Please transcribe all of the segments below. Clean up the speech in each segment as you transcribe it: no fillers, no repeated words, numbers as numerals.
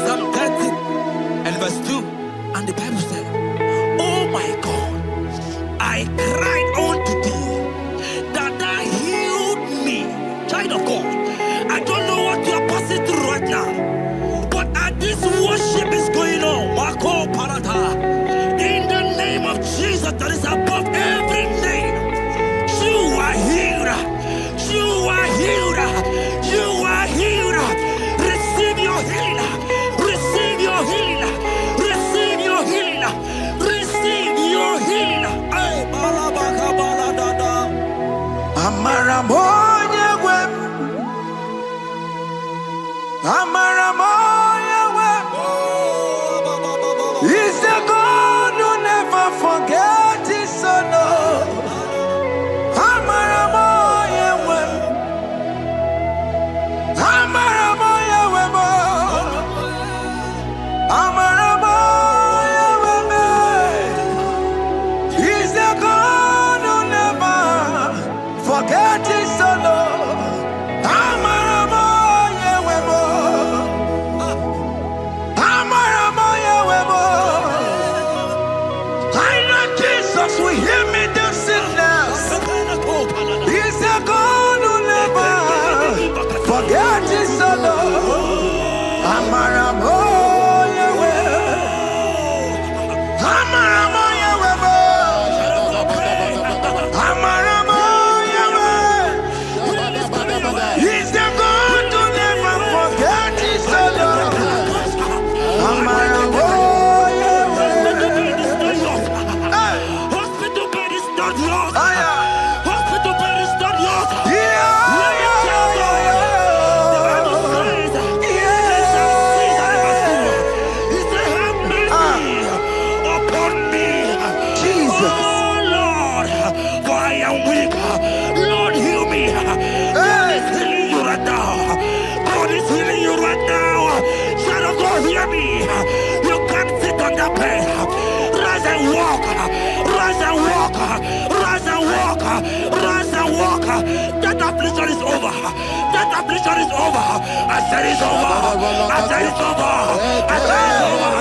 Psalm 30 and verse 2, and the Bible said, "Oh my God, I cried unto thee, that thou healed me." Child of God, I don't know what you are passing through right now, but as this worship is going on, in the name of Jesus that is above every name, you are healed. You are healed. You are healed. Receive your healing. Receive your healing. Receive your healing. Receive your healing. Amaramoya wem. Amaramoya wem. He's the God who never forgets his son. Amaramoya wem. Amaramoya wem. Amaramoya wem. He's the God who never forgets his son. Amaramoya wem. Amaramoya wem. I know Jesus will hear me this sickness. He's a God who never forgets his son. Amaramoya wem. Amaramoya wem. Amaramoya wem. He's the God who never forgets his son. Amaramoya wem. Hospital bed is not yours. Aya. Hospital bed is not yours. Yeah, Let me tell you, the Bible says, He said, "Have mercy upon me, Jesus. oh Lord, for I am weak. Lord, heal me." God is healing you right now. God is healing you right now. Child of God, hear me. You can't sit on that bed. Rise and walk. Rise and walk. Rise and walk. Rise and walk. That affliction is over. That affliction is over. I said it's over. I said it's over. I said it's over.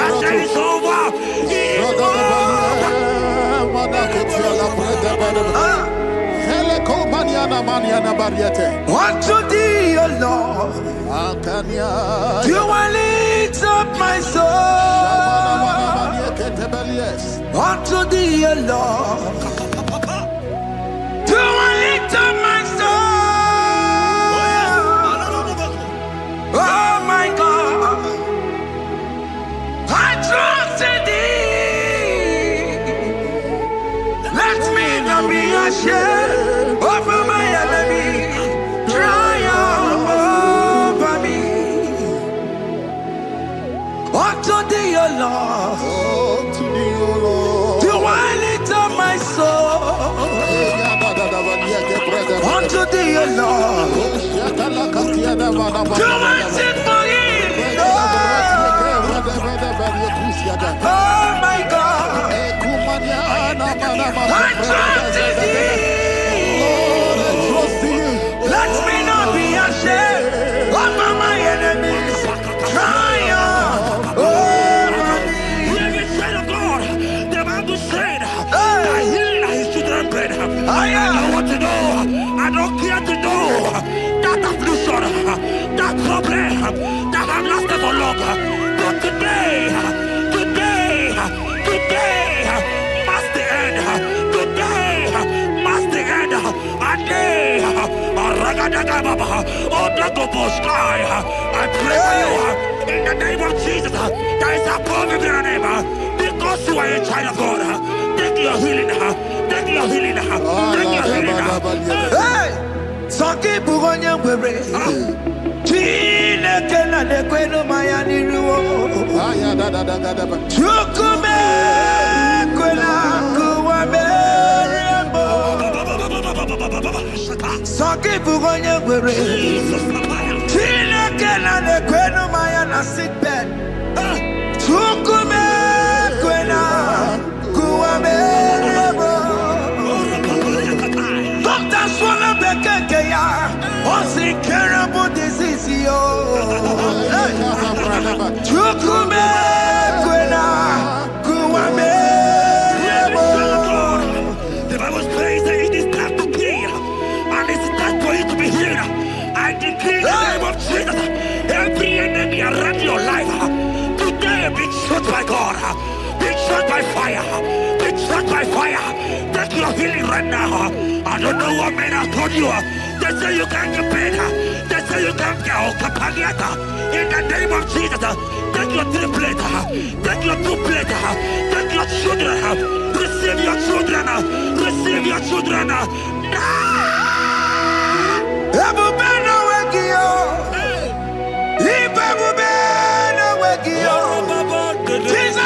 I said it's over. It's over. Unto thee, O Lord, do I lift up my soul. Unto thee, O Lord, do I lift up my soul. Oh my God, I trust in thee. Let me not be ashamed over my enemy. Triumph over me. Unto thee, O Lord, do I lift up my soul. Unto thee, O Lord, do I sing for him. Oh my God, I trust in thee. Let me not be ashamed over my enemies. Triumph over me. Hear me, child of God. The Bible said, "I heal his children bread." I want to know. I don't care to know that affliction, that problem that have lasted for long. But today must the end. Today must the end. And day, I pray for you in the name of Jesus. That is above every name. Because you are a child of God. Take your healing. Take your healing. Take your healing. Hey, Sanki Bugonya Webre. Chine Kena de Queno Mayani Ruo. Chukume Quena Kuame. Sanki Bugonya Webre. Chine Kena de Queno Mayana sick bed. Chukume Quena Kuame. Be shot by fire. Be shot by fire. Take your healing right now. I don't know what men have told you. They say you can't get better. They say you can't get Kapaliata. In the name of Jesus, take your 3 plate. Take your 2 plate. Take your children. Receive your children. Receive your children. Jesus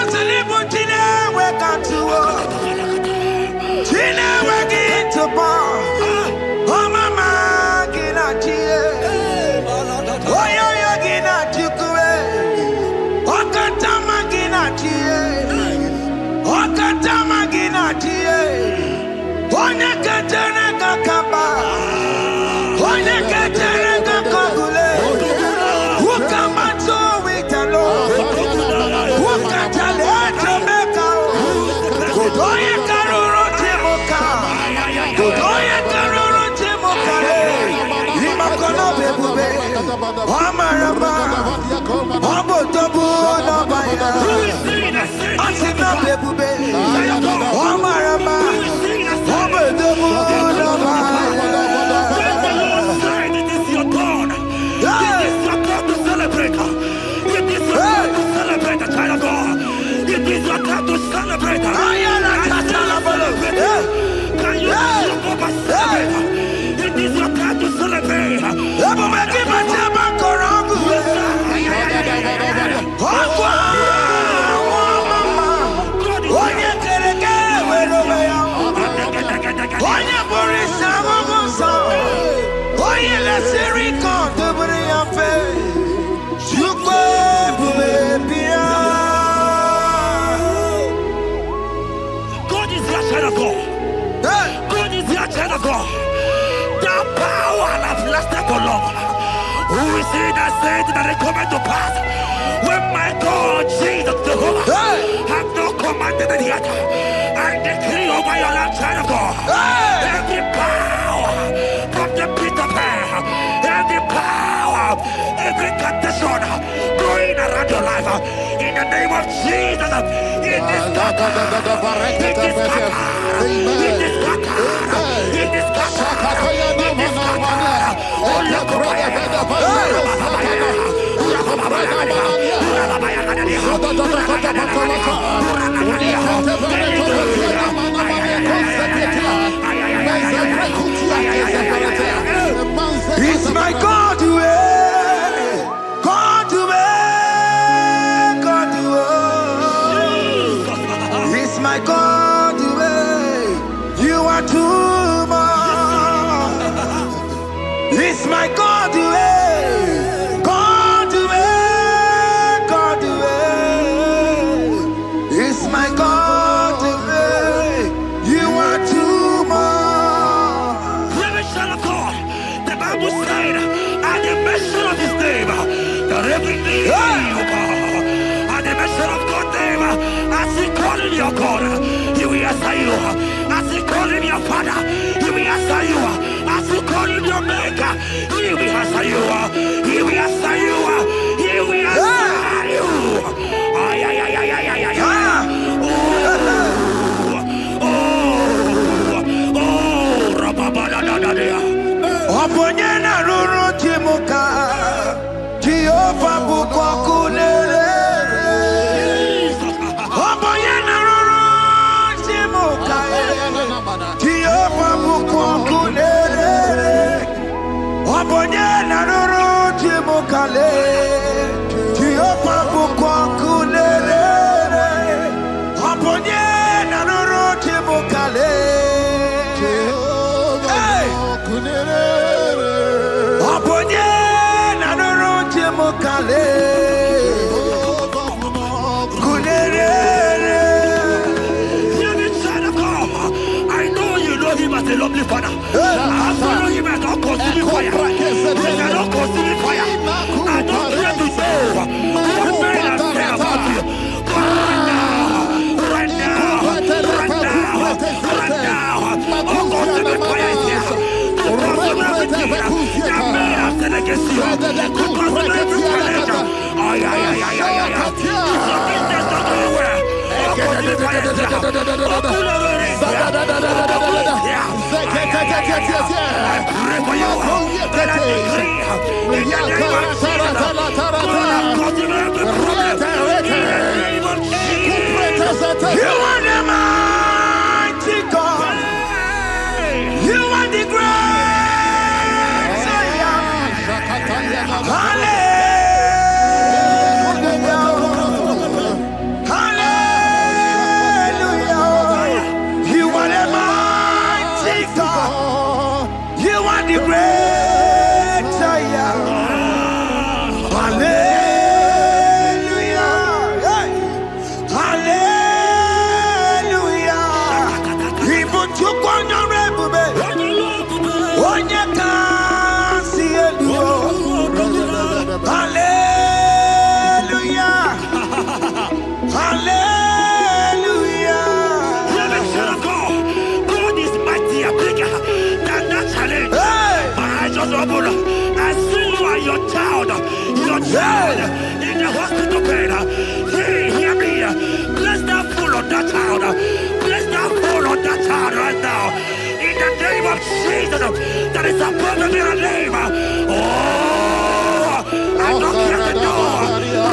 who is he that said that it cometh to pass when my God Jesus Jehovah have not commanded it yet? I decree over your life, child of God, every power from the pit of hell, every power, every condition going around your life, in the name of Jesus, it is scattered, it is scattered, it is scattered, it is scattered, it is scattered. Oh, look it's my God to God to God to it's my God to you are too much. It's my God to God to God to it's my God to you are too much. Revelation of God, the Bible said, at the mention of his name, that every knee will bow. At the mention of God's name, as he called in your God, he will answer you. As he called in your Father, he will answer you. As he called in your Maker, he will answer you. He will answer you. He will answer you. Ay, ay, ay, ay, ay, ay, ay, ay. Oponyena ruru timuka Jehova bukwa kulele Oponyena ruru timuka Jehova bukwa kulele Oponyena ruru timuka le You are the mighty God. You are the great Zion. Hallelujah. Hallelujah. You are the mighty God. You are the great Zion. Hallelujah. Hallelujah. Hallelujah. God is mightier, bigger than that challenge. I just open. I see you are your child in the hospital bed. Hear me. Bless that fool on that child. Bless that fool on that child right now. In the name of Jesus, that is above every name. Oh, I don't hear the door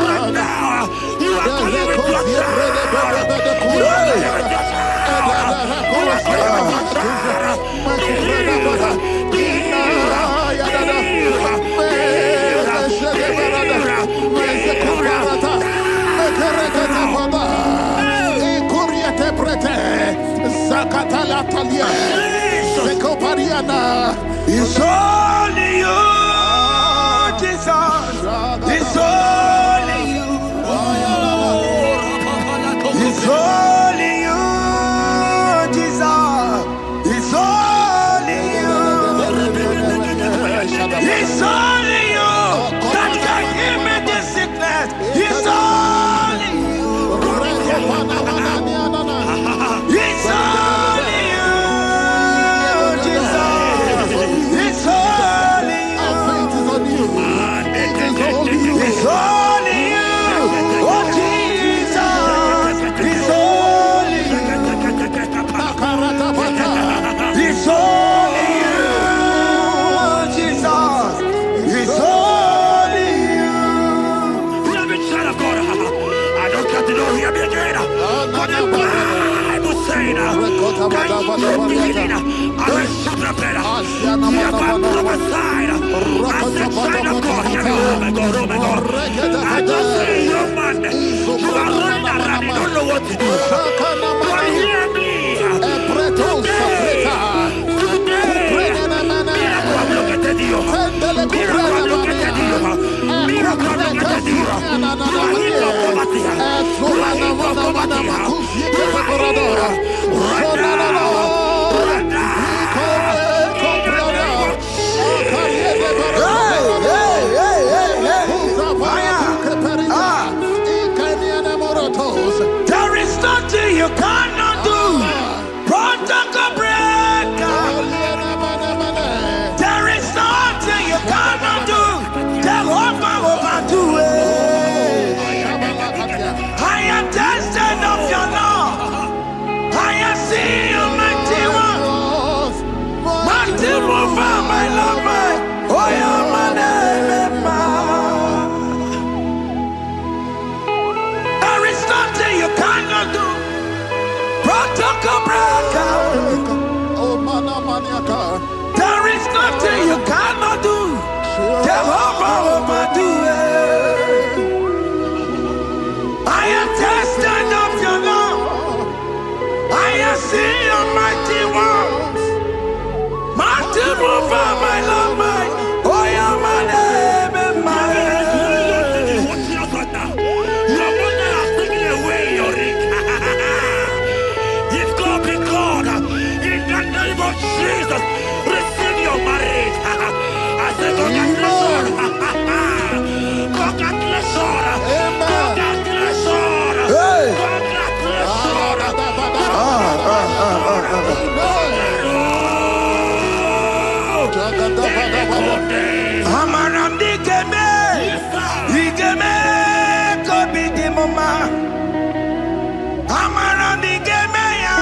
right now. You are coming with your child. You are coming with your child. You are coming with your child. It's only you, Jesus. It's only you. It's only you, Jesus. It's only you. It's only you that can heal me this sickness. It's only you. It's only you, Jesus. It's only you. It's only you. Oh, Jesus. It's only you. It's only you, Jesus. It's only you. Child of God, I don't got to know hear me again. But the Bible saying, I receive the better. You have been prophesied. I said, child of God, hear me. Oh my God, oh my God. I just say, young man, you are running around, you don't know what to do. But hear me. There is nothing you cannot do. Protocol breaker. There is nothing you cannot do. Jehovah overdo it. I am tested of your law. I am seeing you, mighty one. Mighty mover, my lover. Oh, yeah, my name. There is nothing you cannot do. Protocol breaker. There is nothing you cannot do. Jehovah overdo it. I am tested of your love. I am seeing your mighty ones. Mighty mover, my love, my. Oh, yeah, my name and my Your mother has taken away your ring. If God be God, in the name of Jesus, receive your marriage. I say, congratulations. Congratulations. Congratulations. Congratulations. Amaram dikeme, dikeme ko bidi mama. Amaram dikeme ya,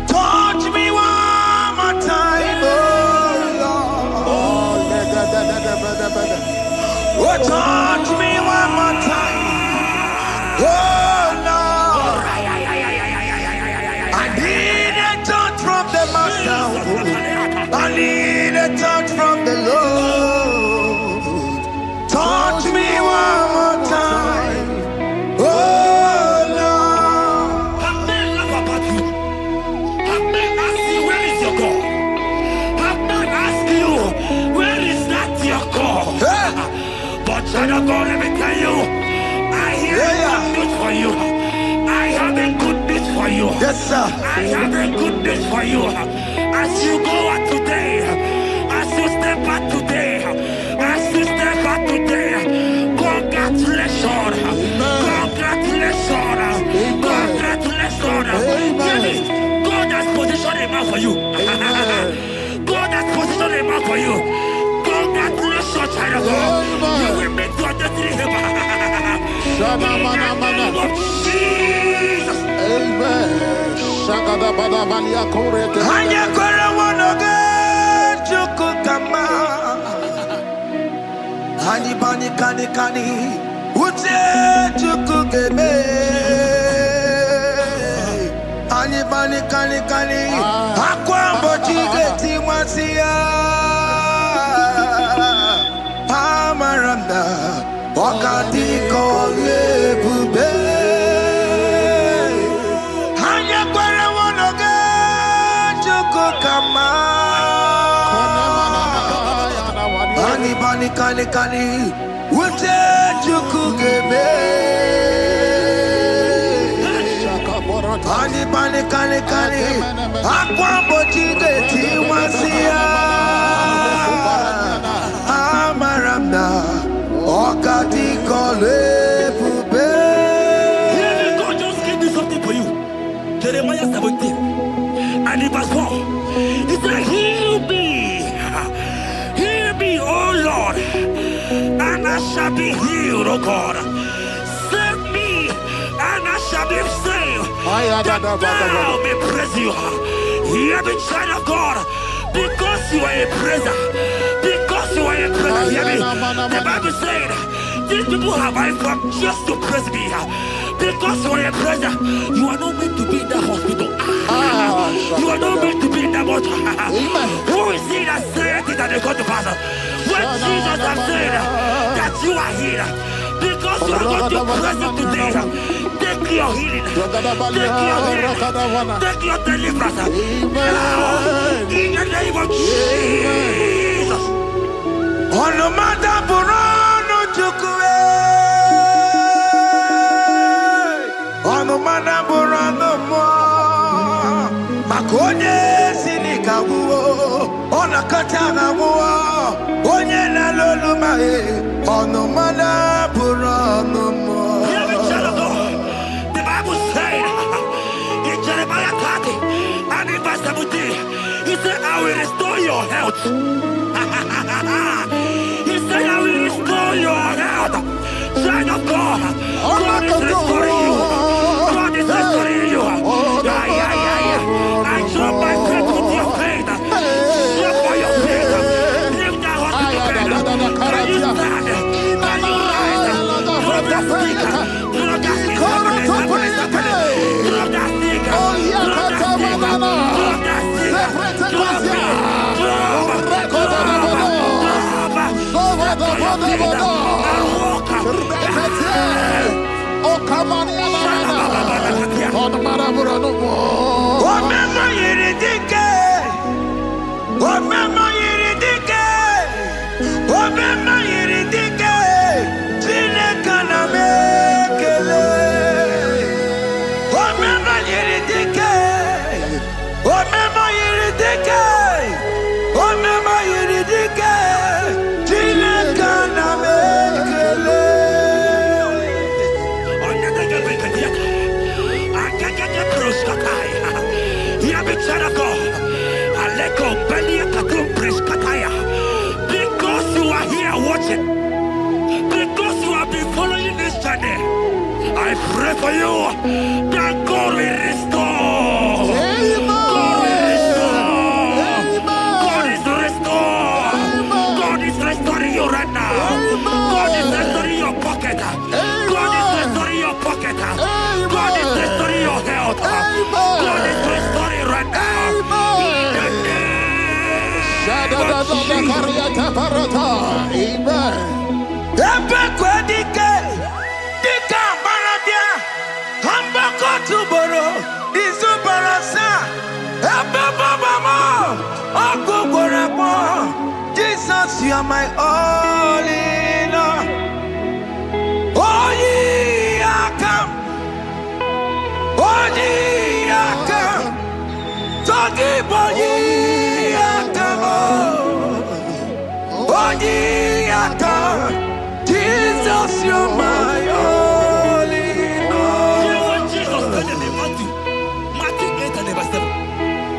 Touch me one more time, oh Lord. Oh, touch me one more time, oh Lord. I need a touch from the Master. I need a touch from the Lord. Touch me one more time, oh Lord. Have men laugh about you. Have men ask you, where is your God? Have men ask you, where is that your God? But child of God, let me tell you, I hear a good news for you. I have a good news for you. Yes, sir. I have a good news for you. As you go out today, as you step out today, as you step out today, congratulations. Congratulations. Congratulations. Really, God has positioned a man for you. God has positioned a man for you. Congratulations, child of God. You will meet your destiny helper. In the name of Jesus. Amen. Hanya kora wanoge chukukama. Hani bani kani kani uche chukugeme. Hani bani kani kani akwa mbochige timwasia. Amaranda wakati kole bube. Kani kani ute chukugeme. Ani bani kani kani akwambo chige tiwasia. Amaramna okati kole bube. God just gave me something for you. Jeremiah 17 and in verse 4. He said, heal me. Heal me, oh Lord, and I shall be healed, oh God. Save me, and I shall be saved, that thou may praise you. Hear me, child of God, because you are a praiser. Because you are a praiser, hear me. The Bible said, these people have I come just to praise me. Because you are a praiser, you are not meant to be in that hospital. You are not meant to be in that water. Who is he that said it and they got to pass? When Jesus has said that you are healed, because you are going to praise him today, take your healing, take your healing, take your deliverance. Now, in the name of Jesus. On the matter Burano Chukwe. On the matter Burano Mo. Makonye sinika wuo. Ona katana wuo. Onye na lolu mae. On the matter Burano Mo. Hear me, child of God. The Bible said in Jeremiah 30 and in verse 17, he said, I will restore your health. He said, I will restore your health. Child of God, God is restoring you. God is restoring you. I drop my faith with your faith. Drop by your faith. Leave that hospital bed. Can you stand? Can you rise? Drop that stick. Drop that stick. Drop that stick. Drop that stick. Drop that stick. Drop it. Omema yiridike, Chineke na me. Hear me, child of God. Aleko Belia Katum Preskataya. Because you are here watching, because you have been following this journey, I pray for you that God will restore. God will restore. God is restoring. God is restoring you right now. God is restoring your pocket. God is restoring your pocket. God is restoring your health. God is restoring right now. Jesus, you are my all in all. Oh, ye are come. Oh, ye are come. Talking about ye are come. Oh, ye are come. Jesus, you are my all in all. You know what Jesus said in Matthew 8 and verse 7?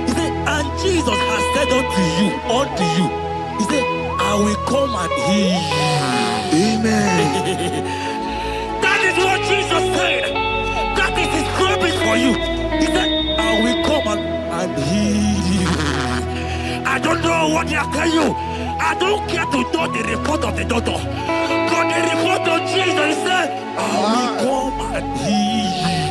He said, and Jesus has said unto you, he said, I will come and heal you. Amen. That is what Jesus said. That is his promise for you. He said, I will come and heal you. I don't know what they are telling you. I don't care to know the report of the doctor. But the report of Jesus, he said, I will come and heal you.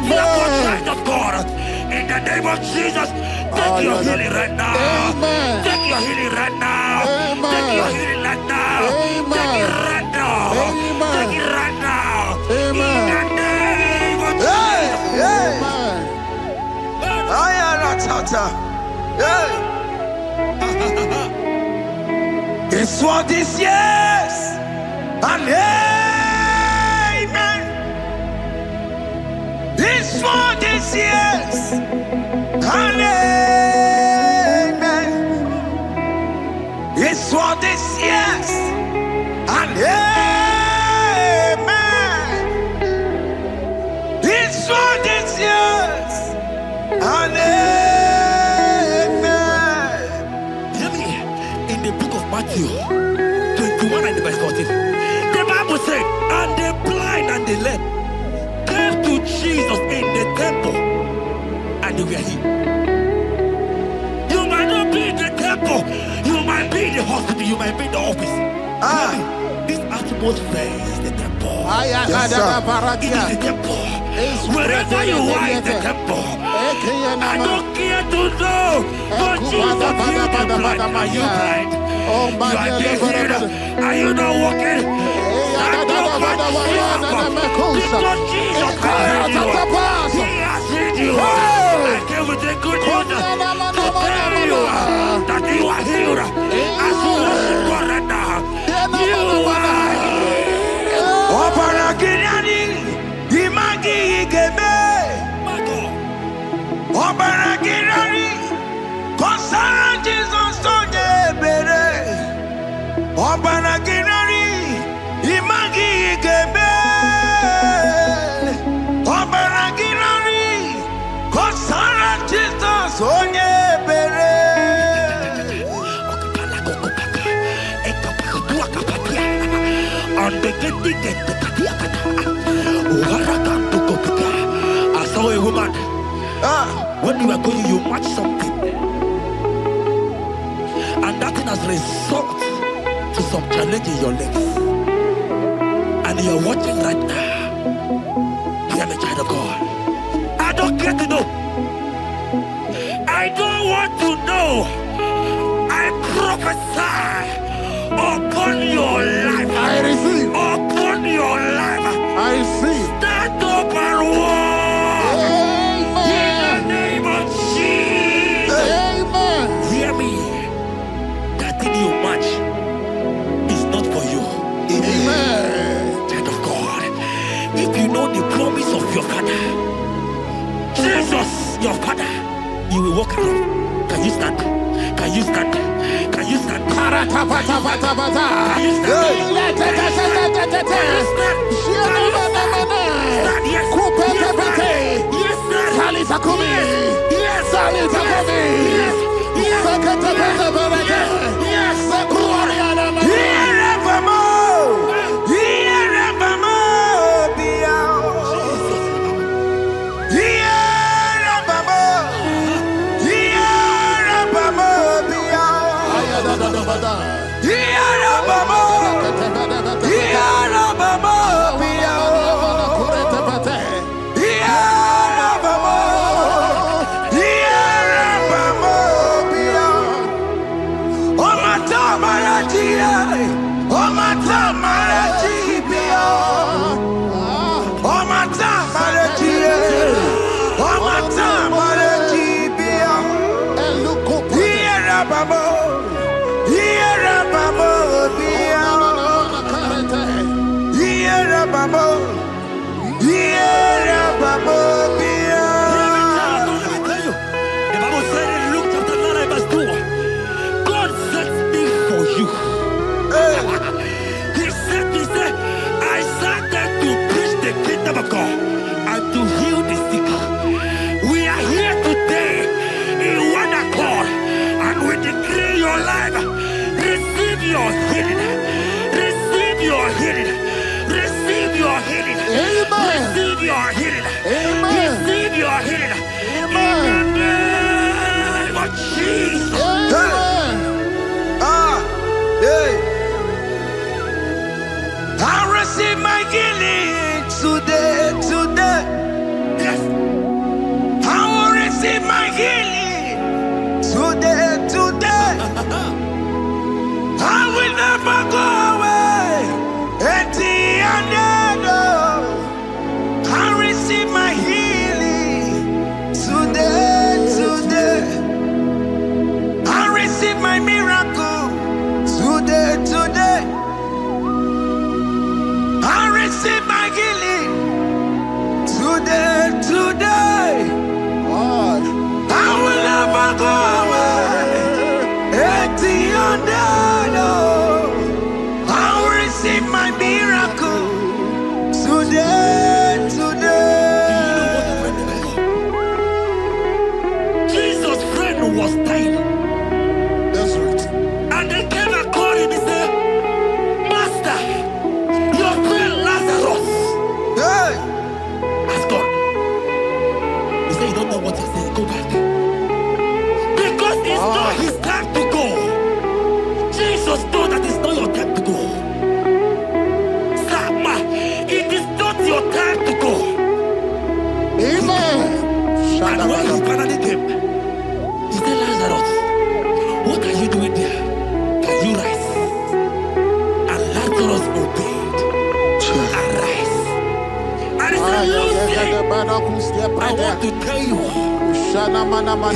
Therefore, child of God, in the name of Jesus, take your healing right now. Amen. Take your healing right now. Amen. Take your healing right now. Amen. Take it right now. Amen. Take it right now. Amen. In the name of Hey, hey. Amen. I am not tata. Hey. It's what this yes and amen. It's for this yes and amen. It's for this yes and amen. It's for this yes and amen. Hear me. In the book of Matthew 21 and verse 14, the Bible said, and the blind and the lame came to Jesus in the temple, and they were healed. You might not be in the temple, you might be in the hospital, you might be in the office. Ah. This atmosphere is the temple. Yes, sir. It is the temple. Wherever you are in the temple, I don't care to know, but Jesus healed the blind. Are you blind? You are being healed. Are you not walking? Stand up and stand up. Because Jesus has healed you. He has healed you. I came with the good news to tell you that you are healed. As you worship God right now, you are healed. Opara Kirani, Imagi Igebe. My God. Opara Kirani, Kosara Jesus Sonye Bere. Opara Kirani, Imagi Igebe. Opara Kirani, Kosara Jesus Sonye Bere. I saw a woman. When you are going, you match something, and that thing has result to some challenge in your legs, and you are watching right now. Hear me, child of God. I don't care to know. I don't want to know. I prophesy upon your life. I receive. Upon your life. I receive. Stand up and walk. In the name of Jesus. Amen. Hear me. That thing you match is not for you. Amen. Child of God. If you know the promise of your father, Jesus, your father, you will walk around. Can you stand? Can you stand? Can you stand? Can you stand? Can you stand? Yes, sir. Yes, sir. Yes, sir. Yes, sir. And when he finally came, he said, Lazarus, what are you doing there? Can you rise? And Lazarus obeyed and rise. And he said, Lucy, I want to tell you,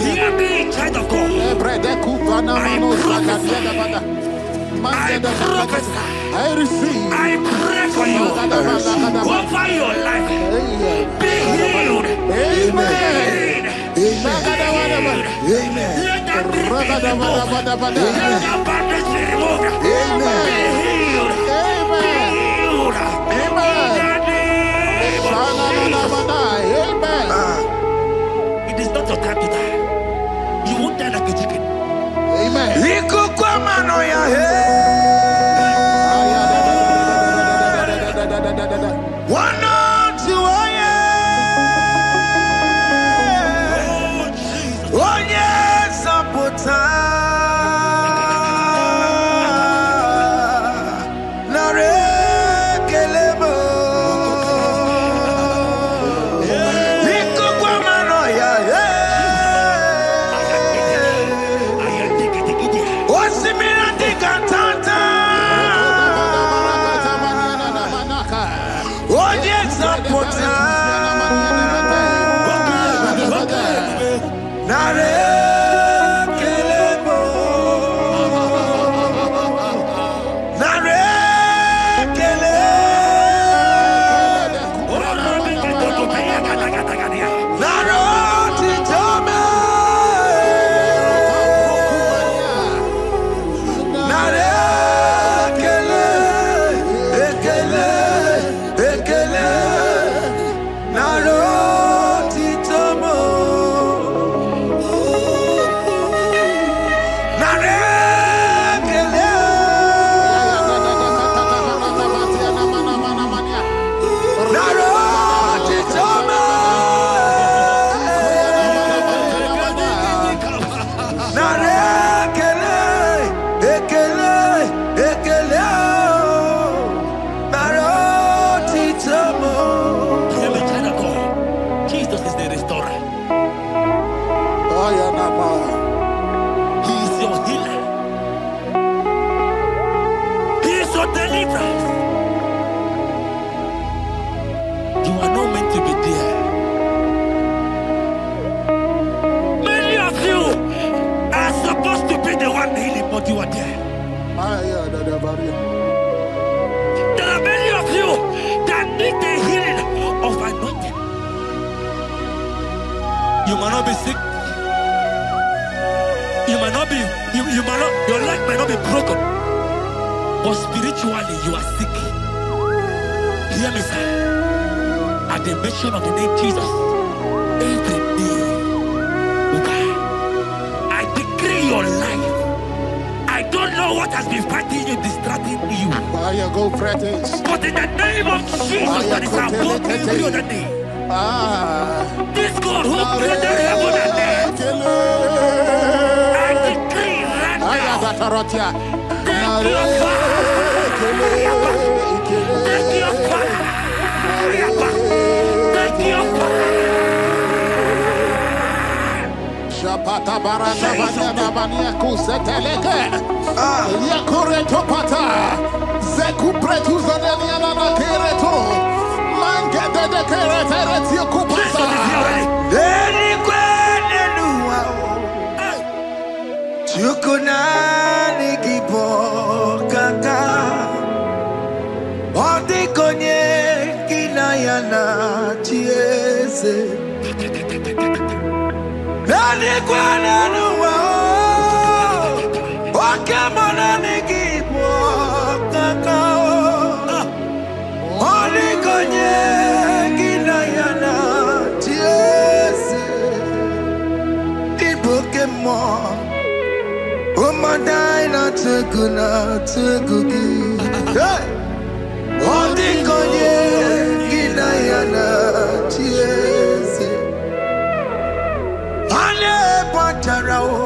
hear me, child of God. I prophesy. I receive. I pray for you over your life. Be healed. Amen. Amen. Let that be removed. Let that bandage be removed. Amen. Be healed. Be healed. Amen. Amen. It is not your time to die. You won't die like a chicken. Amen. You are there. There are many of you that need the healing of anointing. You might not be sick. You might not be, you might not, your leg might not be broken. But spiritually you are sick. Hear me, sir. At the mention of the name Jesus, every day will die. I decree your life. I don't know what has been fighting you, distracting you. But in the name of Jesus, that is above every other name. This God who created heaven and earth, I decree right now, take your fire. Take your fire. Take your fire. Shapata barata banya banya kuseteleke. Yakure topata. Zeku pretu zanenia na kereto. Mangede de keretere tio kupasa. Deni kwene nuwa. Chukuna nikipo kaka. Odi konye kinayana chiese. Deni kwene nuwa. Wakamona nikipo kaka. Odi konye kinayana chiese. Pokemon, oh my dina tegugi. Hey, oh the konye kinayana chiese. Ale patarao,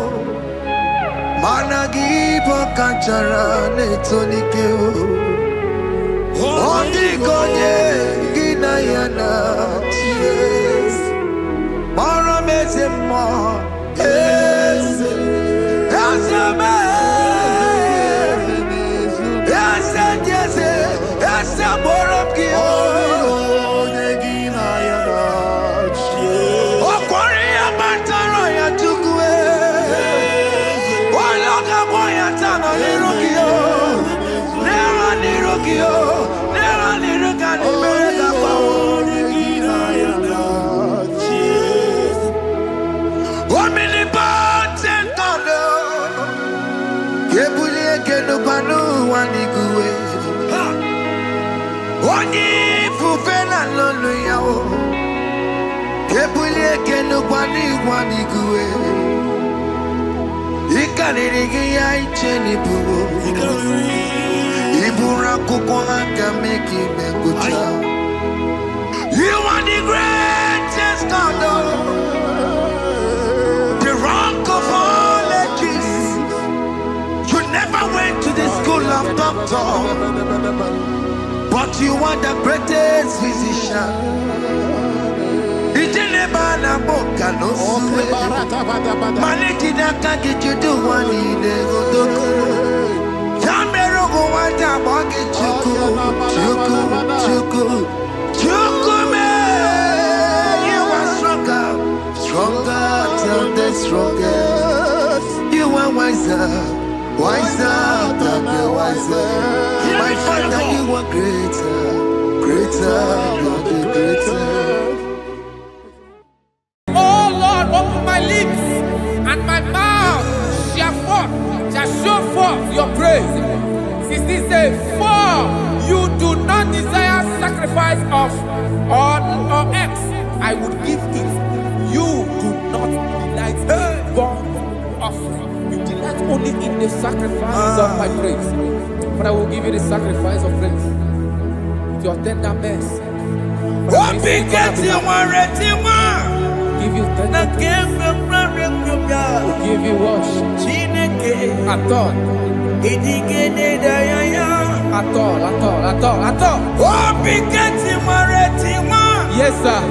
managi pokachara netonikeo. Oh the konye kinayana chiese. Oni fufela lolo yawo. Kebulie kenu kwani kuwe. Ikanirigi ya icheni buwo. Ibura kuko anga meki mengucha. You are the greatest God, the rock of all ages. You never went to the school of doctor, but you are the greatest physician. Ijenebana boka no suwe. Malejina kage judu wani negodoku. Yambero go wata boge chuku. Chukume, you are stronger than the strongest. You are wiser than the wiser. My Father, you are greater than the greatest. Oh Lord, open my lips and my mouth shall show forth your praise. 16 says, for you do not desire sacrifice of or X, I would give it. You do not delight in burnt offering. You delight only in the sacrifice of my praise. But I will give you the sacrifice of praise with your tender mercy. Give you tender will give you worship. At all. Yes, sir.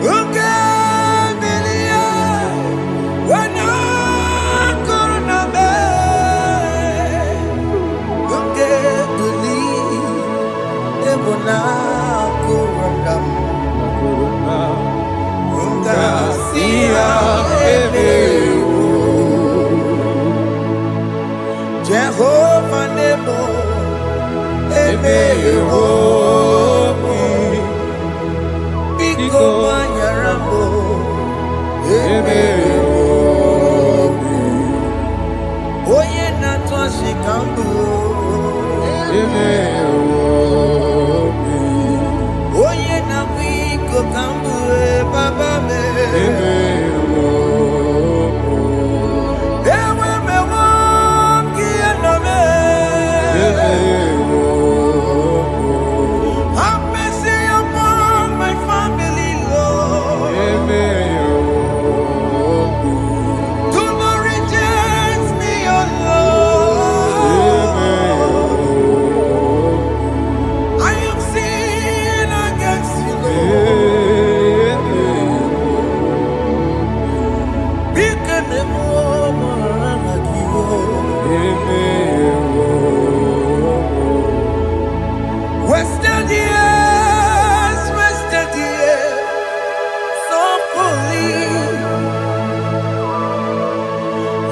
Okay.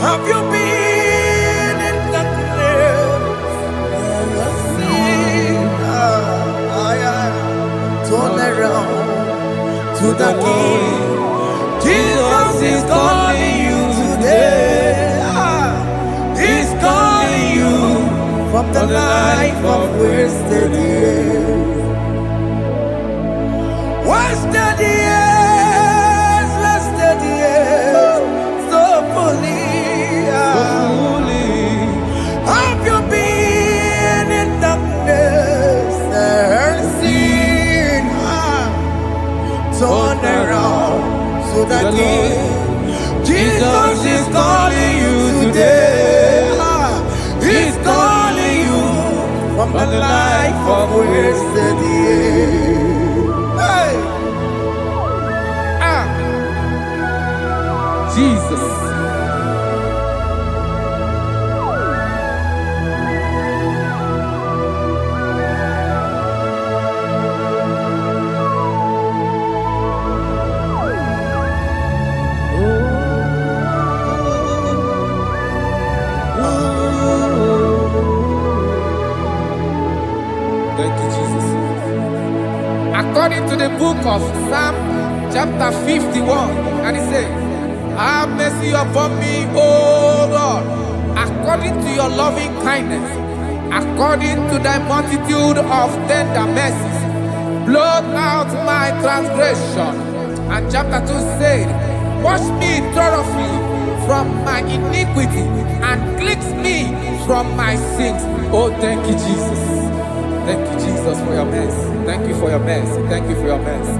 Have you been in the turn around to the King. Jesus is calling you today. He's calling you from the life of wasted years. Wasted years, wasted years, so fully. Have you been in darkness and seen? Turn around to the King. Jesus is calling you today. He's calling you from the life of wasted years. Hey. Jesus. Thank you, Jesus. According to the book of Psalm chapter 51, and it says, have mercy upon me, O Lord, according to your loving kindness, according to thy multitude of tender mercies, blot out my transgression. And chapter 2 said, wash me thoroughly from my iniquity and cleanse me from my sins. Oh, thank you, Jesus. Thank you, Jesus, for your mercy. Thank you for your mercy. Thank you for your mercy.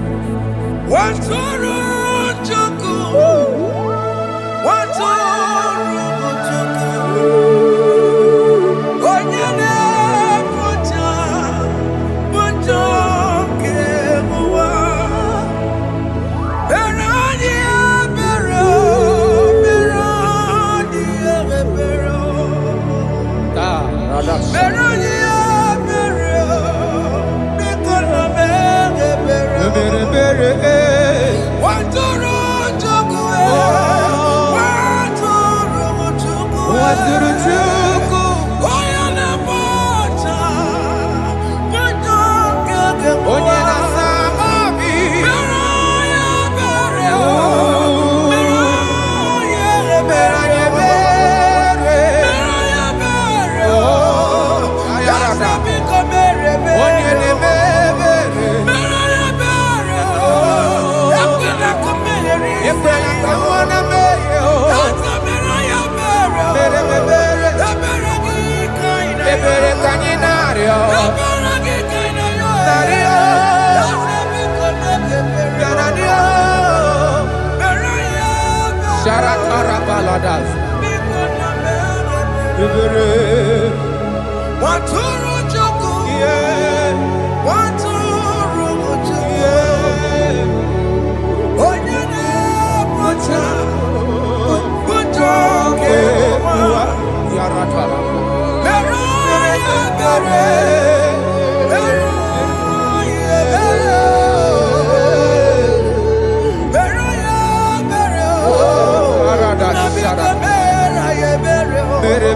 Bere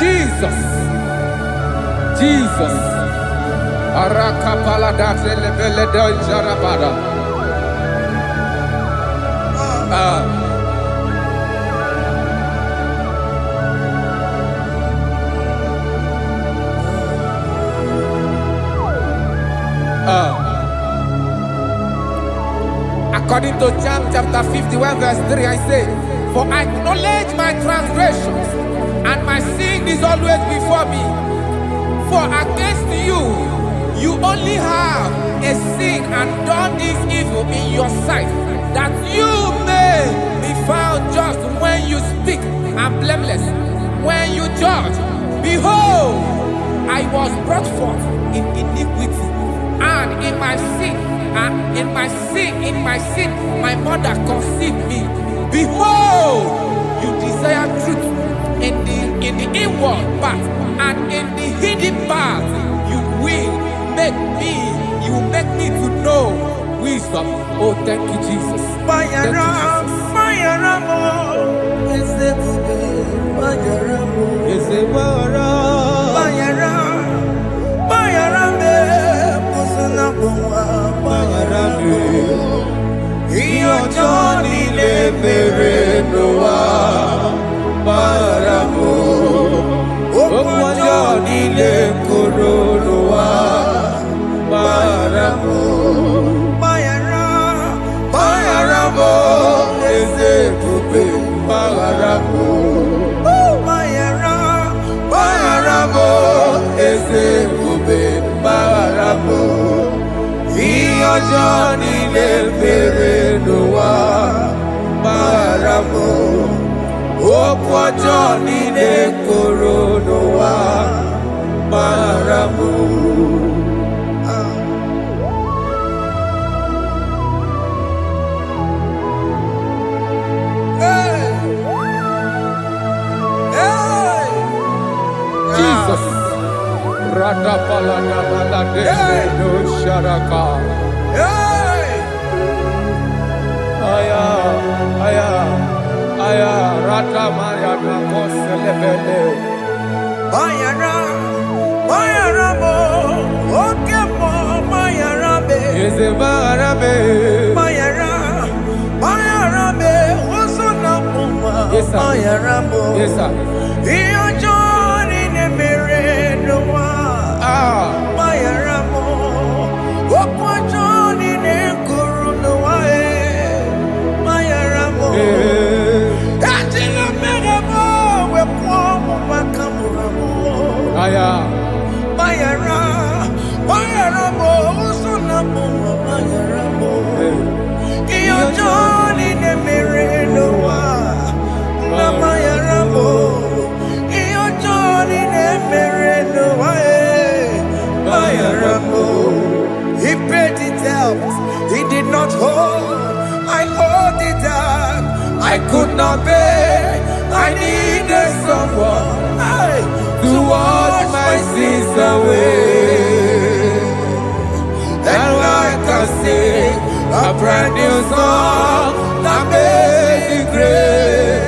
Jesus. Jesus. According to John chapter 51 verse 3, I say, for I acknowledge my transgressions, and my sin is always before me. For against you, you only have a sin and done this evil your sight, that you may be found just when you speak and blameless when you judge. Behold, I was brought forth in iniquity, and in my sin, my mother conceived me. Behold, you desire truth in the inward part, and in the hidden part you will make me to know wisdom. Oh, thank you, Jesus. Thank you, Johnny le mere noa baramo okwa Johnny le koro noa baramo Jesus. Rada palana balade no sharaka. Aya, rata maya na koselebele. Bayara mo, oke mo, bayara be. Eze bayara be. Bayara be, oso na muma. Bayara mo. Yes sir. Iyo Johnny ne mere noa. Bayara mo, okwa Johnny ne kuru noa. Bayara mo. Aya, bayara mo, usuna mo, bayara mo. Iyo Johnny ne mere noa, na bayara mo. Iyo Johnny ne mere noa, bayara mo. He paid it out, he did not hold. I owed it out, I could not pay. I needed someone to wash my sins away. And I can sing a brand new song that made me great.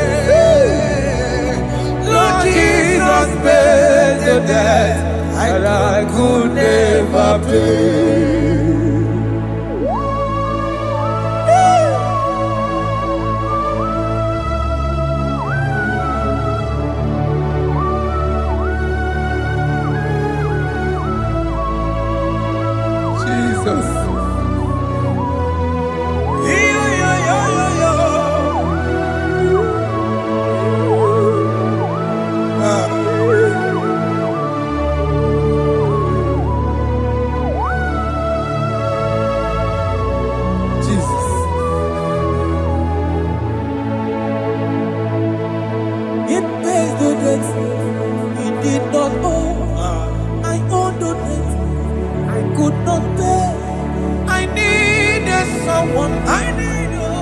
Lord Jesus paid the debt that I could never pay.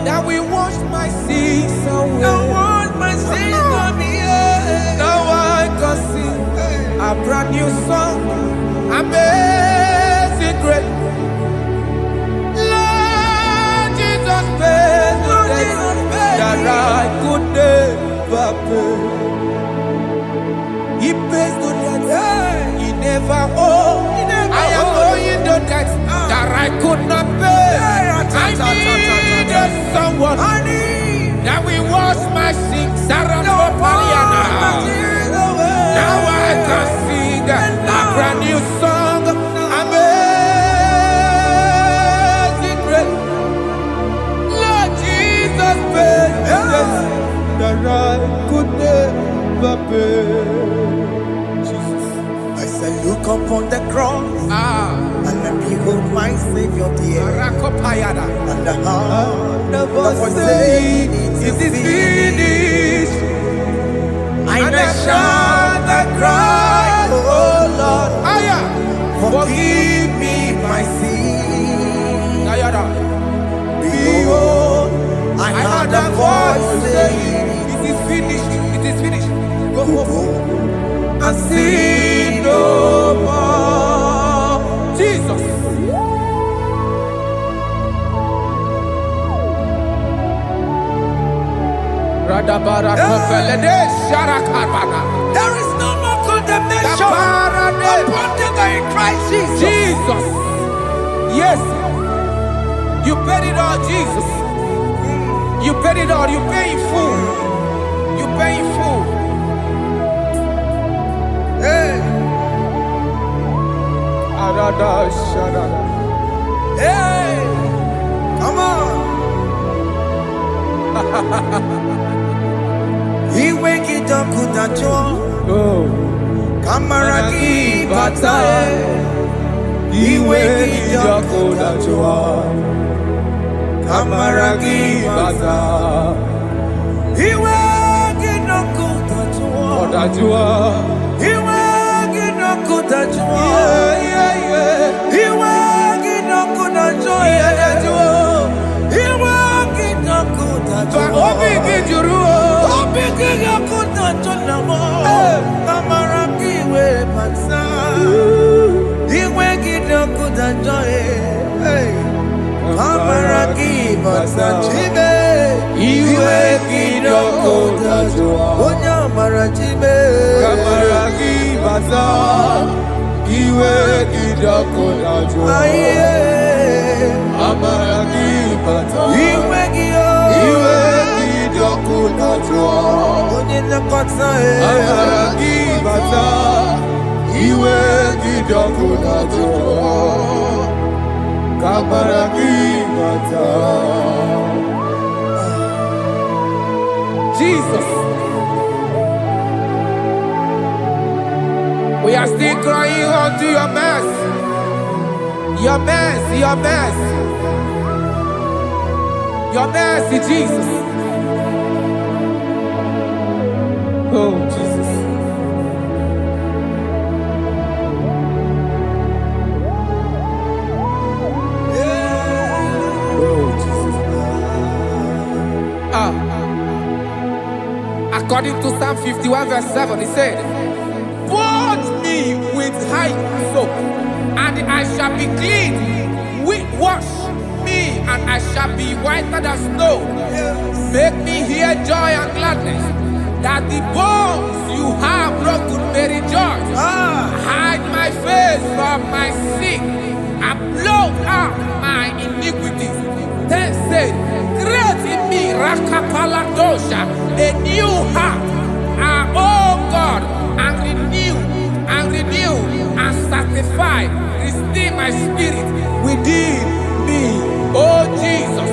That we wash my sins away. Now I can sing a brand new song. Amazing grace. Lord Jesus paid the debt that I could never pay. He pays the debt he never owed. I am owing the debt that I could not pay. I needed someone that will wash my sins. Now I can sing a brand new song. my Savior dear. Rakopayada. And the heart of us saying it is finished. And I shout and cry, oh Lord, forgive me my sin. Behold, I heard a voice saying, it is finished, it is finished. Go and sin no more. Jesus. There is no more condemnation upon them in Christ Jesus. Jesus. Yes. You paid it all, Jesus. You paid it all. You pay in full. You pay in full. Hey. Hey. Come on. Iweki dokutacho. Kamaraki batae. Iweki dokutacho. Kamaraki batae. Iweki dokutacho. Iweki dokutacho. Iweki dokutacho. Iweki dokutacho. Jesus. We are still crying unto your mercy. Your mercy, your mercy. Your mercy, Jesus. Oh, Jesus. Oh, Jesus. According to Psalm 51 verse 7, he said, "Wash me with hyssop, and I shall be clean. Wash me, and I shall be whiter than snow. Make me hear joy and gladness, that the bones you have broken may rejoice. Hide my face from my sin, and blot out my iniquities. Then said, create in me Rakapaladosha, a new heart, oh God, and renew, and sanctify, restore my spirit within me." Oh Jesus,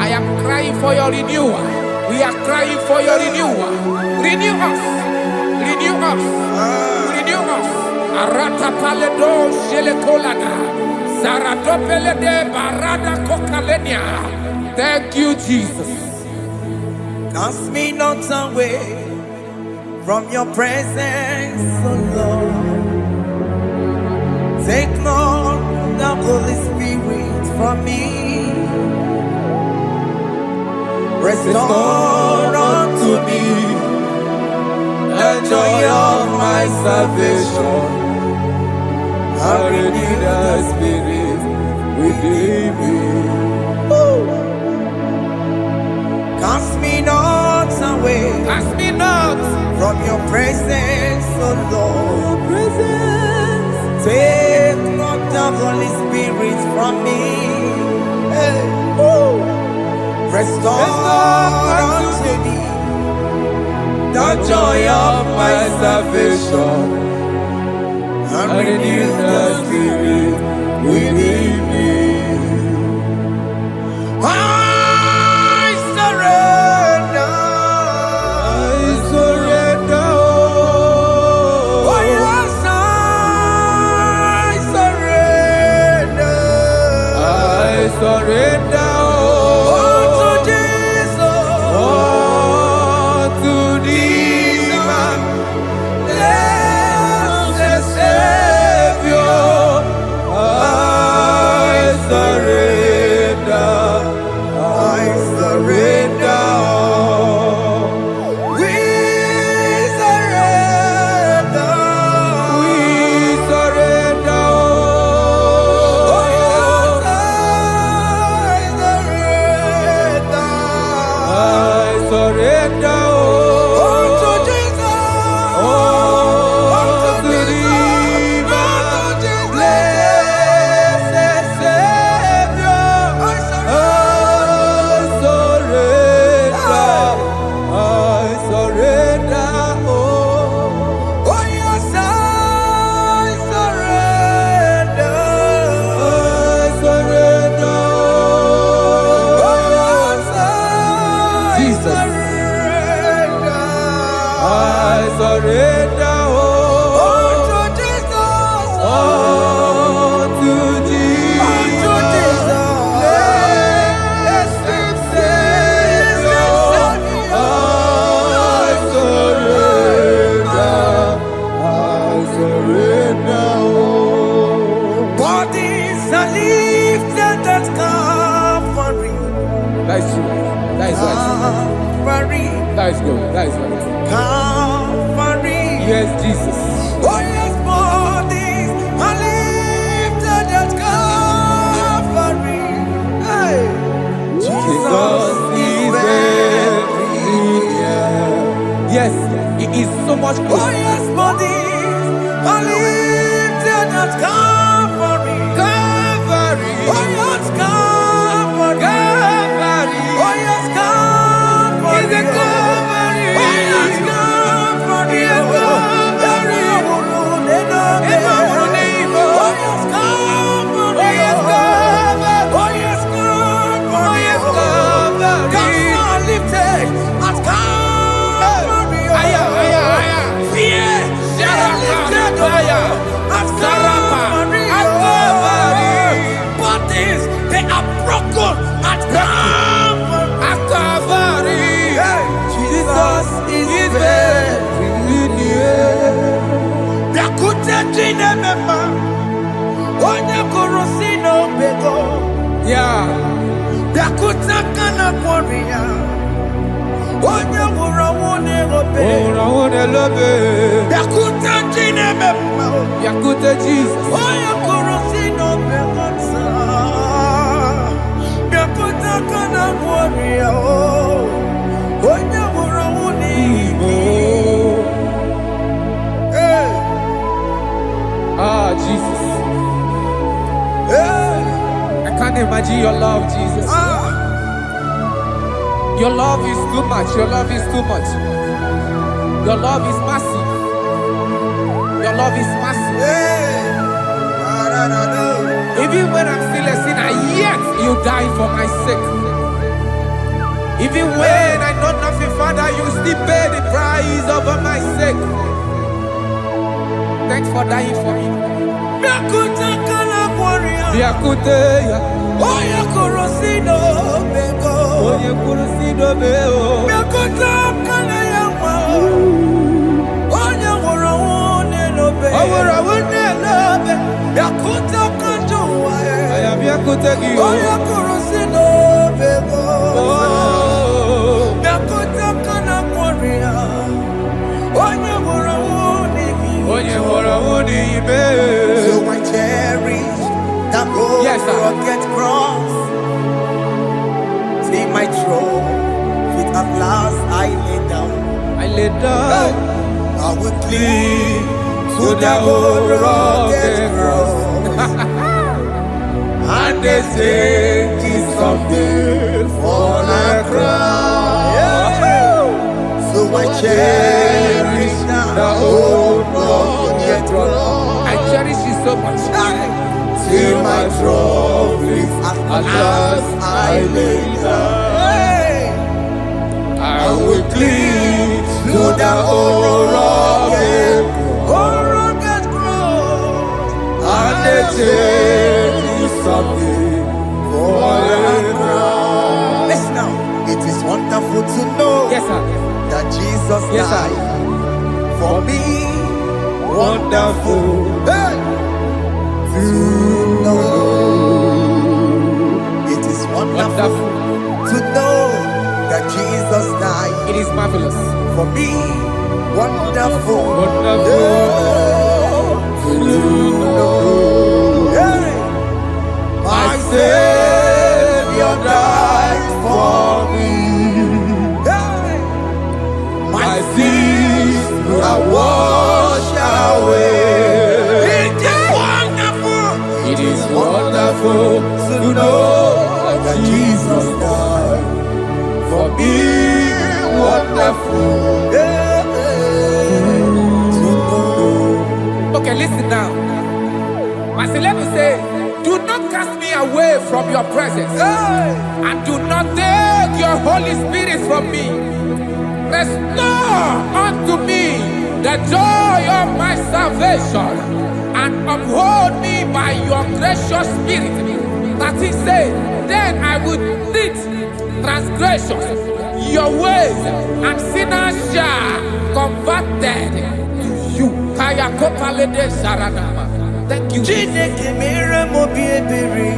I am crying for your renewal. We are crying for your renewal. Renew us, renew us, renew us. Arata paledo shelekolada, zaratopelede barada kokalenia. Thank you, Jesus. Cast me not away from your presence, oh Lord. Take not the Holy Spirit from me. Restore unto me the joy of my salvation, and renew the spirit within me. Cast me not away, Cast me not from your presence, oh Lord. Take not the Holy Spirit from me. Hey. Restore unto me the joy of my salvation, and renew the spirit within me. I surrender. Oh yes, I surrender. lifted at Calvary. That is true. That is right. Calvary. That is good. That is right. Calvary. Yes, Jesus. Oh yes, bodies are lifted at Calvary. Hey. Jesus is very near. Yes, it is so much Oh closer. yes, bodies are lifted at Calvary. Calvary. Oh yes, Calvary. Calvary. Oh yes, Calvary. Is it Calvary? Oh yes, Calvary. Yes, Calvary. They are broken at Calvary. Jesus is very near. Yeah. Yakuta Jesus. Ah, Jesus. I can't imagine your love, Jesus. Your love is too much. Your love is too much. Your love is massive. Your love is massive. Even when I'm still a sinner, yet you died for my sake. Even when I know nothing, Father, you still pay the price over my sake. Thanks for dying for me. Biakuteya. Oye kurosido beko. Oye kurosido beko. Biakuta kane yawa. Oye wurawune lobe. Awura wune lobe. Biakuta kanjuwa. Aya biakutegi. Oye kurosido beko. Biakuta kana kwaria. Oye wurawune mi. Oye wurawune ibe. So I cherish that road. Yes, sir. Rugged cross. See my throne, feet at last I lay down. I lay down. I will cling to the old rugged cross. And they say it's something for the crown. So I cherish The old rugged cross. I cherish it so much. Till my trophies at last I lay down. I will cling To the old rugged cross. and they say it's something for the crown. Listen now, it is wonderful to know Yes, sir. that Jesus Yes, sir. died for me. Wonderful. Hey! To know. It is wonderful Wonderful. to know that Jesus died It is marvelous. for me. Wonderful. Wonderful. To know. Hey! My Savior died for me. Hey! My sins are washed away. It is wonderful to know That Jesus died for me. Wonderful. to know. Okay, listen now. As the level says, do not cast me away from your presence, and do not take your Holy Spirit from me. Restore unto me the joy of my salvation, and uphold me by your gracious spirit. That he said, then I would teach transgressions your ways, and sinners shall converted to you. Kaya kopalede sharanama. Thank you. Chineke mere mo bi ebere.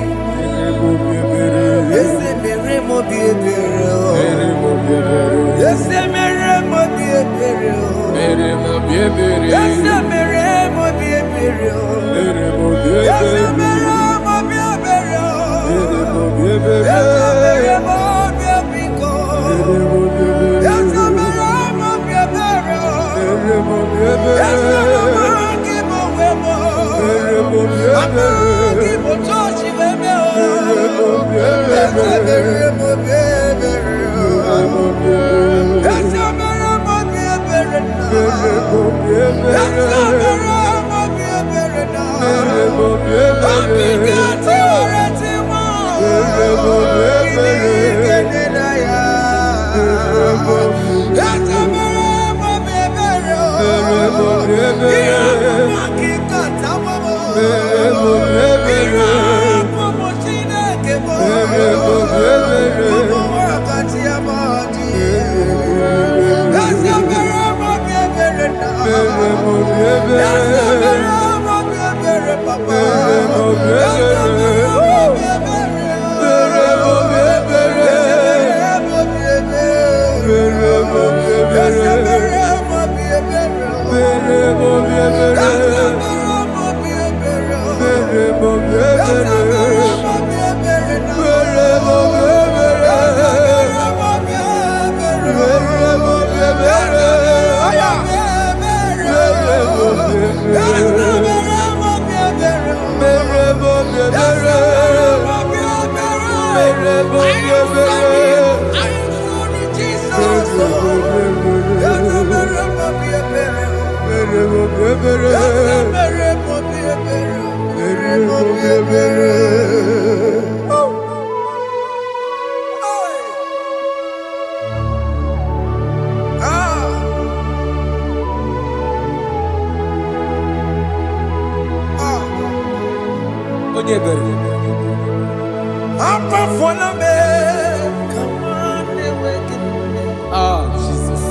Jesus.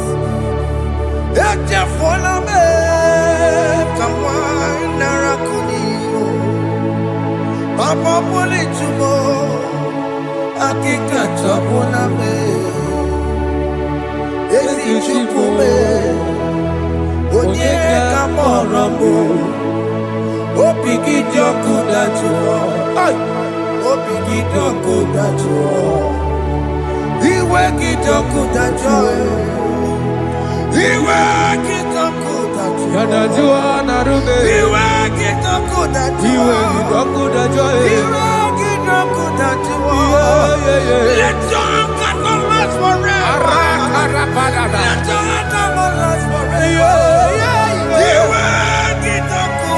Papa pole chumo akika chapona me esi chupume onye kamoramo opiki joku dachuo opiki joku dachuo iwe kijoku dachuo iwe kijoku dachuo Yanajua narume iwe kijoku dachuo iwe kijoku dachuo let your anger not last forever. Let your anger not last forever. Iwe kijoku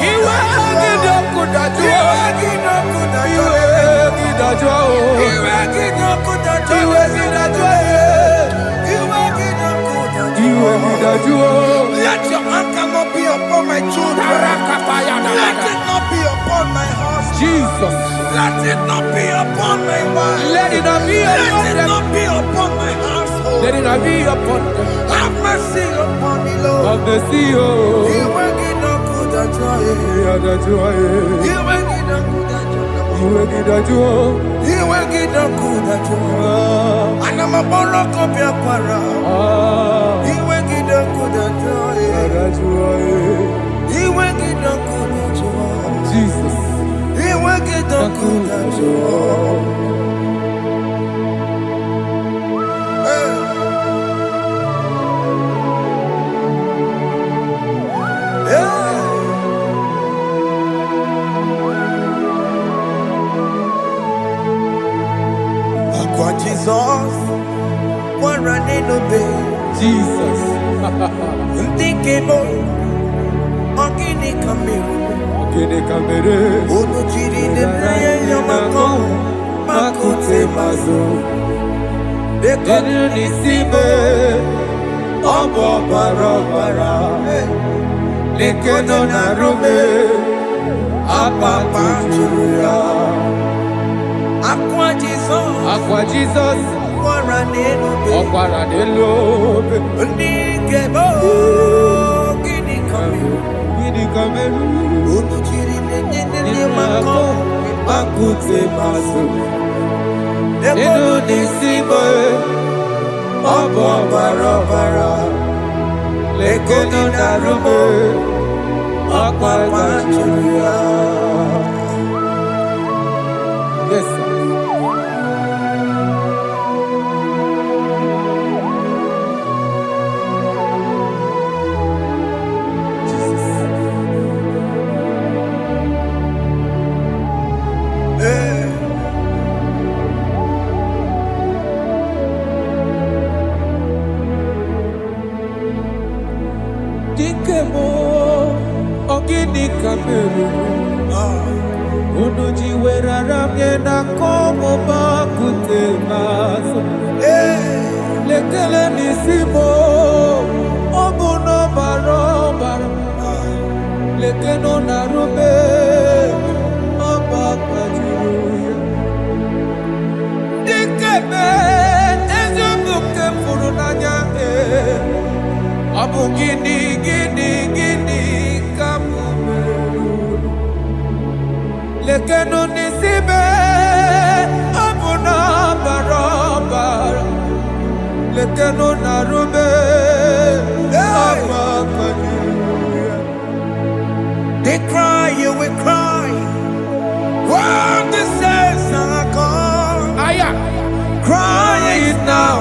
dachuo let your anger not be upon my children. Let it not be upon my husband. Jesus. Let it not be upon my wife. Let it not be Let it upon not be upon my household. Let it not be upon them. Have mercy upon me, Lord. Of the sea. Iwe kijoku dachuo. Iwe kijoku dachuo. Anamaboro kopya kwara. Iwe kijoku dachuo. Iwe kijoku dachuo. Jesus. Iwe kijoku dachuo. Aqua Jesus, one running obey. Jesus. Ntikebo, ogini kamiru. Kene kamere. Ono chiri de praye yamako, makute mazo. Denu nisibe. Obo barobara. Lekono narume. Apa tuya. Aqua Jesus, Aqua Jesus. one running obey. Okwara de lobe. Ntikebo, ogini kamiru. Kene kamere. Ono chiri de yamako, Makute maso. Denu Denu nisibe. Obo barobara. Lekono narume. Apa tuya. Yes, sir. Dikemo, ogini kamere. Unuji werara mjena komo makute maso. Lekele nisimo, obuno barobara. lekeno narube ọgbakwajuruya dikeme eziokwu fụrụ n'anya ọ bụ gịnị ka m mere lekeno n'isibe ọ bụ na ọbara lekeno narube ọgbakwajuruya. They cry, you will cry. When the saints are gone, cry it now.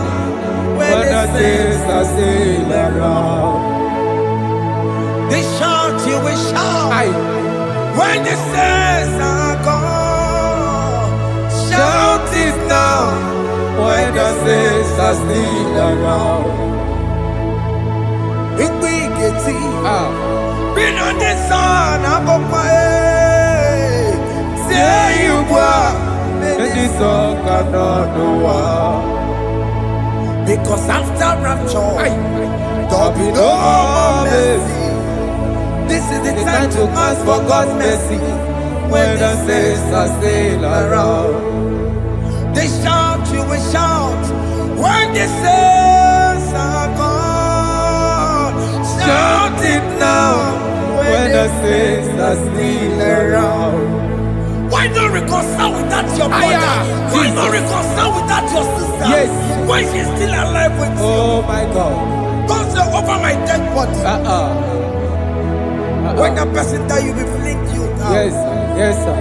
When the saints are still around, they shout, you will shout. When the saints are gone, shout it now. When the saints are still around, it will get it. Been on the sun, I'm on my head. Say you were, and the sun cannot know. Because after rapture, there'll be no more mercy. This is the time to ask for God's mercy. When the saints are still around, they shout, you will shout. When the saints are gone, shout it now. When the saints are still around, why not reconcile with that your brother? Why not reconcile with that your sister? Yes. Why she's still alive with you? Oh my God. Don't say over my dead body. When the person that you will fling you down. Yes, sir.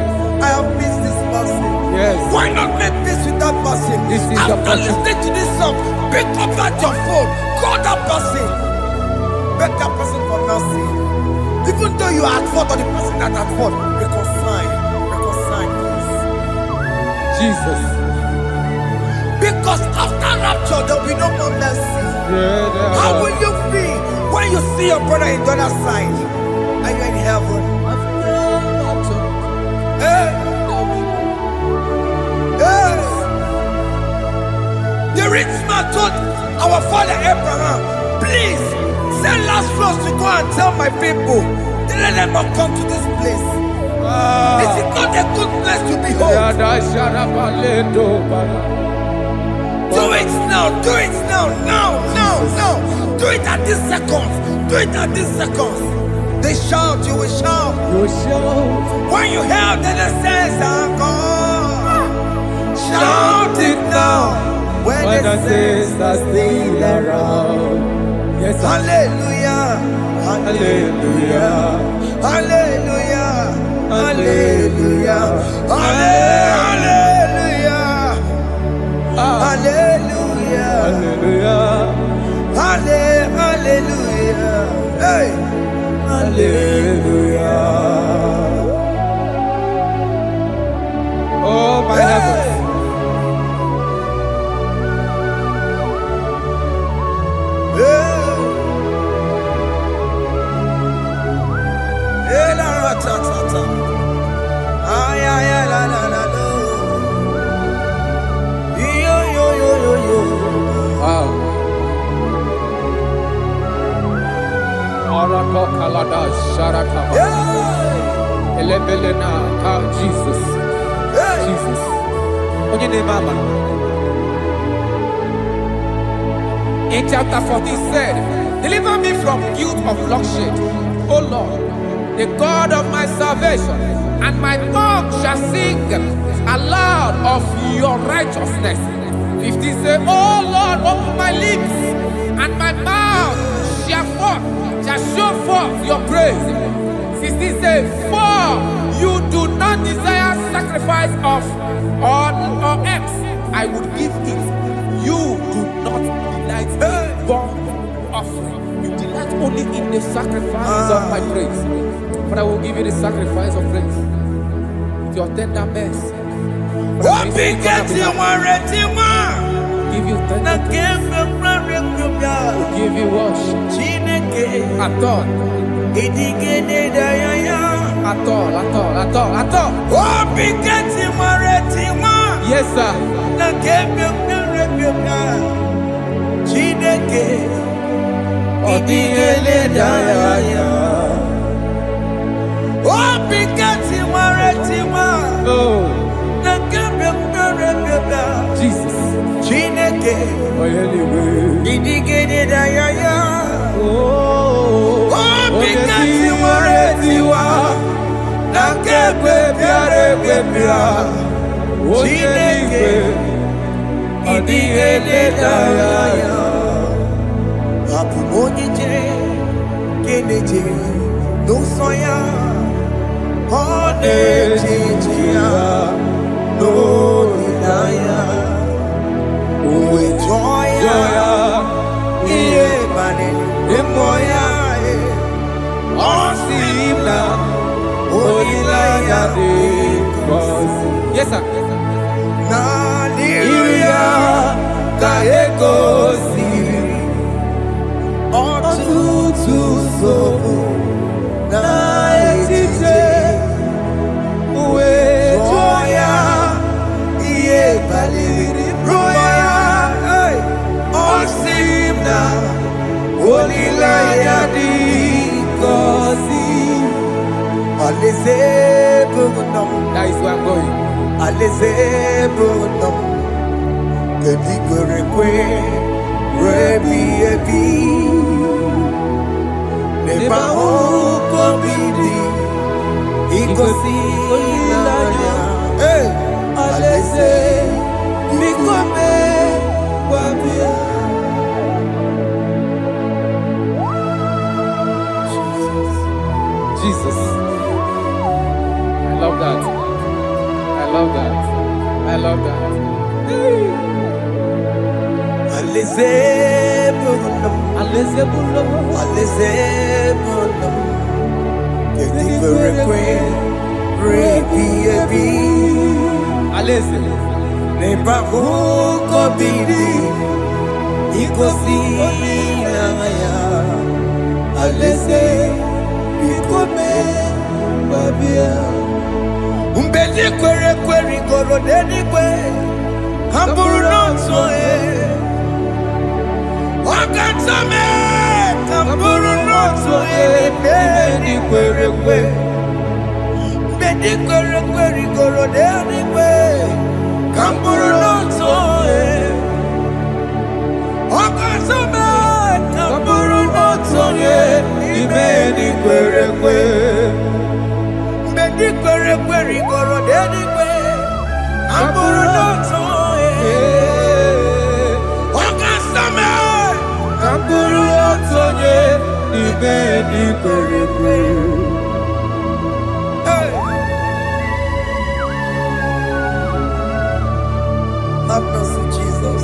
I have missed this person. Yes. Why not make peace with that person? This is after listening to this song, pick up that your phone, call that person, beg that person for mercy. Even though you are at fault or the person that at fault, reconcile, please. Jesus. Because after rapture, there will be no more mercy. How will you feel when you see your brother in the other side? Are you in heaven? Hey. The rich man told our father Abraham, please send Lazarus to go and tell my people, let them not come to this place. This is not a good place to behold. Do it now, do it now. Do it at this second. They shout, you will shout. When you hear that the saints are gone, shout it now. When the saints are still around. Yes, hallelujah, hallelujah, hallelujah, hallelujah, hallelujah, hallelujah, hallelujah, hey, hallelujah. Oh my heavens. Jesus. In chapter 14 said, deliver me from guilt of bloodshed, O Lord, the God of my salvation, and my tongue shall sing aloud of your righteousness. 15 say, O Lord, open my lips, and my mouth shall show forth your praise. 16 say, for you do not desire sacrifice of or eggs, I would give it. You do not delight in burnt offering. You delight only in the sacrifice of my praise. But I will give you the sacrifice of praise with your tender mercy. Give you tender praise. Will give you worship. At all. Yes, sir. Oh, Jesus. Oh, yes, sir. That is where I'm going. Jesus. I love that. I love that. I love that. Umbedi kwere kwere goro dedi kwe Hamburu nonso Wakatame Hamburu nonso Bedi kwere kwe Bedi kwere kwere goro dedi kwe Hamburu nonso Wakatame Hamburu nonso Bedi kwere kwe Bedi kwere kwere goro dedi kwe Amburu noto Wakasame Amburu noto Bedi kwere kwe Have mercy, Jesus.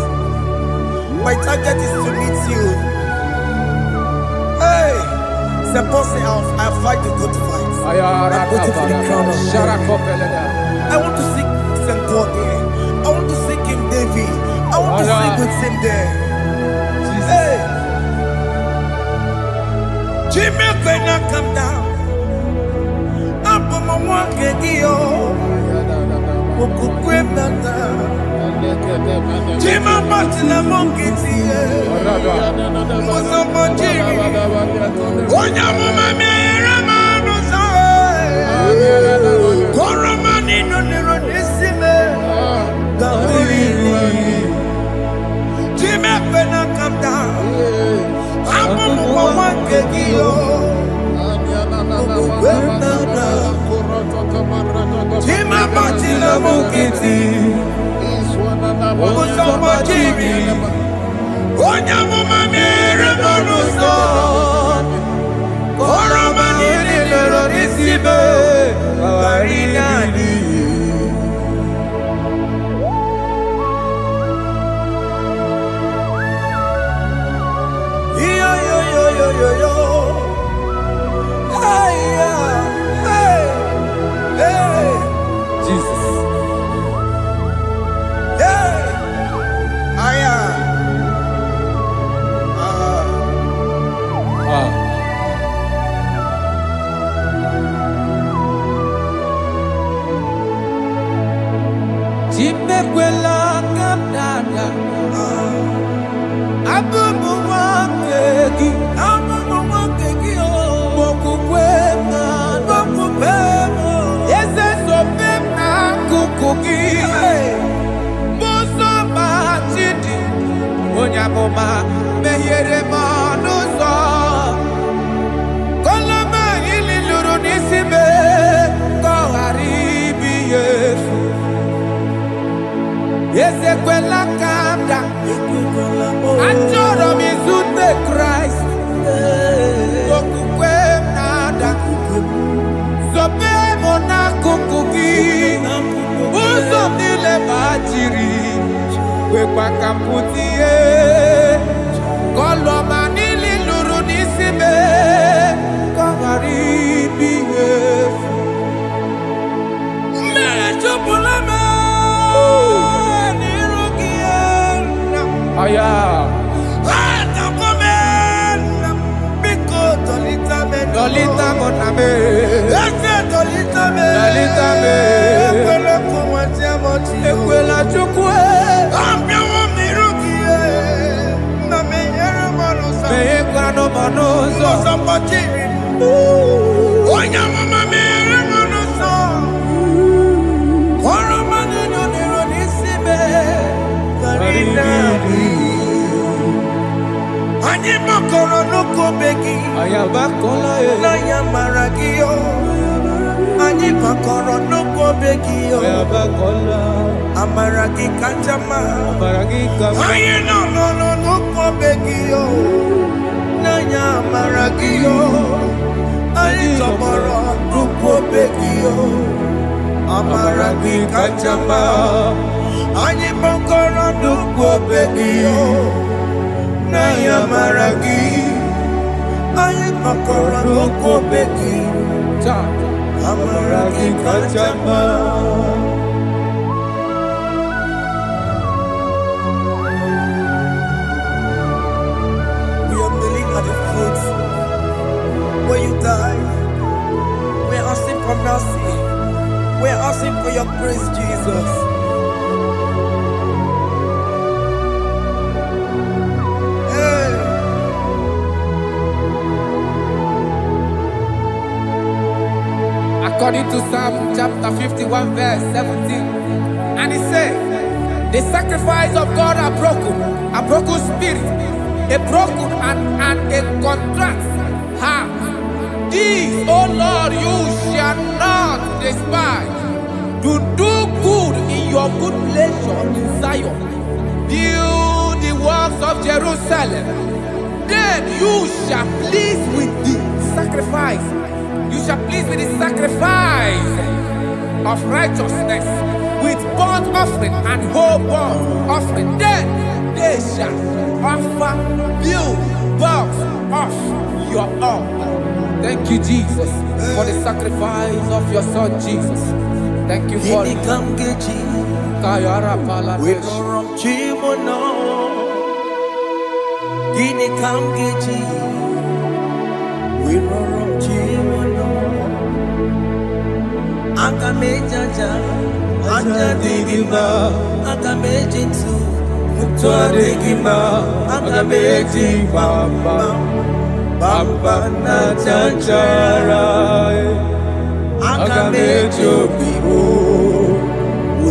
My target is to meet you. Hey, c'est pensé I fight the good fight. I'm waiting for the crown of I want to seek St. God there. I want to seek King David. I want to seek with him there. Hey, Jimmy cannot come down. I'm from my one Kedio. Jimmy Martina Monkey. Was up on Jimmy. One young woman. Koromani no nironisime Gawiri Jime pena come down Amu mwa kegiyo Jime batila mukiti Kusoma jiri Onya mumamire monuso Koromani nironisime Jesus. Jimekwela kapdada Abubu wakegi o Mokukwema kuki. Muso machidi. Onyamoma mehiere manuso. Koloma ili luru nisime. Koharibi yefu. Ezekwela kamda. Achoro mizute Christ. Okukwe nada. Zobe mona kukuki. Uzo nile bajiri. Wekwa kaputie. Koloma nili luru nisime. Koharibi yefu. Mechopulame. Aya. Dolita moname. Dolita me. Ekwela chukwe. Meye kwano manozo. Onya mama mere manozo. Koro manino niro nisime. Ani makoro nuko begi. Ayabakola na yamaragio. Ani makoro nuko begi. Ayabakola. Amaragi kanjama. Amaragi kama. Aye no nuko begi. Na yamaragio. Ani tomorrow nuko begi. Amaragi kanjama. Ani makoro nuko begi. Na yamaragi. Aye makoro nuko begi. Amaragi kanjama. We are kneeling at the foot where you died. We are asking for mercy. We are asking for your grace, Jesus. According to Psalm chapter 51 verse 17. And he said, the sacrifice of God are broken spirit, a broken and a contrite heart. This, O Lord, you shall not despise. To do good in your good pleasure in Zion. Build the works of Jerusalem. Then you shall please with the sacrifice. You shall please with the sacrifice of righteousness, with burnt offering and whole burnt offering. Then they shall offer you bulks of your own. Thank you, Jesus, for the sacrifice of your Son, Jesus. Thank you for it. Akamejaja, ajadigima, akamejintu, mutuadigima, akamejibamba, bamba na chanchara, akamejobibo,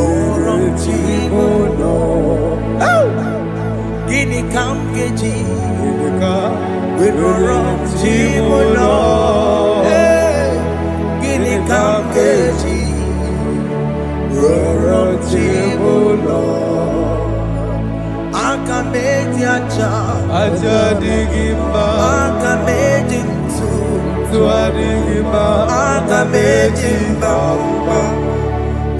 oromchimono. Gini kamgeji, oromchimono. Kamkeji, Rorochimulo, Akameji aja digima, Akameji tuadigima, Akameji bamba,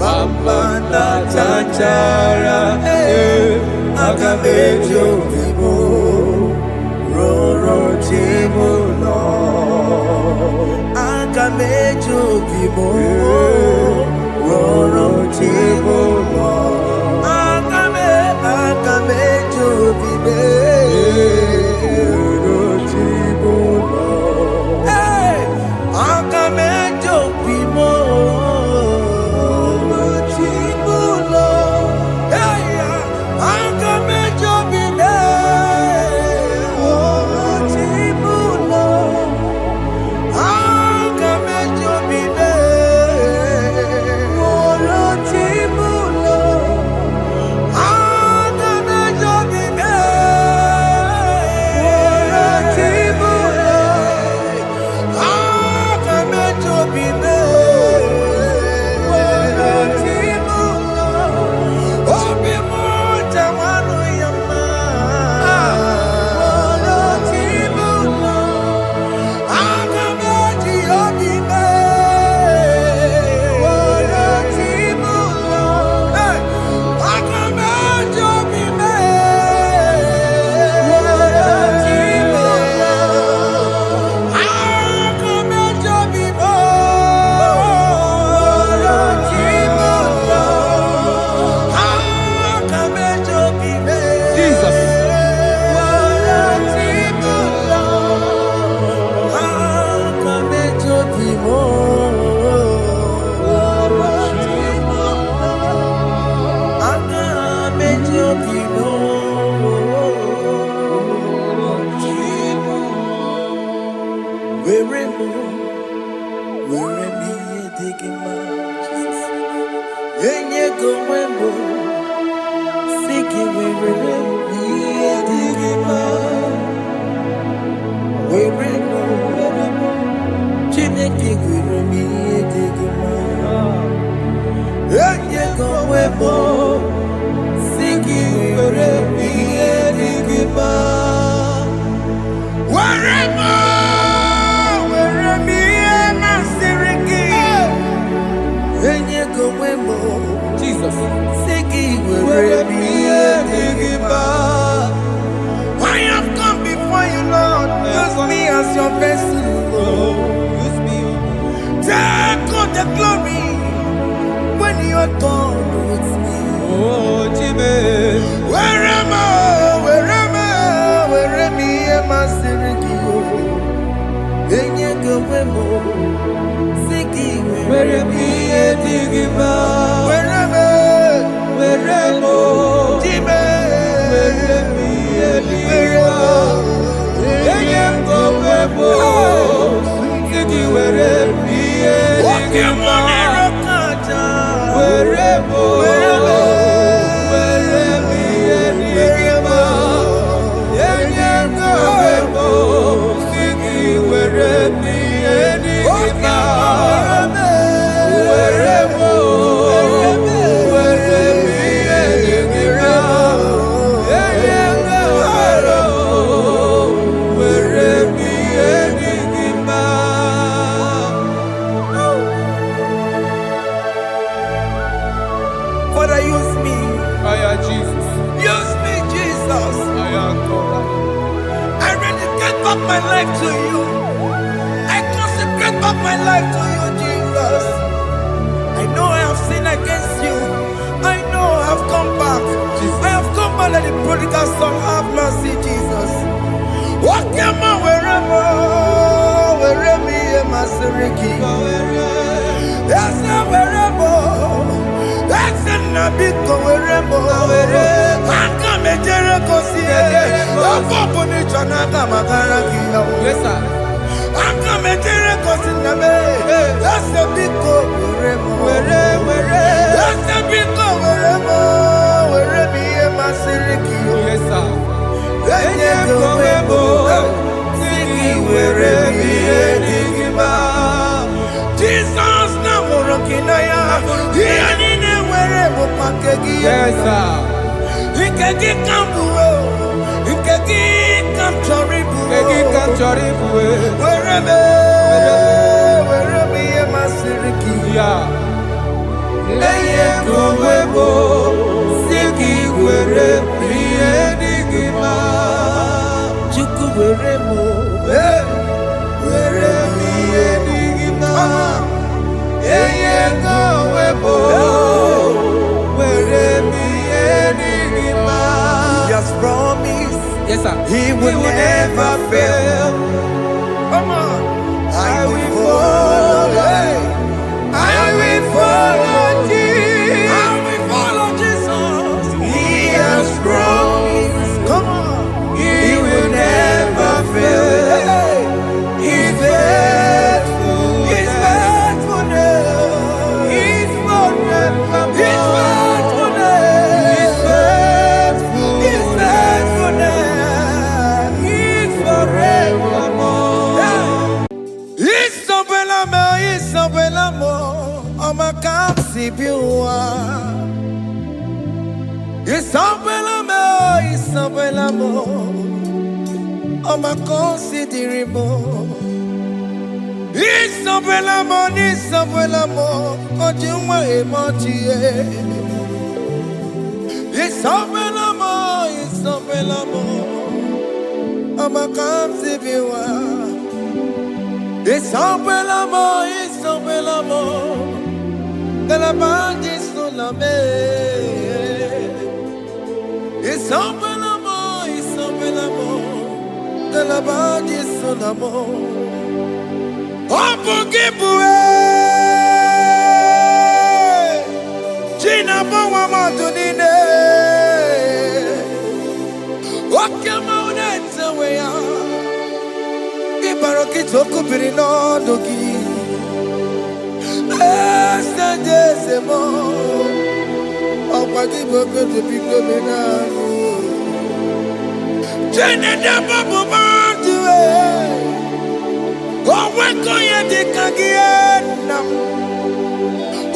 bamba na chanchara, Akameji obibo, Rorochimulo. Akamejo bibo, roro chibo lo. Akamejo bibe, roro chibo lo. Akamejo bibo, roro chibo lo. Akamejo bibe, let the prodigal son have mercy, Jesus. Wakema weremo, weremi emasiriki. Esa weremo, esa nabiko weremo. Aka mejere kosie, apopo ni chanaga magaraki. Yes, sir. Aka mejere kosi nabe, esa biko weremo. Esa biko weremo, weremi emasiriki. Yes, sir. Enye kowebo, siki weremi edigima. Jesus na morokinaya, yanine werebo pakegi. Yes, sir. Ikegi kambuo, ikegi kamchoribu. Egi kamchoribu. Weremi emasiriki. Yeah. Enye kowebo, siki weremi edigima. Chuku weremo, weremi edigima. Enye kowebo, weremi edigima. He has promised Yes, sir. he will never fail. Come on, I will follow. I will follow Jesus. I will follow Jesus. He has promised. Come on, he will never fail. He's faithful. He's faithfulness. He's forever. He's faithfulness. He's faithful. He's faithfulness. He's forevermore. He's so belamo. He's so belamo. I'ma come see you. He's so belamo. He's so belamo. I'ma consider him. He's so belamo. He's so belamo. Ojuma emoji. He's so belamo. He's so belamo. I'ma come see you. It's so belamo, it's so belamo. De la bande sulla me. It's so belamo, it's so belamo. De la bande sulla mo. Opugibue. China bawa matunine. Okama unetsa weya. Baroki toku pirino dogi. Esta desemo. Opagi boko to piko menano. Jene de babu bandue. Owe koye de kagiena.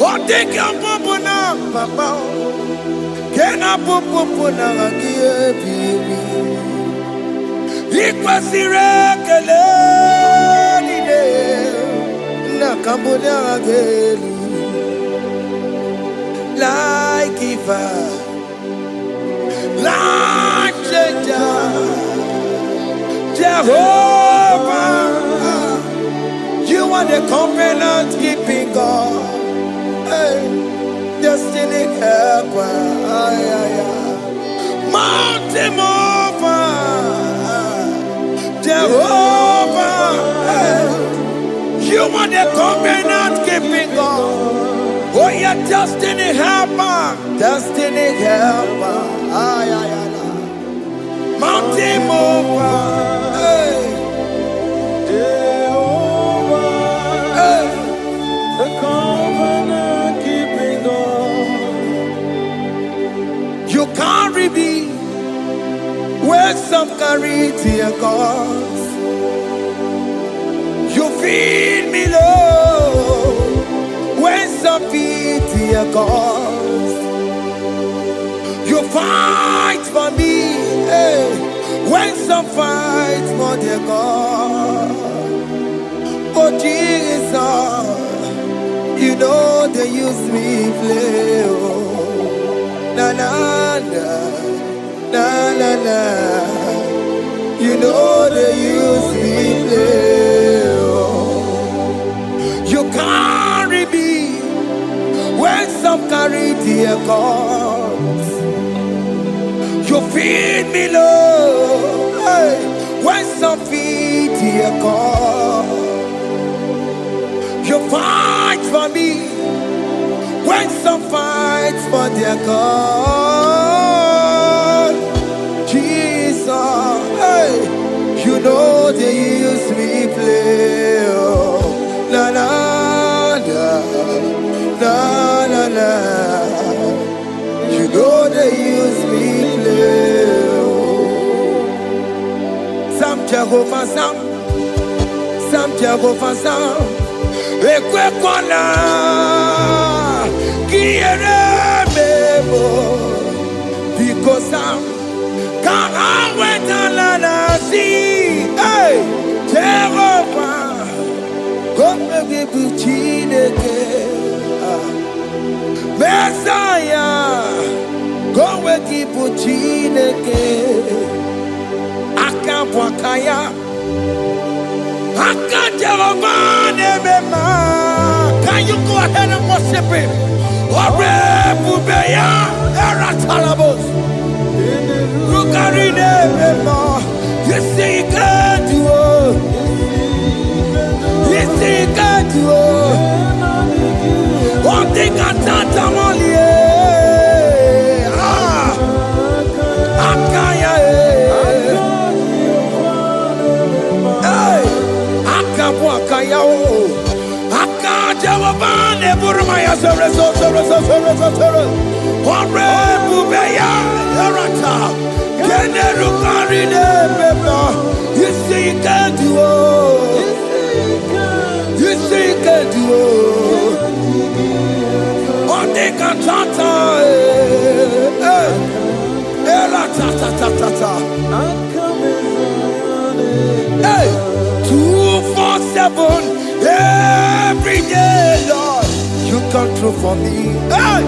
Ote kampopo na papa. Kena popo na agie bibi. Ikwasire kelelide na kambonya agelu like giver, like changer, Jehovah. You are the covenant keeping God, hey, destiny helper, mountain mover. Jehovah, you are the covenant keeping God. Oh, your destiny helper, destiny helper. Mountain mover, Jehovah, the covenant keeping God. You carry me where some carry tear gods. You feed me low when some feed tear gods. You fight for me, hey, when some fight for their God. Oh Jesus, you know they use me play. Oh, na na na. Na na na, you know they use me play. Oh. You carry me when some carry their gods. You feed me, Lord. Hey, when some feed dear God, you fight for me. When some fights for their God, Jesus, hey, you know they use me play. Oh, la la la la la la. You know they use me play. Oh. Some Jehovah, some Jehovah, some. Ekwe kwana kiere mebo because I'm can't wait to see. Hey, Jehovah, come give you chineke. Messiah, come give you chineke. Akabwakaya. Can you go ahead and worship him? You see, he can do it. You see, he can do it. One thing I can't only. You see, you can do it. You see, you can do it. On the cantata, hey, 247 every day, Lord, you come through for me. Hey,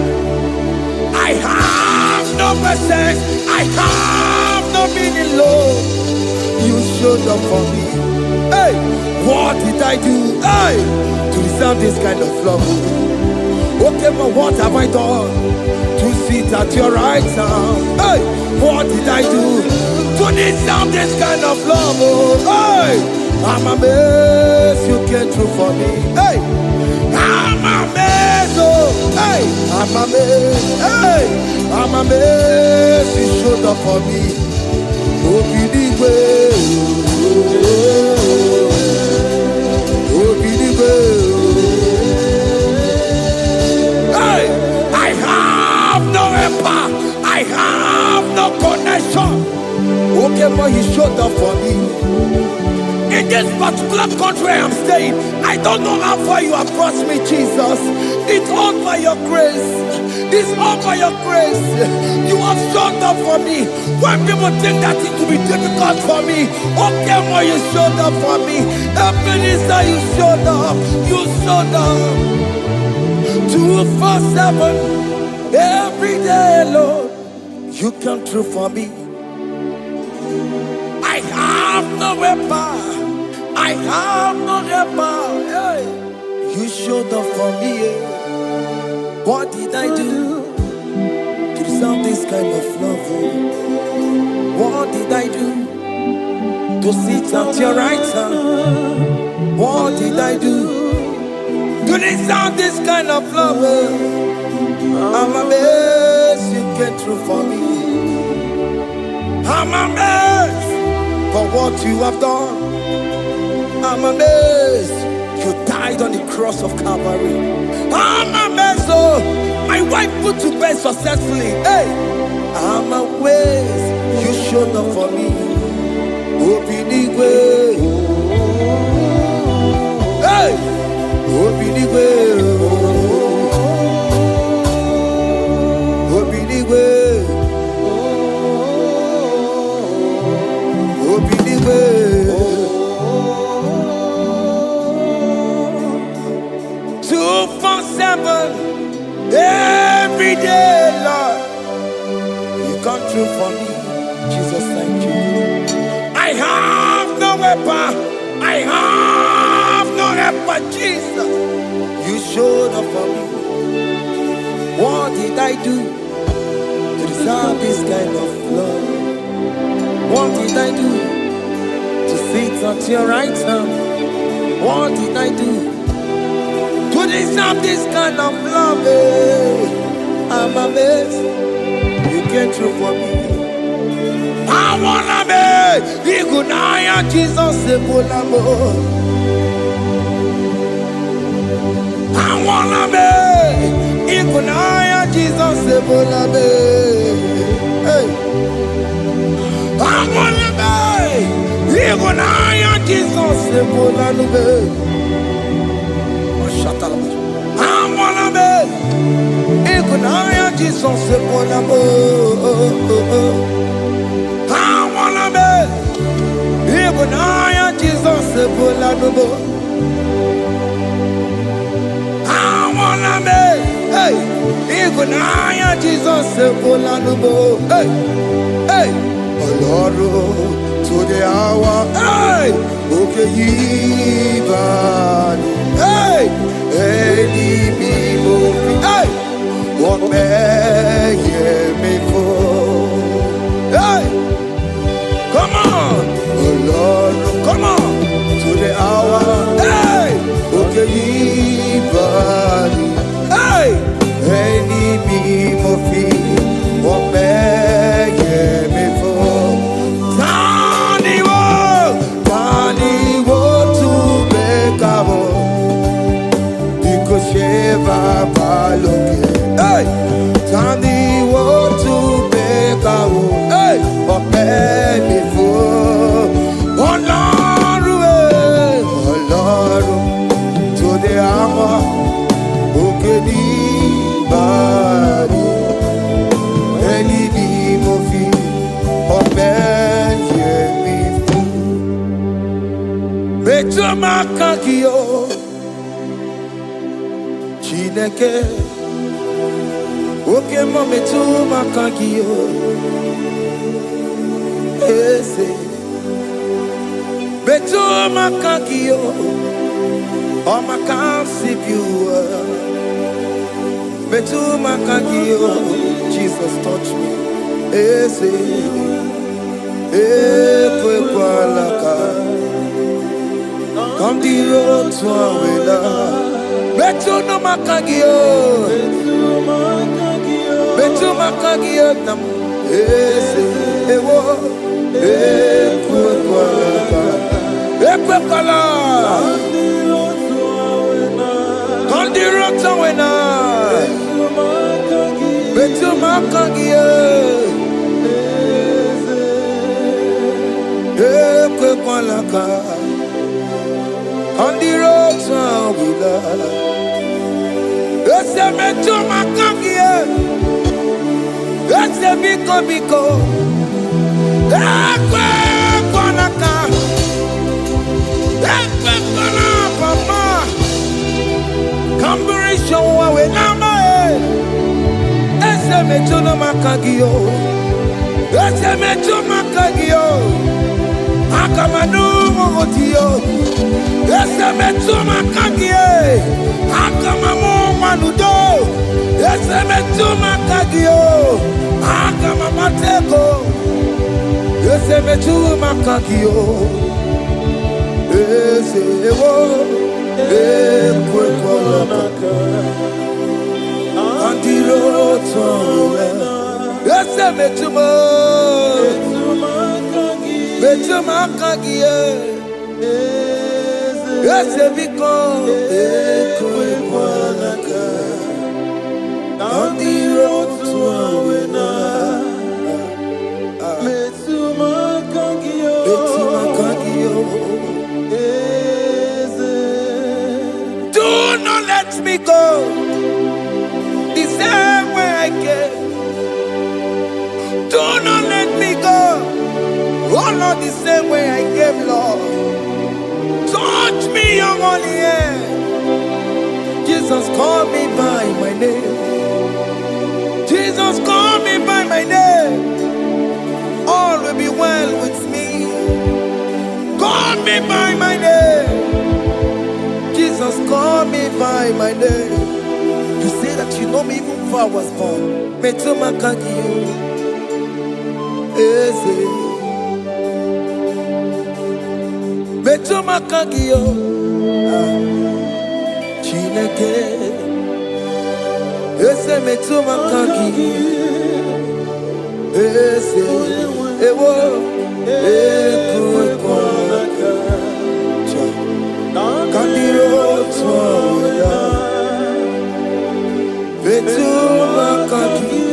I have no presence, I have no meaning, Lord. You showed up for me. Hey, what did I do? Hey, to deserve this kind of love? Okay, but what have I done to sit at your right hand? Hey, what did I do to deserve this kind of love? Oh, hey, I'm amazed you came through for me. Hey, I'm amazed. Oh, hey, I'm amazed. Hey, I'm amazed you showed up for me. Oh, believe it. Oh, believe it. Hey, I have no empire. I have no connection. Okay, but he showed up for me. In this particular country I'm staying, I don't know how far you have brought me, Jesus. It's all by your grace. It's all by your grace. You have showed up for me. When people think that it will be difficult for me, okay, well, you showed up for me. Ebenezer, you showed up. You showed up. 247 every day, Lord. You come through for me. I have no weapon. I have no weapon. Hey. You showed up for me. What did I do to deserve this kind of love? What did I do to sit at your right hand? What did I do to deserve this kind of love? I'm amazed you came through for me. I'm amazed for what you have done. I'm amazed you died on the cross of Calvary. I'm amazed, oh, my wife put to bed successfully. Hey, I'm amazed you showed up for me. Open the way. Hey, open the way. Open the way. Open the way. 247 every day, Lord. You come through for me, Jesus. Thank you. I have no weapon. I have no weapon, Jesus. You showed up for me. What did I do to deserve this kind of love? What did I do to sit at your right hand? What did I do to deserve this kind of love? I'm amazed you came through for me. I wanna be Igunaya Jesus Sebulamo. I wanna be Igunaya Jesus Sebulame. Hey. I wanna be Igunaya Jesus Sebulame. I wanna be Igunaya Jesus Sebulamo. I wanna be Igunaya Jesus Sebulamo. I wanna be hey Igunaya Jesus Sebulamo. Hey hey Oloro to the hour hey okay even hey any people hey what may me for hey come on oh Lord come on to the hour hey okay even hey any people what may me for Tani wo to make up Sheva Baloke, hey, Tandi want to make a hey, but baby for oh Lord, to the hour, okay, body, any movie, but baby for Betoma Kakio. Chineke oke mome tu makagio ese betu makagio o makansibiwa betu makagio Jesus touch me ese ekwe kwalaka come the road to awela Betu no makagio, betu makagio nam ewo ekwe kwala kandiro tawena betu makagio ekwe kwala ka kandiro tawena Ese metu makagie, ese biko, ekwe kwanaka, ekwe kwana papa, kamburisho wawe nama ese metu no makagio, ese metu makagio, akamanu mogotio, ese metu makagie, akamamu manudo ese metu makagio akamamateko ese metu makagio ese ewo ekwe kwalaka andiro towe ese metu makagio ese biko ekwe kwalaka andiro tuawena metu makagio do not let me go the same way I came do not let me go oh Lord the same way I came Lord touch me your holy hand Jesus call me by my name Jesus call me by my name all will be well with me call me by my name Jesus call me by my name you say that you know me even before I was born Metumakagio Eze Metuma kagio Chineke Ese metuma kagi Ese Ewo Ekuekwa Kandiro Tsoya Metuma kagi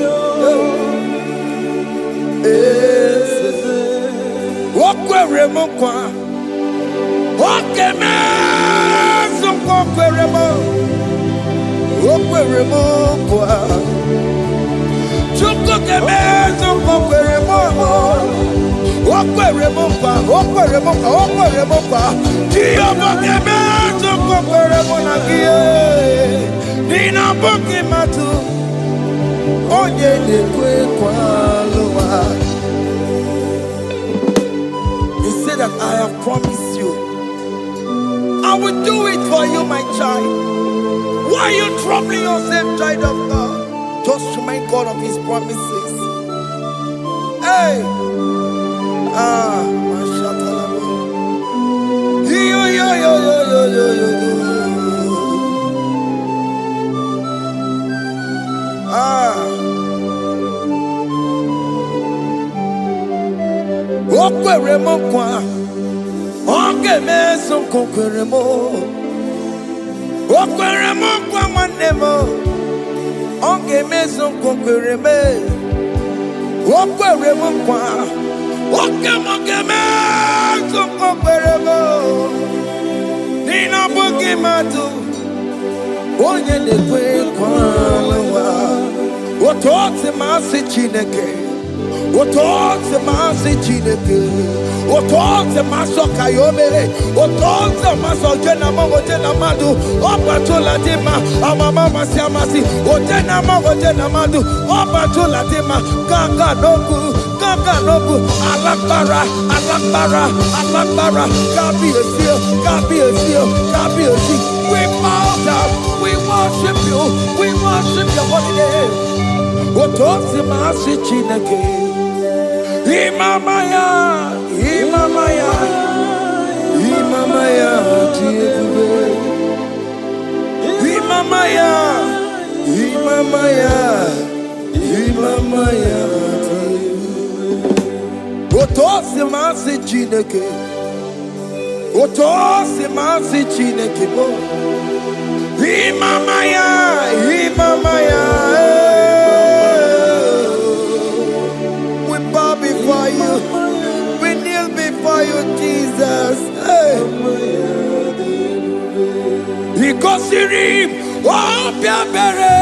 Ese Wokwere mokwa Okeme Sokwere mo Okwere mokwa Chukukeme Sokwere mo Okwere mokwa Okwere mokwa Okwere mokwa Chiyobokeme Sokwere mo nagie Nina boki matu Onye dekwe kwa loa. That I have promised you, I will do it for you, my child. Why are you troubling yourself, child of God? Just remind God of His promises. Hey, Okwere mo kwa Onge meso kokwere mo Okwere mo kwa mwane mo Onge meso kokwere me Okwere mo kwa Oke moke meso kokwere mo Nina boki matu Onye dekwe kwa lewa Otote masi Chineke Otote masi Chineke Otote maso kayome Otote maso jena madu Opa tula dima Amama masi amasi Ojena madu Opa tula dima Kaka nobu Alakbara Gabi esio We bow down We worship you your holy name Otote masi Chineke Imamaya, Otosi masi Chineke, bo. Imamaya. We bow before you. We kneel before you, Jesus. Ikosirim, Opiabere,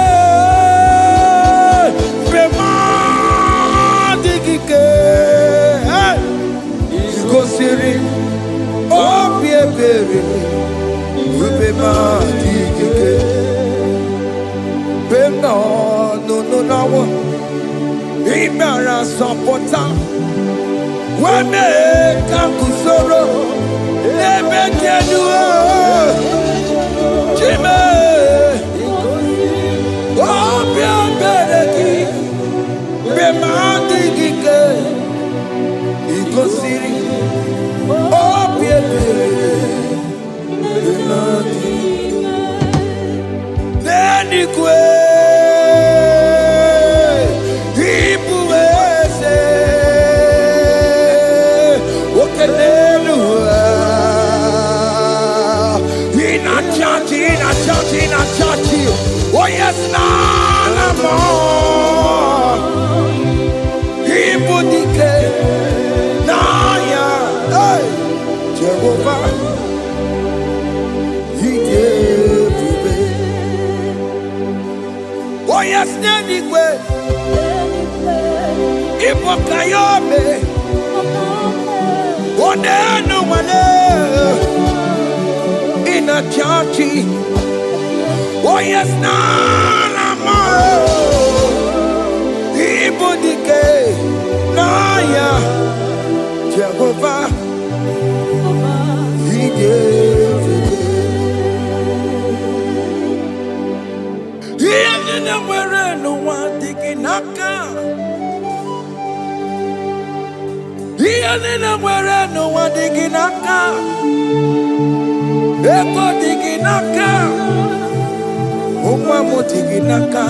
Bemadikike. Ikosirim, Opiabere, Bemadikike. Beno, no. Imara sopota Wame kakusoro Lebe keduo Chime Obia bereki Bemadi gike Ikosiri Obia bereki Neni kwe Oh yes, none more. Ibudike, Naya, hey, Jehovah, He gave me. Oh yes, anyway, Ibokayobe, oh no one in a church. Oh yes, Nana Ibudike Naya Jehovah He gave it. He ended up where no one taking Naka. He nina mwere no wadiginaka. Eko diginaka. Umwamu diginaka.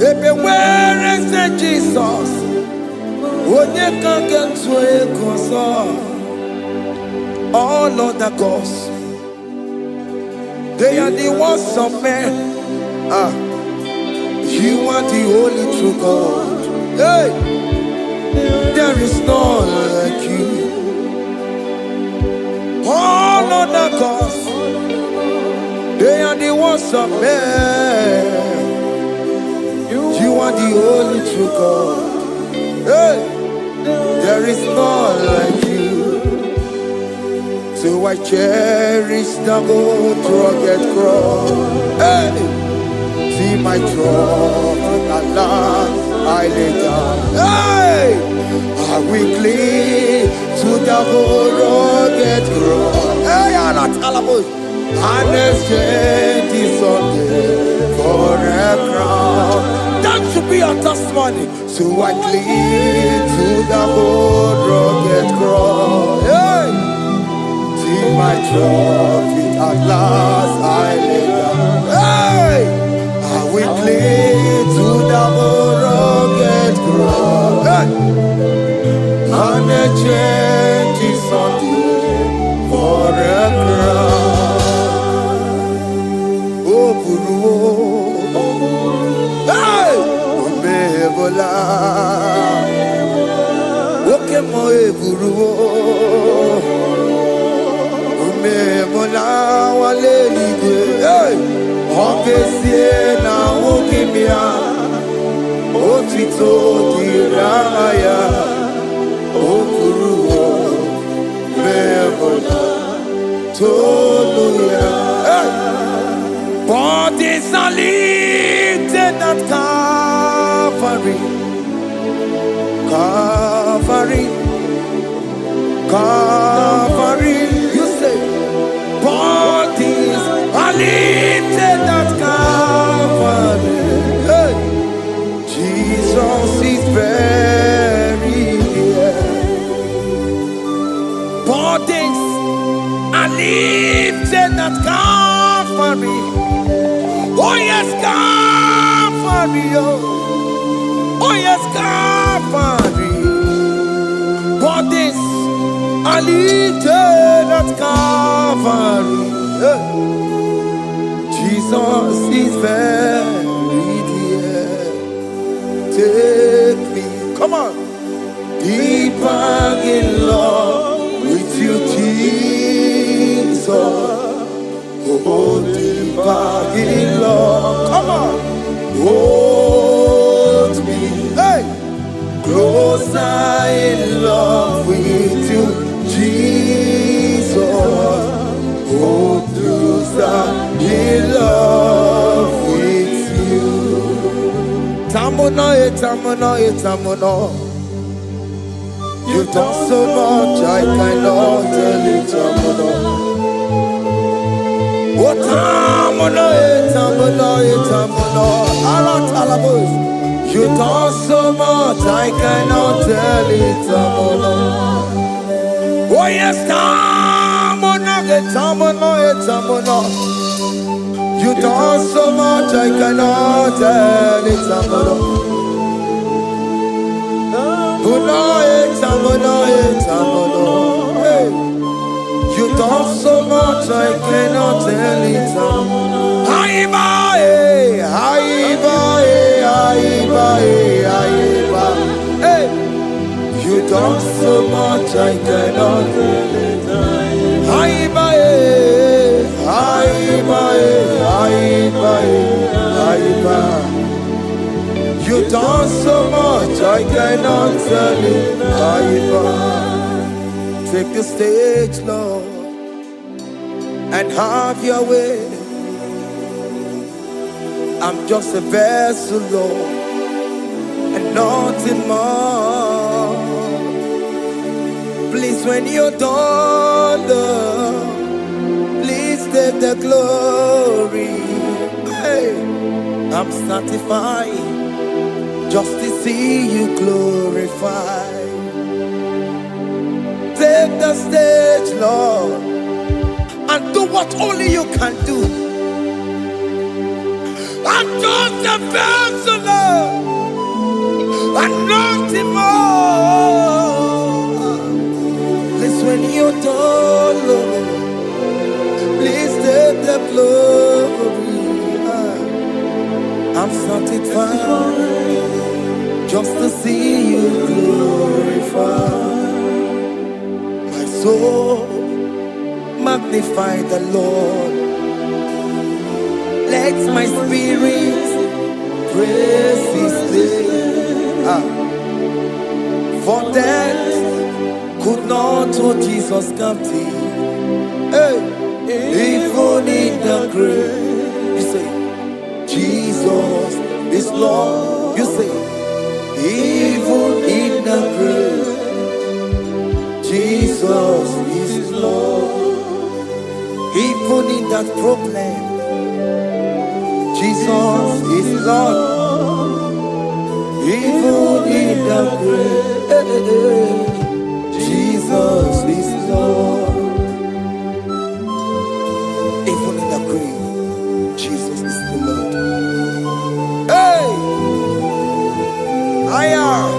Ebe where is the Jesus? Onye can get to a cause. All other gods, they are the works of men. You are the only true God. Hey, there is none like you. All other gods, they are the works of men. You are the only true God. Hey, there is none like you. So I cherish the old rugged cross. Hey, see my throne, Allah, I lay down. Hey, I will cling to the old rugged cross. Hey, Allah, Talabus, and exchange is Sunday for a crown. That should be our testimony. So I cling to the old rugged cross. Hey. My trophy at last I lay down. Hey, I will cling to the rugged cross. Hey, and the change is on for a crown. Oh, Guru, hey, Bebola, okay, my Guru. Mola wale ligwe, ongesie na ukimia, otito diraya, okuru, memola, toluya. Bodies are lifted at Calvary, Calvary, Calvary. Bodies are lifted at Calvary. Hey. Jesus is very near. Bodies are lifted at Calvary. Oh yes, Calvary. Oh yes, Calvary. Bodies are lifted at Calvary. Jesus is very dear. Take me, come on, deeper in love with you, Jesus. Oh, deeper in love, come on, hold me, hey, closer in love with you, Jesus. Oh, closer in love with you. Tamuno, tamuno. You've done so much, I cannot tell it, tamuno. Oh, tamuno. Alat. You've done so much, I cannot tell it, tamuno. Oh, yes, tamuno. You done so much, I cannot tell it, tamuno. Tamuno. Hey. You done so much, I cannot tell it, tamuno. Hey. You done so much, I cannot tell it, You done so much, I cannot tell it. Take the stage, Lord, and have your way. I'm just a vessel, Lord, and nothing more. Please, when you're done, Lord, please take the glory. Hey, I'm satisfied just to see you glorified. take the stage, Lord, and do what only you can do. I'm just a vessel, Lord, and nothing more. Please, when you don't, Lord, please take the glory. I'm satisfied just to see you glorified. My soul magnify the Lord. Let my spirit praise His name. For death could not hold Jesus captive. Hey, even in the grave, you say, Jesus is Lord. You say, even in the grave, Jesus is Lord. Even in that problem, Jesus is Lord. Even in the grave, Jesus is Lord. Even in the grave, Jesus is the Lord. Hey! I am.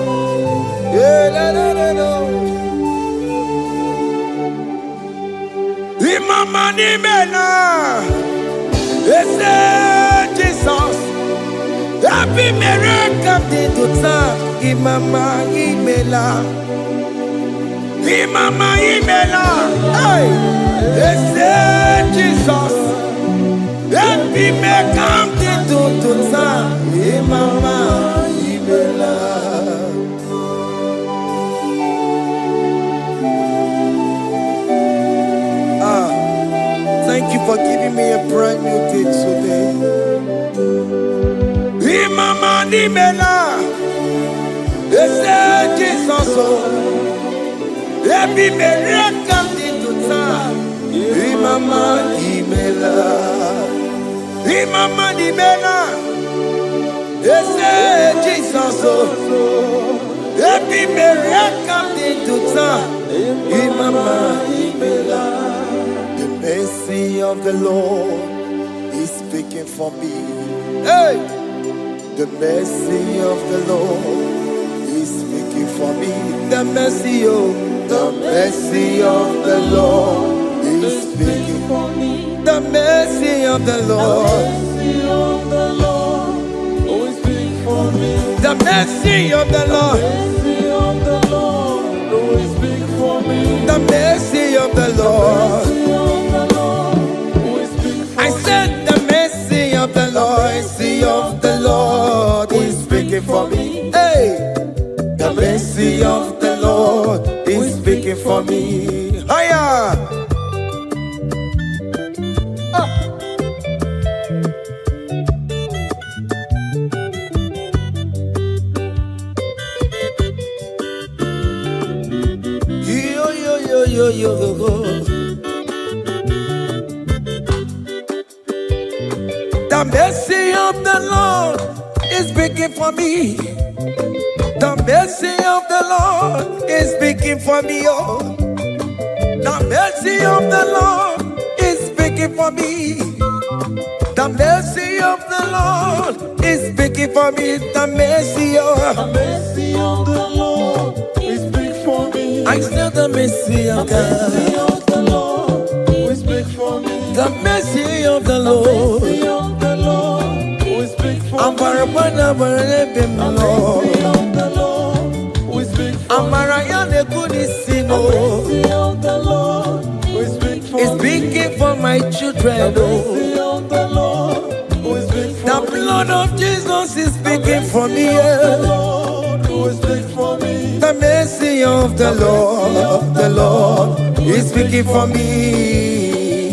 Imama ni mena, Jesus. Happy miracle to time. Imama imela, Imama imela. Hey, Jesus. Happy miracle to time. Imama imela. Thank you for giving me a brand new day today. Imama nimela, Jesus. Every miracle into time. Imama nimela, Imama nimela, Jesus. Every miracle into time. Imama nimela. The mercy of the Lord is speaking for me. Hey! The mercy of the Lord is speaking for me. The mercy of the Lord is speaking for me. The mercy of the Lord is speaking for me. The mercy of the Lord is speaking for me. The mercy of the Lord. I said the mercy of the Lord is speaking for me. Hey, the mercy of the Lord is speaking for me. Hiya! Yo. The mercy of the Lord is speaking for me. The mercy of the Lord is speaking for me. Oh, the mercy of the Lord is speaking for me. The mercy of the Lord is speaking for me. The mercy of the Lord is speaking for me. I still the mercy of God. The mercy of the Lord is speaking for me. The mercy of the Lord. I'm for it's speaking for my children. The blood of Jesus is speaking for me. The mercy of the Lord is speaking for me.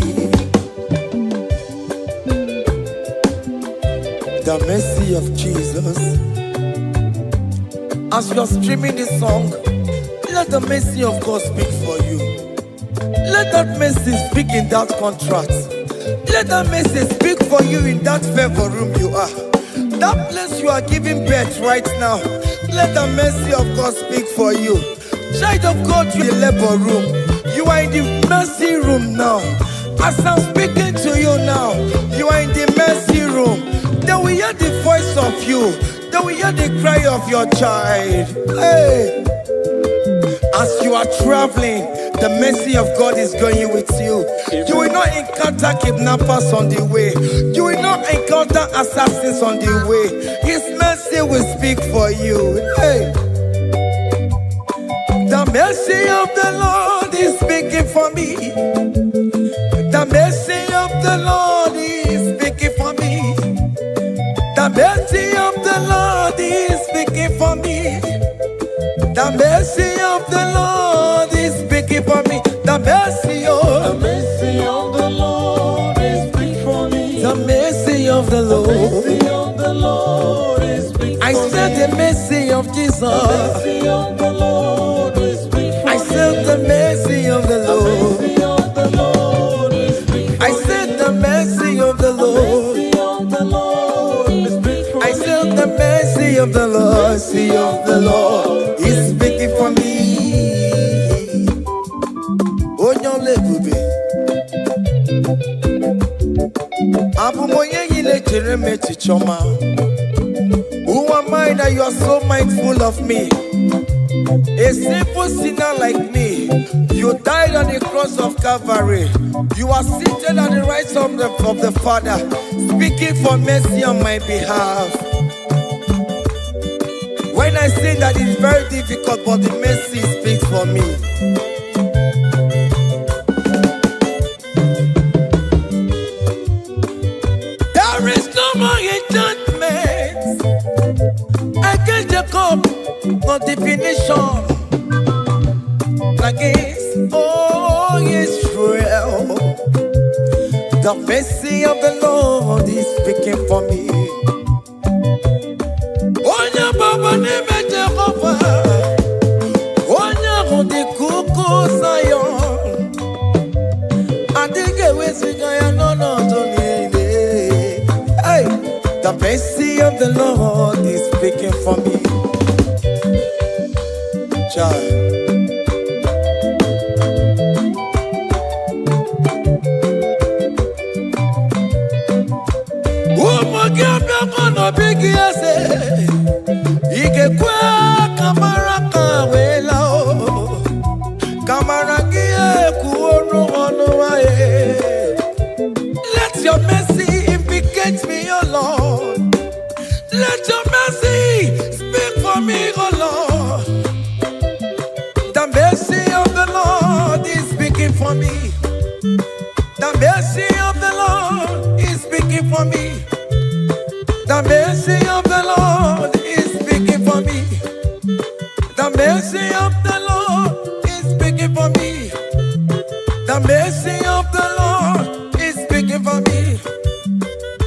The mercy of Jesus. As you're streaming this song, let the mercy of God speak for you. Let that mercy speak in that contract. Let that mercy speak for you in that favor room you are. That place you are giving birth right now. Let the mercy of God speak for you. Child of God, you in the labor room. You are in the mercy room now. As I'm speaking to you now, you are in the mercy room. They will hear the voice of you. They will hear the cry of your child. Hey. As you are traveling, the mercy of God is going with you. You will not encounter kidnappers on the way. You will not encounter assassins on the way. His mercy will speak for you. Hey. The mercy of the Lord is speaking for me. The mercy of the Lord is speaking for me. The mercy of the Lord is speaking for me. The mercy of the Lord is speaking for me. The mercy of the Lord is speaking for me. The mercy of the Lord. The mercy of the Lord is speaking for me. I said the mercy of Jesus. The mercy of the Lord is speaking for me. I said the mercy of the Lord. The mercy of the Lord is speaking for me. I said the mercy of the Lord. The mercy of the Lord is speaking for me. I said the mercy of the Lord. Mercy of the Lord is speaking for me. Onyole bube. Abumoye yile jereme chichoma. Who am I that you are so mindful of me? A simple sinner like me. You died on the cross of Calvary. You are seated on the right side of the Father, speaking for mercy on my behalf. When I say that it's very difficult, but the mercy speaks for me. There is no more enchantment against Jacob, no definition against all Israel. The mercy of the Lord is speaking for me. Onya baba neme Jehovah, onya hondi kuku Zion. Adige wesigaya no tonile. Hey, the mercy of the Lord is speaking for me. Child. Big yes, Ike kwa kamara kawela o kamara gie kuono ono wae. Let your mercy implicate me, O Lord. Let your mercy speak for me, O Lord. The mercy of the Lord is speaking for me. The mercy of the Lord is speaking for me. The mercy of the Lord is speaking for me. The mercy of the Lord is speaking for me. The mercy of the Lord is speaking for me.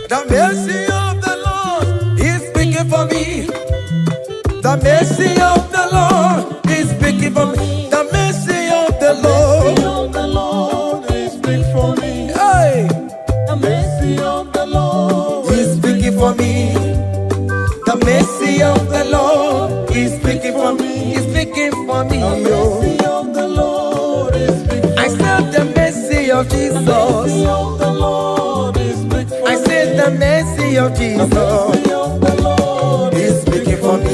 The mercy of the Lord is speaking for me. The mercy of the Lord is speaking for me. The mercy of the Lord is speaking for me. Hey. The mercy of the Lord is speaking for me. The mercy of the Lord is speaking for me. Is speaking for me. The mercy of the Lord is speaking for me. I said the mercy of Jesus. The mercy of the Lord is speaking for me. I said the mercy of Jesus. The mercy of the Lord is speaking for me.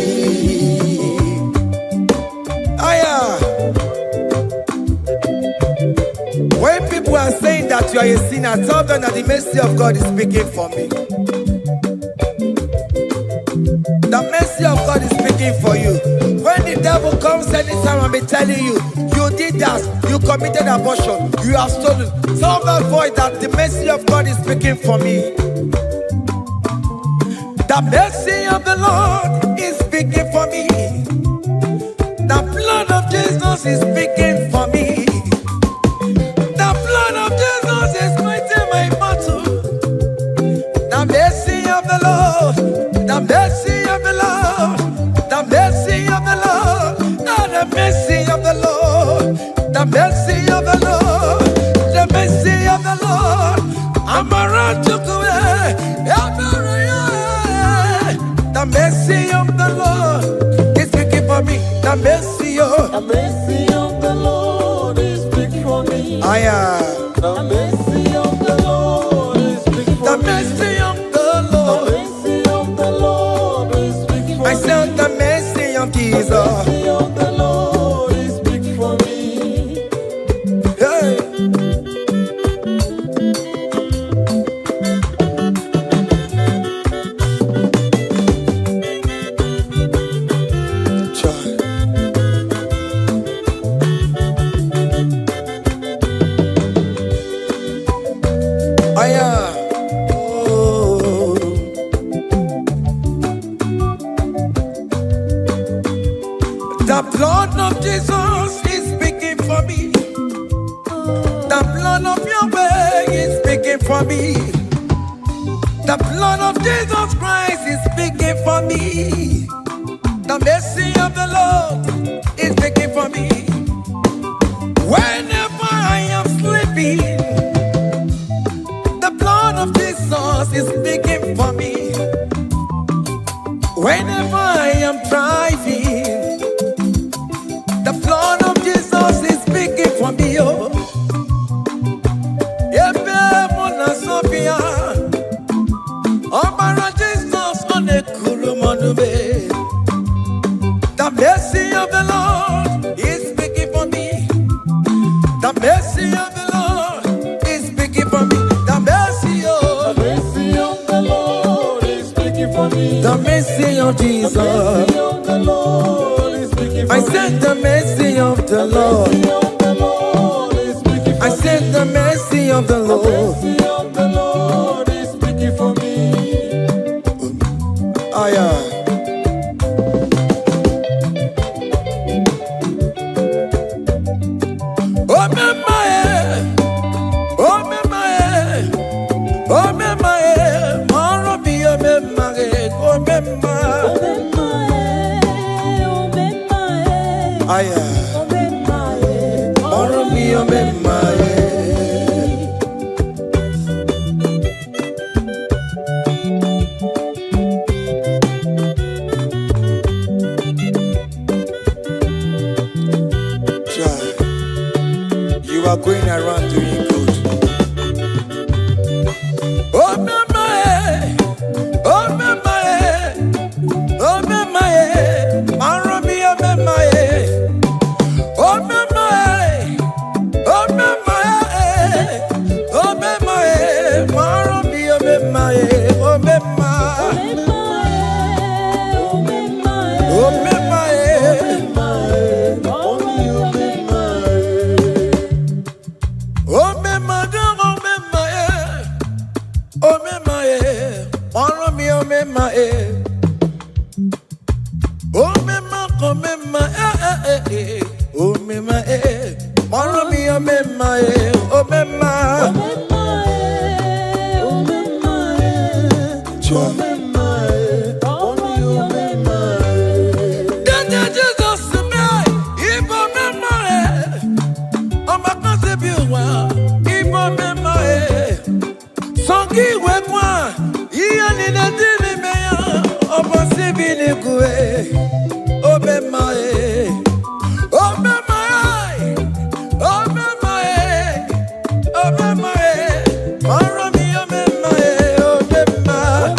When people are saying that you are a sinner, tell them that the mercy of God is speaking for me. The mercy of God is speaking for you. When the devil comes anytime and be telling you, you did that, you committed abortion, you have stolen, tell that voice that the mercy of God is speaking for me. The mercy of the Lord is speaking for me. The blood of Jesus is speaking for me. The blood of Jesus is fighting my battle. The mercy of the Lord, the mercy of the Lord, the mercy of the Lord, the mercy of the Lord, the mercy of the Lord, the mercy of the Lord. I'm around to go. The mercy of the Lord is speaking for me. The mercy of The mercy of the Lord is big for me. The mercy of the Lord is big for The me. mercy of the The Lord. mercy of the Lord is big for I me. said the mercy of The Jesus. mercy of the Lord is big for me. Hey. Child. Oh. The blood of Jesus is speaking for me. The blood of Yahweh is speaking for me. The blood of Jesus Christ is speaking for me. The mercy of the Lord is speaking for me. Whenever I am sleeping, the blood of Jesus is speaking for me. Whenever I am driving, the blood of Jesus is speaking for me. Oh, Ebe Mona Sophia, Obara Jesus on the Kurumanube. The mercy of the Lord is speaking for me. The mercy of the Lord is speaking for me. The mercy The of mercy of the Lord is speaking for me. the mercy of The Jesus. mercy of the Lord is speaking for I me. said the mercy of the The Lord. mercy of the Lord is speaking for I me. said the mercy of the The Lord. mercy of the Lord is speaking for me. Aya. Oh mama oh mama oh mama maro bi oh mama oh mama. Aya. Maro bi oh mama. You are going around doing good. Oh mama, oh mama, oh mama, Maromi, oh mama, oh mama, oh mama, oh mama, Maromi, oh mama, oh mama, oh mama. Oh me mother, oh me my, oh me my, follow me, oh me my, oh me my, oh me my, oh me my, follow me, oh me my, oh me my, Then Jesus to me, if oh me my, oh my concept you well, if oh me my. Songi wekwa, iya ni na dini meya, obo sibini kue, obe mae, obe mae, obe mae, obe mae, maro mi obe mae, obe mae,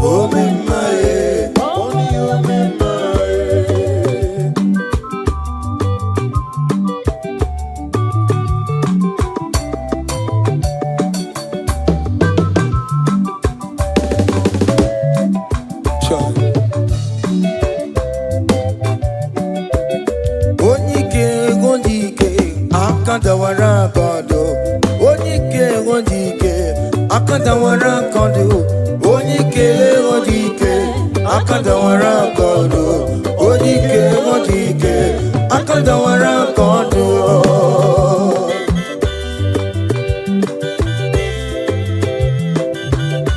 obe mae, obe mae. Akandawara kondo, onyike wondike. Akandawara kondo, onyike wondike. Akandawara kondo, onyike wondike. Akandawara kondo.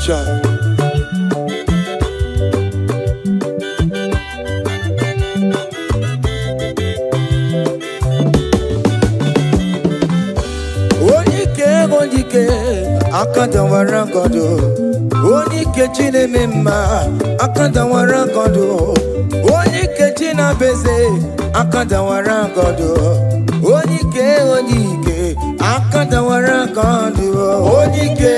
Child. Akandawara kondo, onike chine mema. Akandawara kondo, na beze akadawara godo onike akadawara godo onike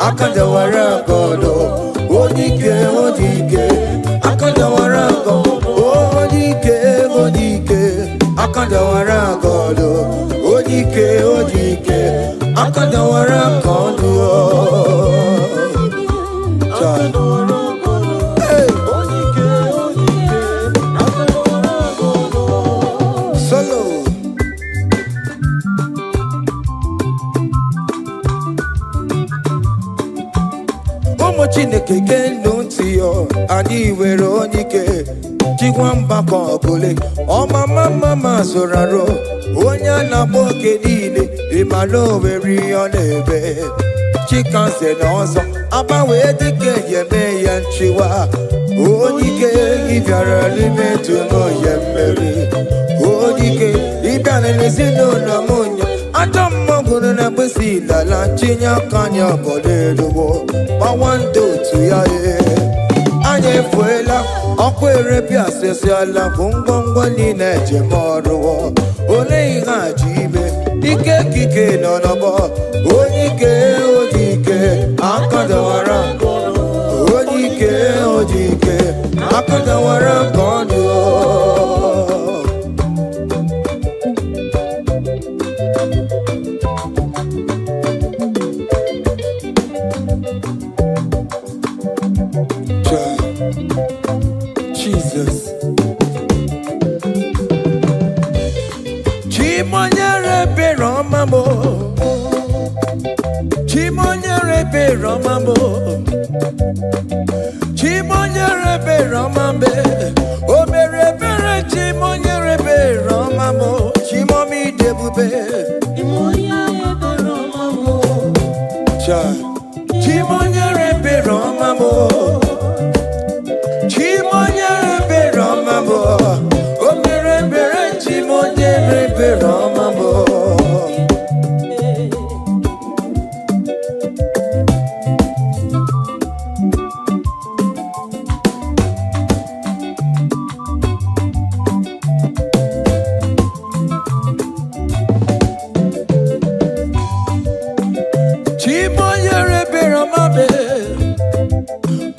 akadawara godo onike akadawara godo onike akadawara godo onike akadawara godo Chineke genu ntị yo anyị were onike jikwa mgbakọ ọbụle ọmama zụraro onye na-agba oke niile ịmala oweri ọ na-ebe chikanse na ọzọ agbanwe dịka yeme ya nchiwa onike ịbịara n'ime tụnụ ya mmeri onike ịbịara n'ezinụlọ m onye ajọ mmọgwụrụ na mgbesi ilala chinye aka anya ọbọdọ eluwo gbawando otu ya anya efuela ọkụ erepịa asịsịala bụ ngwongwo niile ejem ọrụwo ole ihe a ji ibe ike ekike nọ n'ọgbọ onike akadawara onike akadawara ka ọ dị Jesus. Chimonyere be Romamo. Chimonyere be Romamo. Chimonyere be Romambe. O mere bere chimonyere be Romamo. Chimomi debube. Chimonyere be Romamo. Chimonyere be Romamo. Chimonyere be Romamo, o mere bere chimonyere be Romamo. Chimonyere be Romamo,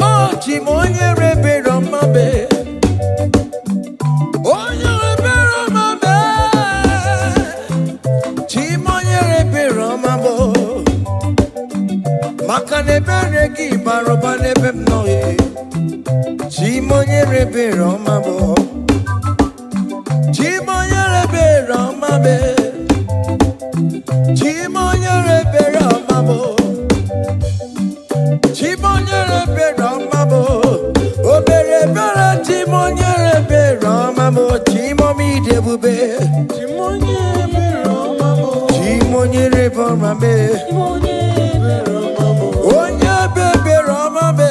oh chimonyere be Romamo. Makanebere ki baroba nebem noye Chimonyere be Romamo Chimonyere be Romamo Chimonyere be Romamo Chimonyere be Romamo Obere bere chimonyere be Romamo Chimomi debube Chimonyere be Romamo Chimonyere be Romamo Onye bebe Romame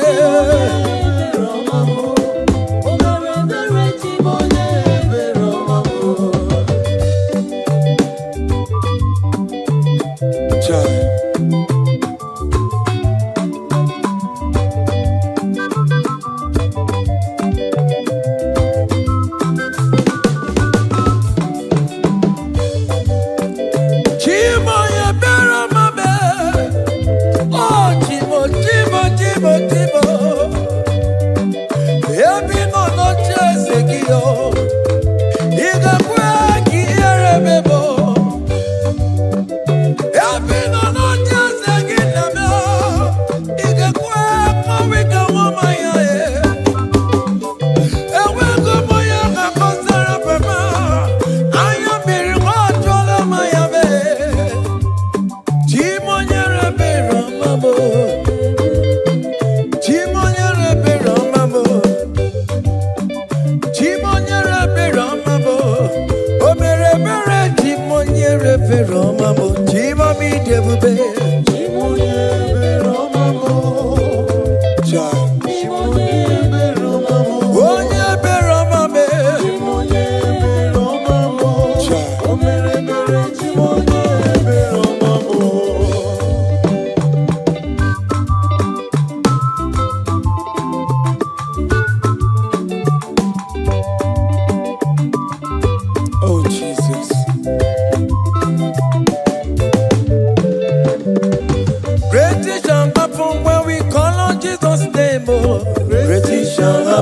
Chimoye be Romame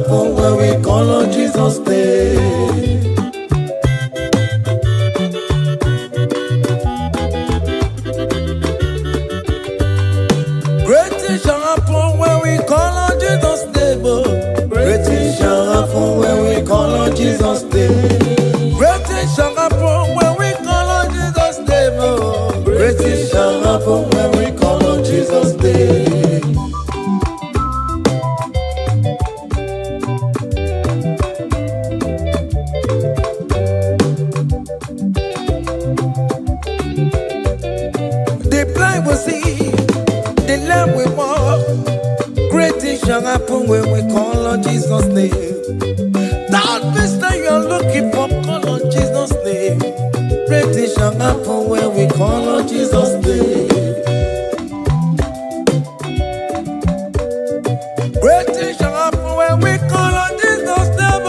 happen when we call on Jesus' name. Great things shall happen when we call on Jesus' name. Great things shall happen when we call on Jesus' name. Great things shall happen when we call on Jesus' name. Great things shall happen when we call on Jesus' name. The blind will see, the lame will walk. Great things shall happen when we call on Jesus' name. That means that you're looking for, call on Jesus' name. Great things shall happen when we call on Jesus' name. Great things shall happen when we call on Jesus' name.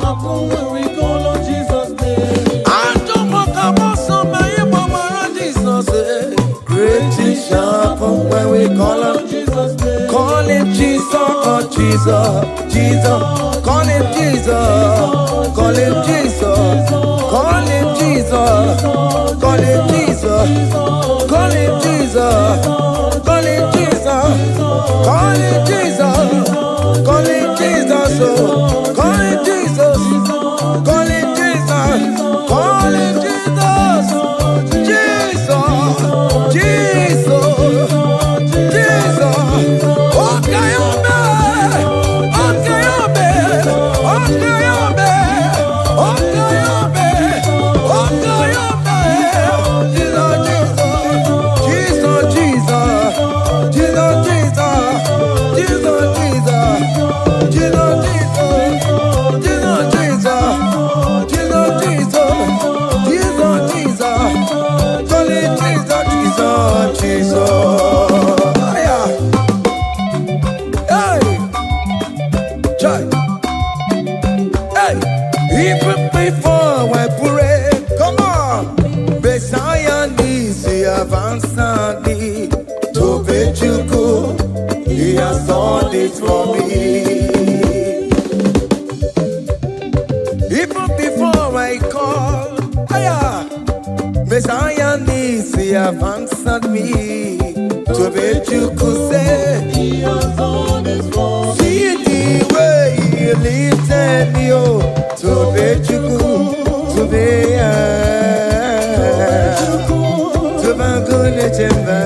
Happen when we call on Jesus' name. I don't want to come so many more on Jesus' name. Great things shall happen when we call on Jesus' name. Call him Jesus, oh Jesus, Jesus. Call him Jesus, call him Jesus, call him Jesus, call him Jesus, call him Jesus, call him Jesus, call him Jesus, call him Jesus, call him Jesus, call him Jesus, call him Jesus, Jesus, Jesus, okay, even before I pray, come on. Messiah needs to have answered me. To bet you go, he has done it for me. Even before I call, Messiah needs to have answered me. To bet you could say, he has done it for me. See the way he lifted me, oh. To bet you go, to be to Banguna Jemba.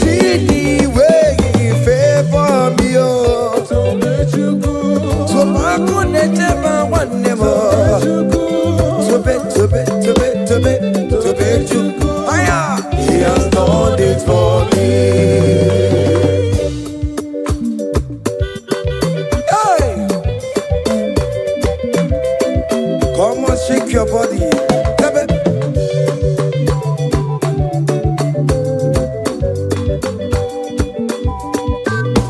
See the way he favor me, oh. To bet you go, to Banguna Jemba one more. To bet you go. He has done it for me. Come on, shake your body.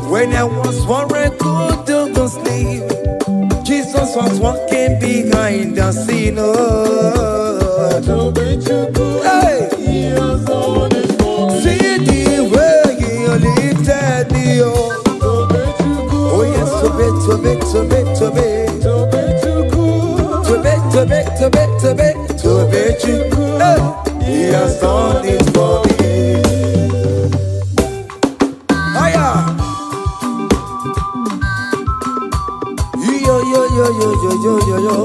When I was worried, good to go sleep, Jesus was walking behind the scene. Hey. See the way he lifted me. Oh yes, to bet. To bet you, he has done it for me. Hiya, yo.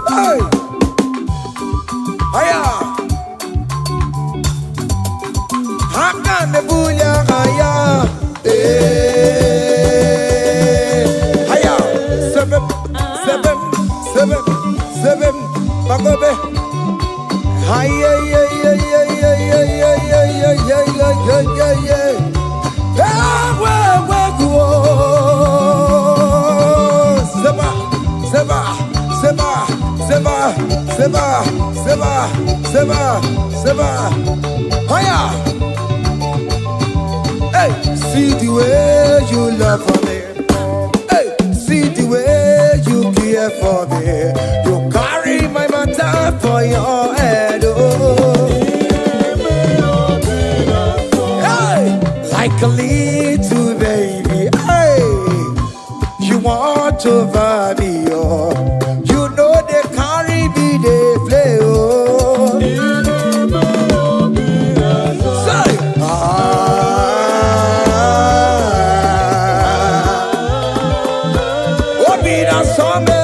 Hey, hiya, how can the bulla hiya? Hiya, seven. Bagobe. Hiya. Hiya. Hey, see the way you love for me. Hey, see the way you care for me. You carry my matter for your head. Oh. Hey, like like a little baby. Hey, you want over me, oh. You know they carry me, they play, oh. Say, oh, be that summer.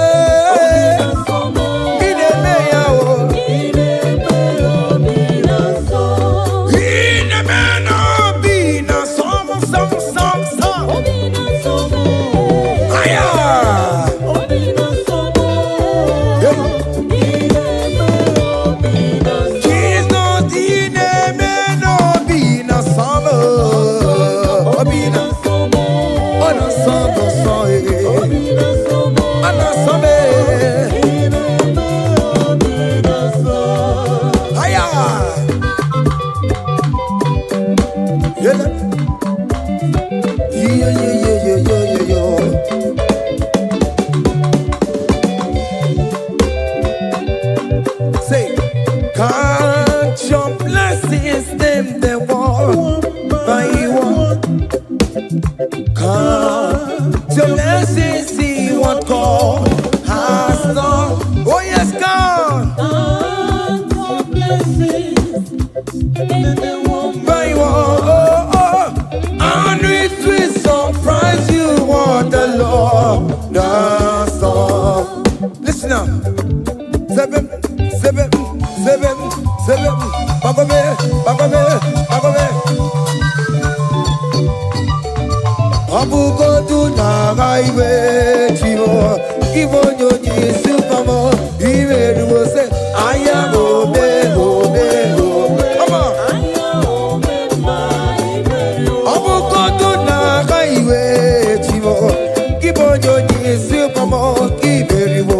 Say, count your blessings, them they want by one. Count your blessings, see what God has done. Oh yes, God. Count your blessings, them they want by one. Oh, oh. And it will surprise you what the Lord does. Listen up. Seven. Bagome. Abugo do na highway chivo. Give on your knees to come on. Even you say, I am obe. Come on. Abugo do na highway chivo. Give on your knees to come on. Give it you.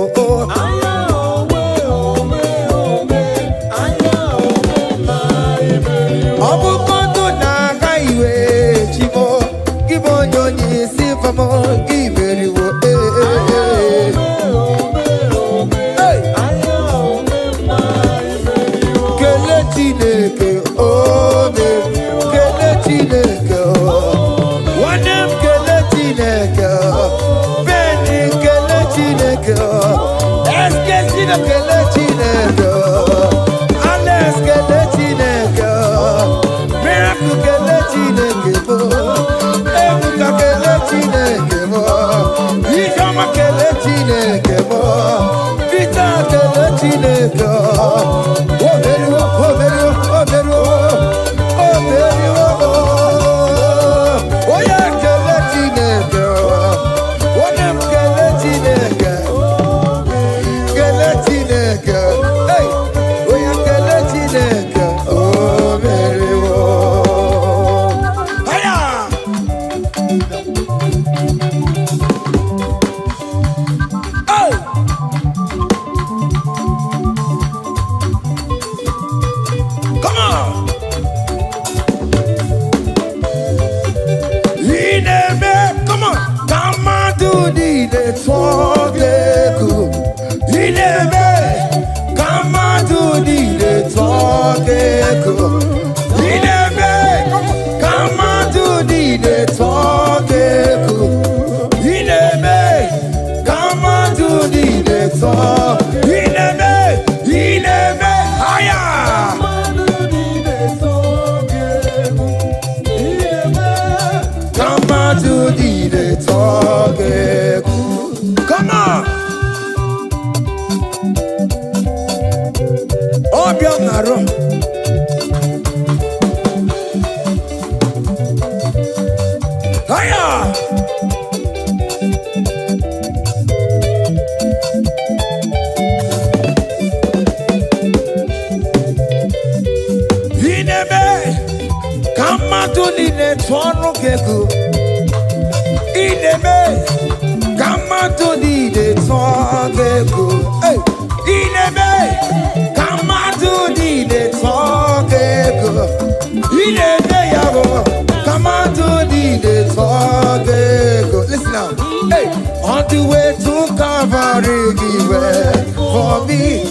Listen now. Hey, on the way to Calvary, he went for me.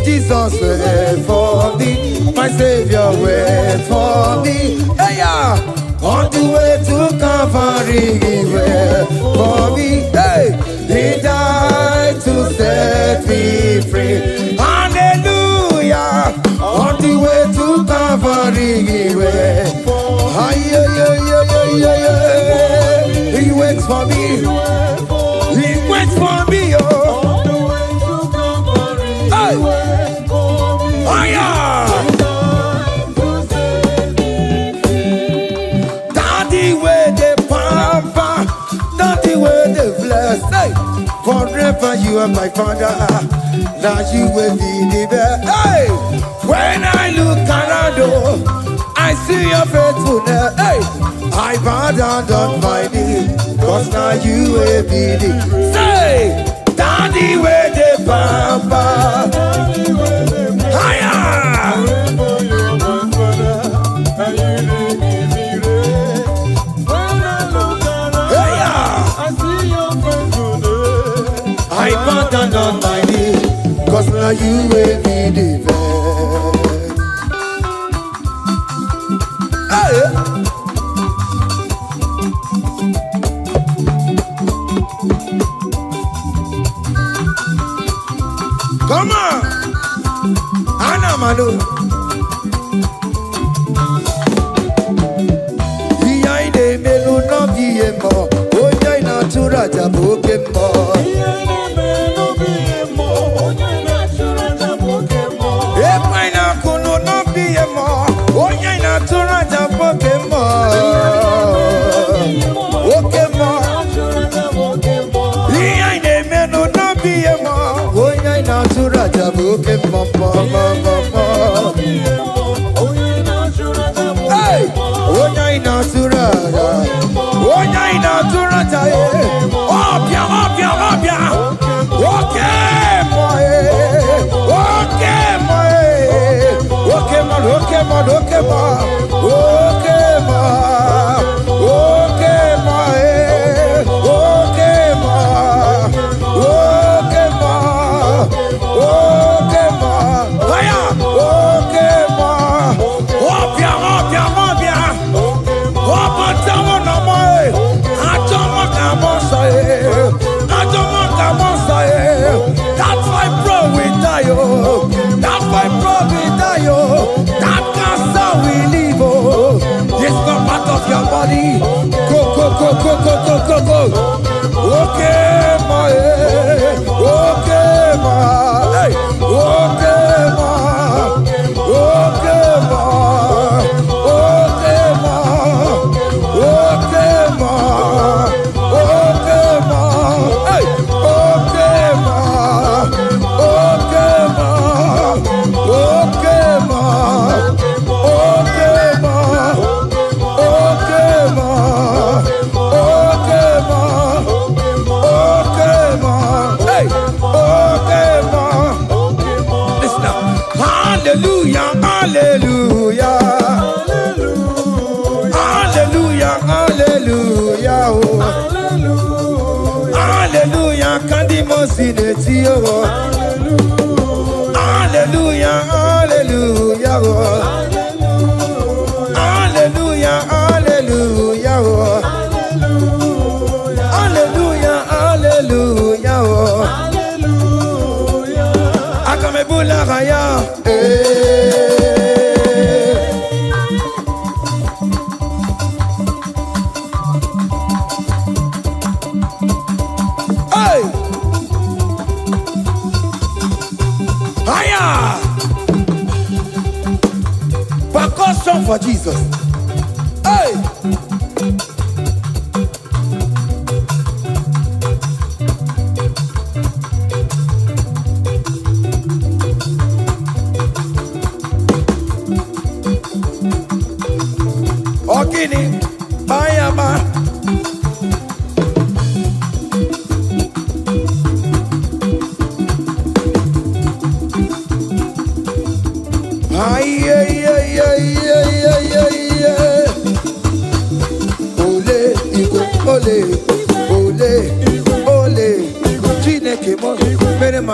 Jesus went for me. My Savior went for me. Hey, yeah. on the way to Calvary for me. Hey, he died to set me free. Hallelujah, on the way to Calvary he waits for me. He waits for me, oh. Hey. Oh, yeah. Daddy, where the pampa, daddy, where the bless. Hey. Forever you are my father. Now you will be the best. Hey. When I look around, I see your faithfulness. Hey. I bow down on my knees, cause now you will be the. Say, daddy, where the pampa. Higher. I bow down on my knees, cause now you will be the best. Hey. Come on, Anamano. Iyaine melu no biemo, onya inatura jabokemo. Iyaine melu biemo, onya inatura jabokemo. Epaina kuno no biemo, onya inatura jabokemo. Okemo, iyaine melu no biemo. Natura jabuke mama mama. Hey, onya inatura, onya inatura jaye. Opia, opia, opia. Okay, boy. Okay, boy. Okay, man. Okay, man. Okay, man. Okay, man. Okay, boy. Okay, man. Okay, man. Okay, ma. Aya. Okay, ma. Opia, opia, opia. Opa, tamo na moi. Atomo kamosa e. Atomo kamosa e. That's why bro we die oh. That's why bro we die oh. That cancer we live oh. It's not part of your body. Go, go, go, go, go, go, go, go. Okay, ma. Okay, ma. Hey. Okay, ma. Okay, ma. Okay, ma. Okay, ma. Okay, ma. Hey. Okay, ma. Okay, ma. Okay, ma. Okay, ma. Okay, ma. Okay, ma. Okay, ma. Hey. Okay, ma. Listen now. Hallelujah, hallelujah. Hallelujah, hallelujah. Oh. Hallelujah, kandi mosineti oh. Hallelujah, hallelujah. Oh. Hallelujah, hallelujah. Oh. Hallelujah, hallelujah. Oh. Akamebula raya. Hey! Higher! Percussion for Jesus. Hey! Ogini, Bayama. Ay, ay, ay, ay, ay, ay, ay, ay. Ole, Igbo, ole, ole, ole. Chineke mo, mere ma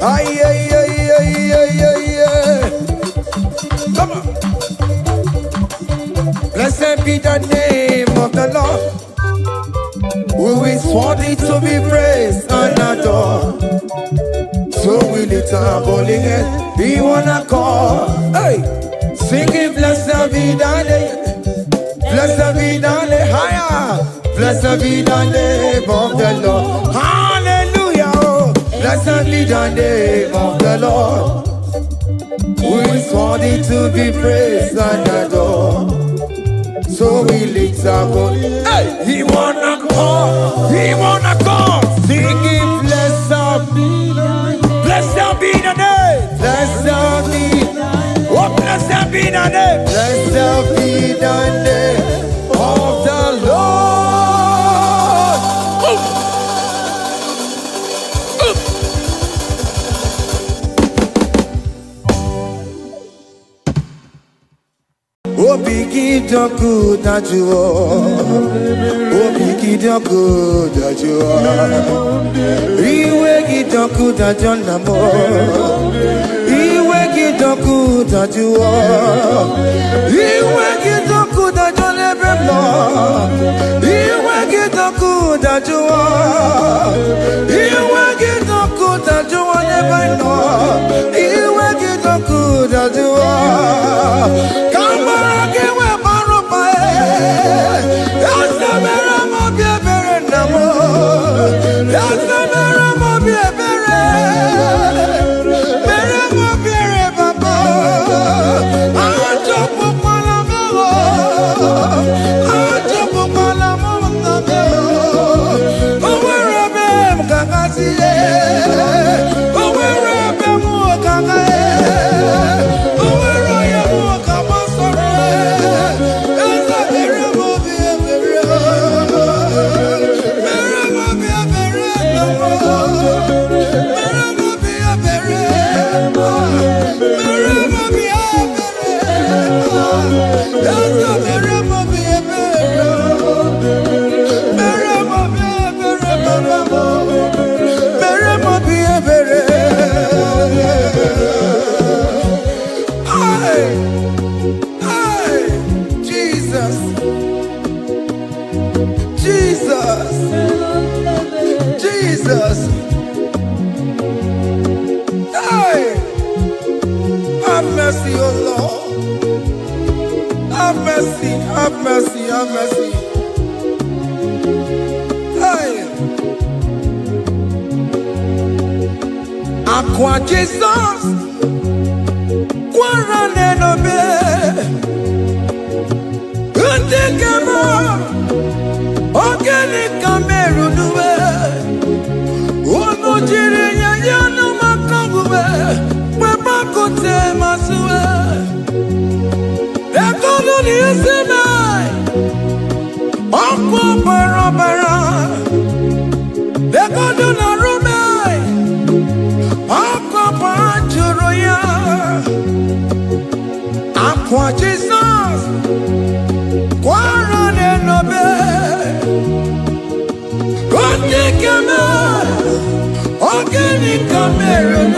Ay, ay, ay, ay, ay, ay, ay. Come on. Blessed be the name of the Lord, who is worthy to be praised and adored. So we lift our holy hands, we wanna call, hey, singing blessed be the name, blessed be the name, higher, blessed be the name of the Lord, hallelujah, oh. Blessed be the name of the Lord, who is worthy to be praised and adored. So we lift our holy hands, hey, he wanna call, singing blessed be the name. Blessed be the name. Blessed be. Oh, blessed be the name. Blessed be the name of the Lord. Oh, biggie, the good that you are. Oh, biggie, the good that you are. Iwe the good that you are. Iwe the good that you are. Iwe the good that you never know. Iwe the good that you are. Iwe the good that you never know. Iwe the good that you are. Come on. Jesus. Hey, have mercy, oh Lord. Have mercy, have mercy, have mercy. Hey, Aqua Jesus, Quarane no be, Untekama, Organic Cameroon. Aqua Jesus, Quarane no be, Organic Cameroon.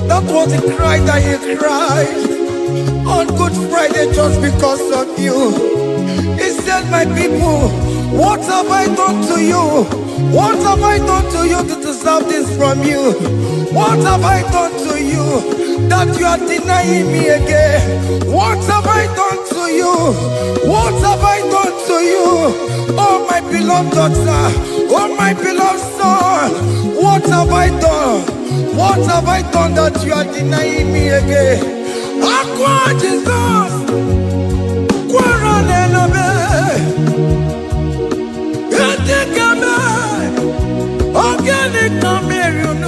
That was the cry that he cried on Good Friday just because of you. He said, my people, what have I done to you? What have I done to you to deserve this from you? What have I done to you that you are denying me again? What have I done to you? What have I done to you? Oh, my beloved daughter, oh, my beloved son, what have I done? What have I done that you are denying me again? Aqua Jesus, Quarane no be, Untekama, Organic Cameroon.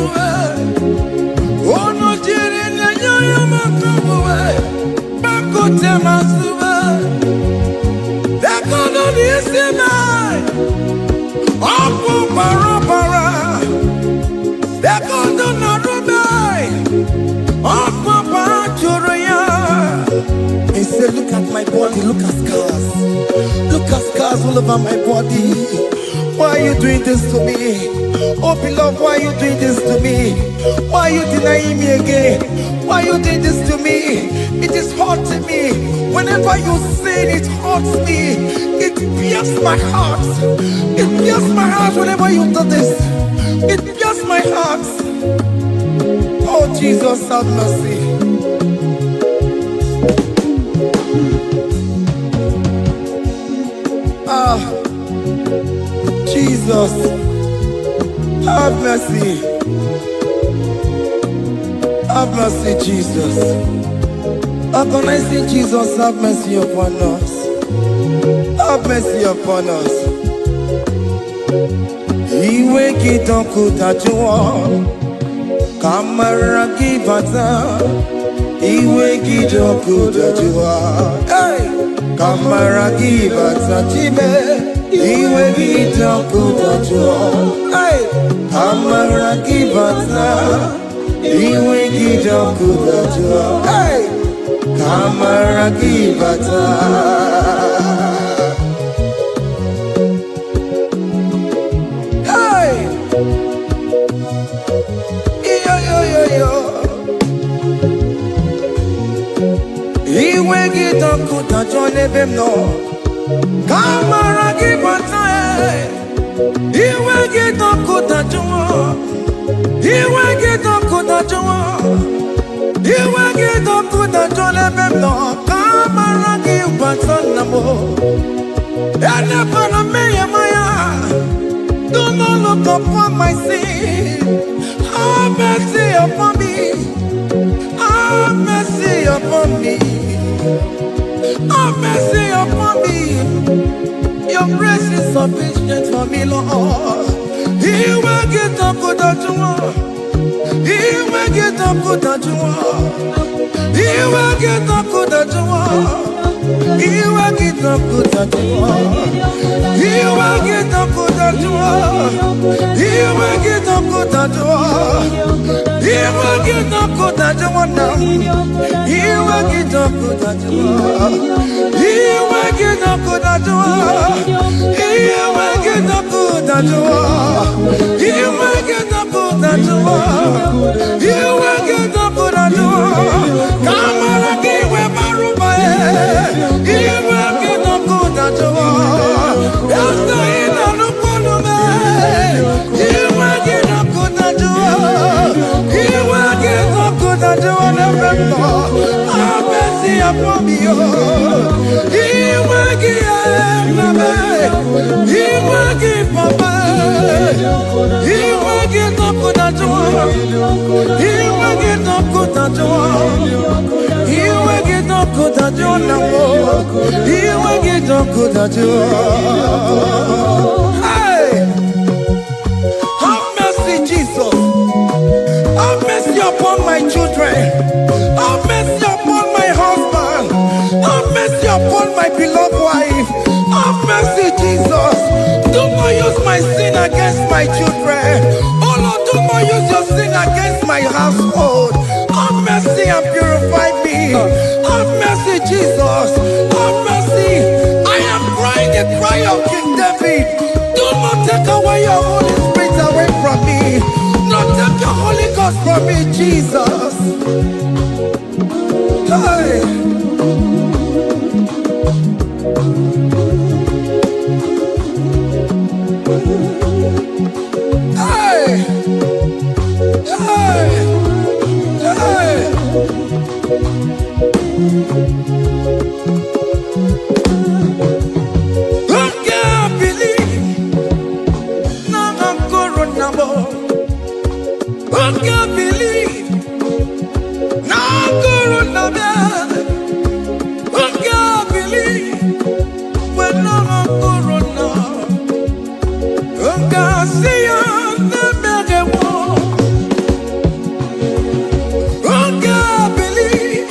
Oh no, Jiri na nyoyo makabuwe, Bakote masuwe. look at scars. Look at scars all over my body. Why are you doing this to me? Oh beloved, why are you doing this to me? Why are you denying me again? Why are you doing this to me? It is hurting me. Whenever you sin, it hurts me. It pierces my heart. It pierces my heart whenever you do this. It pierces my heart. Oh Jesus, have mercy. Ah, Jesus, have mercy. Have mercy, Jesus. How can I say, Jesus, have mercy upon us? Have mercy upon us. Iwe kitonku tajua, kamara kibata. Iwe kitonku tajua, hey, kamara kibata chibe. Iwe kitonku tajua, hey, kamara kibata. Iwe kitonku tajua, hey, kamara kibata. Iwe kitonku tajua nebem no, kamara kibata. Iwe kitonku tajua, iwe kitonku tajua, iwe kitonku tajua nebem no, kamara kibata namo. Ene pana meya maya, do not look upon my sin. Have mercy upon me. Have mercy upon me. Have mercy upon me. Your grace is sufficient for me, Lord. He will get up good at you. He will get up good at you. He will get up good at you. He will get up good at you. He will get up good at you. He will get up good at you. He will get up good at you now. He will get up good at you. He will get up good at you. He will get up good at you. He will get up good at you. He will get up good at you. Come on, give me my room. He will get up good at you. After he done up on me, he will get up good at you. He will get up good at you. Have mercy upon me. He will give me. He will give me. He will get up good at you. He will get up good at you. He will get up good at you now. He will get up good at you. Hey, have mercy, Jesus. Have mercy upon my children. Have mercy upon my husband. Have mercy upon my beloved wife. Have mercy, Jesus. Do not use my sin against my children. Oh Lord, do not use your sin against my household. Have mercy and purify me. Have mercy, Jesus. Have mercy. I am crying the cry of King David. Do not take away your Holy Spirit away from me. Not take your Holy Ghost from me, Jesus. Hey. Hey. Hey. Hey. I can't believe now I'm corona. I can't believe now I'm corona. I can't believe when I'm corona. I can't see you. I can't believe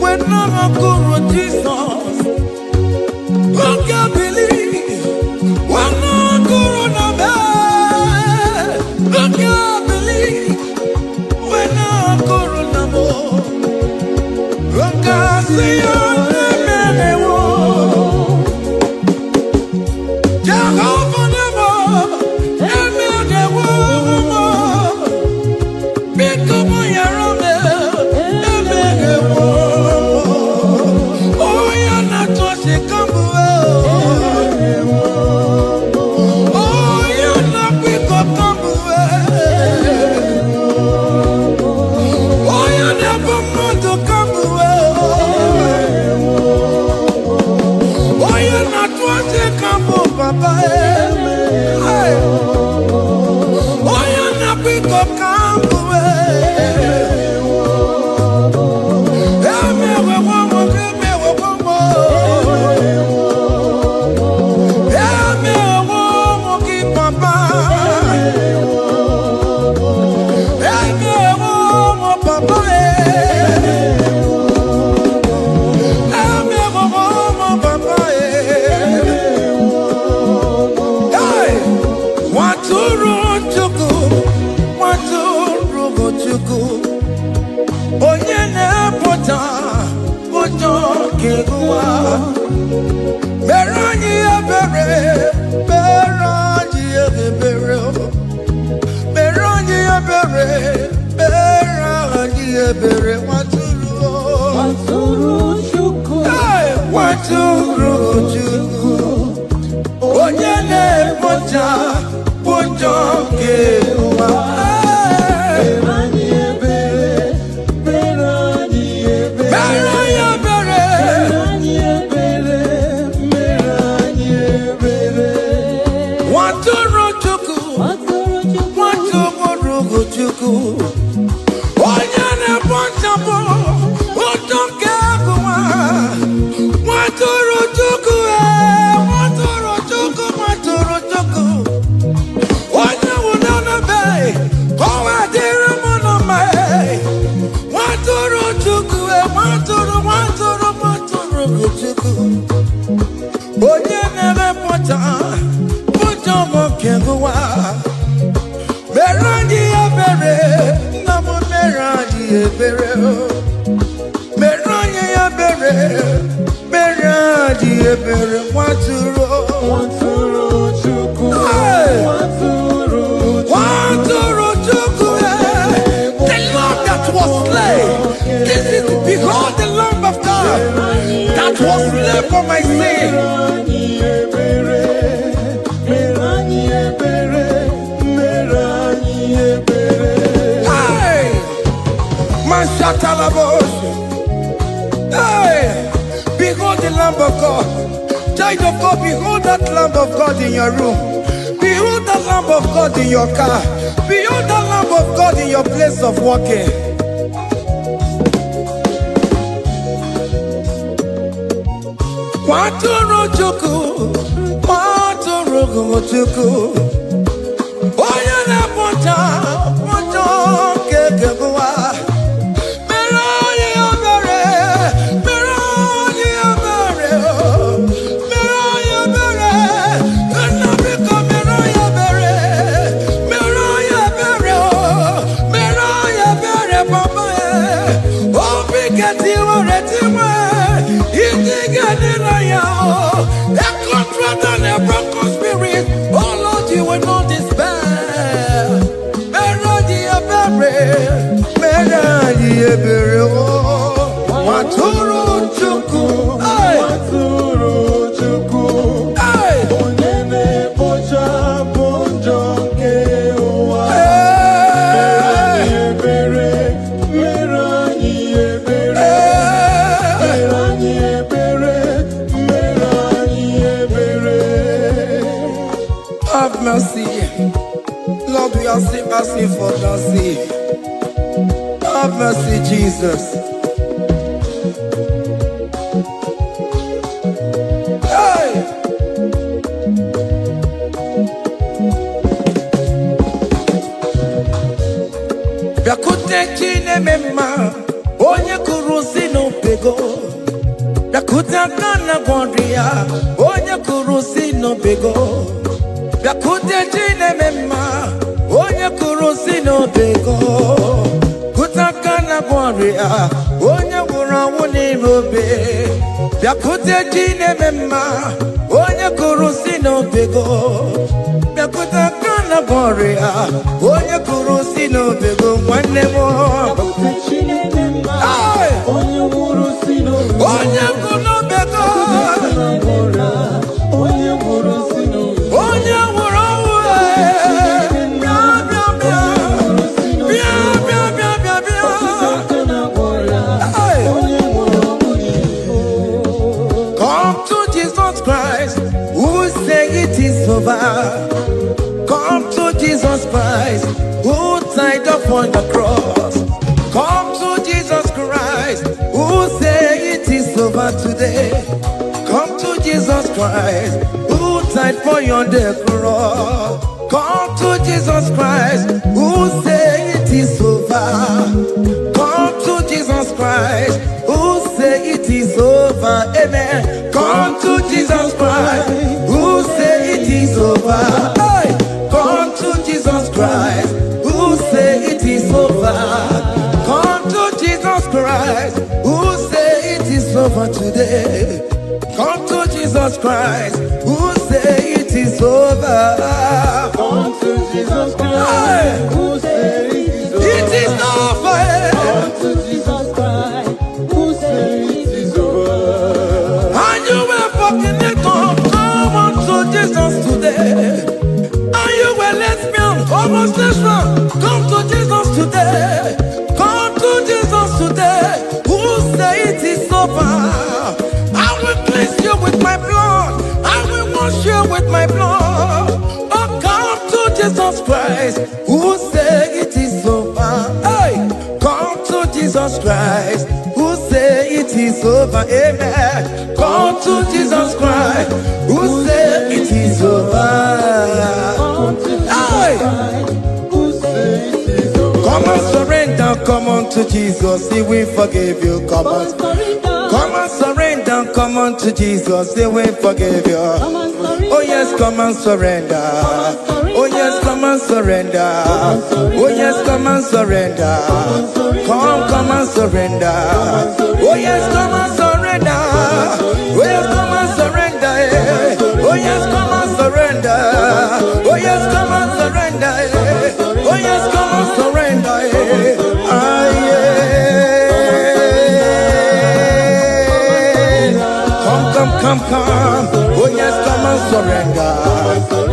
when I'm a Jesus. onye na-apụta ụjọ ga-egụwa. Mere anyị ebere, mere anyị ebere, mere anyị ebere, mere anyị ebere, nwatụrụ Chukwu, nwatụrụ Chukwu, onye na-apụta ụjọ ga-egụwa. Onye na-ekpochapụ ụjọ nke agụwa, nwatụrụ Chukwu, nwatụrụ Chukwu, nwatụrụ Chukwu. Onye nwụrụ n'ebe ka ọ wee dịrị m na mma, nwatụrụ Chukwu, nwatụrụ Chukwu. Onye na-emepụta ụjọ nke agụwa, mere anyị ebere, nna m mere anyị ebere, mere anyị ebere, mere anyị ebere, nwatụrụ Chukwu, nwatụrụ Chukwu, the Lamb that was slain. This is behold the Lamb of God that was slain for my sin. Hey, behold the Lamb of God. Child of God, behold that Lamb of God in your room. Behold the Lamb of God in your car. Behold the Lamb of God in your place of working. Nwatụrụ Chukwu, nwatụrụ Chukwu, onye na-apụta ụjọ nke agụwa. Nwatụrụ Chukwu, nwatụrụ Chukwu, onye na-ekpochapụ ụjọ nke ụwa. Mere anyị ebere, mere anyị ebere, mere anyị ebere. Have mercy, Lord, we are asking for mercy. Have mercy, Jesus. Hey! Bịakute Chineke mma, onye kụrụ si n'obego. Bịakute aka na gwọrọ ya, onye kụrụ si n'obego. Bịakute Chineke mma, onye kụrụ si n'obego. Onye nwụrụ anwụ n'ime obe. Bịakute Chineke mma, onye kụrụ si n'obego. Bịakute aka na gwọrọ ya, onye kụrụ si n'obego, nwanne m. Bịakute Chineke mma, onye nwụrụ si n'obego. Onye nwụrụ n'obego, onye nwụrụ si n'obego. Onye nwụrụ anwụ, come to Jesus Christ, who died upon the cross. Come to Jesus Christ, who said it is over today. Come to Jesus Christ, who died for you on the cross. Come to Jesus Christ, who said it is over. Come to Jesus Christ, who said it is over. Amen. Come to Jesus Christ, who said it is over. Hey! Come to Jesus Christ, who said it is over. Come to Jesus Christ, who say it is over today. Come to Jesus Christ, who say it is over. Come to Jesus Christ, who say It is over. Come to Jesus Christ, who say it is over. And you were fucking it up. Come on to Jesus today. And you were lesbian, homosexual. Come to Jesus today. Come to Jesus today. Who say it is over? I will cleanse you with my blood. I will wash you with my blood. Oh, come to Jesus Christ. Who say it is over? Hey, come to Jesus Christ. Who say it is over? Amen. Come to Jesus Christ. Who say it is over? Come to Jesus Hey, Christ, who say it is over. come and surrender. Come on to Jesus. He will forgive you. Come on. Come and surrender, come on to Jesus, He will forgive you. Oh yes, come and surrender. Oh yes, come and surrender. Oh yes, come and surrender. Come and surrender. Oh yes, come and surrender. Oh yes, come and surrender. Oh yes, come and surrender. Oh yes, come and surrender. Oh yes, come and surrender. Ah yeah. Come. Oh yes, come and surrender.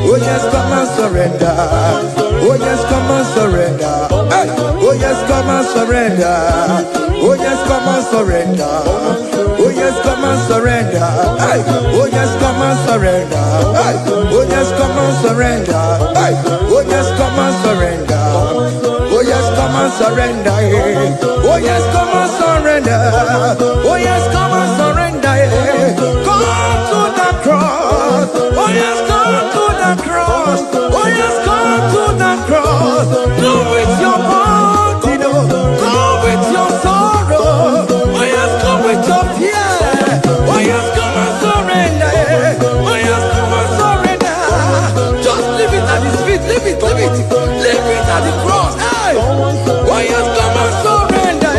Oh yes, come and surrender. Oh yes, come and surrender. Hey. Oh yes, come and surrender. Oh yes, come and surrender. Oh yes, come and surrender. Hey. Oh yes, come and surrender. Hey. Oh yes, come and surrender. Hey. Oh yes, come and surrender. Oh yes, come and surrender. Oh yes, come and surrender. Oh yes, come and surrender. Come to the cross. Oh yes, come to the cross. Oh yes, come to the cross. Come with your body, come with your sorrow. Oh yes, come with your fear. Oh yes, come and surrender. Oh yes, come and surrender. Just leave it at His feet. Leave it at the cross. Hey. Oh yes, come and surrender.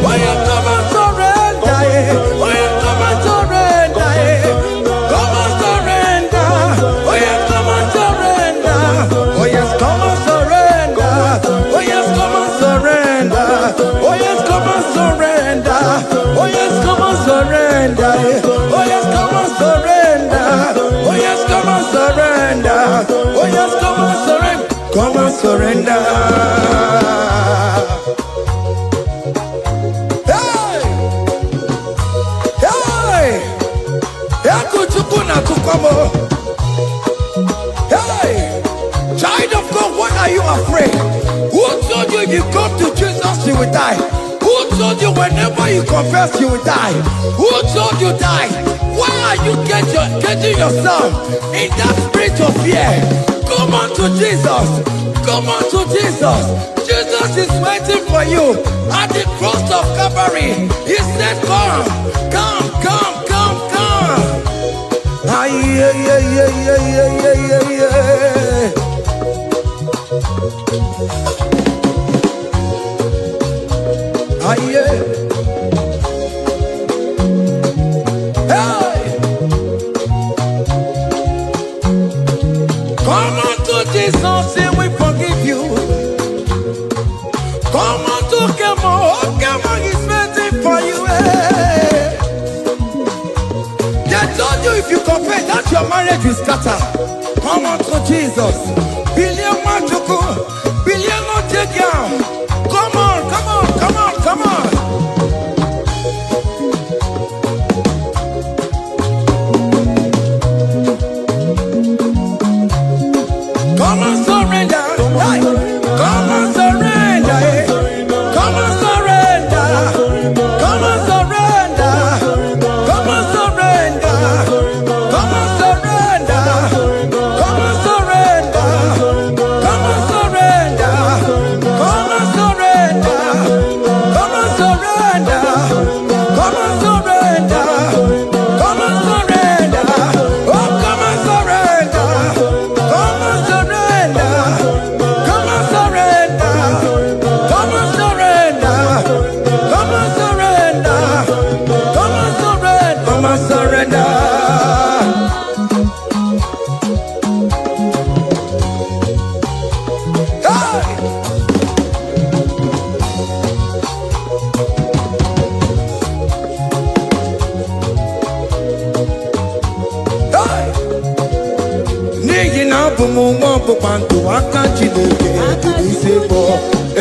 Oh yes, come and surrender. Oh yes, come and surrender. Come and surrender. Oh yes, come and surrender. Oh yes, come and surrender. Oh yes, come and surrender. Oh yes, come and surrender. Oh yes, come and surrender. Oh yes, come and surrender. Oh yes, come and surrender. Oh yes, come and surrender. Come and surrender. Hey! Hey! Hey! Child of God, why are you afraid? Who told you if you come to Jesus you will die? Who told you whenever you confess you will die? Who told you die? Why are you getting yourself in that spirit of fear? Come on to Jesus. Come on to Jesus. Jesus is waiting for you at the cross of Calvary. He said, come. Ah, yeah. Ah, yeah. Hey! Come on to Jesus, He will forgive you. Come on to Kemo, is waiting for you. They told you if you confess that your marriage will scatter. Come on to Jesus. Billion Machuku, billion Otegiam. Come on. Come and surrender. Hey. Come and surrender. Come and surrender. Come and surrender. Come and surrender. Come and surrender. Come and surrender. Come and surrender. Come and surrender. Come and surrender. Come and surrender. Come and surrender. Oh, come and surrender. Come and surrender. Come and surrender. Come and surrender. Come and abụmụnwa ọkpụkpandụ aka Chineke dị isi bụ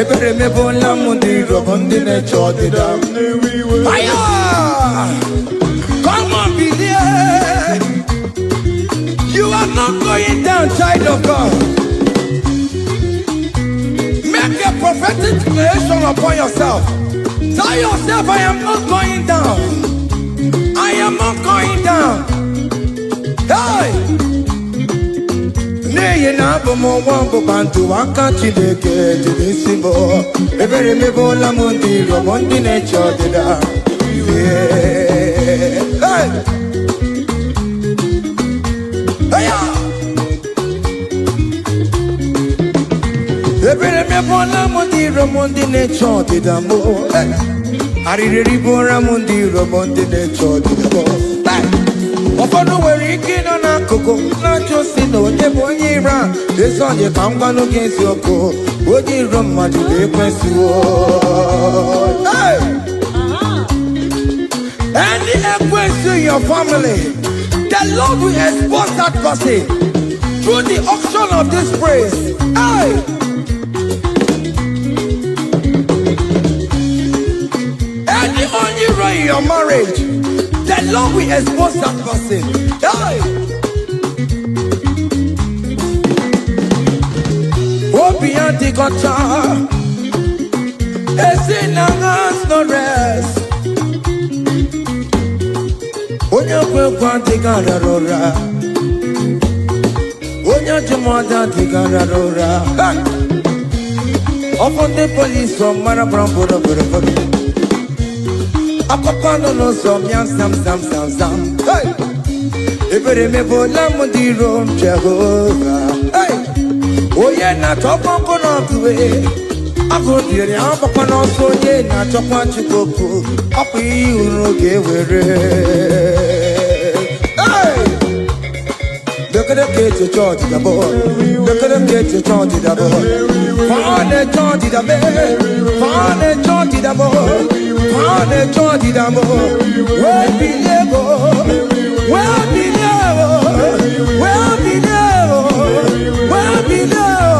ebere mebola m ndị rọbọ ndị na-eche ọdịda aya. Come on, believe you are not going down, child of God. Make a prophetic declaration upon yourself. Tell yourself, I am not going down. I am not going down. Hey! Nay, na bomo wambo bantu waka Chineke jidisibo. Ebere mebo la mundi robondi necho dida. Hey! Hey! Ebere mebo la mundi robondi necho dida mo. Aririri bora mundi robondi necho dida mo. Ofono were ike nọ n'akụkụ na-achọ si na onye bụ onye ire a ezi onye ka m gwanụ gị eziokwu onye iro mmadụ ga-ekwesịwo. Any ekwesị in your family, the Lord will expose that person through the auction of this praise. Any only right in your marriage, the Lord will expose that person. Hey! Obian the gotcha. It's in a hands no rest. When you go to Gararora, when you to Mother the Gararora, upon the police from Marabrambo. Akopano no som yam sam. Hey, ebere me bola mundi rom Jehovah. Hey, oye na topo kono tuwe. Ako dire apapano so ye na topo chikoku. Api uroge were. Hey, look at the kids to charge the boy. Look at the kids to charge the boy. Find the charge the boy. Find the charge the boy. Find the charge the boy. Where be level? Where be level? Where be level? Where be level?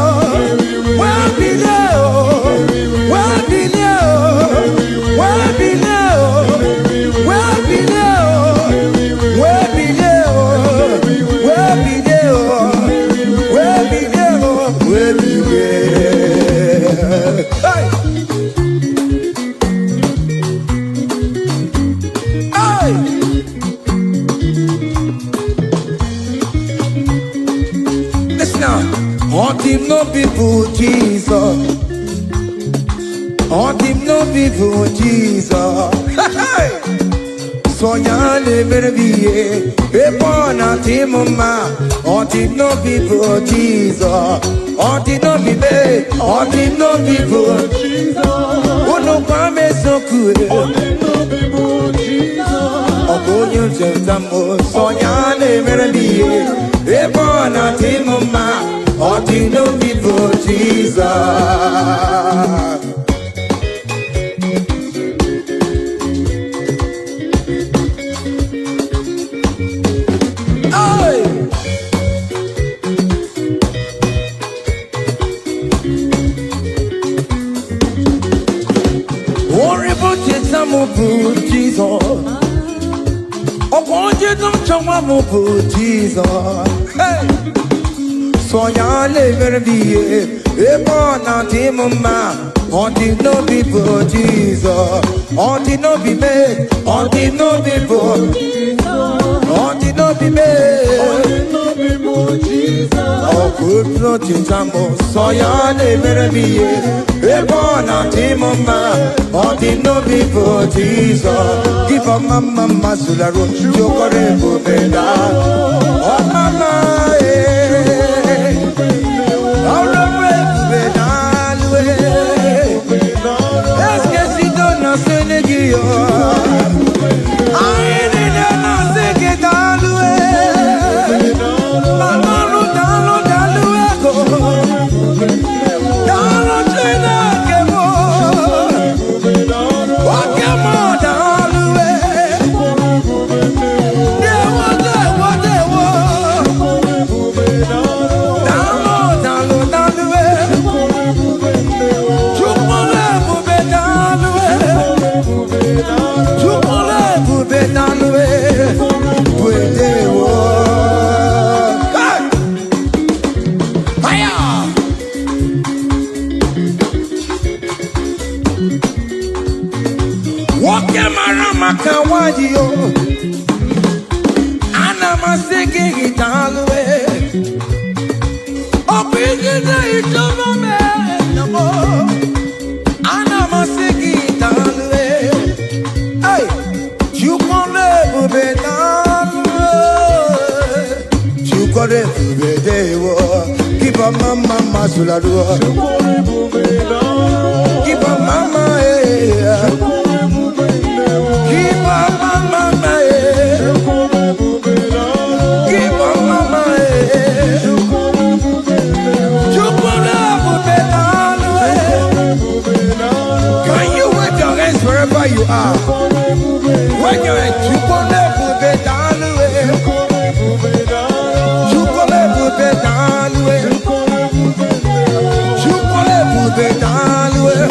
Where be level? Where be level? Where be level? Where be level? Where be level? Where be level? Where be level? Where be level? Hey! On him no people Jesus. On him no people Jesus. So ya never be a born at him ma. On him no people Jesus. On him no be me. On him no people Jesus. Oh no come so cool. On him no people Jesus. Oh go you tell so ya never be a born at him ma. All the no people, Jesus. Hey! Worry about it, some of Jesus. Oh, won't you don't show up about Jesus? Hey! So ya never be a born at him ma. On the no people Jesus. On the no be made. On the no people Jesus. On the no be made. On the no people Jesus. Oh good Lord Jesus. So ya never be a born at him ma. On the no people Jesus. Give a mama sularo. Jokore bubenda. Oh mama Woke marama kawadio. Anama singing it all the way. Oh, bringing it over me. Anama singing it all the way. Hey, you can never be done. You can never be there. Keep a mama masulado. Keep a mama, keep a mama, keep a mama, can you wave your hands wherever you are? Wave your hands. You can never be down the way. You can never be down the way. You can never be down the way.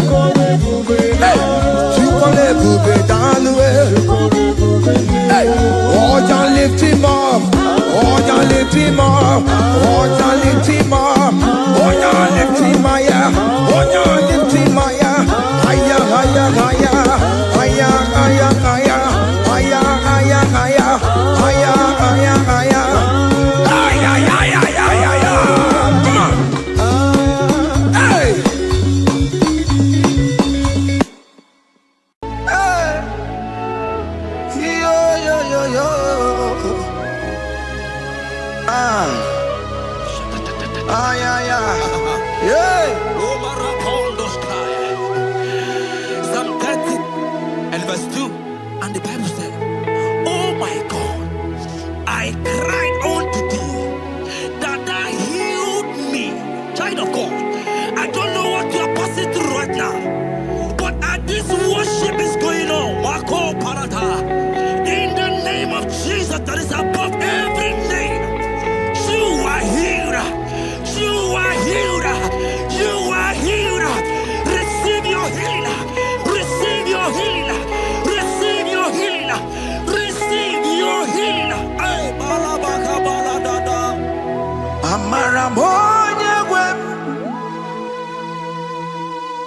You can never be down the way. Hey, oh, don't lift him up. Oh, don't lift him up. Oh, don't lift him up. Oh, don't lift him higher. Oh, don't lift him higher. Higher, higher, higher. Higher, higher, higher. Higher, higher, higher. Higher, higher, higher. Higher, higher, higher, higher. Come on. Hey. Hey. Yo, yo, yo, yo. Yeah, yeah. Yeah. Psalm 30 and verse 2. And the Bible said, oh my God, I cried unto thee that thou healed me. Child of God, I don't know what you are passing through right now, but as this worship is going on, Marco Parata, in the name of Jesus that is above every name, you are healed. You are healed. You are healed. Receive your healing. Receive your healing. Receive your healing. Receive your healing. Ay, balabaka baladada. Amaramoya web.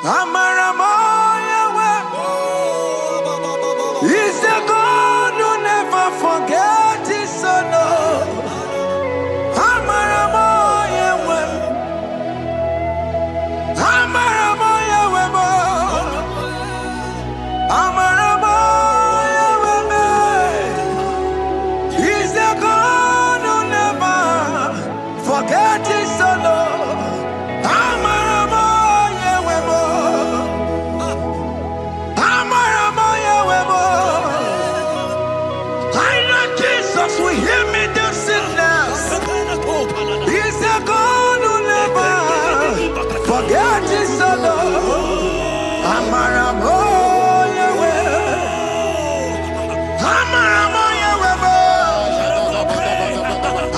Amaramoya web. He's a God who never forgets his son. Amaramoya web. Amaramoya web. Amaramoya web. He's a God who never forgets his son. Amaramoya web. Amaramoya web. I know Jesus will hear me the sickness. He's a God who never forgets his son. Amaramoya web. Amaramoya web.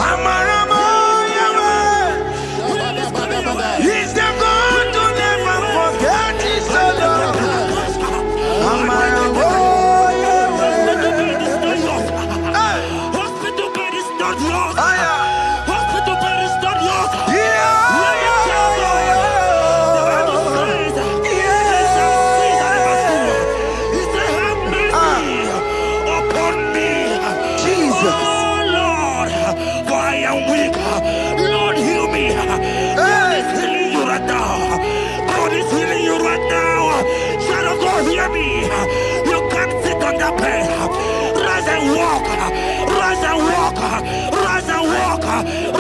Amaramoya web. He's the God who never forgets his son. Amaramoya web. Hospital bed is not yours. Aya. Hospital bed is not yours. Yeah. The Bible says, it shall cease and never cease. He said, have mercy upon me. Jesus. Oh Lord, for I am weak. Lord, heal me. God is healing you right now. God is healing you right now. Child of God, hear me. You can't sit on that bed. Rise and walk. Rise and walk. Rise and walk.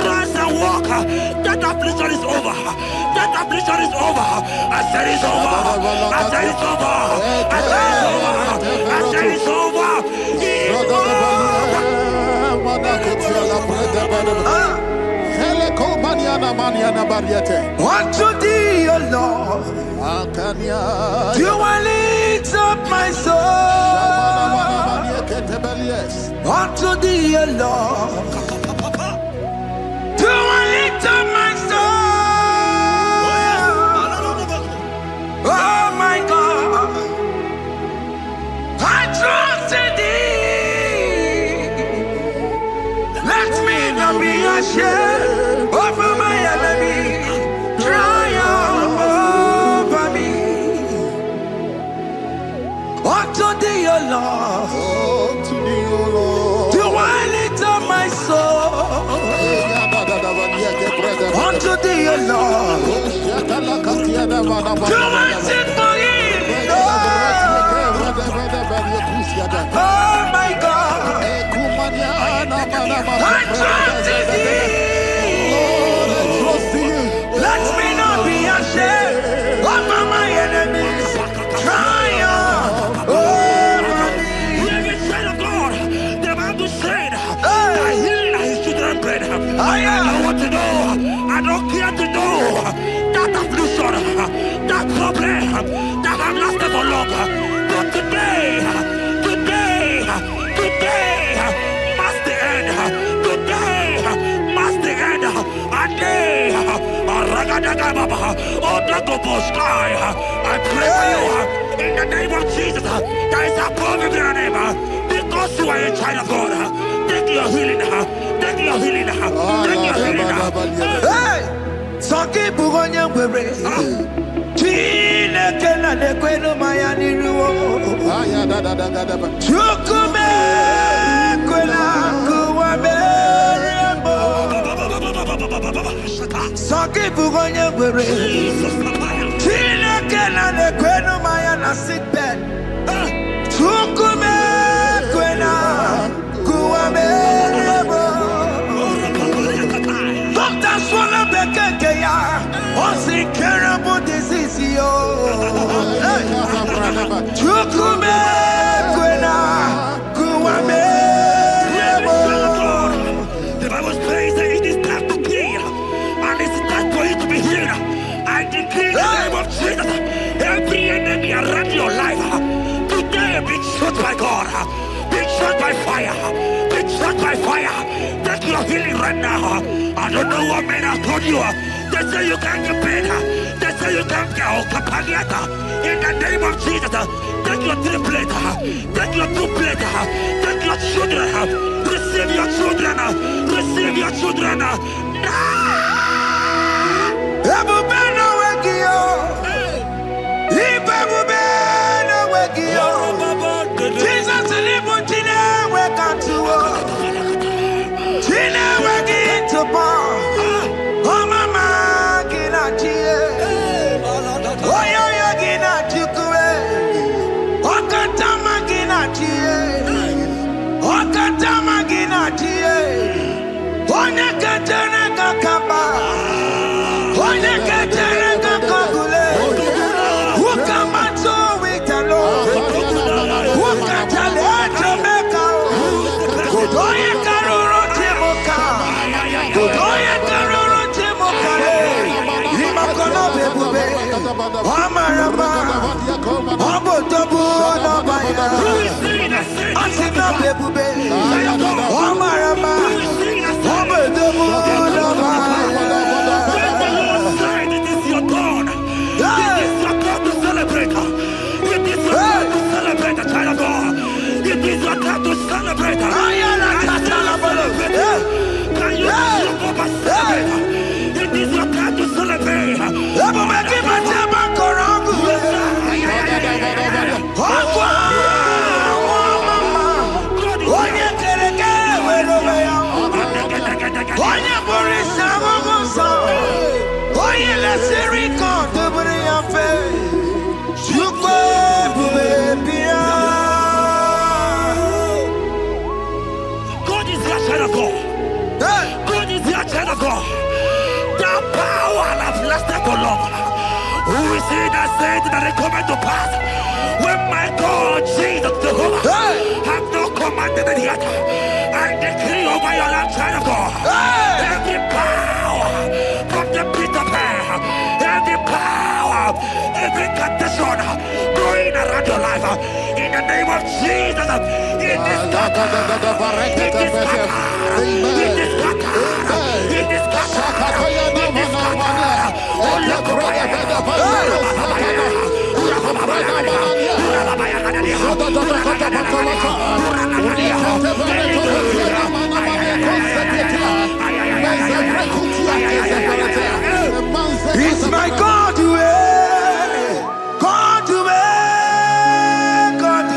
Rise and walk. That affliction is over. That affliction is over. I said it's over. I said it's over. I said it's over. I said it's over. It's over. Unto thee, O Lord, do I lift up my soul. Unto thee, O Lord, do I lift up my soul. Oh my God, I trust in thee. Let me not be ashamed over my enemy. Triumph over me. Unto thee, O Lord. To thee, O Lord. Do I lift up my soul unto thee, O Lord? Do I sing for him? Oh my God, I trust in thee. Let me not be ashamed of my enemies. Triumph over me. Hear the said of God. The Bible said that healing is his children's bread. I don't want to know. I don't care to know that affliction, that problem, that have lasted for long. But today must the end. Today must the end. And day, I pray for you in the name of Jesus. There is a problem in your name. Because you are a child of God. Take your healing. Take your healing. Take your healing. Hey! Saki bugonya wewe. Chine kena de kwenu maya niruo. Chukume kwena kuwa merembo. Saki bugonya wewe. Chine kena de kwenu maya na sickbed. Chukume kwena kuwa merembo. Doctors wanna be ya. What's incurable disease, yo? Chukume kwena kuwame. The Bible says that it is time to kill, and it's time for you to be healed. I decree in the name of Jesus, every enemy around your life today be shot by God, be shot by fire, be shot by fire. Take your healing right now. I don't know what men have told you. They say you can't get better. They say you can't get Kapaniata. In the name of Jesus, take your 3 plate, take your 2 plate, take your children, receive your children, receive your children. Jesus Who is he that said that it coming to pass? When my God, Jesus Jehovah, have not commanded it yet. I decree over your life, child of God. Every power from the pit of hell, every power, every condition going around your life, in the name of Jesus, it is scattered. It is scattered. It is scattered. It is scattered. It is scattered. It's my God, God, God,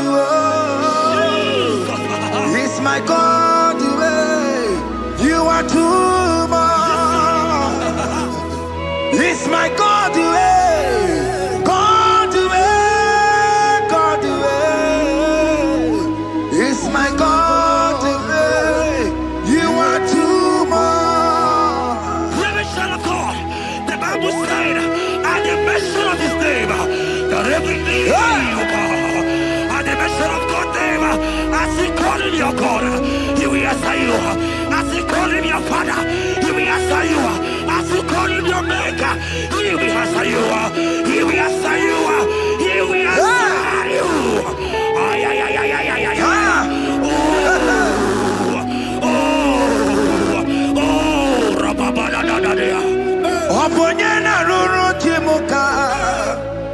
mention of God's name, as you call him your God, he will answer you. As you call him your Father, he will answer you. As you call him your Maker, he will answer you. He will answer you. He will answer you. Ay, ay, ay, ay, ay, ay, ay, ay. Oponyena ruru timuka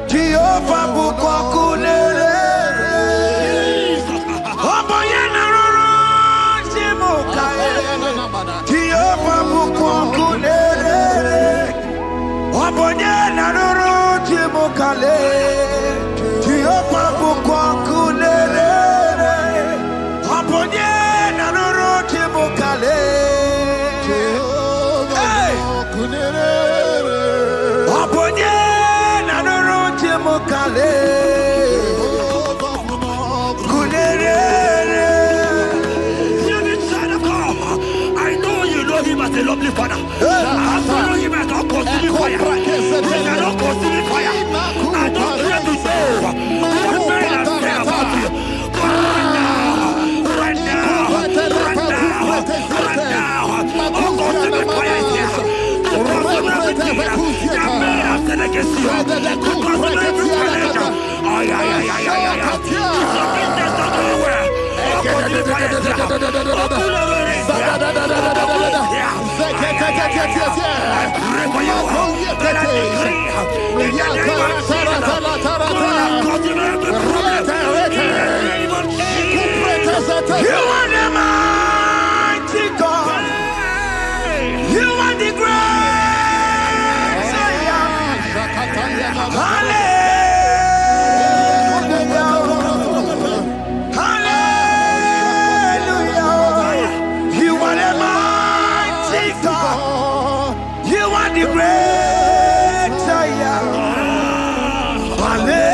Jehovah bukokunere Oponyena ruru timuka Jehovah bukokunere Oponyena ruru timuka Jehovah bukokunere Oponyena ruru timuka I know you know him as a lovely Father. I follow him as a consuming fire. He cannot consume fire. I don't care to know what men have said about you. But right now, oh, consuming fire is here. To consume everything that men have said against you. To consume every challenge. Ay, ay, ay, ay, ay, ay. It's a business not going well. Oh, consuming fire is here. I pray for you. That I decree in the name of Jesus. You are the mighty God. You are the great Savior. Hallelujah. Hallelujah. You are the mighty God. You are the great Savior. Hallelujah.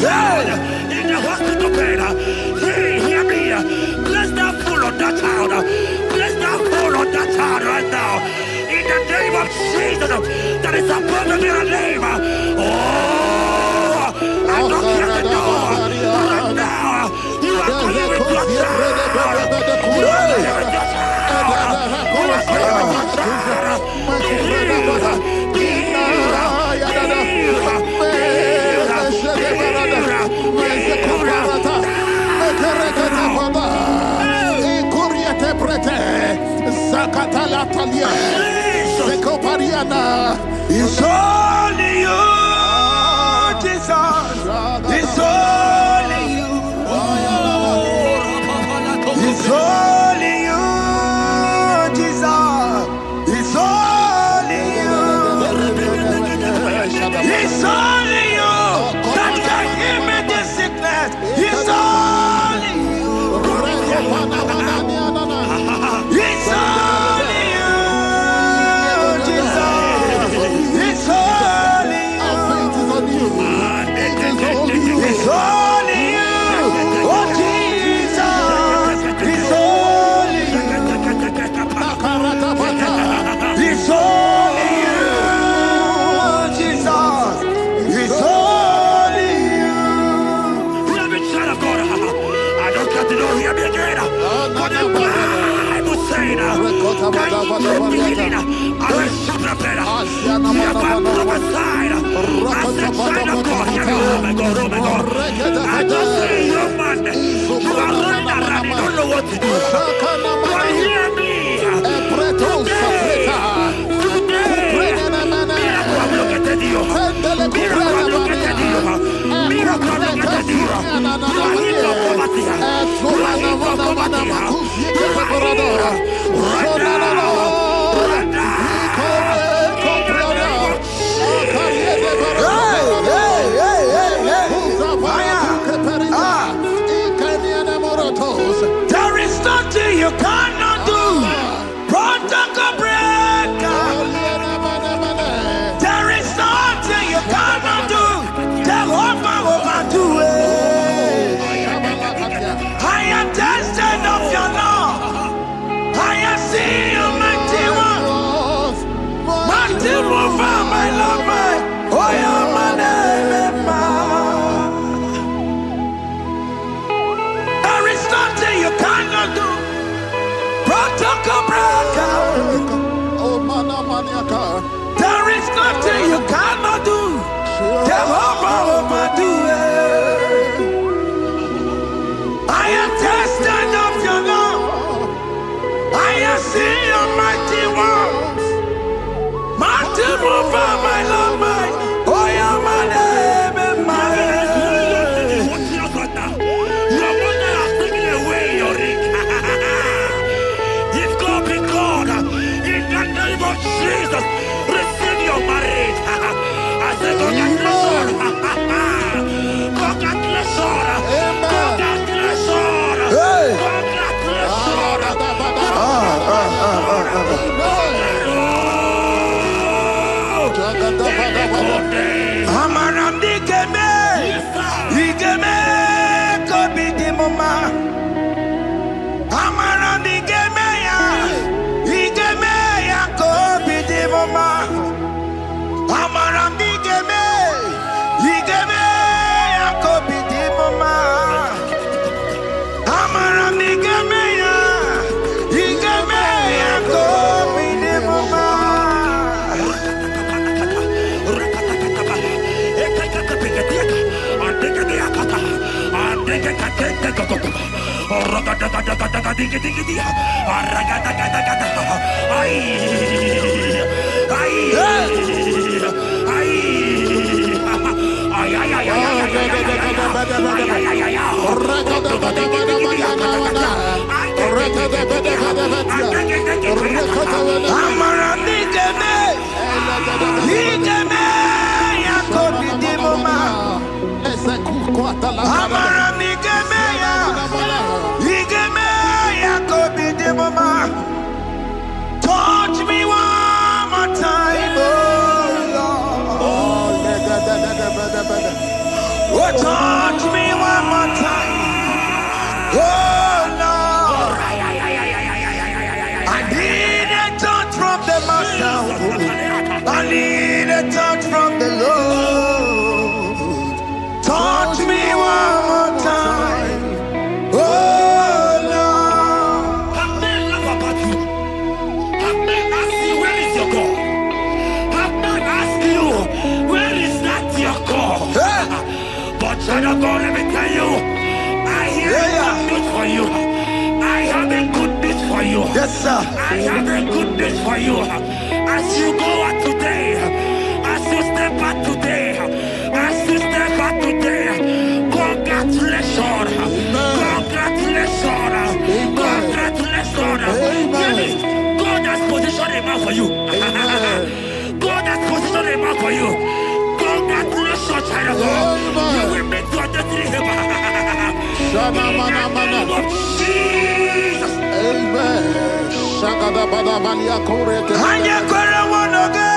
Child in the hospital bed, hear me. Bless that fool on that child. Bless that fool on that child right now. In the name of Jesus, that is above every name. Oh, I don't hear the door. Right now, you are coming with your child. You are coming with your child. You are coming with your child. It's only you, Jesus. It's only you. It's only you, Jesus. It's only you. It's only you that can heal me this sickness. It's only you. It's only you, Jesus. It's only you. It's only you. Oh, Jesus. It's only you. It's only you, Jesus. It's only you. Hear me, child of God. I don't get to know, hear me again. For the Bible saying, can you beginning? I will super better. You have prophesied. I said, child of God, hear me. Oh my God, oh my God. I just see you, man. You are running around, you don't know what to do. But hear me. nothing you cannot do. Protocol breaker. There is nothing you cannot do. Jehovah overdo it. I am tested of your love. I have seen your mighty ones. Mighty mover, my lover. Oh, you're my name. There is nothing you cannot do. Protocol breaker. There is nothing you cannot do. Jehovah overdo it. I am tested of your love. I have seen your mighty ones. Mighty mover, my love, my. Oh, you're my name and my. Your mother has taken away your ring. If God be God, in the name of Jesus, receive your marriage. I say congratulations. Congratulations. Congratulations. Hey. Amaramdi Geme, Igeme, Kobi Dimoma. Amaramdi Geme ya, Igeme ya Kobi Dimoma. Amaramdi Geme, Igeme ya Kobi Dimoma. Amaramdi Geme ya, Igeme ya Kobi Dimoma. Touch me one more time, oh Lord. Oh, touch me one more time, oh Lord. I need a touch from the Master. I need a touch from the Lord. Touch me one more time, oh Lord. Have men laugh about you. Have men ask you, where is your God? Have men ask you, where is that your God? But child of God, let me tell you, I hear good news for you. I have a good news for you. Yes, sir. I have a good news for you. As you go out today, as you step out today, as you step out today, congratulations. Congratulations. Congratulations. Hear me. God has positioned a man for you. God has positioned a man for you. Congratulations, child of God. You will meet your destiny helper. In the name of Jesus. Amen. Hanya kwara wanoge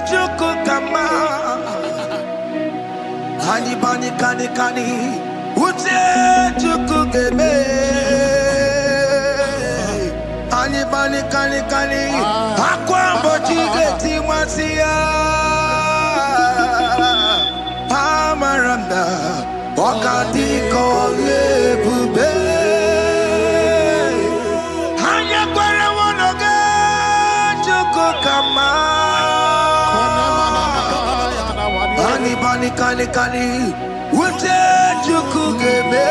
chukukama. Hani bani kani kani ute chukugeme. Hani bani kani kani akwambo chigeti mwasiya. Amaramda wakati kole bube. Hanya kwara wanoge chukukama. Hani bani kani kani ute chukugeme.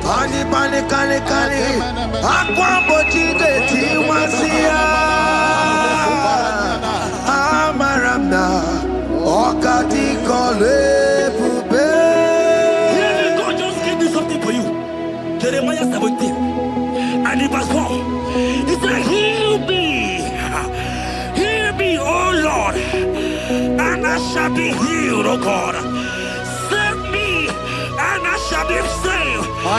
Hani bani kani kani akwambo chigeti mwasiya. Amaramda wakati kole bube. God just gave me something for you. Jeremiah 17 and in verse 4. He said, heal me, O Lord, and I shall be healed, O God. Save me, and I shall be saved.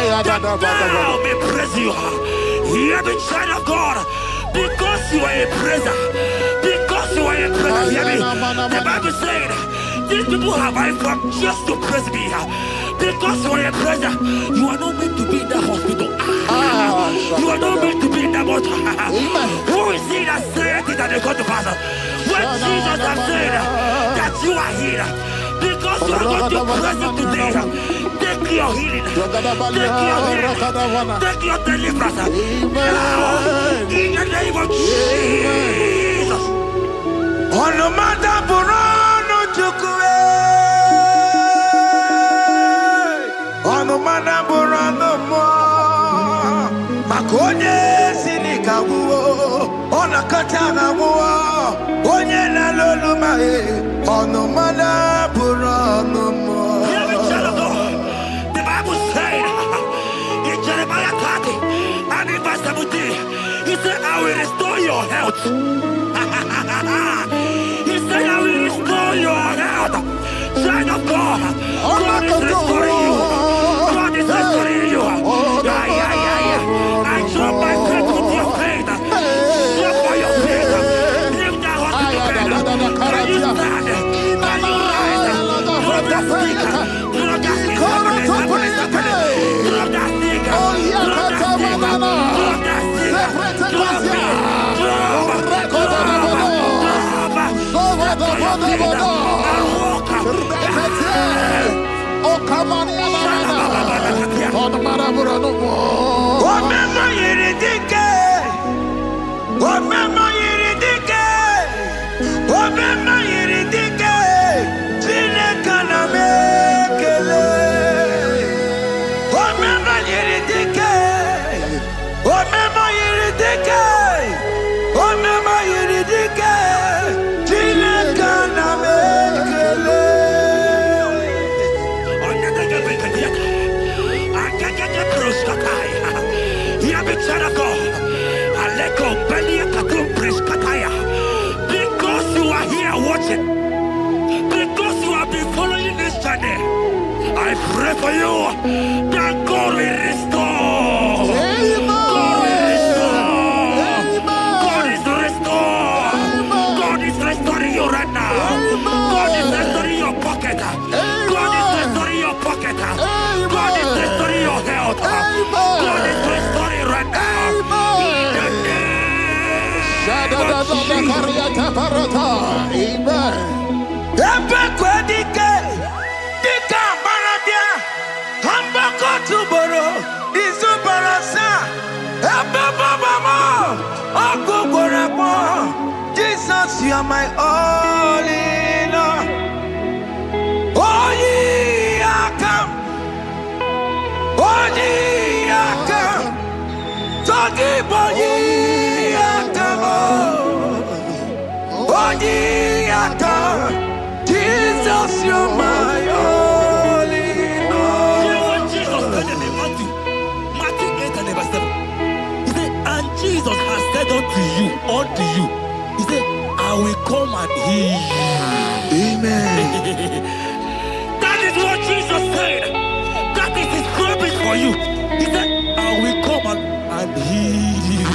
Now may praise you. Hear me, child of God. Because you are a praiser. Because you are a praiser. Hear me. The Bible said, these people have I come just to praise me. Because you are a praiser, you are not meant to be in the hospital. You are not meant to be in the motor. Who is he that said it and they come to pass? When Jesus has said that you are healed, because you are going to praise him today, take your healing, take your healing, take your deliverance. Now, in the name of Jesus. On the matter Burano Chukwe. On the matter Burano Mo. Makonye Sinikawu. On a Katana War. Onye na Lolumae. On the matter Burano Mo. The Bible said in Jeremiah 30 and in verse 17, he said, I will restore your health. He said, I will restore your health. Child of God, God is restoring you. God is restoring you. I drop my faith with your faith. Drop for your faith. Leave that hospital bed. Can you stand? Can you rise? Drop that stick. Drop that stick. Drop that stick. Drop that stick. Drop that stick. Drop it. Because you are here watching, because you have been following this journey, I pray for you that God will restore. God will restore. God is restoring. God is restoring you right now. God is restoring your pocket. God is restoring your pocket. God is restoring your health. God is restoring right now. Jesus, you are my all in all. Oh, ye are come. Oh, ye are come. Talking about ye are come. Oh, ye are come. Jesus, you are my all in all. You know what Jesus said in Matthew 8 and verse 7? He said, and Jesus has said unto you, he said, I will come and heal you. Amen. That is what Jesus said. That is his promise for you. He said, I will come and heal you.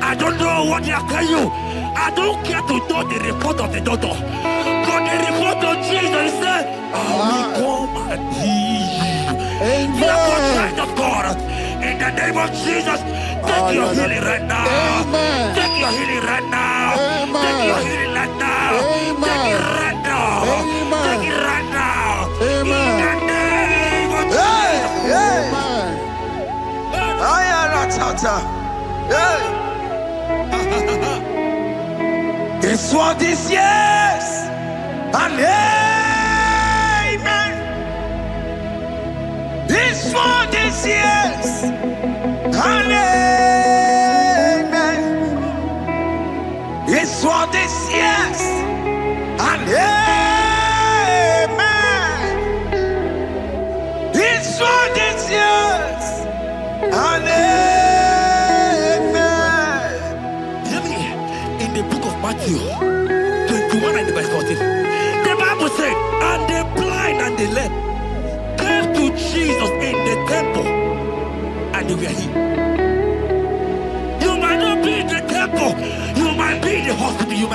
I don't know what they are telling you. I don't care to know the report of the doctor. But the report of Jesus said, I will come and heal you. Therefore, child of God, in the name of Jesus, take your healing right now. Take your healing right now. Take your healing right now. Take it right now. Take it right now. In the name of Jesus. It's what this yes and amen. It's what this yes and amen. It's what this yes and amen. It's what this yes and amen. In the book of Matthew 21 and verse 14, the Bible said, and the blind and the lame came to Jesus in the temple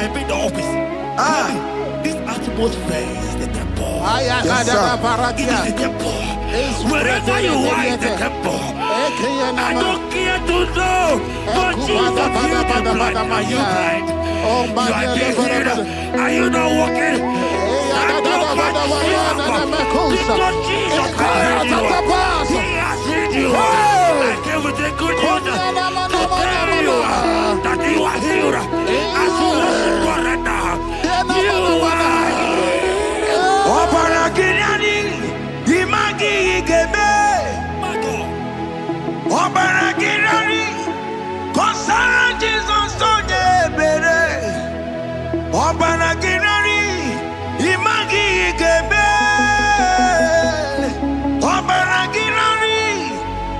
occupy the office. This atmosphere is the temple. Yes, It is the temple. Wherever you are in the temple, I don't care to know. But Jesus healed the blind. Are you blind? You are being healed. Are you not walking? Stand up and shout. Because Jesus has healed you. He has healed you. I came with a good news to tell you that you are healed. As you worship God right now, you are healed. Obaragirani, imagi igebe. Obaragirani, konsara Jesus onye ebere. Obaragirani, imagi igebe. Obaragirani,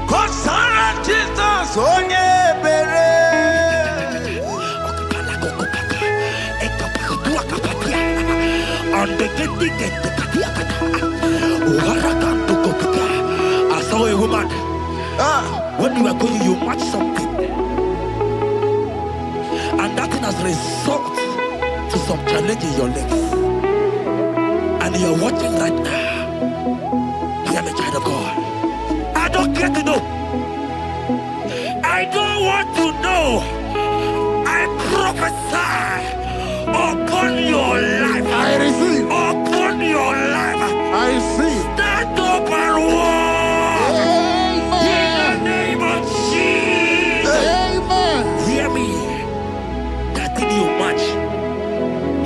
konsara Jesus onye ebere. I saw a woman. When you were going, you match something, and that thing has resulted to some challenge in your legs. And you're watching right now. Hear me, child of God. I don't care to know. I don't want to know. I prophesy upon your life. I receive. Upon your life. I receive. Stand up and walk. In the name of Jesus. Amen. Hear me. That thing you match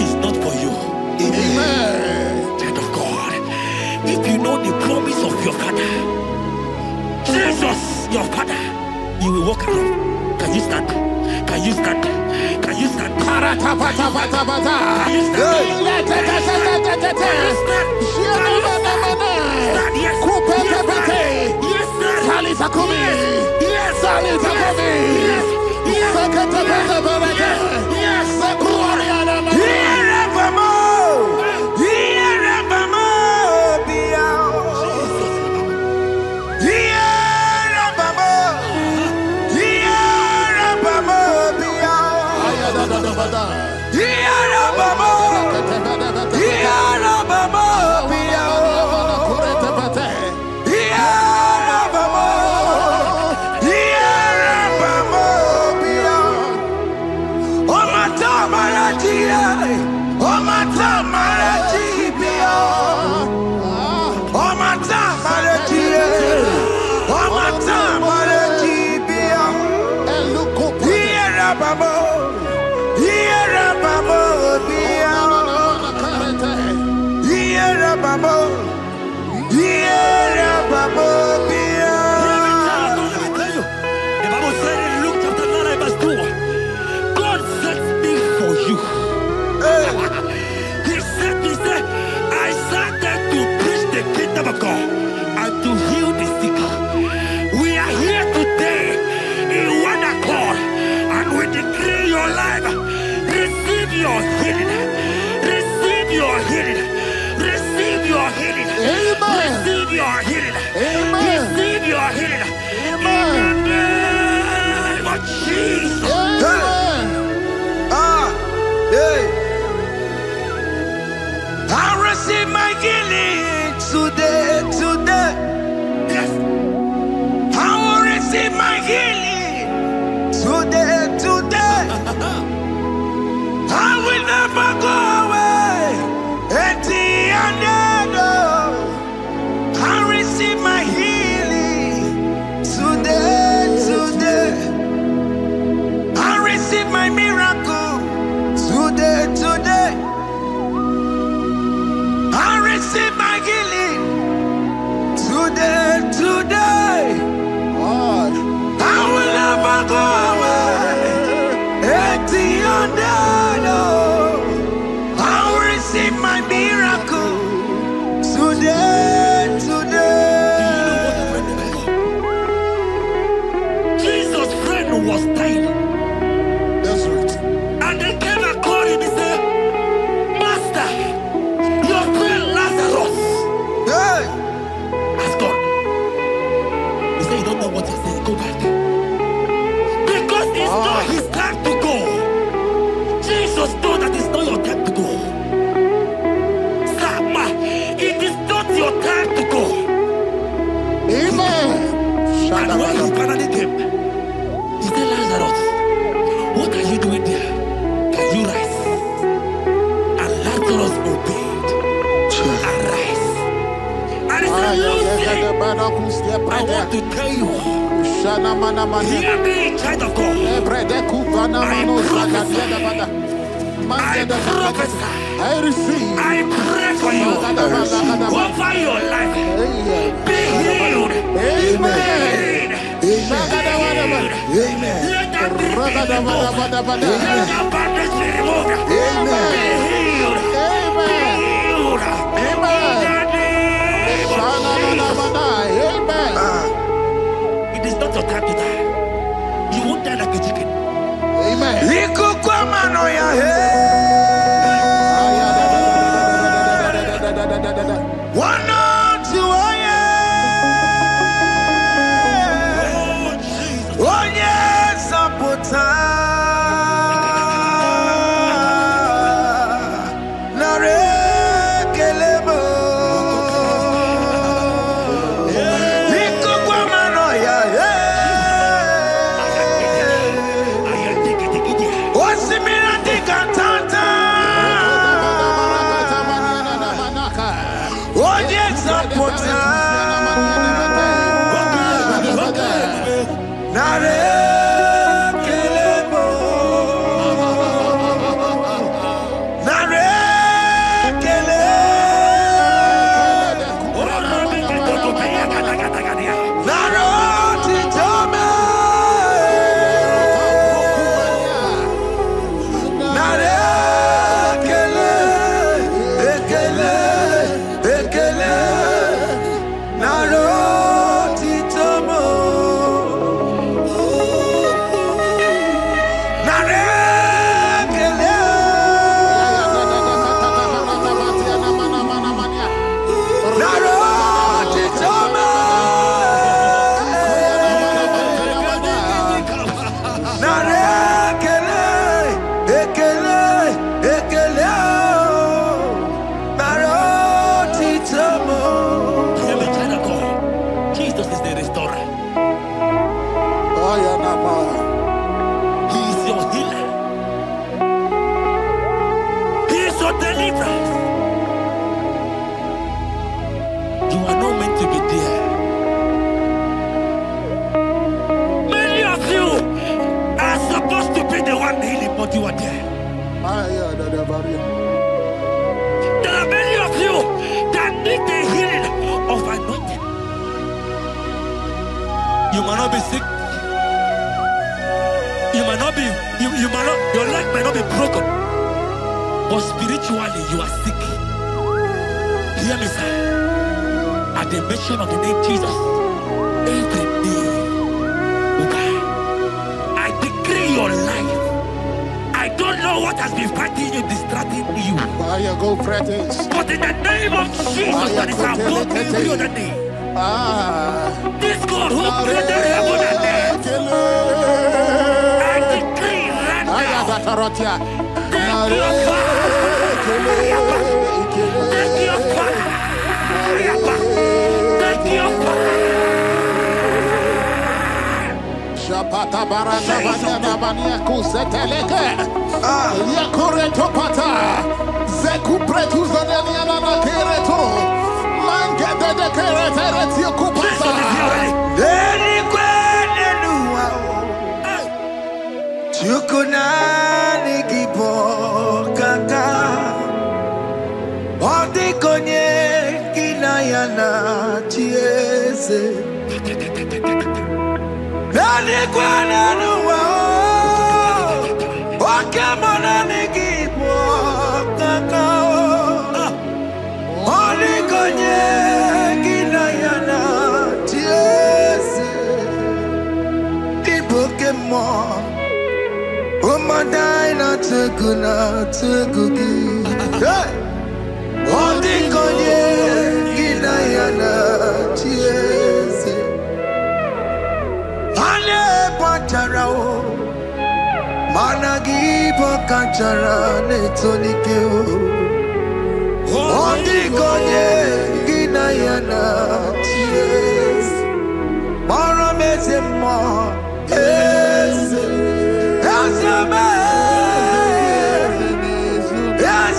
is not for you. Amen. Child of God. If you know the promise of your father, Jesus, your father, you will walk around. Can you stand? Can you stand? Can you stand? Parata pata pata pata. Can you stand? want to tell you, hear me, child of God. I receive. I pray for you. Over your life. Be healed. Amen. Amen. Let that be removed. Let that bandage be removed. Amen. Be healed. Amen. Amen. It is not your time to die. You won't die like a chicken. Amen. One to oh yes, Apota Nare Kelebo Liko Guamano ya Osimira Dikatanta oh yes, Apota Nare Kelebo Nare Kele Naro Titome Nare Kele Ekele Ekele Naro Titomo Jesus is the restorer. He is your healer. He is your deliverer. You are not meant to be there. Many of you are supposed to be the one healing, but you are there. There are many of you that need the healing of anointing. You might not be sick. You might not be, you might not, your leg might not be broken. But spiritually, you are sick. Hear me, sir. At the mention of the name Jesus, every day, okay, I decree your life. I don't know what has been fighting you, distracting you. But in the name of Jesus, that is above every other name. This God who created heaven and earth, I decree right now, take your fire, take your fire, take your fire. Shapata baranda bania kuseteleke. Yakure topata. Zeku pretu zanenia na kereto. Mange de keretere tiokupasa. Deni kwene nuwa Chukuna nigibo kaka Odi konye kinayana chieze Deni kwene nuwa Wakemona nigibo kaka Odi konye kinayana chieze Pokemon, oh my dina tegugi. Hey, oh the konye kinayana chiese. Ane pacharao, managi pokachara netonike. Oh the konye kinayana chiese. Mara mezemo. Yes,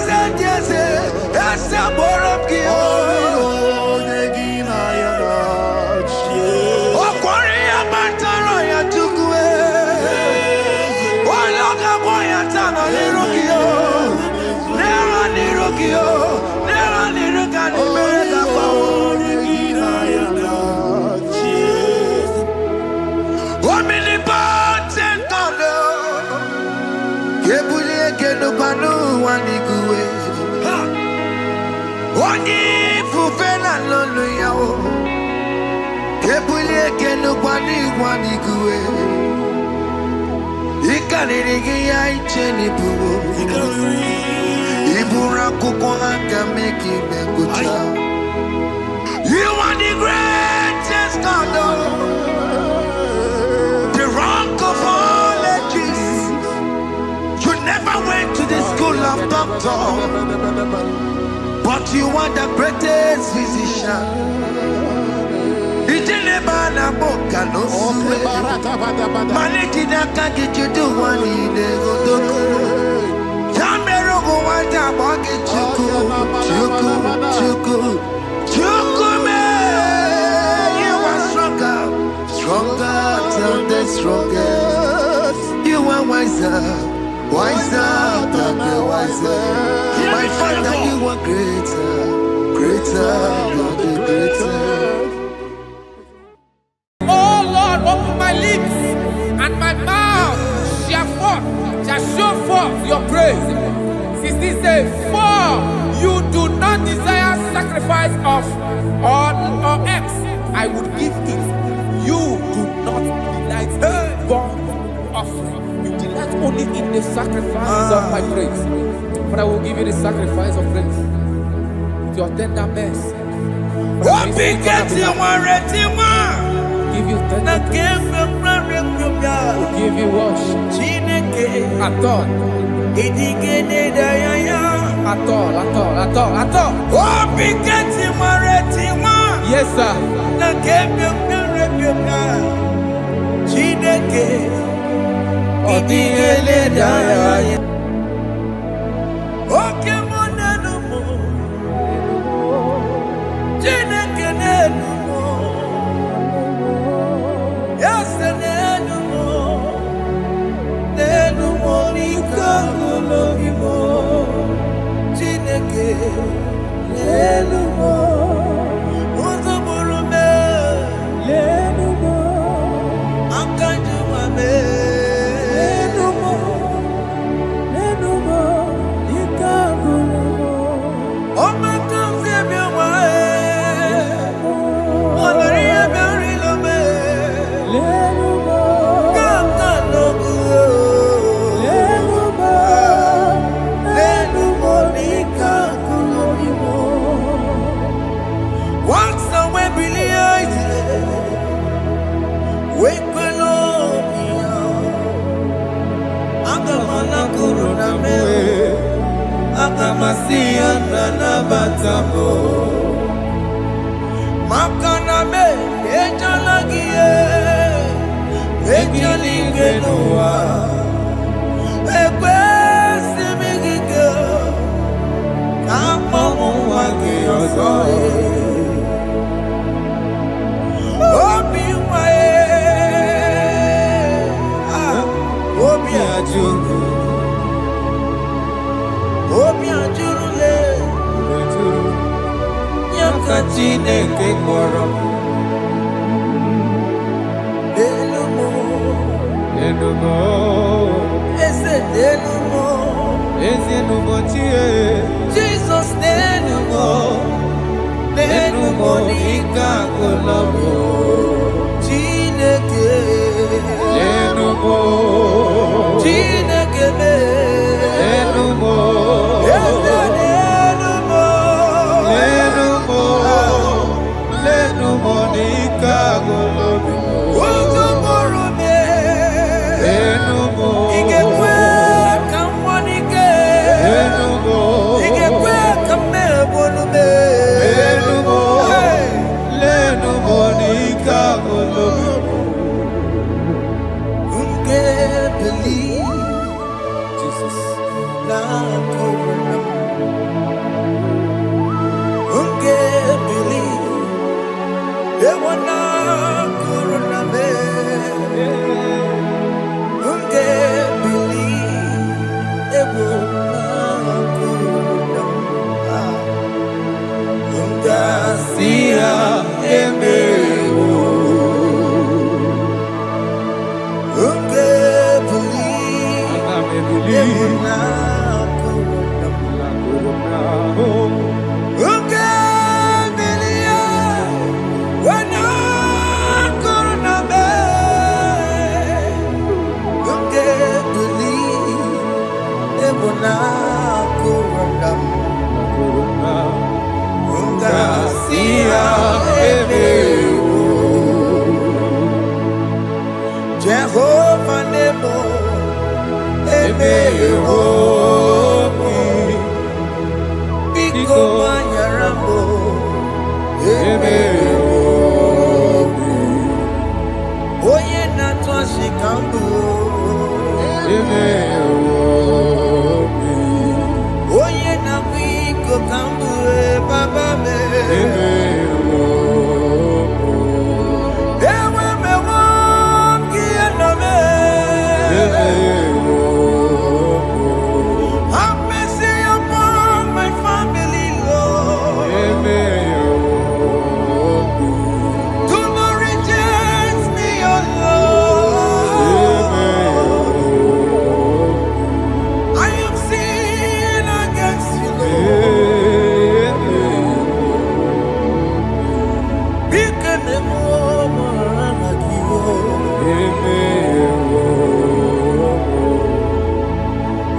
yes, yes, yes, Ekeno kwani kwani kuwe. Ikanirigi ya icheni buwo. Ibura kuko haka meki mekucha. You are the greatest God, the rock of all ages. You never went to the school of doctor, but you are the greatest physician. Ijelebana boka no suwe. Maneki naka get you do one in the godoko. Yamero go wata boki chuku, chuku, chuku, chuku me. You are stronger, stronger than the strongest. You are wiser, wiser than the wiser. My Father, you are greater, greater than the greater. Oh Lord, open my lips and my mouth shall show forth your praise. 16 says, for you do not desire sacrifice of or X, I would give it. You do not delight in burnt offering. You delight only in the sacrifice of my praise. But I will give you the sacrifice of praise with your tender mercy. Give you tender praise. Will give you worship. At all. At all. Yes, sir. Jesus, Hey,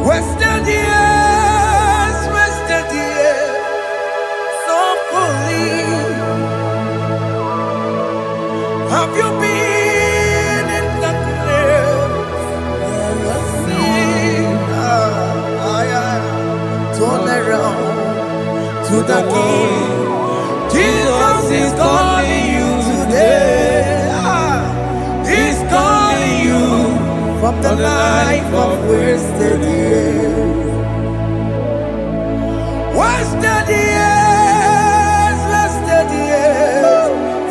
Wasted years, so fully. Have you been in the grave? Turn around to the King. Jesus is calling you today. He's calling you from the life of wasted years. Wasted years,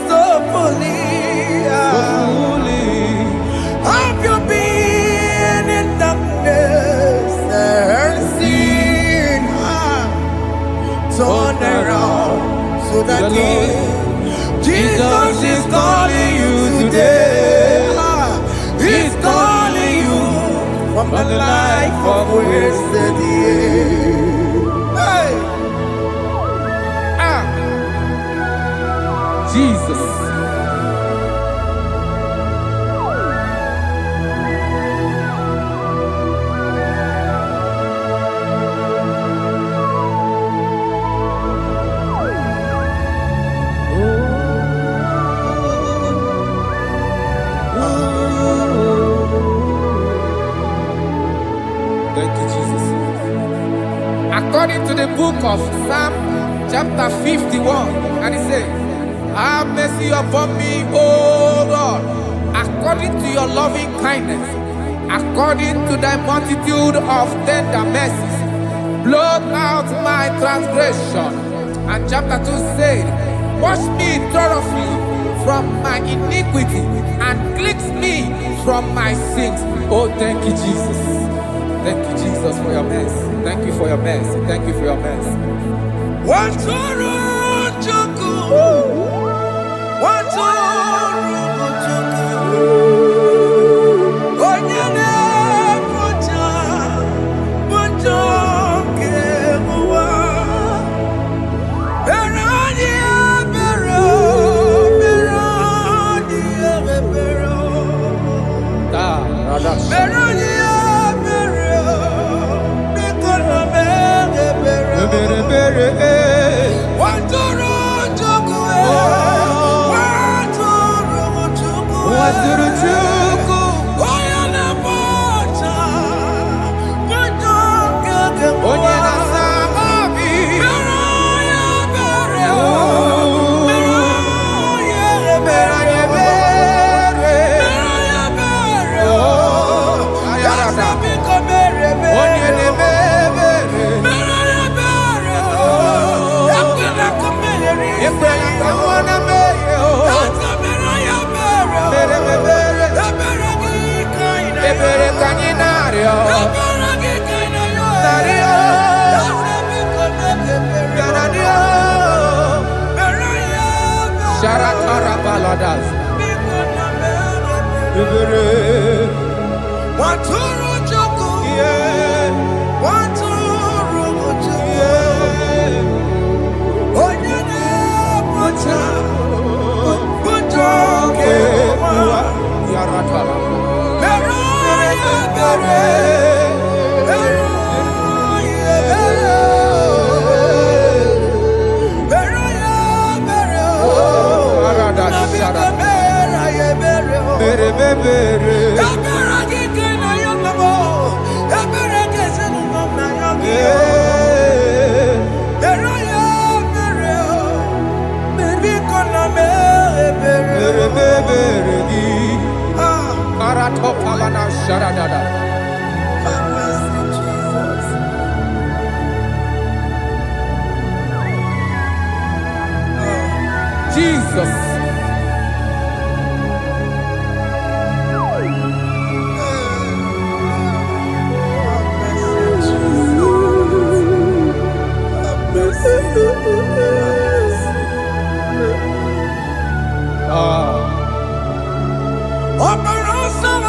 so fully. Have you been in darkness and seen? Turn around to the King. Jesus is calling you today. He's calling you from the life of wasted years. Hey! Jesus. Thank you, Jesus. According to the book of Psalm, chapter 51, and it says, have mercy upon me, O Lord, according to your loving kindness, according to thy multitude of tender mercies, blot out my transgression. And chapter 2 said, wash me thoroughly from my iniquity and cleanse me from my sins. Oh, thank you, Jesus. Thank you, Jesus, for your mercy. Thank you for your mercy. Thank you for your mercy. Jesus. Operation,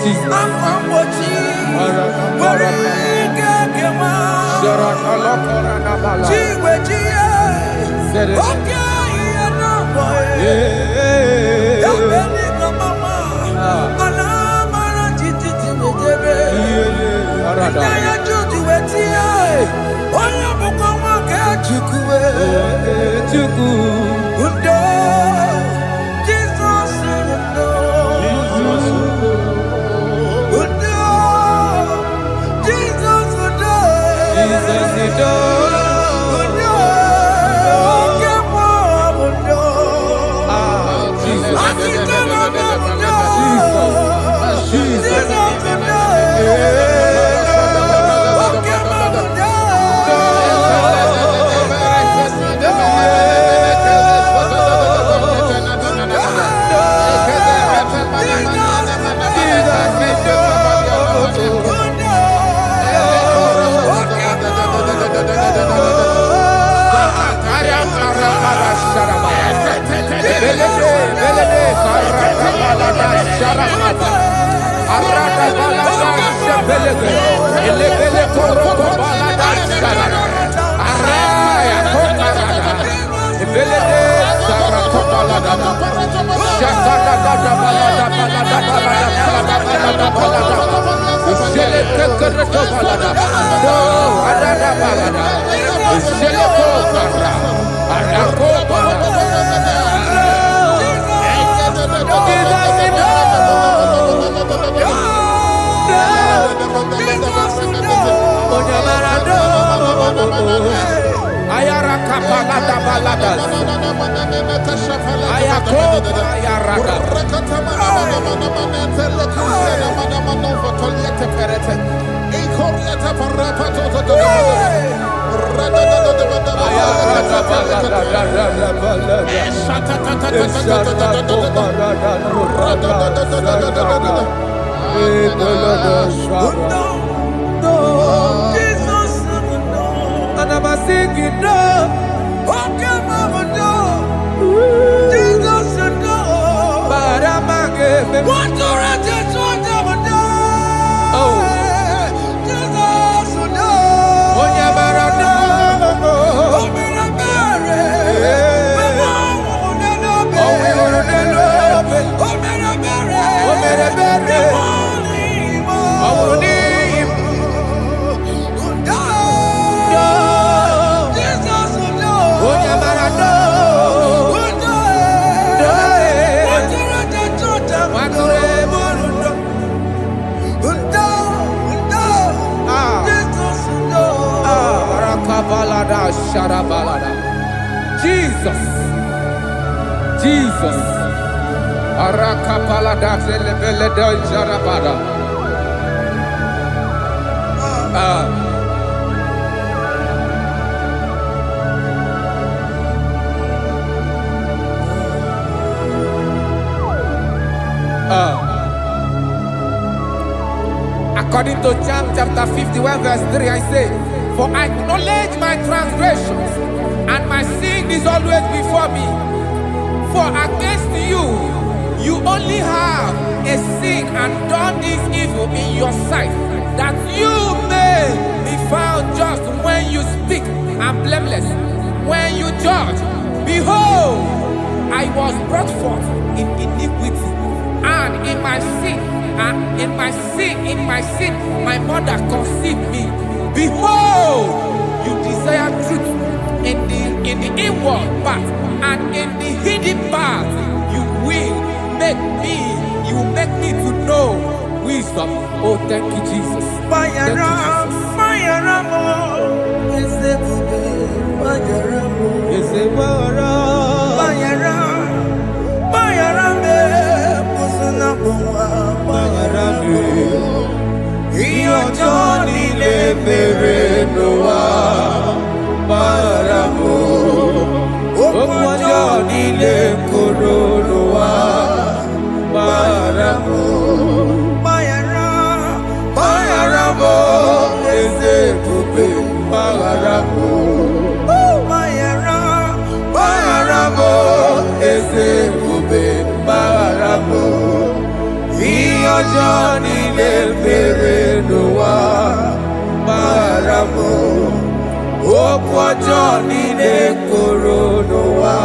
Jesus. Akwambochi. Warike kema. Chiwe chiye. Okay, iye na boye. Dabeni kamama. Alamara jititi mejebe. Inaya juti wetie. Oya mukama ke chukwe. Undo. Jesus undo. Undo. Jesus undo. Undo. Kemo undo. Akitana undo. Jesus undo. Jesus. Jesus. Arakapalada zelebeledo jarabada. According to John chapter 51 verse 3, I say, for I acknowledge my transgressions, and my sin is always before me. For against you, you only have a sin and done this evil in your sight, that you may be found just when you speak and blameless when you judge. Behold, I was brought forth in iniquity, and in my sin, my mother conceived me. Behold, you desire truth in the inward part, and in the hidden part you will make me to know wisdom. Oh, thank you, Jesus. Thank you, ọjọ́ nílé bèrè ló wá bára mọ́. Òkú ọjọ́ nílé kóró ló wá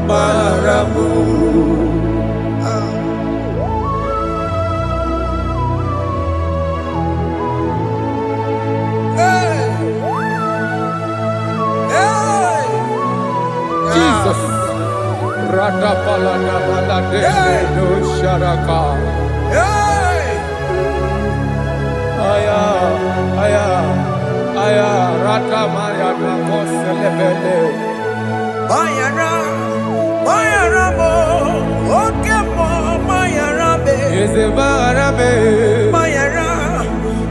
bára mọ́. Jesus. Radapalana balade no sharaka. Aya, aya, aya, rata maya na koselebele. Bayara, bayara mo, oke mo, bayara be. Eze barabe. Bayara,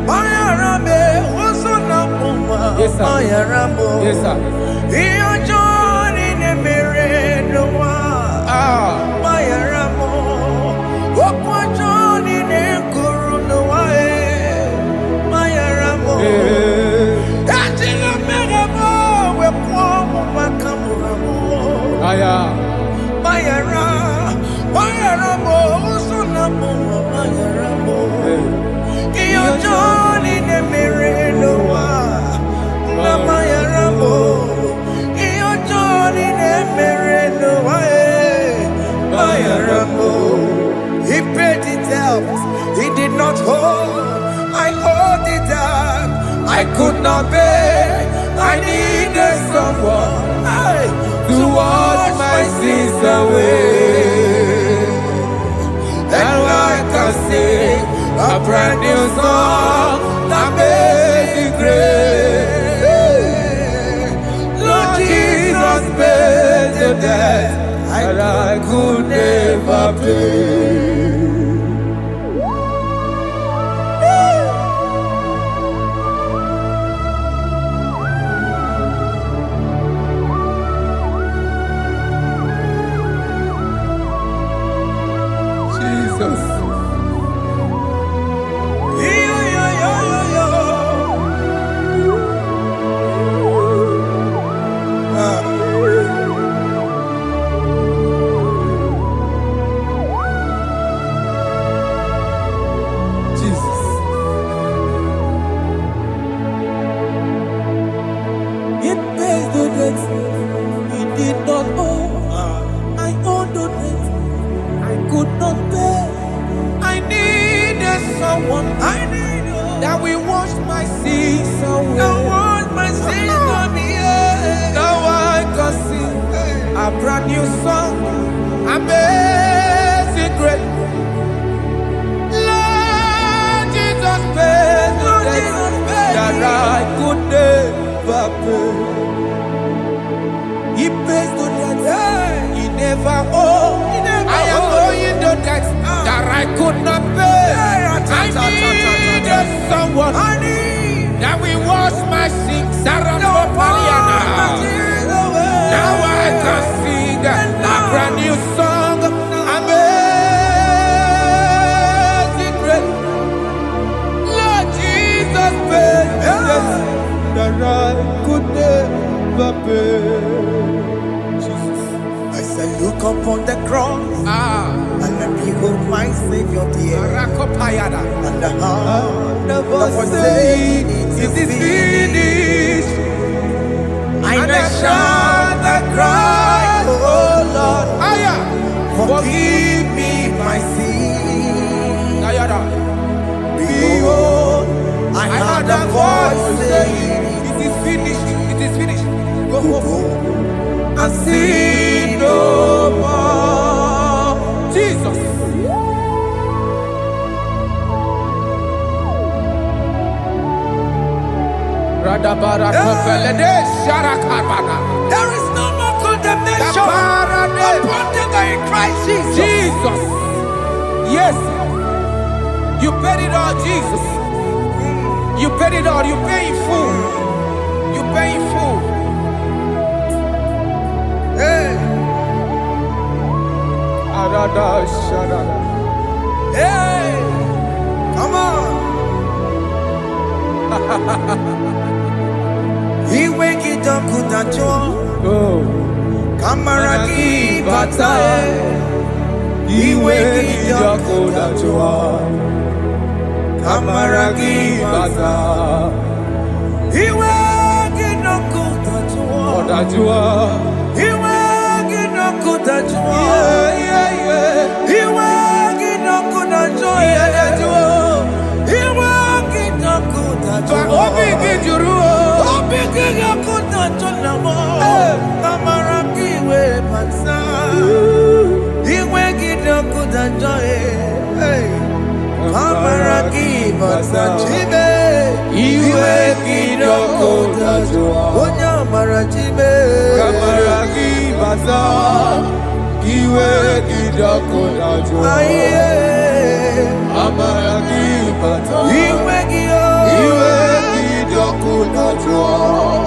bayara be, osona muma. Yes, sir. Bayara mo. Yes, sir. Iyo joni ne mere no wa. Bayara mo, okwa joni ne kuru no wa. Bayara mo. Ajila mere mo, we kwa mo makamura mo. Aya. Bayara, bayara mo, osona muma. Bayara mo. Iyo joni ne mere no wa. Bayara mo. Iyo joni ne mere no wa. Bayara mo. He paid it out. He did not hold. I hold it out. I could not pay. I needed someone to wash my sins away. And I can sing a brand new song that made me great. Lord Jesus paid the debt that I could never pay. Jesus. Jesus. It pays the debt he did not owe. I owed the debt I could not pay. I needed someone. That we wash my sins away. Now wash my sins on me. Now I can sing a brand new song. Amazing grace. Lord Jesus paid the debt that I could never pay. He pays the debt he never owed. I am owing the debt that I could not pay. I needed someone that will wash my sins. Now I can sing a brand new song. Amazing grace. Lord Jesus paid the debt that I could never pay. Jesus. I said, look upon the cross and then behold my Savior dear. Rakopayada. And the heart The that was voice saying, it is finished. I And the I shout that cry, oh Lord, Aya. forgive me my sin. Ayada. Behold, I heard a voice saying, it is finished. It is finished. Go go home and sin no more. Jesus. There is no more condemnation upon them that in Christ Jesus. Jesus. Yes. You paid it all, Jesus. You paid it all. You pay in full. You pay in full. Hey, Arada Sharada. hey, come on. He wake it up, good at you. Oh. Kamaraki batae. iwe gị ọkụ dajụọ, amara gị bata. Iwe gị ọkụ dajụọ, dajụọ. Iwe gị ọkụ dajụọ, iwe gị ọkụ dajụọ, iwe gị ọkụ dajụọ. Obi gị jụrụ, obi gị ọkụ dajụọ na mọ, amara gị iwe bata. Iwe gị ọkụ dajụọ, amara gị bata. Chibe, iwe gị ọkụ dajụọ, onye amara chibe, amara gị bata. Iwe gị ọkụ dajụọ, amara gị bata. Iwe gị ọkụ dajụọ,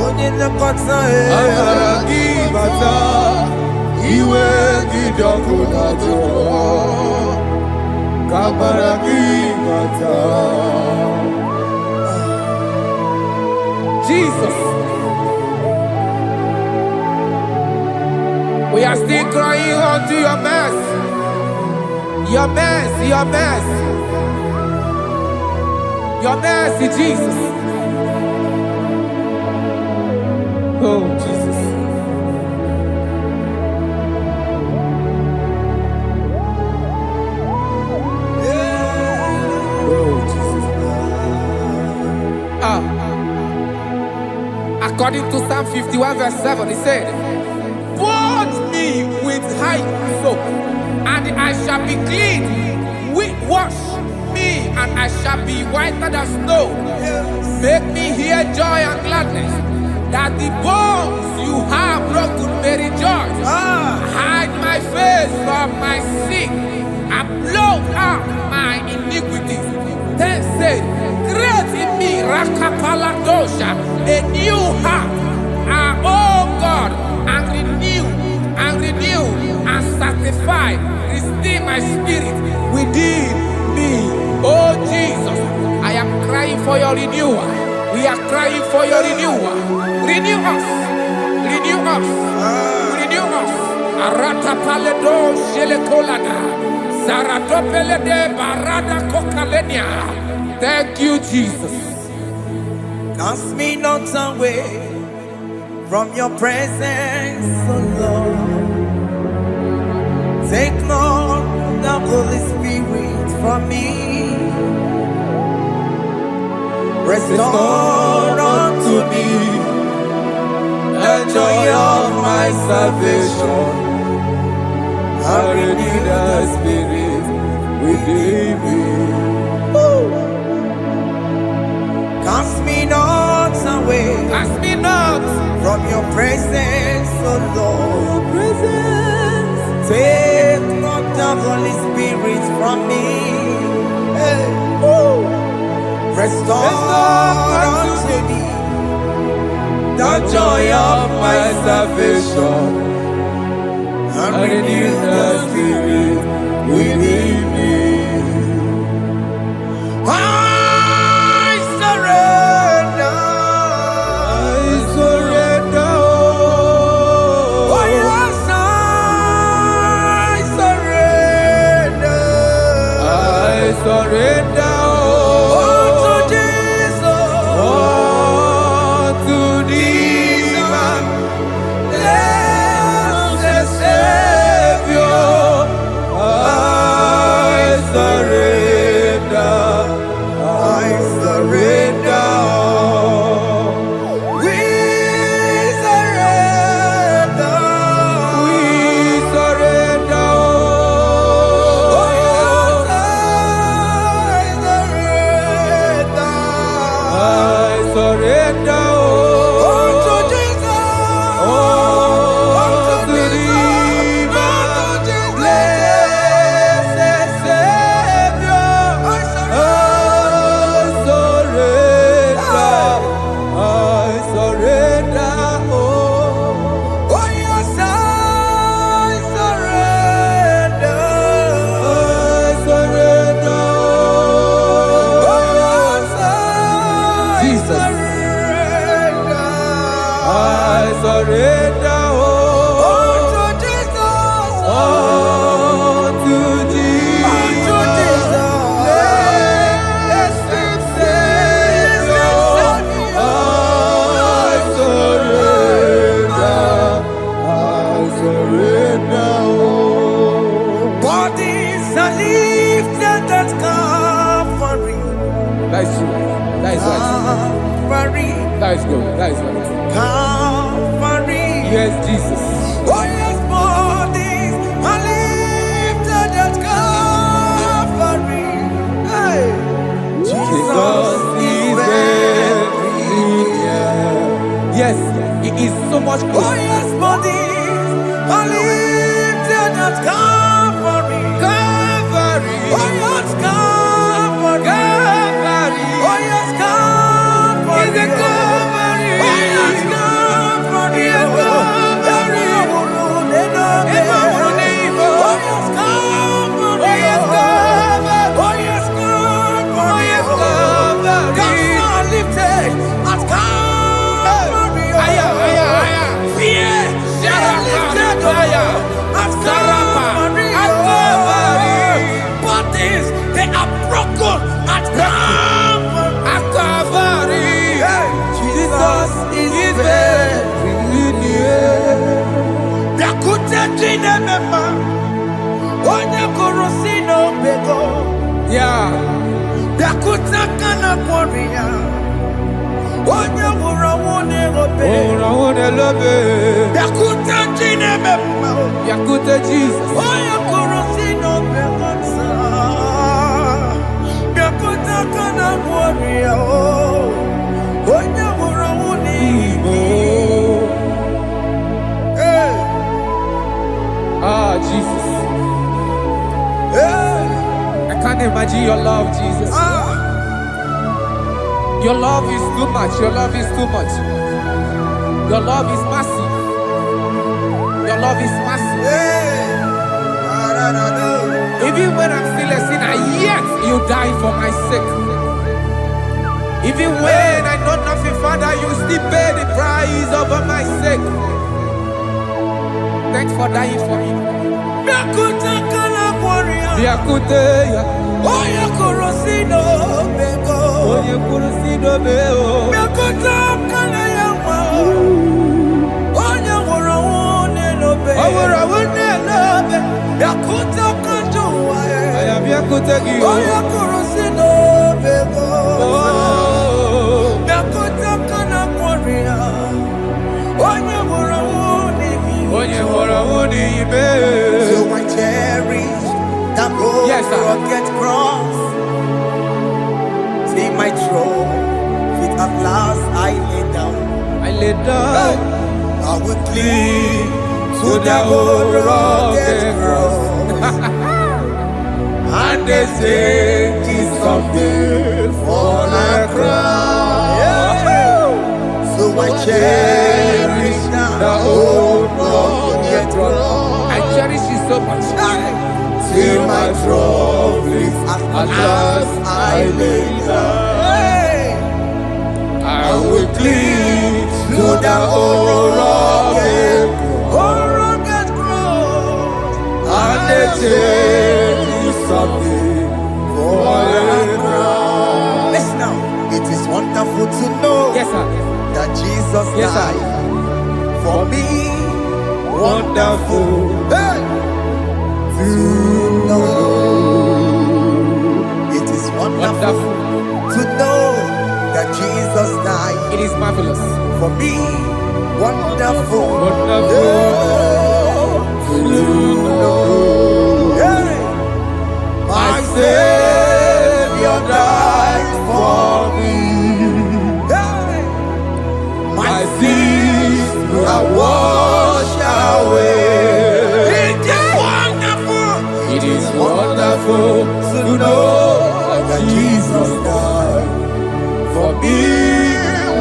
onye nlekọta, amara gị bata. Iwe gị ọkụ dajụọ, amara gị bata. Jesus. We are still crying unto your mercy. Your mercy, your mercy. Your mercy, Jesus. Oh, Jesus. Oh, Jesus. According to Psalm 51 verse 7, it said, "Wash me with high soap, and I shall be clean. Wash me, and I shall be whiter than snow. Make me hear joy and gladness, that the bones you have broken may rejoice. Hide my face from my sin, and blot out my iniquities." Then said, "Create in me Rakapaladosha, a new heart, oh God, and renew, and sanctify, restore my spirit within me." Oh Jesus, I am crying for your renewal. We are crying for your renewal. Renew us, renew us, renew us. Arata paledo shelekolada, saratopele de barada kokalenia. Thank you, Jesus. Cast me not away from your presence, oh Lord. Take not the Holy Spirit from me. Restore unto me the joy of my salvation. I renew the spirit within me. Cast me not away, Cast me not from your presence, oh Lord. Take not the Holy Spirit from me. Hey. Restore unto me the joy of my salvation, and renew the spirit within me. I surrender. Oh yes, I surrender. I surrender. are lifted at Calvary. That is true. That is right. Calvary. That is good. That is right. Calvary. Yes, Jesus. Oh yes, bodies are lifted at Calvary. Hey. Jesus is very near. Yes, it is so much Oh closer. yes, bodies are lifted at Calvary. Calvary. Oh yes, Calvary. Calvary. Oh yes, Calvary. Is it Calvary? Oh yes, Calvary. Yes, Calvary. Yeah. Yakute Jesus. Ah, Jesus. I can't imagine your love, Jesus. Your love is too much. Your love is too much. Your love is massive. Your love is massive. Even when I'm still a sinner, yet you died for my sake. Even when I know nothing, Father, you still pay the price over my sake. Thanks for dying for me. Biakuteya. Oya korosino bego. Oye kurusino beo. Biakuta kana yawa. Oya worawone lobe. Oworawone lobe. Biakuta kanjuwa. Aya biakutegi. Oya korosino bego. Biakuta kana kwaria. Oya worawone mi. Oye worawone ibe. So I cherish that rugged cross. See my throne, feet at last I lay down. I lay down. I will cling to the old rugged cross. And they say it's something for the crown. So I cherish the old rugged cross. I cherish it so much. Till my troubles at last I lay down. I will cling to the old rugged cross. And they tell you something for the crown. Listen now, it is wonderful to know that Jesus died for me. Wonderful. To know. It is wonderful to know that Jesus died. It is marvelous. For me, wonderful. To know. My Savior died for me. My sins are washed away. It is wonderful to know that Jesus died for me.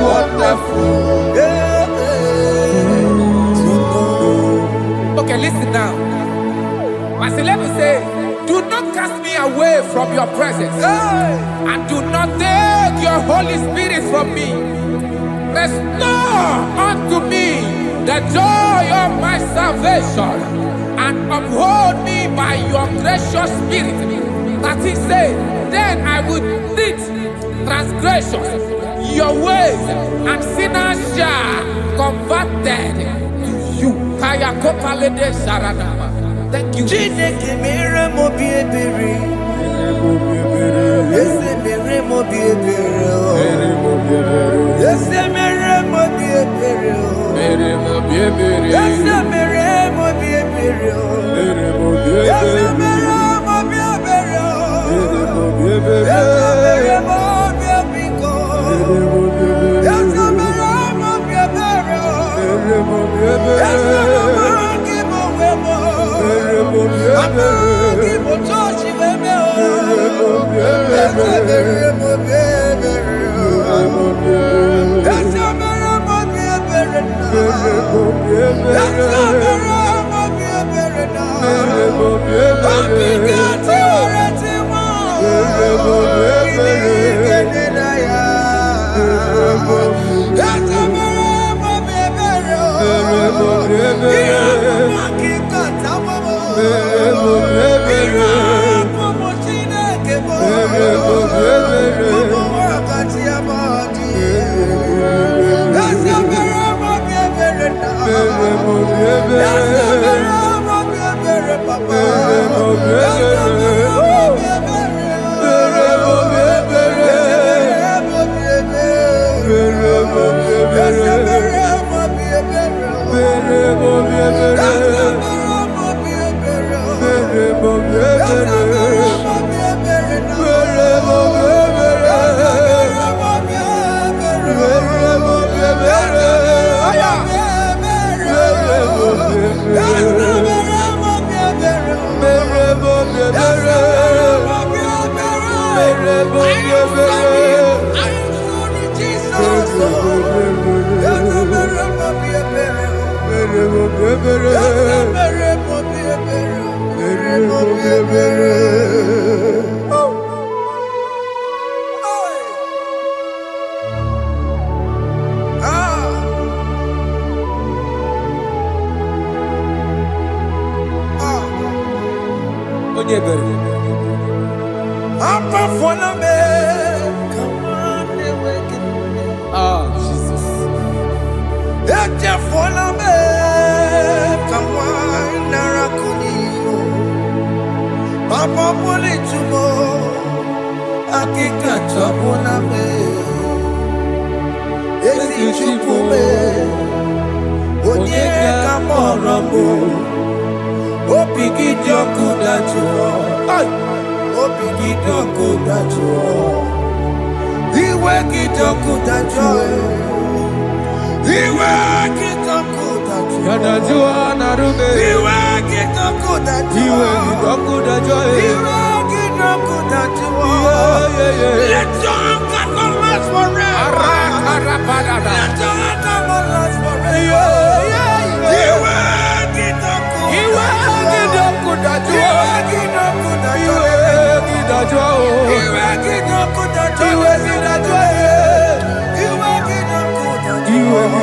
Wonderful to know. Okay, listen now. My celeb say, do not cast me away from your presence, and do not take your Holy Spirit from me. Restore unto me the joy of my salvation, and uphold me by your gracious spirit. That he said, then I will teach transgressions your ways, and sinners shall converted to you. Kaya kopalede saradama. Thank you. Chineke mere mo bi ebere. Ese mere mo bi ebere. Ese mere mo bi ebere. Ese mere mo bi ebere. Ese mere mo bi ebere. Ese mere mo bi ebiko. Ese mere mo bi ebere. Ese mere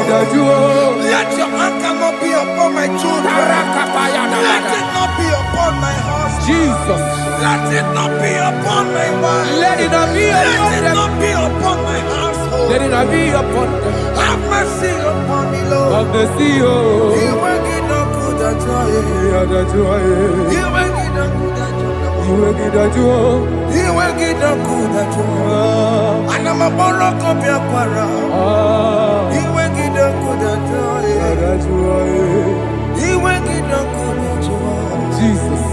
Let your anger not be upon my children. Let it not be upon my husband. Jesus. Let it not be upon my wife. Let it not be upon Let it them. not be upon my household. Let it not be upon them. Have mercy upon me, Lord. Have mercy, oh. You make it not good at joy. You make it not good at joy. You make it not good at joy. And I'm a borrow copy of para. You make it not good at joy. You make it not good at joy. Jesus.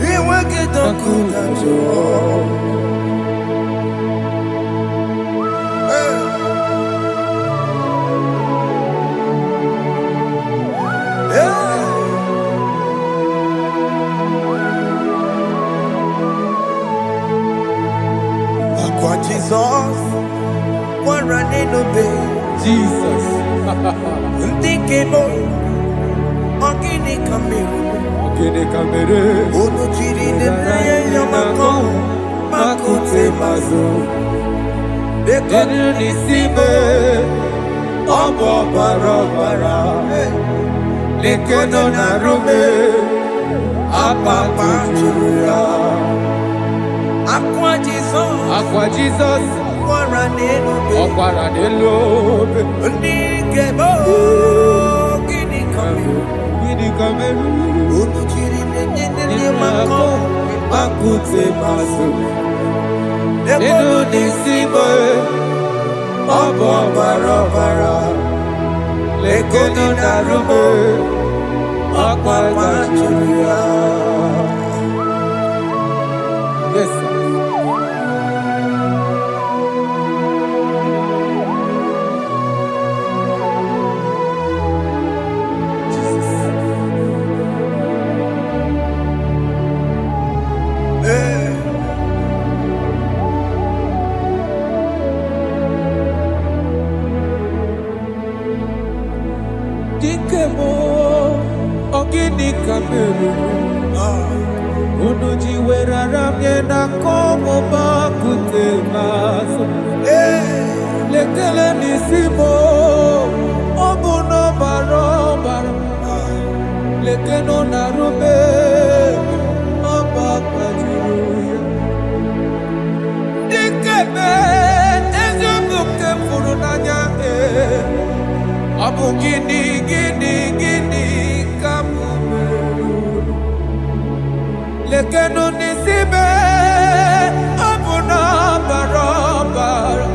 You make it not good at joy. Jesus, one running obey. Jesus. Ndikemo Ogini kamere Ono chiri de praye yamako Makute mazo Dekonu nisibe Obo barabara Lekono narume Apapa churuya Aqua Jesus Okwara nelobe Ndikemo Gini kameru Ono chiri de you mako, makute masu. Nínú ní síbò, ọ̀bọ̀ bàrọ̀bàrà. Lẹ́kẹ̀ẹ́nù dàrúbò, ọ̀pọ̀ àjùlọ. Yes, sir. Dikemo, ogini kameru. Unuji werara mjena komo bakute maso. Lekele nisimo, obuno barobara. Lekeno narube, abakajiruya. Dikeme, ezobuke furunanya Abu gini kamu lekeno nisibe abu na barabara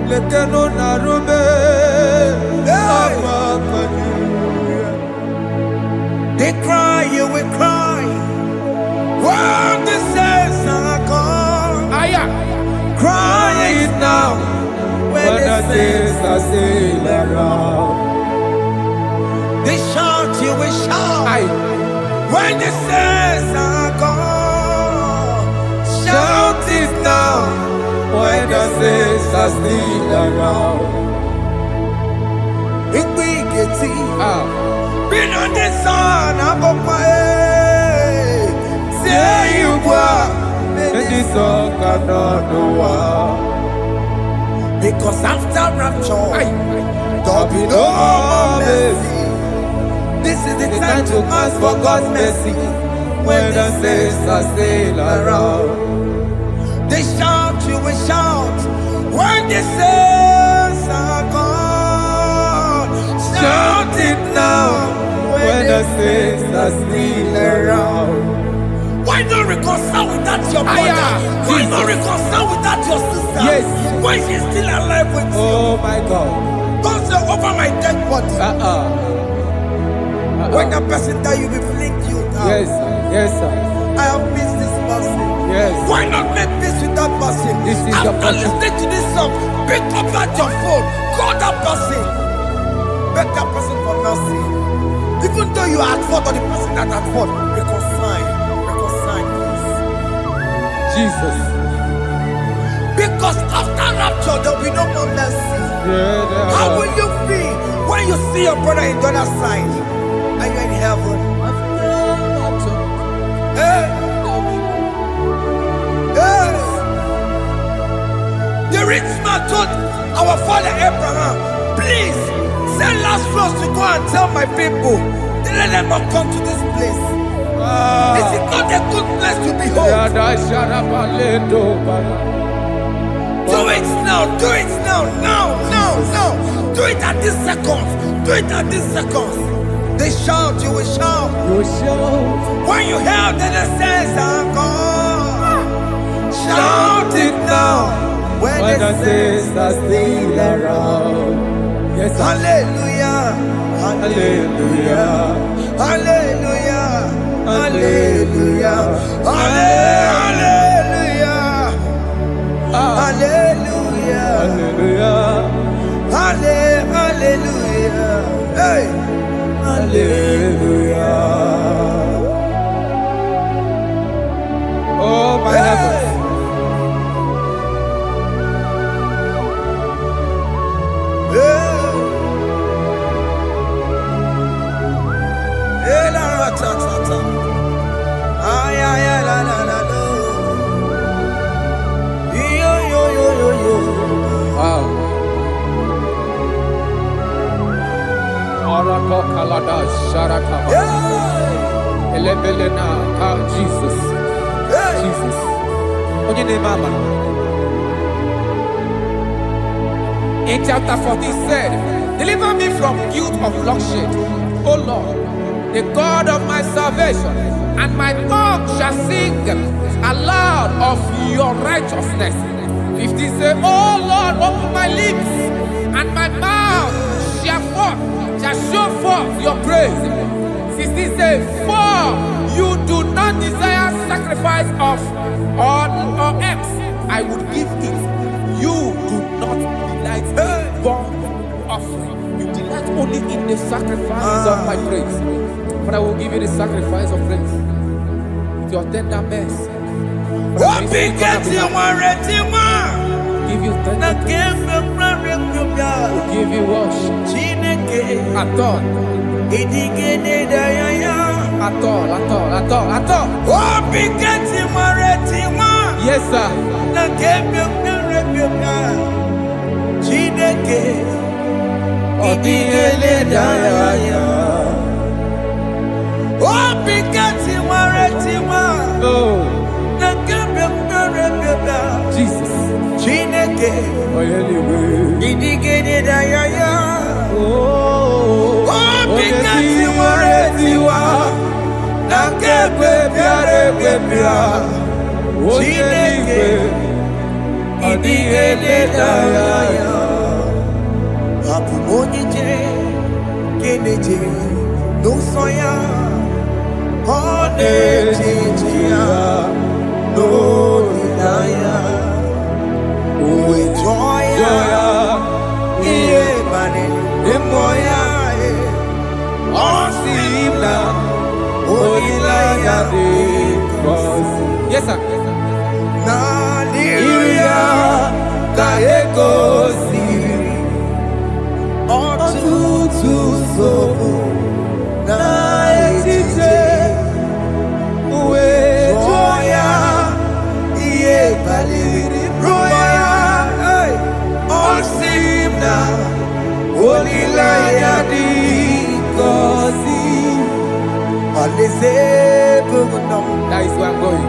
lekeno narube They cry, you will cry. When the saints are gone, cry it now. When the saints are still around, they shout, you will shout. When the saints are gone, shout it now. When the saints are still around, Big been on the sun, I'm up my say you were, and the song cannot know why. Because after rapture, there'll be no more mercy. This is the time to ask for God's mercy. When the saints are still around, they shout, you will shout. When the saints are gone, shout it now. when the saints are still around. Why not reconcile without your brother? Why not reconcile without your sister? Yes. Why she's still alive with you? Oh my God. Don't say over my dead body. When that person die, you will fling you down. Yes, sir. Yes, sir. I have missed this person. Yes. Why not make peace with that person? This is the After person. listening to this song, pick up that your phone, call that person, beg that person for mercy. Even though you are at fault or the person that at fault, reconcile, please. Jesus. Because after rapture, there will be no more mercy. Yeah, How will you feel when you see your brother in the other side and you're in heaven? Hey. Hey. The rich man told our father Abraham, please send Lazarus to go and tell my people, let them not come to this place. This is not a good place to behold. Do it now, do it now, now. Do it at this second. Do it at this second. They shout, you will shout. When you hear that the saints are gone, shout it now. When the saints are still around. Yes, sir. Hallelujah, hallelujah, hallelujah, hallelujah, hallelujah, hallelujah, Hallelujah. hallelujah, hey, Hallelujah. Oh, my heavens. Wow. Arakokalada Sharakaba. Elebelena. Jesus. Jesus. What's your name, Mama? In chapter 14 said, deliver me from guilt of bloodshed, O Lord, the God of my salvation, and my tongue shall sing aloud of your righteousness. 15 say, oh Lord, open my lips, and my mouth shall show forth your praise. 16 say, for you do not desire sacrifice of or eggs, I would give it. You do not delight in burnt offering. You delight only in the sacrifice of my praise. But I will give you the sacrifice of praise with your tender mercy. Give you tender will give you worship. At all. Yes, sir. Jesus. Yes, sir. That is where I'm going.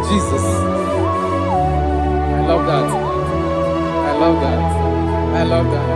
Jesus. I love that. I love that. I love that.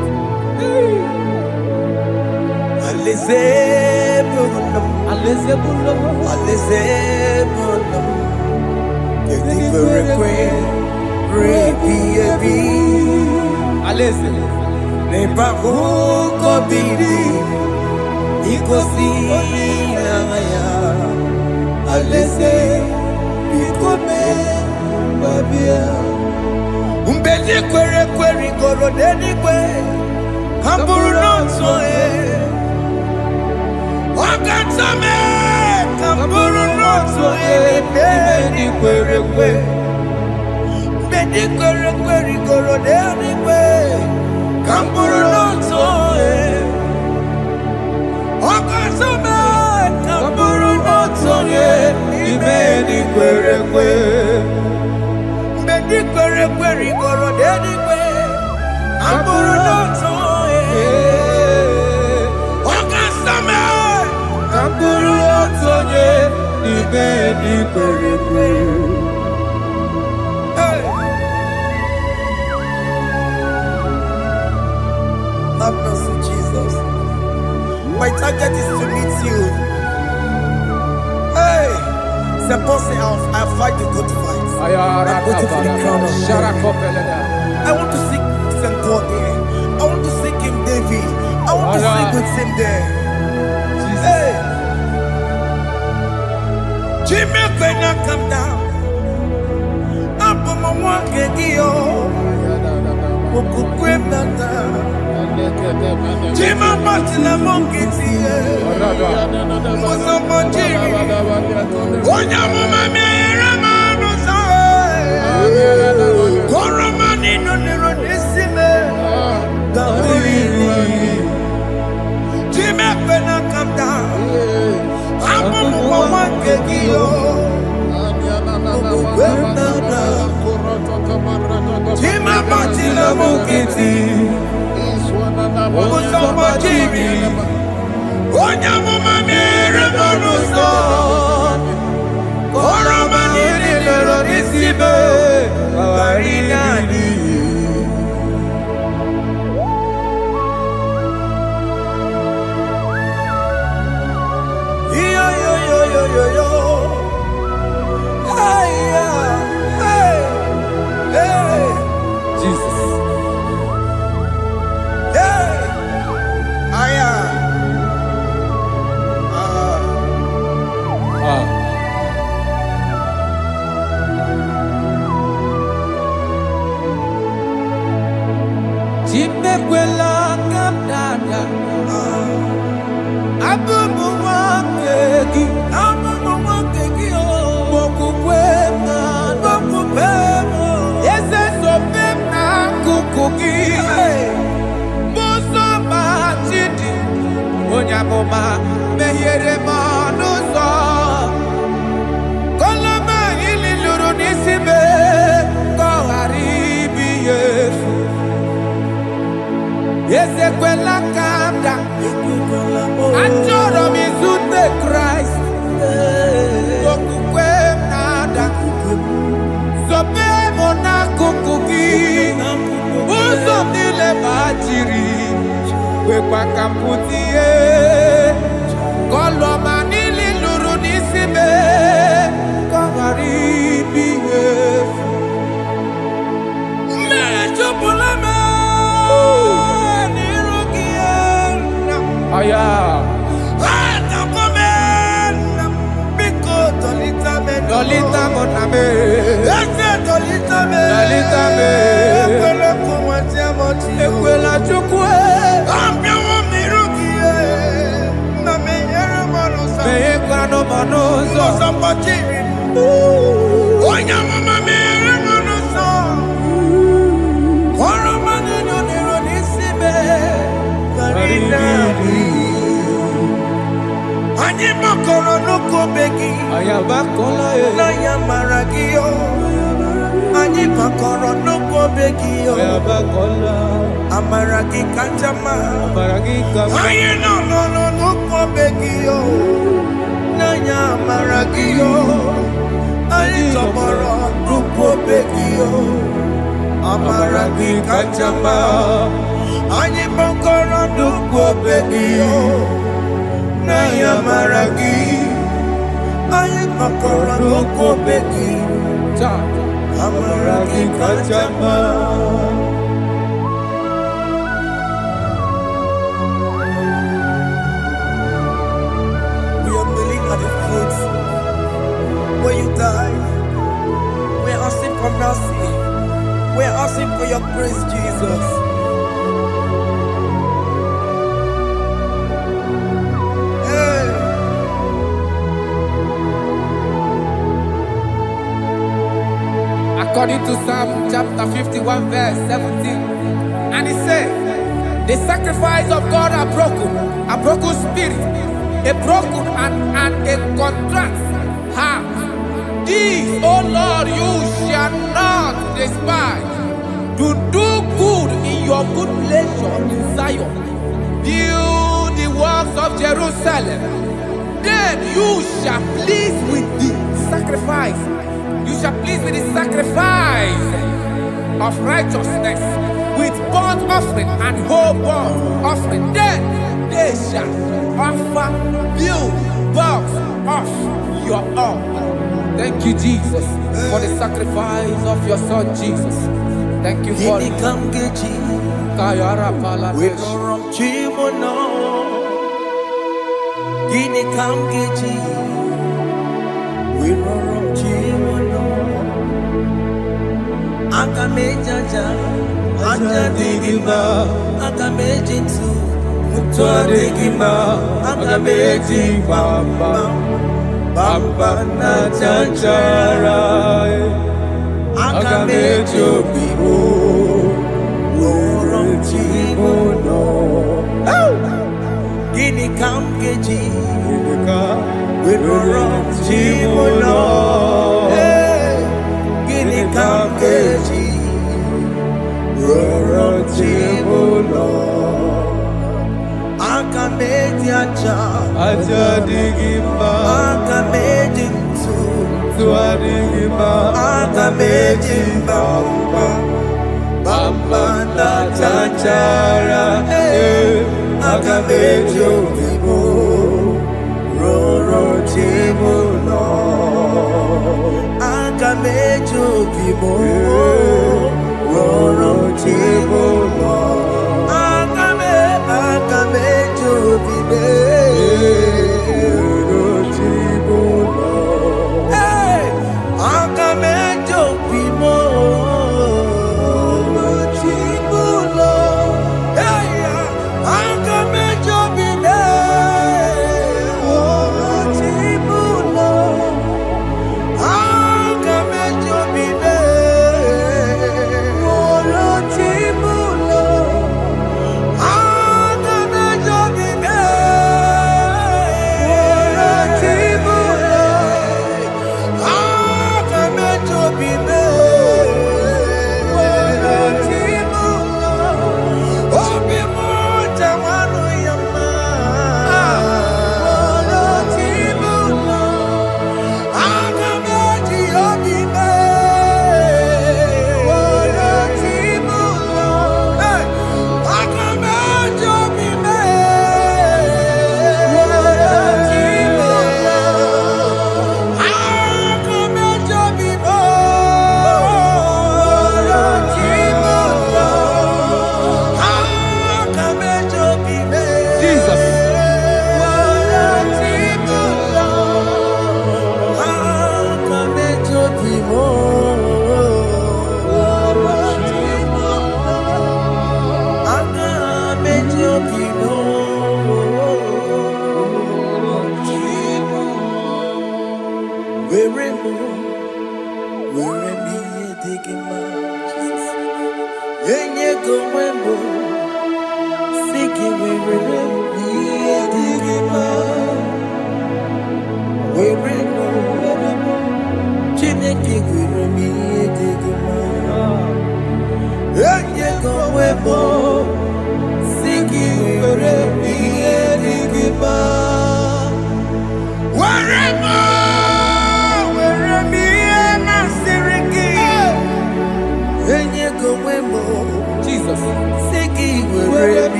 Have mercy, Jesus. My target is to meet you. Hey, suppose I fight the good fight. I'm waiting for the crown of I want to seek St. Paul there. I want to seek King David. I want to sing with him there. Hey, Jimmy cannot come down. I'm on my one kegio. Jima Martina Monkiti, Mosamonjiri, Onyamuma Mera Koromani no Nerodissime, Jimmy cannot come down. I'm on my one kegio. Namukiti, Musambajiri, Onyamumamere Monuso, Oramanini Leronisibe, Arinani. Yo. Hey, Jesus. Hey, Chimekwela kapdada. Abubu wakegi. Onyamoma mehiere manuso koloma ili luru nisibe koharibi yefu yesekwela kamda anjoro mizute Christ okukwe nada sobe mona kukugi uzo nile bajiri Wekwa kamputie Koloma nili luru nisibe Kongaribi yefu Mechopulame Nirukiena Aya Atakomena Biko dolita meno Dolita moname Ese dolita me Dolita me Ekwela kumwatia moti Ekwela chukwe Meyekwano monoso Musambajiri Onyamumamere monoso Oramanino nironisibe Karinani Anyibakoro nukobegi Ayabakola Nayamaragio Anyibakoro nukobegi Ayabakola Amaragi kanjama Amaragi kanjama Ayino nukobegi Nayamaragi Ayitoboro nukobegi Amaragi kanjama Anyibakoro nukobegi Nayamaragi Ayibakoro nukobegi Amaragi kanjama When you die, we're asking for mercy. We're asking for your grace, Jesus. Hey. According to Psalm chapter 51 verse 17, and it says, the sacrifice of God are broken spirit, a broken and a contrite heart. These, O Lord, you shall not despise. To do good in your good pleasure to Zion. Build the works of Jerusalem. Then you shall please with the sacrifice. You shall please with the sacrifice of righteousness, with burnt offering and whole burnt offering. Then they shall offer build works of your own. Thank you, Jesus, for the sacrifice of your son, Jesus. Thank you for it. Kayara Paladesh. We Bamba na chanchara Akamejo bibo Worom chimono Gini kam geji Worom chimono Gini kam geji ụlọ aka m eji aja adịghị mma aka m eji ntụ adịghị mma aka m eji mba na-achachara aka m eji obibo rụrụ chi m ụlọ aka m eji obibo rụrụ chi m ụlọ aka m eji obibo rụrụ chi m ụlọ aka m eji obibo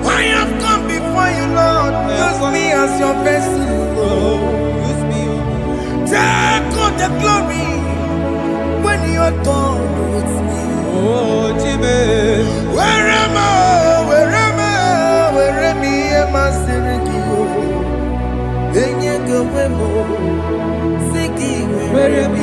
I have come before you, Lord. Use me as your vessel. Take all the glory when you're done with me. Oh, Jimmy. Where am I? Where am I? Where am I? Where am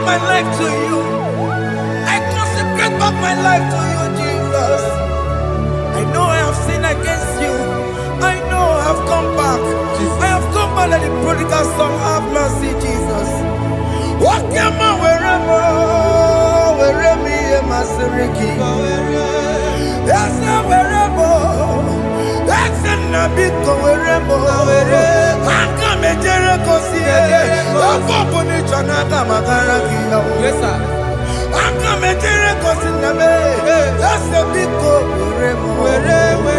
my life to you. I consecrate back my life to you, Jesus. I know I have sinned against you. I know I have come back. I have come back like the prodigal son. Have mercy, Jesus. What am I wherever? Wherever am I seriki? Yes, wherever. That's a nabiko wherever. I come a Jericho see. Yes, sir. I'm coming to record the way. That's a big go wherever.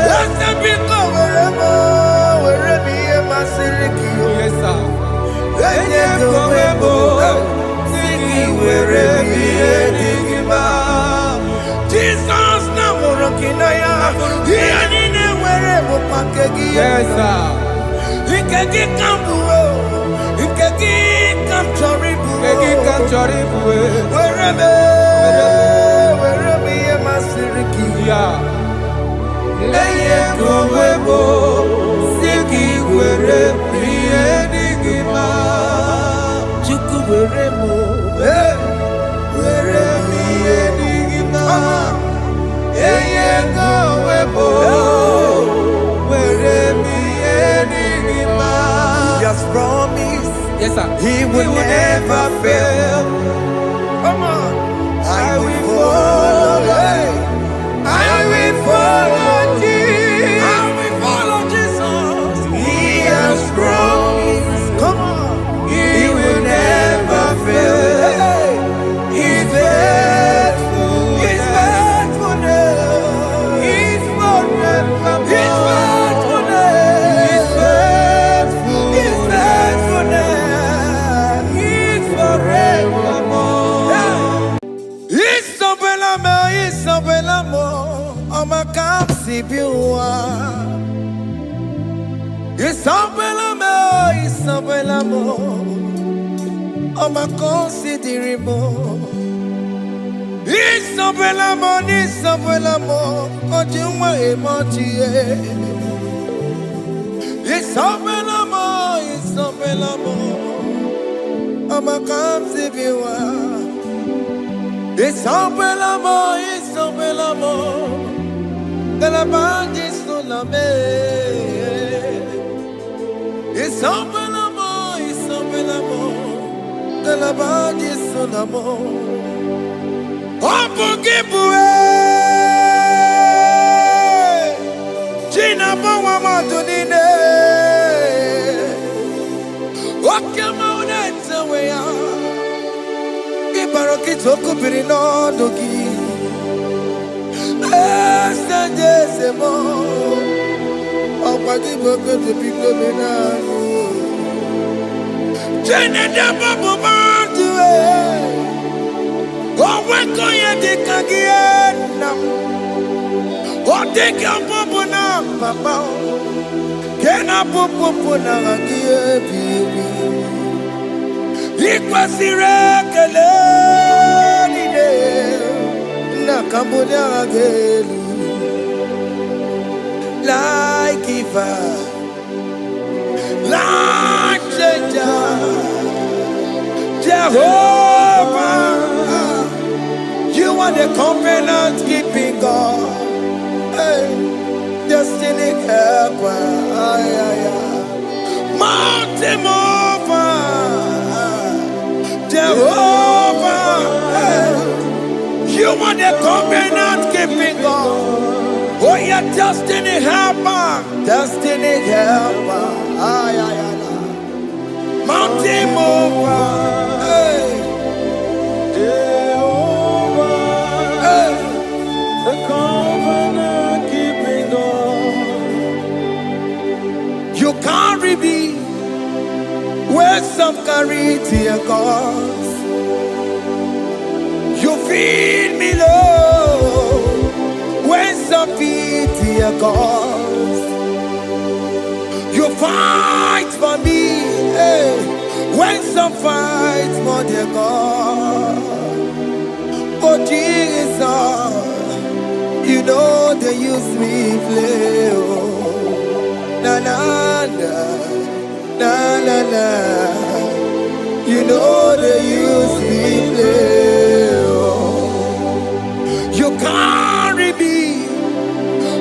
That's a big go wherever me and my Siriki. Yes, sir. Then you go wherever. Singing wherever me and Igbo. Jesus, now we're rocking. I am wherever. Yes, sir. Ikeki kambuo, ikeki kamchoribu, Kegi kanchoribu. wherever ye masiriki. Yeah. Leye kowebo, siki were priye digima. Chuku weremo, Were priye digima. Leye kowebo, were priye digima. He has promised Yes, sir. He will never fail. Come on, I will follow. I will follow Jesus. I will follow Jesus. He has promised. Come on, He will never fail. He's faithful. He's faithfulness. He's forevermore. He's faithfulness. He's faithful. He's faithfulness. He's forevermore. Isabelamo, I'ma come see you. Isabelamo, I'ma consider more. Isabelamo, Ojuma emoji. Isabelamo, I'ma come see you. Isabelamo, de la bande solame. Isabelamo, de la bande solamo. Opugibue, Gina Bawa Madunine. Okama unete weya. Ibaroki toko pirino dogi. Sanjezemo, Opagi boke to pick up in anu. Jenenda babu bantu Oweko ye dikagiena. Odeka babu na papa. Kena popo na agie bibi. Ikwasire kele nide. Nakambonya agelu like giver, like changer, Jehovah. You are the covenant keeping God, hey, destiny helper, mountain mover, Jehovah. Hey. You are the covenant keeping God. Oh, your destiny helper. Destiny helper. Mountain mover. Hey. Jehovah, Hey. the covenant keeping God. You carry me where some carry tear gods. You feed me low when some feed tear gods. You fight for me, hey, when some fight for their God. Oh Jesus, you know they use me play. Oh, na na na, na na na. You know they use me play. You carry me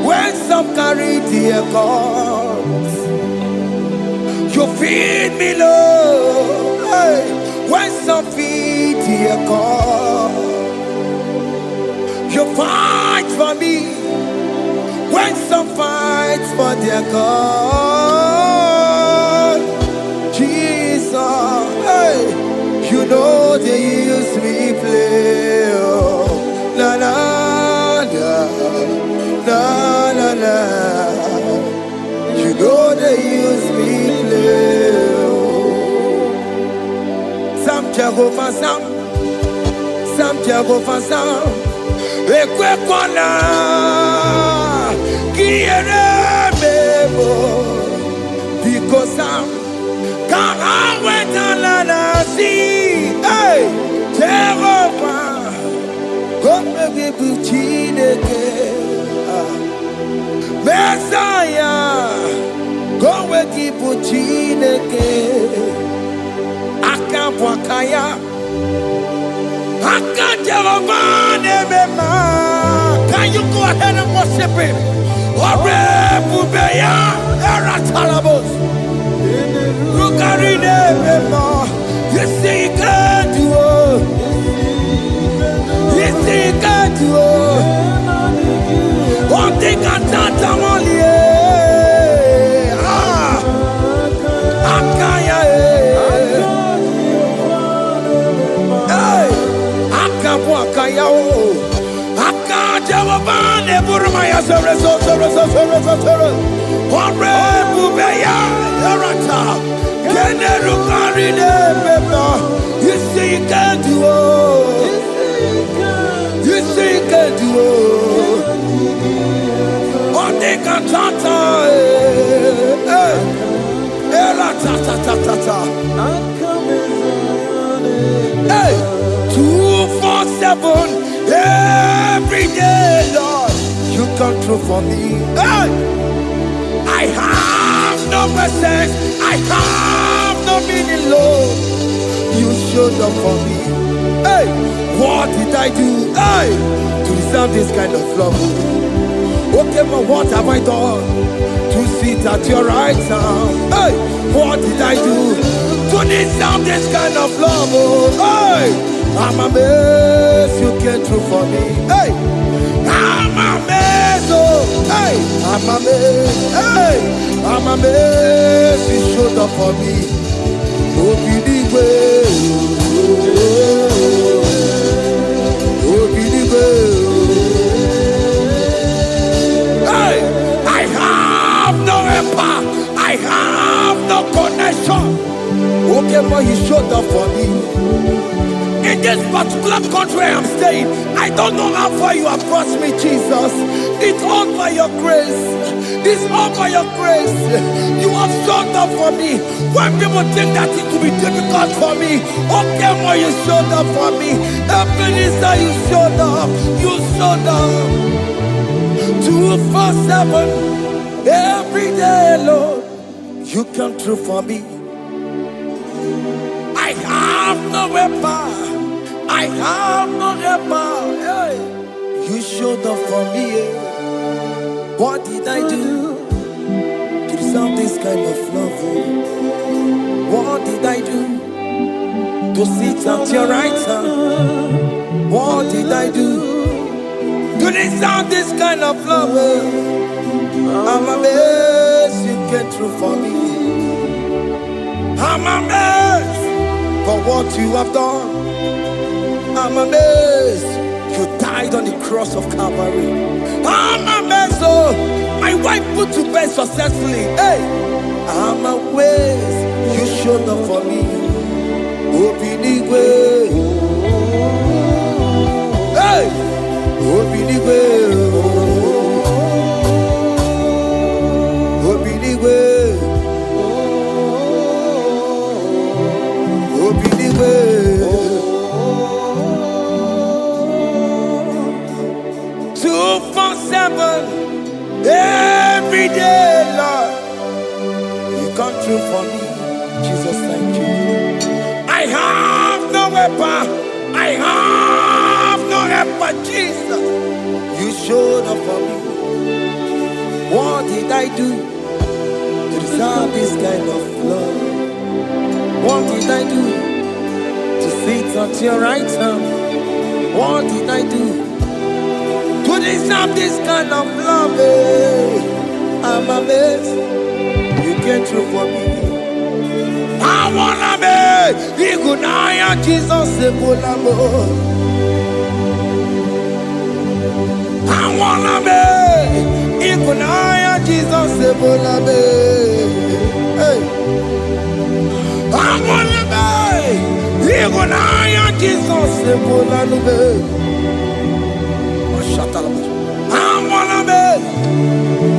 when some carry their gods. You feed me low, hey, when some feed their God. You fight for me when some fight for their God. Jesus, hey, you know they use me play. Oh, na na na na na na. You know they use me play. Oh. Sam Jehovah Sam Jehovah Sam. Ekwe kwana kiere bebo. goes down. Come went on and see. Hey, Jehovah, come and be Chineke. Messiah, come and keep Chineke. Akabwakaya, Jehovah, can you go ahead and worship him? Orebubeya, Eratalabos. Rukarine Memo, you see, you can do it. You see, you can do it. One thing I can't only. Akaya, hey, Akabwakaya, Akajawabane, Burmaya, Orebubeya, Erata, Kenerukarine Memo, you see, you can do it. You see, you can do it. One thing I can't hey, 247 every day, Lord, you come through for me. Hey, I have no presence, I have no meaning, Lord. You showed up for me. Hey, what did I do? Hey, to deserve this kind of love? Okay, but what have I done to sit at your right hand? Hey, what did I do to deserve this kind of love? Oh, hey, I'm amazed you came through for me. Hey, I'm amazed. Oh, hey, I'm amazed. Hey, I'm amazed you showed up for me. Oh, believe it. Oh, believe it. I have no connection. Okay, but you showed up for me. In this particular country I'm staying, I don't know how far you have brought me, Jesus. It's all by your grace. It's all by your grace. You have showed up for me. When people think that it will be difficult for me, okay, but you showed up for me. Ebenezer, you showed up. You showed up. 247. Every day, Lord, you come through for me. I have no weapon. I have no weapon. Hey, you showed up for me. What did I do to deserve this kind of love? What did I do to sit at your right hand? What did I do to deserve this kind of love? I'm amazed you came through for me. I'm amazed for what you have done. I'm amazed you died on the cross of Calvary. I'm amazed, oh, my wife put to bed successfully. Hey, I'm amazed you showed up for me. Obinigwe, hey, Obinigwe. Every day, Lord, you come through for me. Jesus, thank you. I have no weapon. I have no weapon, Jesus. You showed up for me. What did I do to deserve this kind of love? What did I do to sit at your right hand? What did I do to deserve this kind of love? I'm amazed you came through for me. I wanna be Igunaya Jesus Sebulamo. I wanna be Igunaya Jesus Sebulamo. Hey, I wanna be Igunaya Jesus Sebulamo. I wanna be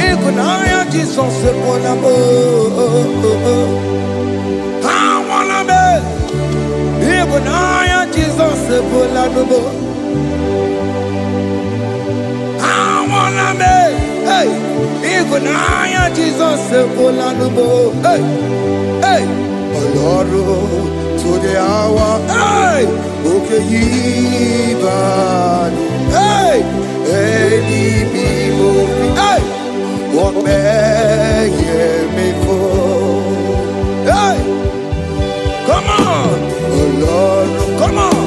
Igunaya Jesus Sebulamo. Igunaya Jesus ebola nubo. Awona me, hey. Igunaya Jesus ebola nubo, hey, hey. Ọlọ́run to the hour, hey. Okay, yibani, hey. Eni mi mo fi, hey. What may ye me for, hey. Come on, oh Lord, come on,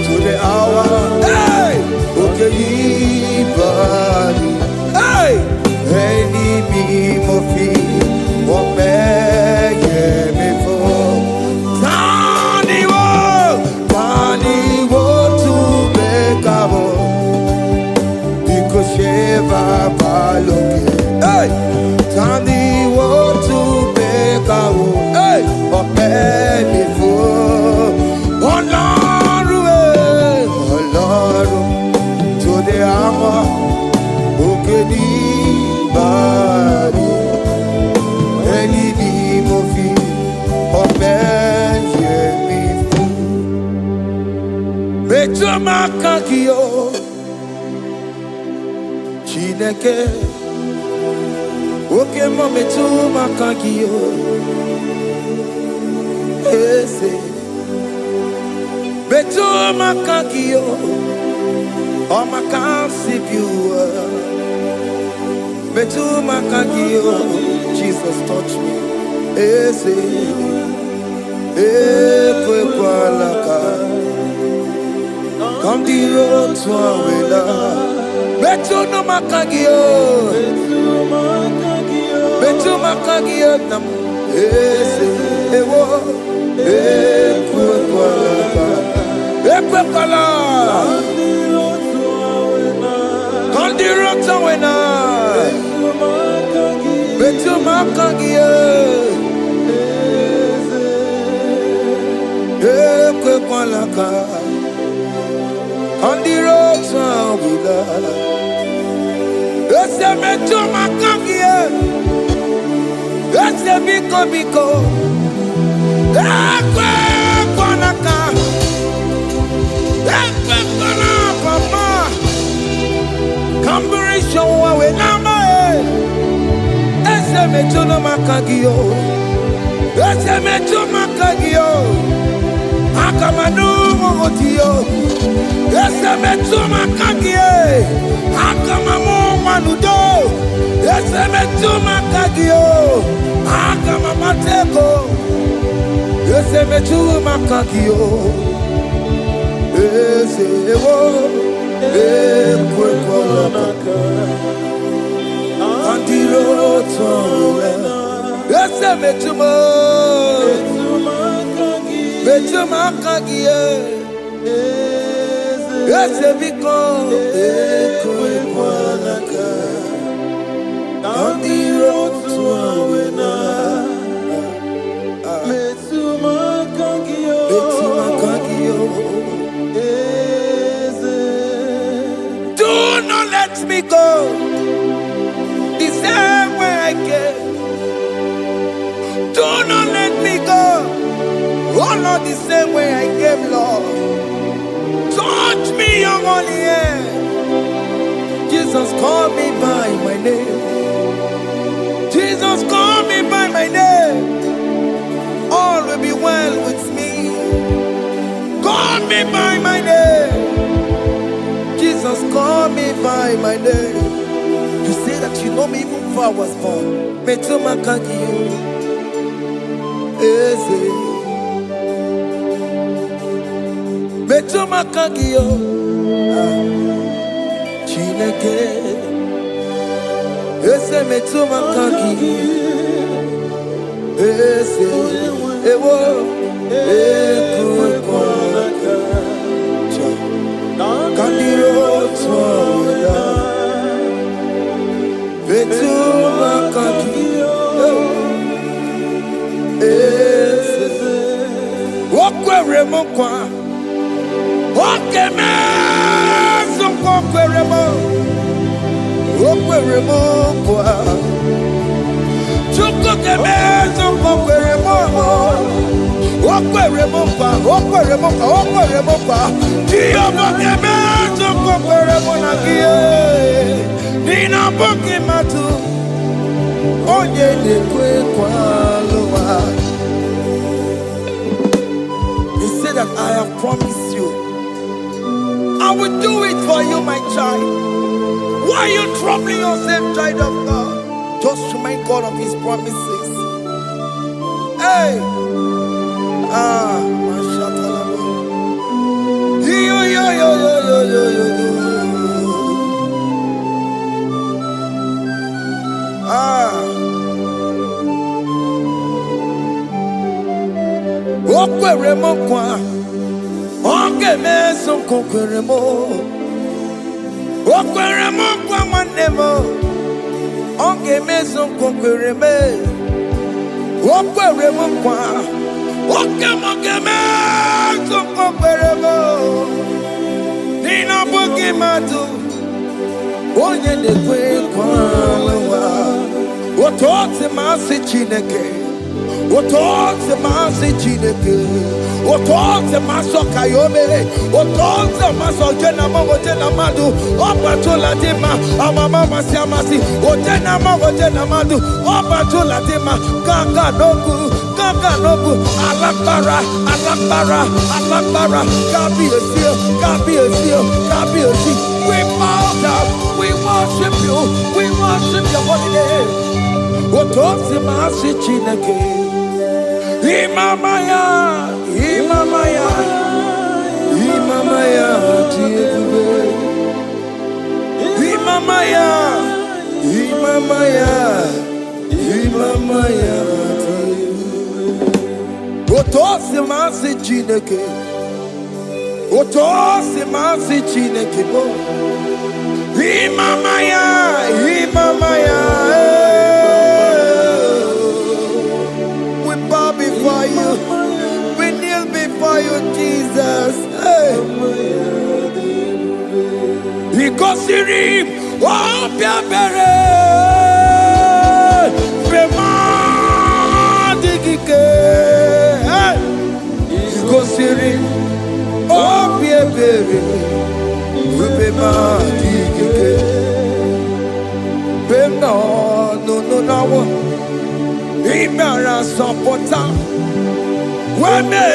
to the hour, hey, okay, body, hey, any me mofi, what may me for, Tani wo to make up, because Sheva Baloke, hey, Tani wo to make up, hey, what may me for, Ọlọ́run to the hour, òkè ní bàrí, ẹni bí mo fi ọpẹ́ yẹ mi fún. Mẹ́jọ máa kàkí o, Chineke, òkè mọ́ mẹ́jọ máa kàkí o, Ese. Beto makagio, oh my can't you. Beto makagio, Jesus touch me. Ese, ekwalaka. Come the road to Awela. Beto no makagio, Beto makagio nam. Ese, ewo, ekwalaka. Ekwekala, Kondirota wena, Betu makagie, Ekwekwalaka, Kondirota wena, Ese metu makagie, Ese biko, Ekwekwalaka. Papa, Camberisha wawe nama ese mechono makagio, ese mecho makagio, akamanu mogotio, ese mecho makagie, akamamu manudo, ese mecho makagio, akamamateko, ese mecho makagio. Ese wo ekwekolaka andiro tona ese metuma kagie ese biko ekwekolaka andiro tona metuma kagie do not let me go the same way I came. Do not let me go. Oh Lord, the same way I came, Lord. Touch me, your holy hand. Jesus, call me by my name. Jesus, call me by my name. All will be well with me. Call me by my name. Jesus, call me by my name. You say that you know me even before I was born. Metuma kagiyo, eze. Metuma kagiyo, Chineke. Eze metuma kagiyo, eze. Ewo, ekwekwalaka. Kandiro twa Betuma kagiyo, eze. Okwere mokwa, okeme zokwa okwere mo, okwere mokwa. Chuko keme zokwa okwere mo, okwere mokwa. Jehovah kemezo koperemo na gie. Nina boki matu. Onye lekwe kwalowa. He said that I have promised you. I will do it for you, my child. Why are you troubling yourself, child of God? Just remind God of His promises. Hey! Okwere mo kwa, oge meso kokwere mo. Okwere mo kwa nwanne mo, oge meso kokwere me. Okwere mo kwa, oge meso kokwere mo. Nina bogi matu, onye lekwe kwa lewa. Otote masi Chineke. Otote masi Chineke. Otote maso kayome. Otote maso jena madu. Opatola dima amama masi amasi. Ojena madu. Opatola dima kanga noku. Alakbara. Gabi esio. We bow down. We worship you. We worship your holy name. Otote masi Chineke. Imamaya, tiebe. Imamaya, tiebe. Otote masi Chineke. Otote masi Chineke. Imamaya. Before you, we kneel before you, Jesus. Hey. He goes to him, oh, Piabere, Bemadike. He goes to him, oh, Piabere, Bemadike. No. Imara sopota weme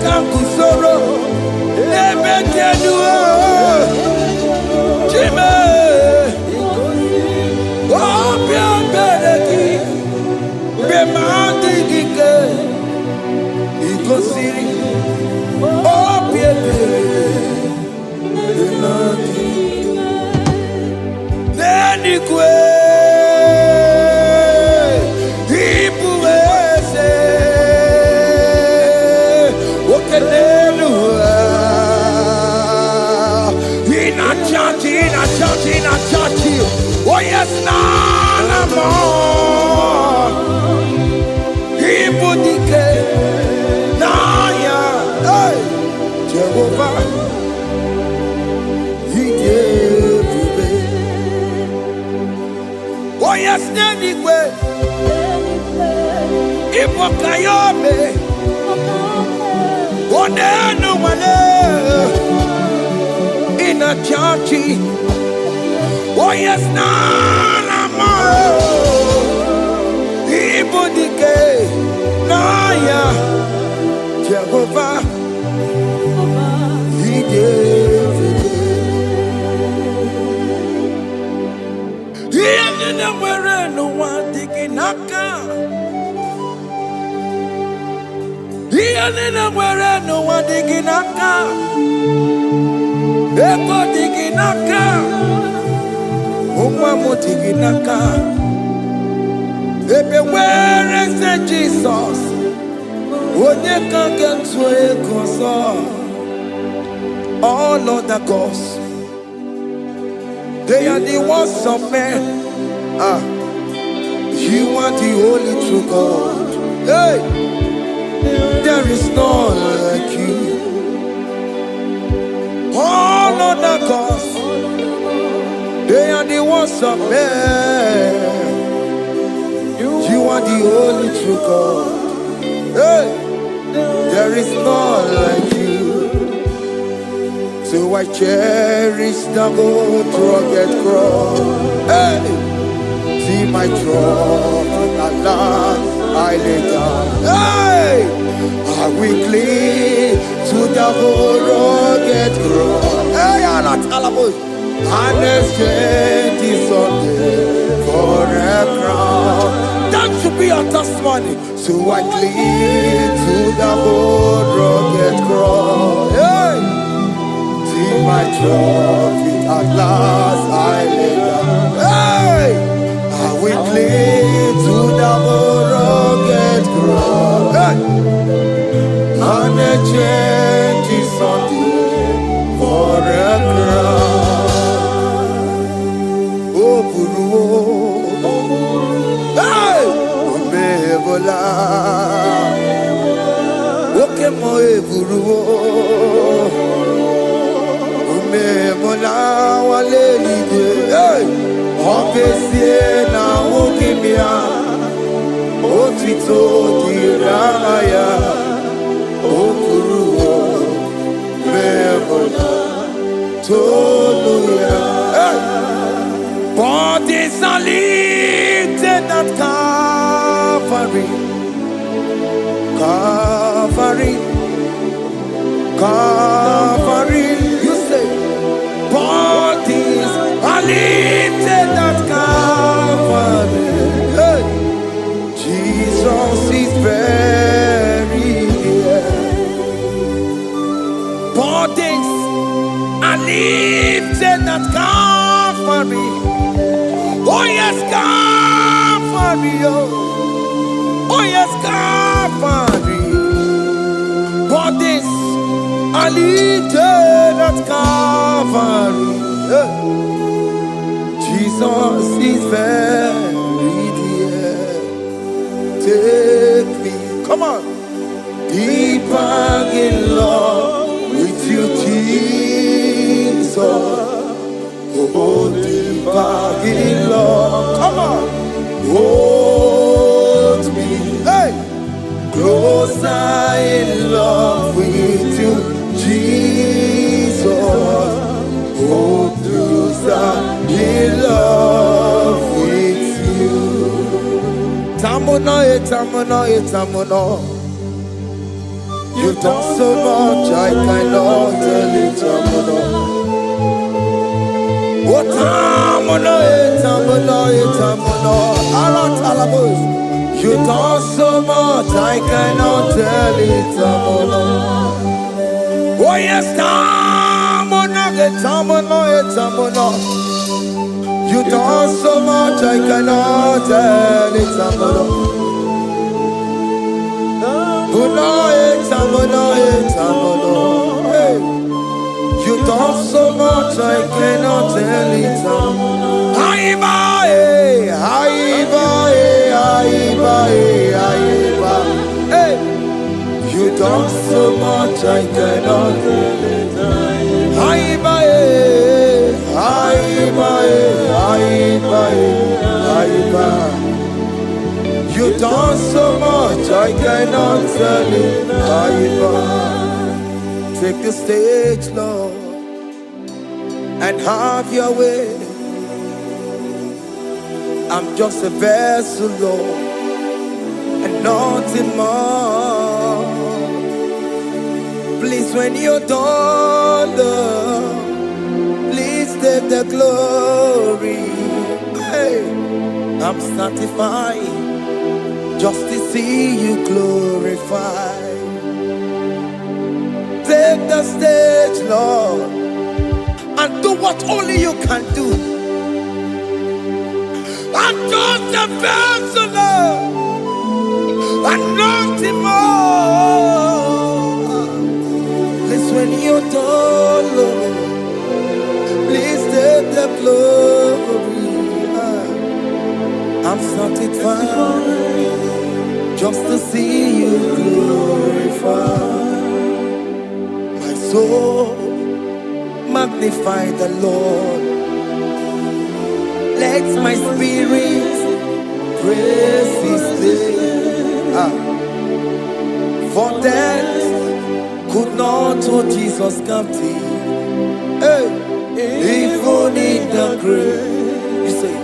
kakusoro ebe keduo jime obia bereki bemandi gike ikosiri obia bereki neni kwe oh yes, nana more. Ibudike, naya, hey, Jehovah, He gave me. Oh yes, nanigwe, Ibokayome, oh nenu male, in a churchy. Oh yes, nana more. Ibudike, naya, Jehovah, He gave it. He didn't wear no one digging naka. He didn't wear no one digging naka. Eko digging naka. Umwamotiginaka. Everywhere is Jesus. Onye can get to a console. All other gods, they are the works of men. You are the only true God. Hey, there is none like you. All other gods, they are the works of men. You are the only true God. Hey, there there is none like you. So I cherish the good rugged cross. Hey, see my throne, at last I lay down. Hey, I will cling to the good rugged cross. Hey, I'm not Alamos. And exchange is Sunday for a crown. That should be your testimony. So I cling to the good rugged cross. Hey, see my trophy at last I lay down. Hey, I will cling to the good rugged cross. Hey, and exchange is Sunday for a crown. Hey, Omebola, Okemo Eburu, Omebola wale ide. Hey, Okesie na Okemia, Otito diraya, Okuru, Omebola, Toluya. Hey. Bodies are lifted at Calvary, Calvary, Calvary. You say, bodies are lifted at Calvary. Hey. Jesus is very near. Bodies are lifted at Calvary. Oh yes, Calvary, oh yes, Calvary. Bodies are lifted at Calvary. Jesus is very dear. Take me, come on, deeper in love with you, Jesus. Oh, deeper in love, come on, hold me, hey, closer in love with you, Jesus. Oh, closer in love with you. Tamuno, tamuno, tamuno. You've done so much, I cannot tell you, tamuno. Oh, tamuno, tamuno, tamuno. Arat alabos. You done so much, I cannot tell it, tamuno. Oh yes, tamuno, tamuno, tamuno. You done so much, I cannot tell it, tamuno. Tamuno, tamuno, tamuno. Hey. You done so much, I cannot tell it. Hey, you done so much, I cannot tell it. You done so much, I cannot tell it. Take the stage, Lord, and have your way. I'm just a vessel, Lord, and nothing more. Please, when you're done, Lord, please take the glory. Hey, I'm satisfied just to see you glorified. Take the stage, Lord, and do what only you can do. I'm just a vessel, Lord, and nothing more. Please, when you're done, Lord, please take the glory. I'm satisfied just to see you glorified. My soul magnify the Lord. Let my spirit praise His name. For that told Jesus captive. Hey, even in the grave, you say,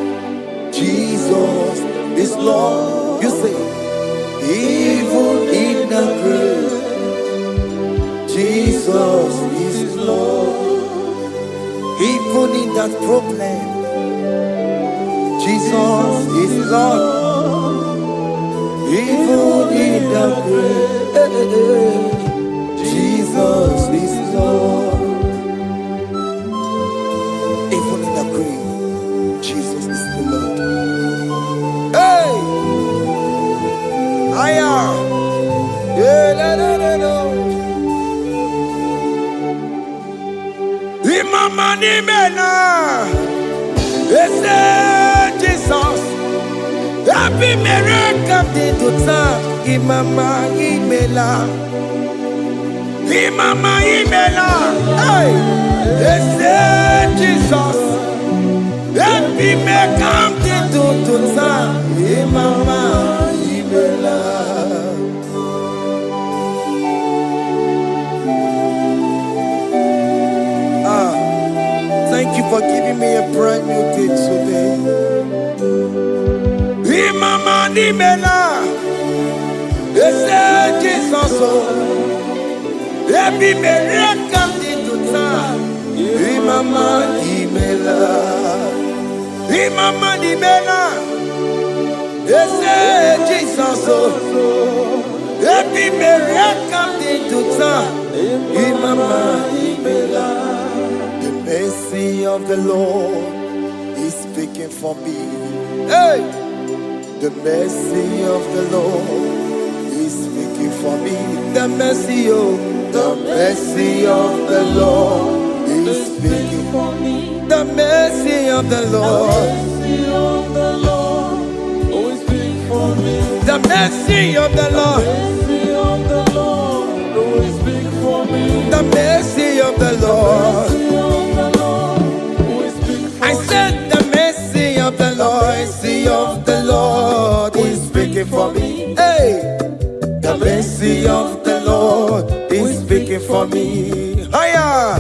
Jesus is Lord. You say, even in the grave, Jesus is Lord. Even in that problem, Jesus is Lord. Even in the grave, Jesus is Lord. Even in the grave, Jesus is the Lord. Hey! Aya! Yeah, no, no, no, no. Imama ni mena, ese Jesus. Happy miracle To time, Imama Imela. Imama imela, hey, ese Jesus. Happy miracle To time, Imama Imela. Thank you for giving me a brand new day today. Imama ni mela, ese Jesus. Happy miracle To time, Imama Imela. Imama ni mela, ese Jesus. Happy miracle To time, Imama Imela. The mercy of the Lord is speaking for me. Hey! The mercy of the Lord is speaking for me. The mercy of the Lord is speaking for me. The mercy of the Lord. The mercy of the Lord. The mercy of the Lord. I said the mercy of the Lord. Mercy of the Lord is speaking for me. Hey, the mercy of the Lord is speaking for me. Hiya.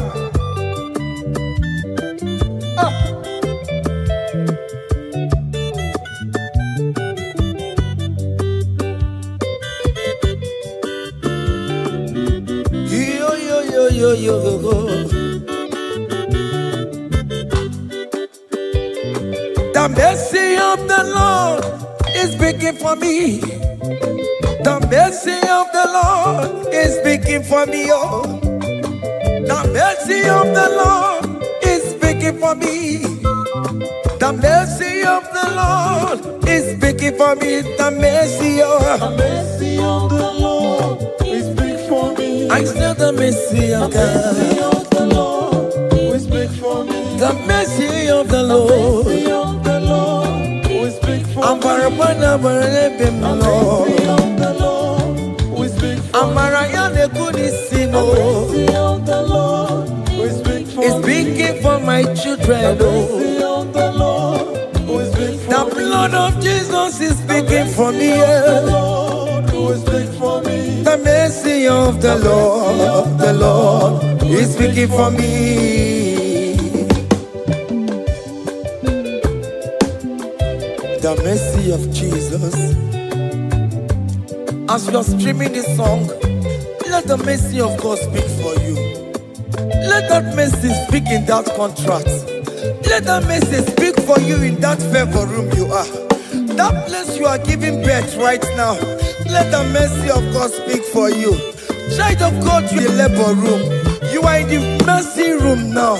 Yo, yo, yo, yo, yo, yo. The mercy of the Lord is speaking for me. The mercy of the Lord is speaking for me. Oh, the mercy of the Lord is speaking for me. The mercy of the Lord is speaking for me. The mercy of the Lord is big for me. I said the mercy of God. The Lord is big for me. The mercy of the Lord. The Lord is big for me. Amarabana barebem Lord. The Lord is big for me. Amarayane kunisimo. The Lord is big for It's me. speaking for my children. Oh. The Lord is big for The me. blood of Jesus is speaking for me. The Yeah. Lord is big for me. The mercy of the Lord is speaking for me. The mercy of Jesus. As you are streaming this song, let the mercy of God speak for you. Let that mercy speak in that contract. Let that mercy speak for you in that favor room you are. That place you are giving birth right now. Let the mercy of God speak for you. Child of God, you are in the labor room. You are in the mercy room now.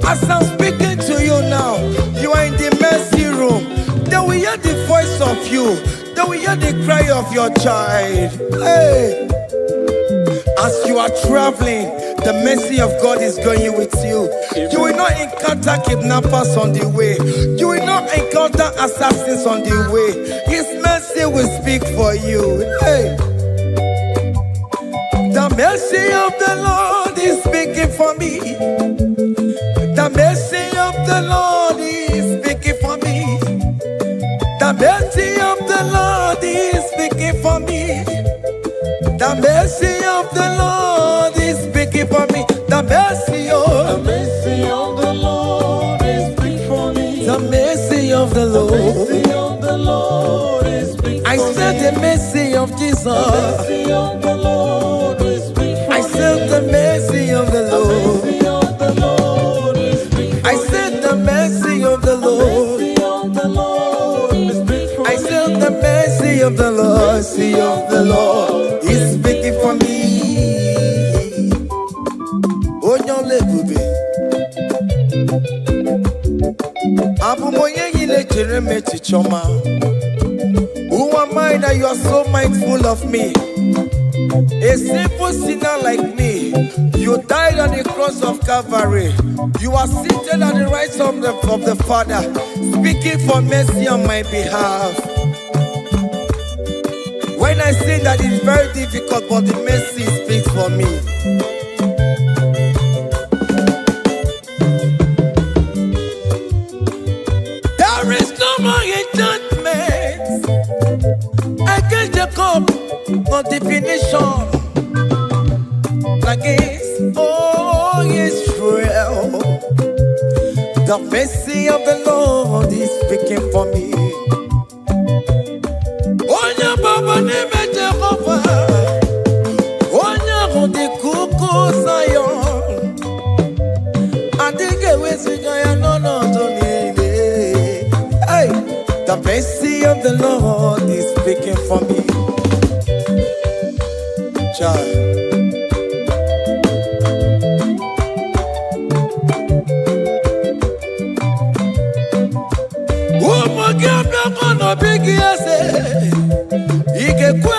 As I'm speaking to you now, you are in the mercy room. They will hear the voice of you. They will hear the cry of your child. Hey! As you are traveling, the mercy of God is going with you. You will not encounter kidnappers on the way. You will not encounter assassins on the way. His mercy will speak for you. Hey. The mercy of the Lord is speaking for me. The mercy of the Lord is speaking for me. The mercy of the Lord is speaking for me. The mercy of the Lord is speaking for of Jesus. mercy of the Lord is speak for I said the mercy of the Lord. mercy of the Lord is speak for I said the mercy of the Lord. mercy of the Lord is speak for I said the mercy of the Lord. Mercy of the Lord is speaking for me. Onyolebube. Abumoye yile jereme chichoma. Who am I that you are so mindful of me? A simple sinner like me. You died on the cross of Calvary. You are seated at the right of the Father, speaking for mercy on my behalf. When I say that it's very difficult, but the mercy speaks for me. There is no more enchantment against Jacob, no definition against all Israel. The mercy of the Lord is speaking for me. Onya baba neme Jehovah, onya hodi kuku Zion. Adige wesigaya no to nile. Hey, the mercy of the Lord is speaking for me. Child. Bigi ase ikekwe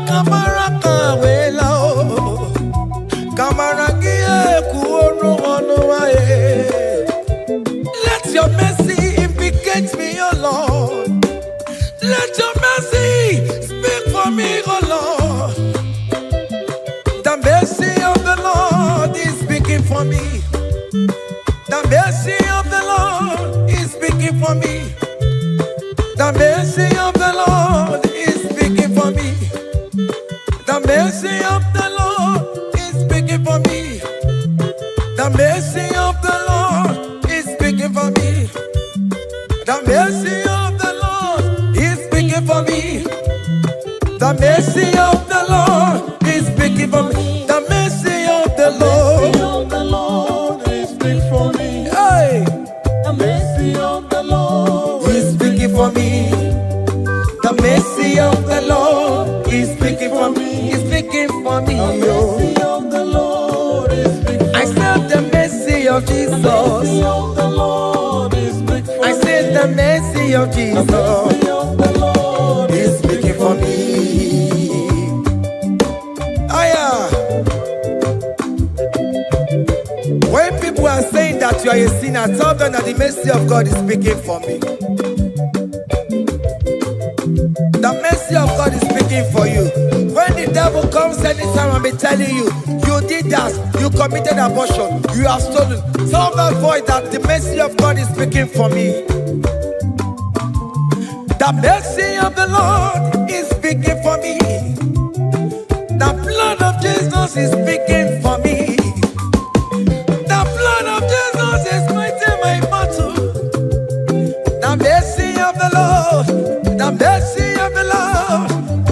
kamara kawela o kamara gie kuonu onu wae. Let your mercy implicate me, O Lord. Let your mercy speak for me, O Lord. The mercy of the Lord is speaking for me. The mercy of the Lord is speaking for me. The mercy of the Lord is speaking for me. The mercy of the Lord is speaking for me. The mercy of the Lord is speaking for me. The mercy of the Lord is speaking for me. The mercy of the Lord is speaking for me. The mercy of the Lord is speak for me. Hey, The mercy of the Lord is speaking for me. The mercy of the Lord is speaking for me. Is speaking for me. the mercy of the Lord is speak for I said the mercy of mercy Jesus. of the Lord is speak for I said the mercy of Jesus mercy of the Lord is speaking for me. Aya. When people are saying that you are a sinner, tell them that the mercy of God is speaking for me. The mercy of God is speaking for you. When the devil comes anytime and be telling you, you did that, you committed abortion, you have stolen, tell that voice that the mercy of God is speaking for me. The mercy of the Lord is speaking for me. The blood of Jesus is speaking for me. The blood of Jesus is fighting my battle. The mercy of the Lord, the mercy of the Lord,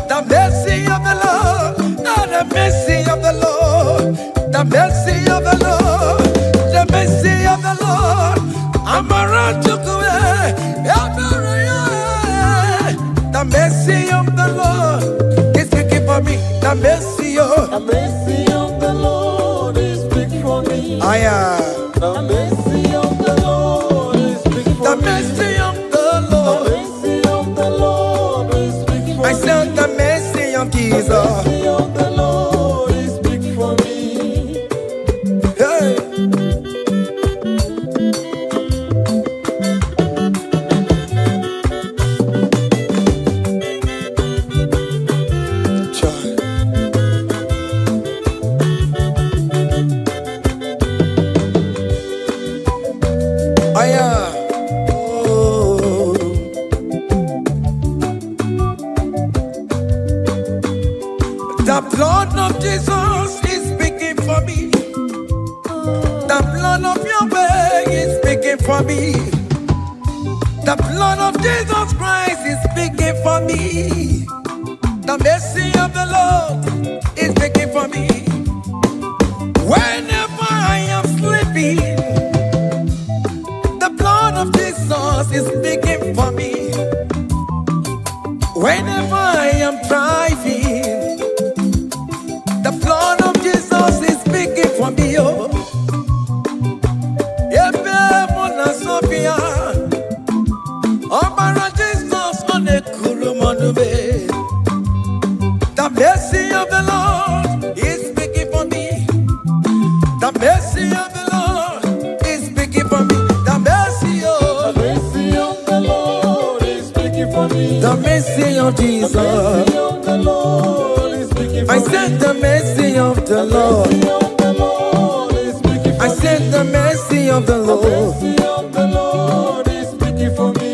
the mercy of the Lord, the mercy of the Lord, the mercy of the Lord, the mercy of the Lord. I'm around to go the mercy of the Lord is speaking for me. The mercy of the mercy of the Lord is speak for me. The mercy of the Lord is speak for the me. mercy of the The Lord. mercy of the Lord is speak for I me. said the mercy of The Jesus. mercy of the Lord is speak for me. Hey. Child. Aya. Oh. The blood of Jesus is speaking for me. The blood of Yahweh is speaking for me. The blood of Jesus Christ is speaking for me. The mercy of the Lord is speaking for me. Whenever I am sleeping, the blood of Jesus is speaking for me. Whenever I am driving, the blood of Jesus is speaking for me. Oh, Sophia, oh, Jesus on the Kurumanube. The mercy of the Lord is speaking for me. The mercy of the Lord is speaking for me. The mercy of the Lord is speaking for me. The mercy of Jesus. The mercy of the Lord is speaking for I said the mercy of the Lord. I said the mercy of the Lord. The mercy of the Lord is speaking for me.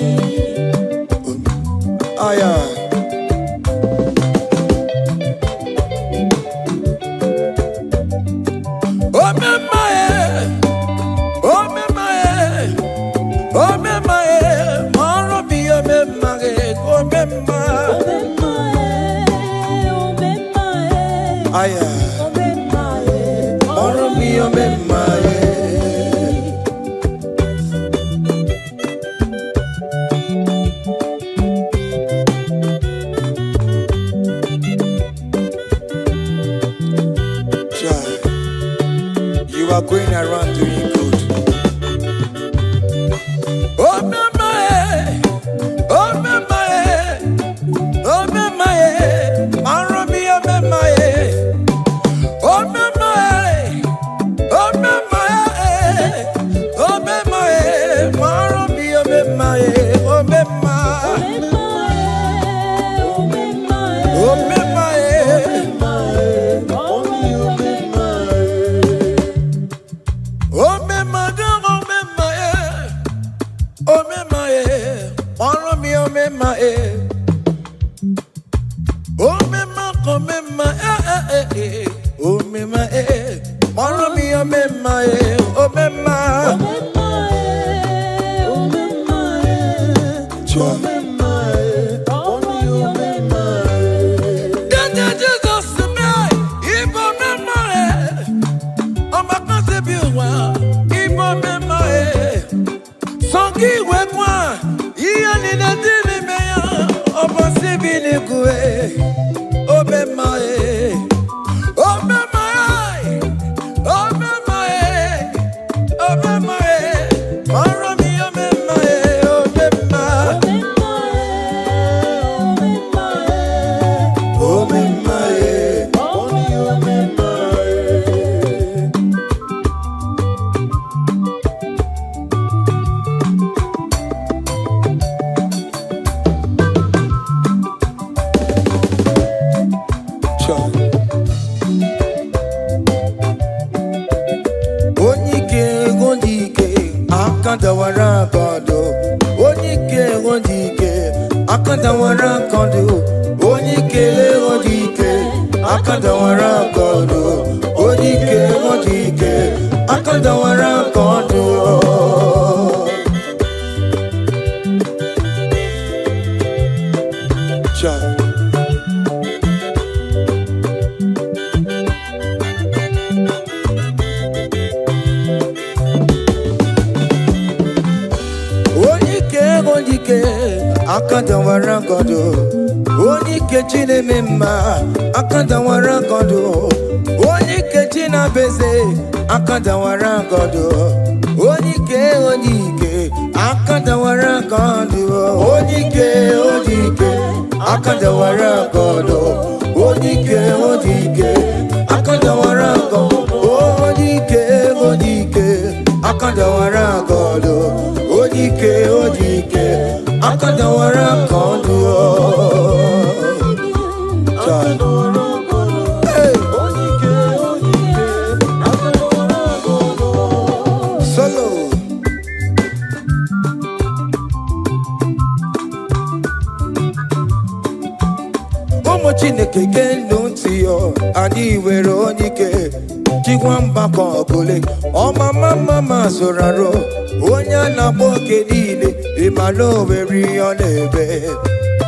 You are going around doing good. Oh, my, oh, my, oh, my, Maromi, oh, my, oh, my, oh, my, oh, my, Maromi, oh, my, oh,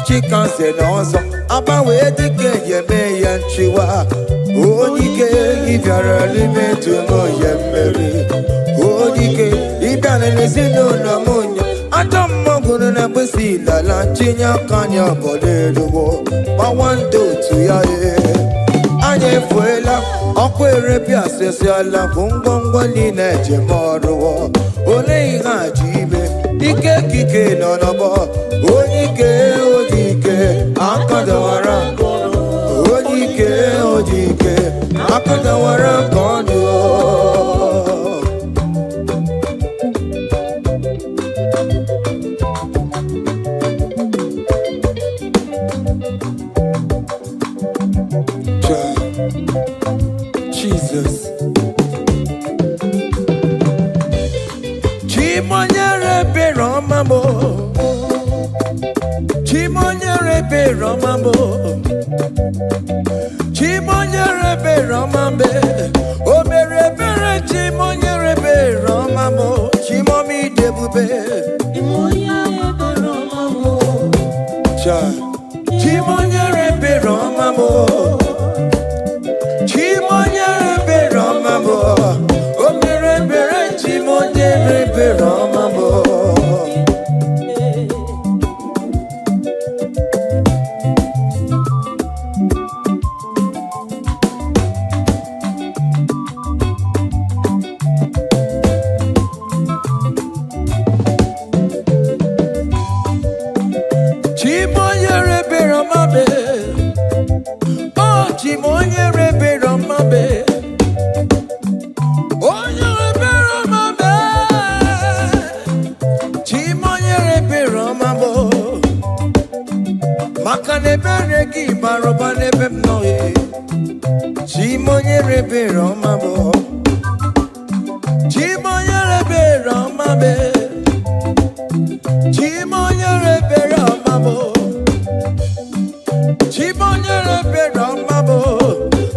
chicken say no so. Aba we dike yeme yanchiwa. Odike if you're living to mo yemeri. Odike if you're listening no munya. Adam mogunu na busi la la chinya kanya bode duwo. Ba one do to ya ye. Anye fuela okwere pia sesi ala kungongo ni neje moruwo. Ole iha jibe ike kike no no bo. Odike odike akadawara odike odike akadawara kondo. Jesus Chimonyere be romambo Chimonyere be romambo Chimonyere be romambe O mere bere chimonyere be romambo Chimomi debube Chimonyere be romambo Chimonyere be romambo Chimonyere be romambo O mere bere chimonyere be romambo. Chimonyere be romambe Oh chimonyere be romambe Oh nyere be romambe Chimonyere be romambo Makane bere ki baroba nebe mnoye Chimonyere be romambo Chimonyere be romambe Chimonyere be romambo Chimonyere be romambo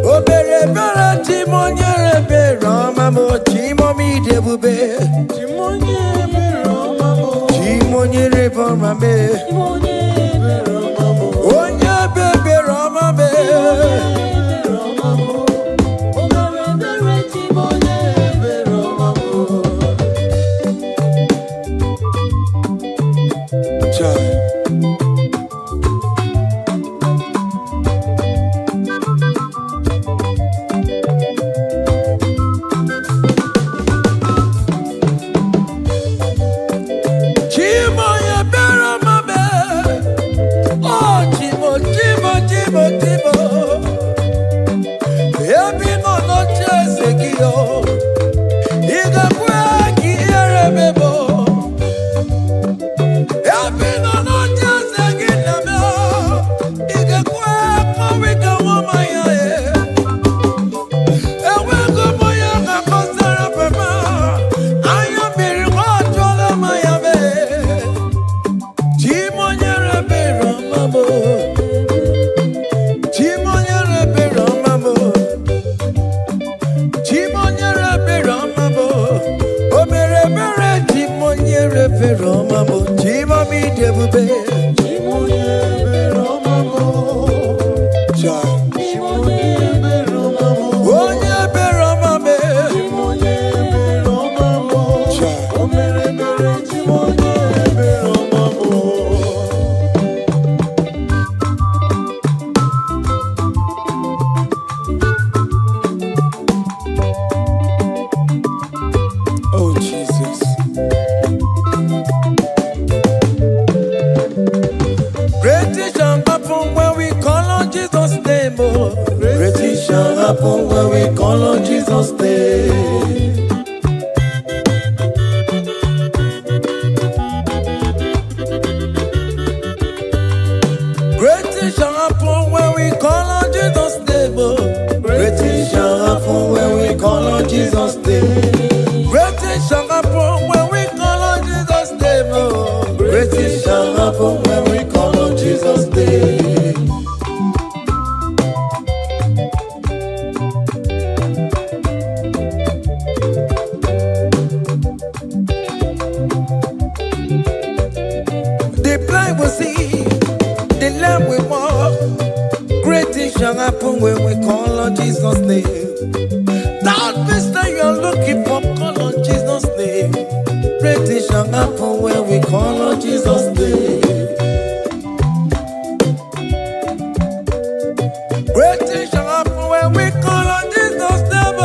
O bere bere chimonyere be romambo Chimomi debube Chimonyere be romambo Chimonyere be romambe Onye bebe romambe Chai Chimoye be romambe Oh Chimo Chimo Chimo Chimo Ebi no no chese kiyo Iga kwe ki erebebo Ebi no no chese kiname Iga kwe kawika wama ya e Ewe kumoya kakosara pema Aya biri wachola maya be Chimonyere be romambo Chimonyere be romambo Chimonyere be romambo O mere bere chimonyere be romambo Chimomi debube Chimonyere be romambo Chimonyere be romambo Onye be romambe Chimonyere be romambo O mere bere chimonyere be romambo. Oh Jesus. Great things shall happen when we call on Jesus' name. Oh. Great things shall happen when we call on Jesus' name. Great things shall happen when we call on Jesus' name. Oh. Great things shall happen when we call on Jesus' name. Great things shall happen when we call on Jesus' name. Oh. Great things shall happen when we call on Jesus' name. The blind will see, on Jesus' name. That mister you're looking for, call on Jesus' name. Great things shall happen when we call on Jesus' name. Great things shall happen when we call on Jesus' name.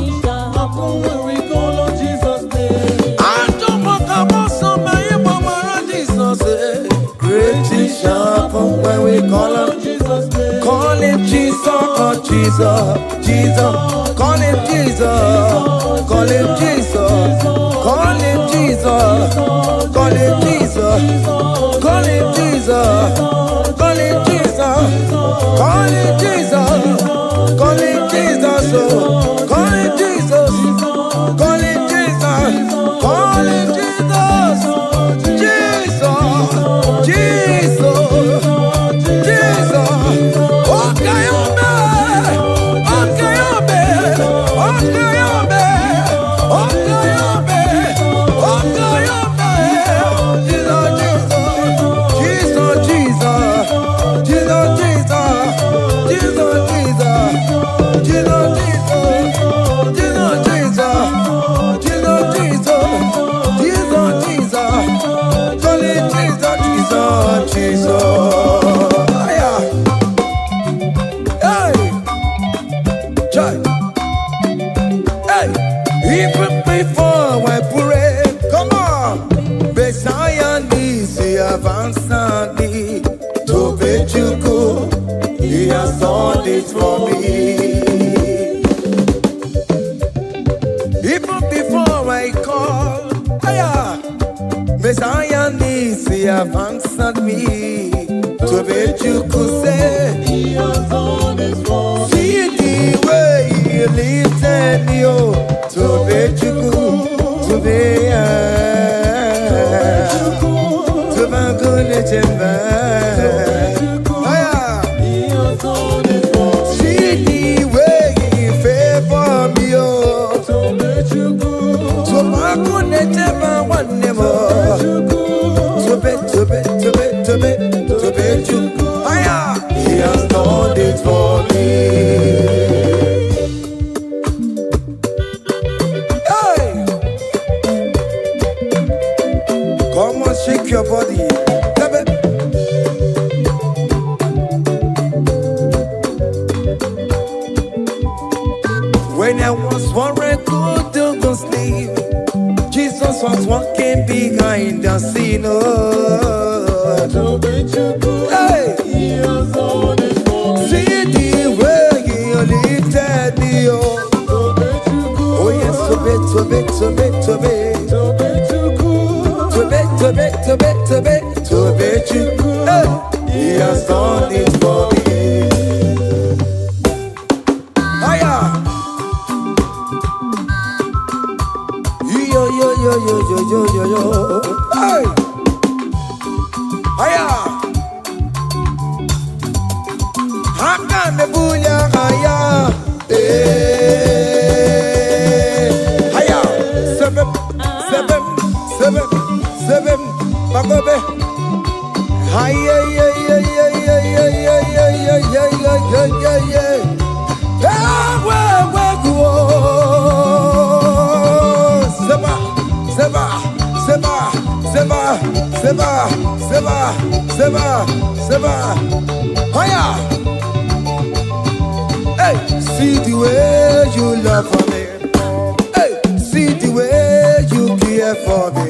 Things shall happen when we call on Jesus' name. I don't want to come so my mama Jesus. Great things shall happen when we call on Jesus' name. Call him Jesus, oh Jesus, Jesus. Call him Jesus, call him Jesus, call him Jesus, call him Jesus, call him Jesus, call him Jesus, call him Jesus, call him Jesus, call him Jesus, call him Jesus, call him Jesus, Jesus, Jesus. Okay, even before I pray, come on. Messiah needs to advance me to Bejuku. He has done it for me. Even before I call, Messiah needs to advance me to Bejuku. Say, He has done it for me. see the way He lifted me to Bejuku, to be to my goodness and He has done it for me. see the way He favor me, to my goodness and one more, to Bejuku. He has done it for me. Come on, shake your body. When I was worried, good to go sleep, Jesus was walking behind the scene. Hey! He has done it for me. See the way He lifted me up. Oh yes, to be. Hey, He has done it for me. Hiya. Yo. Hey. Hiya. Haka me bunya hiya. Hiya. Seven. Bagobe. Hiya. Seba. Hiya. Hey, see the way you love for me. Hey, see the way you care for me.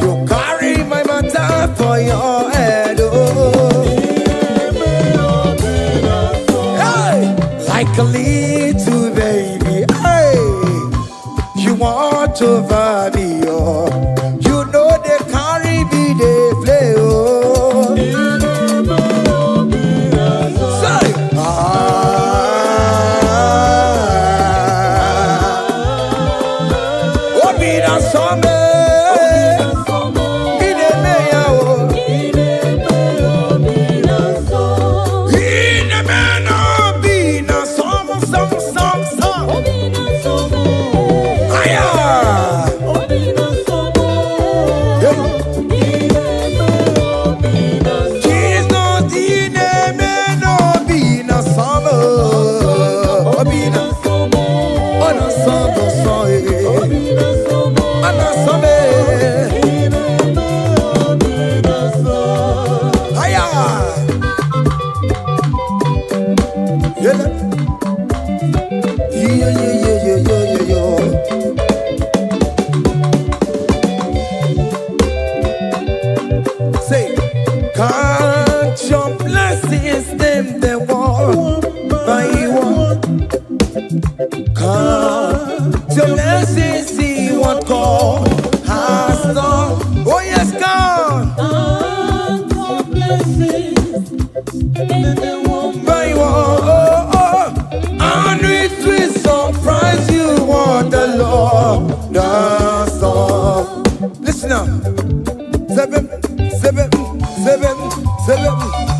You carry my matter for your head. Oh. Hey, like a little baby. Hey, you want over me. Oh. You know they carry me, they play. Oh. Say, count your blessings, them they walk by one. Count your blessings, see what God has done. Oh yes, God. Count your blessings, them they walk By one, and it will surprise you what the Lord does done. Listen now. Seven.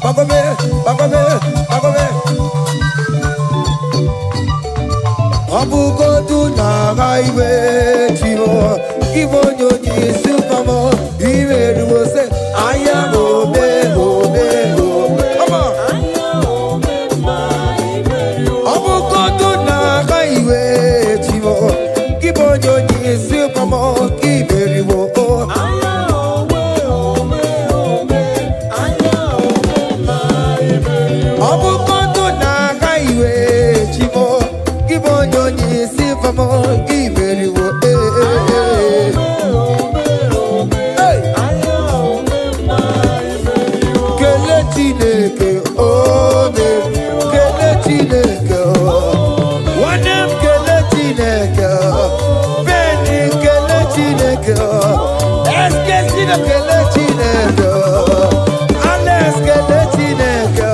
Bagome. Abugo do na highway chivo. Ibo nyoni sukamo. Iwe wo say aya obe. Come on. Abugo do na highway chivo. Ibo nyoni sukamo. Iwe wo. Abukondo na kaiwe chivo Kibonyo nyisi famo Iberi wo Kele chineke ome Kele chineke Wanem kele chineke Beni kele chineke Eske sino kele chineke Ales kele chineke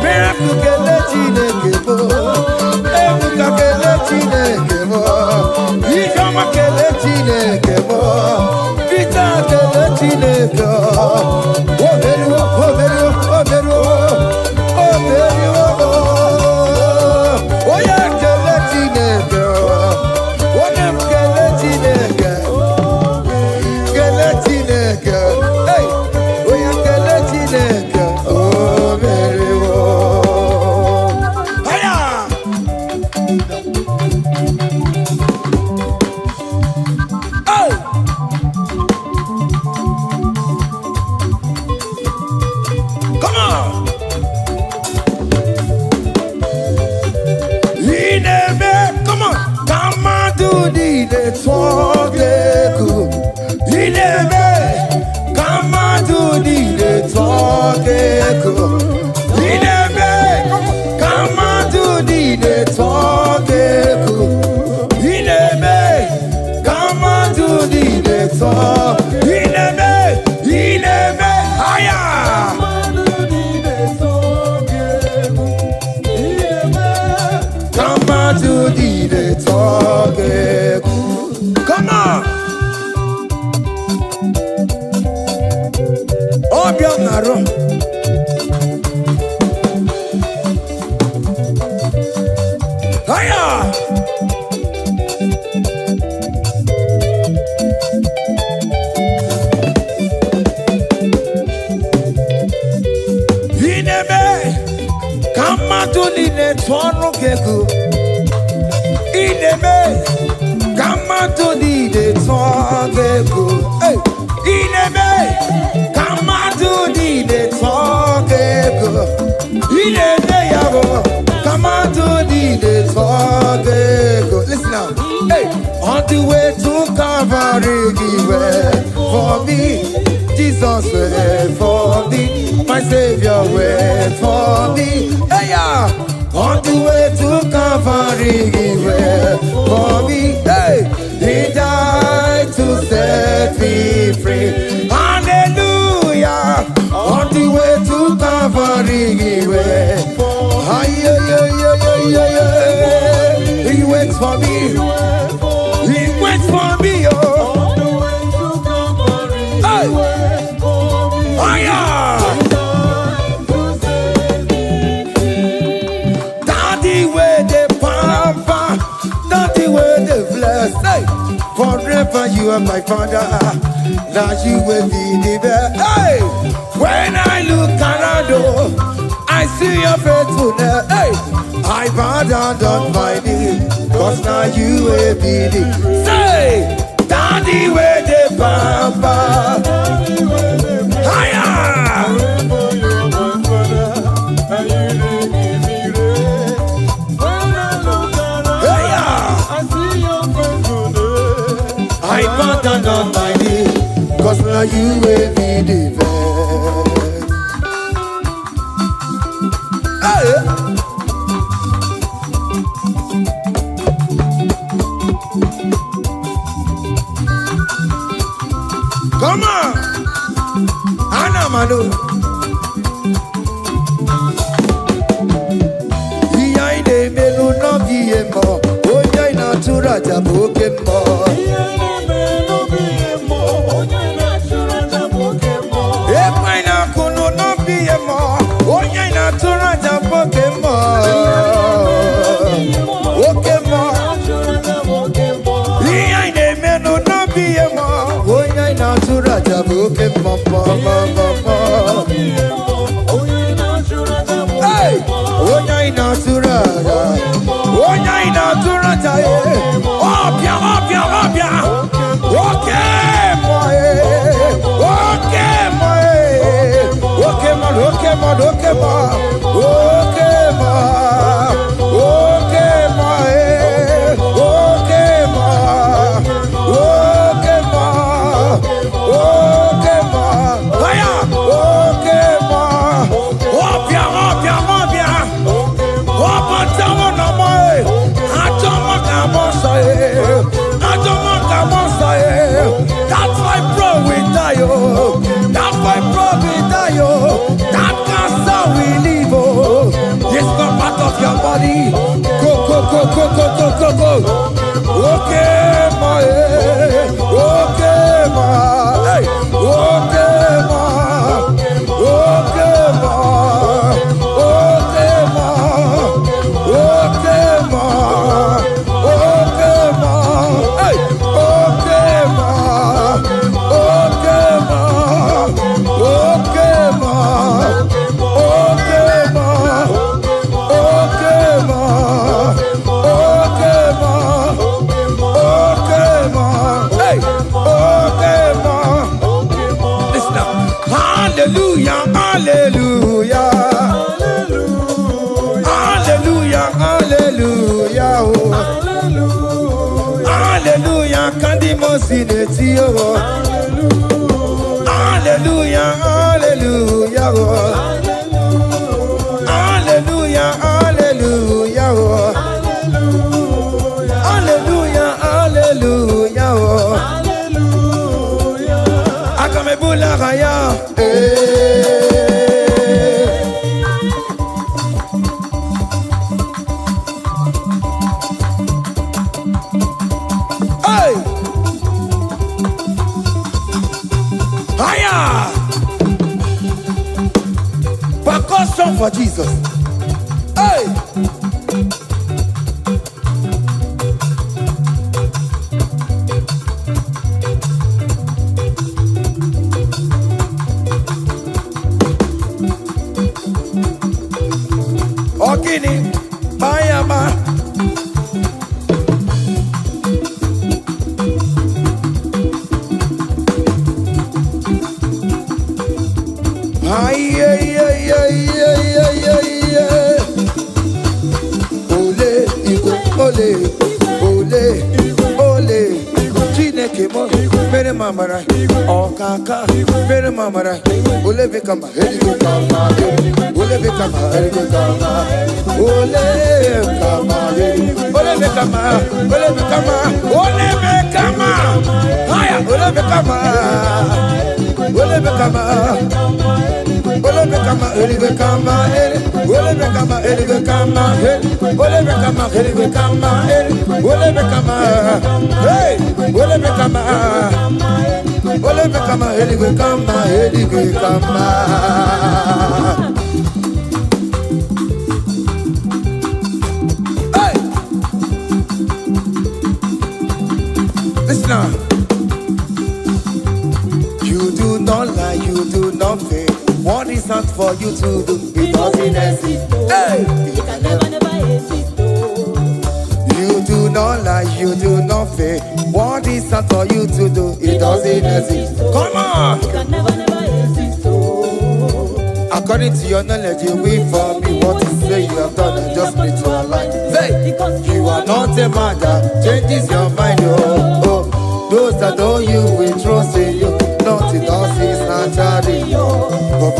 Miracle kele chineke mo Ebuka kele chineke mo Ikama kele chineke mo Vita kele chineke Oberu Oya kele chineke Onem kele chineke Kele chineke Hey Oya kele chineke Oberu Aya Oh Come on Ineme Come on Come on do the talk Ineme Come on do the talk Ineme Come on do the talk Ineme Come on do the talk Ineme Higher Come on to the talk. Come on. Oh, Bionaro. Hiya. Ineme. Come on to the talk. Ineme, come on to the talk. Hey, Ineme, come on to the talk. Ineme, come on to the talk. Listen now. Hey, on the way to Calvary, wait for me. Jesus wait for me. My Savior wait for me. Hey, yeah. On the way to Calvary, he wait for me. Hey, he died to set me free. Hallelujah. On the way to Calvary, he wait. He waits for me. He waits for me. Oh. Hey. Oh yeah. Hey, forever you are my father, now you will be the best. Hey, when I look around, I see your faithfulness. Hey, I bow down on my knees, cause now you will be the. Say, Daddy, where the papa. Higher. now you will be the hey. Come on, Anna Manu. Iya ine melu no biemo, oya ina turaja bokemo. Iya ine melu biemo, oya ina turaja bokemo. Ema ina kunu no biemo, oya ina turaja bokemo. Bokemo. Iya ine melu no biemo, oya ina turaja bokemo. Hey, oya ina turaja, oya ina turaja, obia, obia, obia, okay, boy, okay, boy, okay, man, okay, man, okay, man, okay, man, okay, man, okay, man, okay, man, okay, man, hiya, okay, man, obia, obia, obia. That's why bro we die, oh. That's why bro we die, oh. That cancer we live, oh. This not part of your body. Go, go, go, go, go, go, go, go. Okay, my, okay, my, hey, okay, my, okay, my, okay, my, okay, my, okay, my, hey, okay, my, okay, my, okay, my, okay, my, okay, my, okay, my, okay, my, hey, okay, my. Listen up. Hallelujah, hallelujah, hallelujah, hallelujah, oh. Hallelujah, kandi mosineti, oh. Hallelujah, hallelujah, oh. Hallelujah, hallelujah, oh. Hallelujah, hallelujah, oh. Akamebula raya, hey, higher. Percussion for Jesus. Hey. Ogini, Mayama. Ay, ay, ay, ay, ay, ay, ay, ay. Ole, Igbo, ole, ole, ole. Chineke mo, mere mamara. Okaka, mere mamara. Ole bekama, heligo kama, ole bekama, heligo kama, ole bekama, ole bekama, ole bekama, ole bekama. Haya, ole bekama, ole bekama. Ole bekama, heligo kama, ole bekama, heligo kama, ole bekama, heligo kama, ole bekama, hey, ole bekama. Ole bekama, heligo kama, heligo kama. Hey, listen now. You do not lie, you do not fail. What is not for you to do? It doesn't exist. Hey, It can never exist. you do not lie, you do not fail. What is not for you to do? It doesn't exist. Come on. It can never exist. According to your knowledge, you will for me. What you say you have done, and just need to align. Say, you are not a man that changes your mind. Oh, oh. Those that know you will trust in you. Not in all.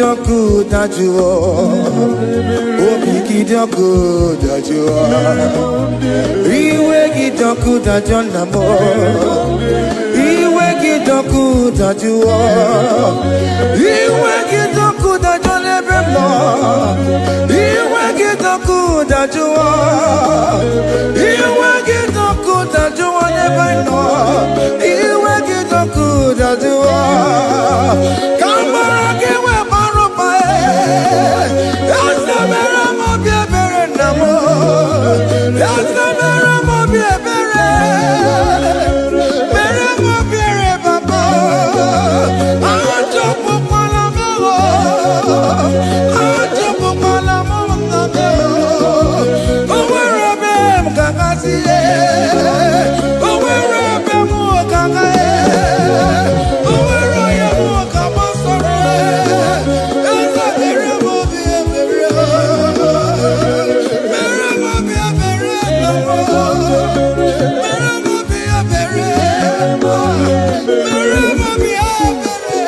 gidoku dajuo. Obi gidoku dajuo. Iwe gidoku dajonamo. Iwe gidoku dajuo. Iwe gidoku dajonebemo. Iwe gidoku dajuo. Iwe gidoku dajuo nebeno. Iwe gidoku dajuo. Kamara giwe marupa Yasamera mo biebere namo. Yasamera mo biebere. Mere mo biere baba. Ajo pupala mo. Ajo pupala mo namo. Owerebe mkakasiye. Owerebe mo kakaye. Oweroye mo kamasore. Yasamera mo biebere. Mere mo biebere namo. Mere mo biebere. Mere mo biebere.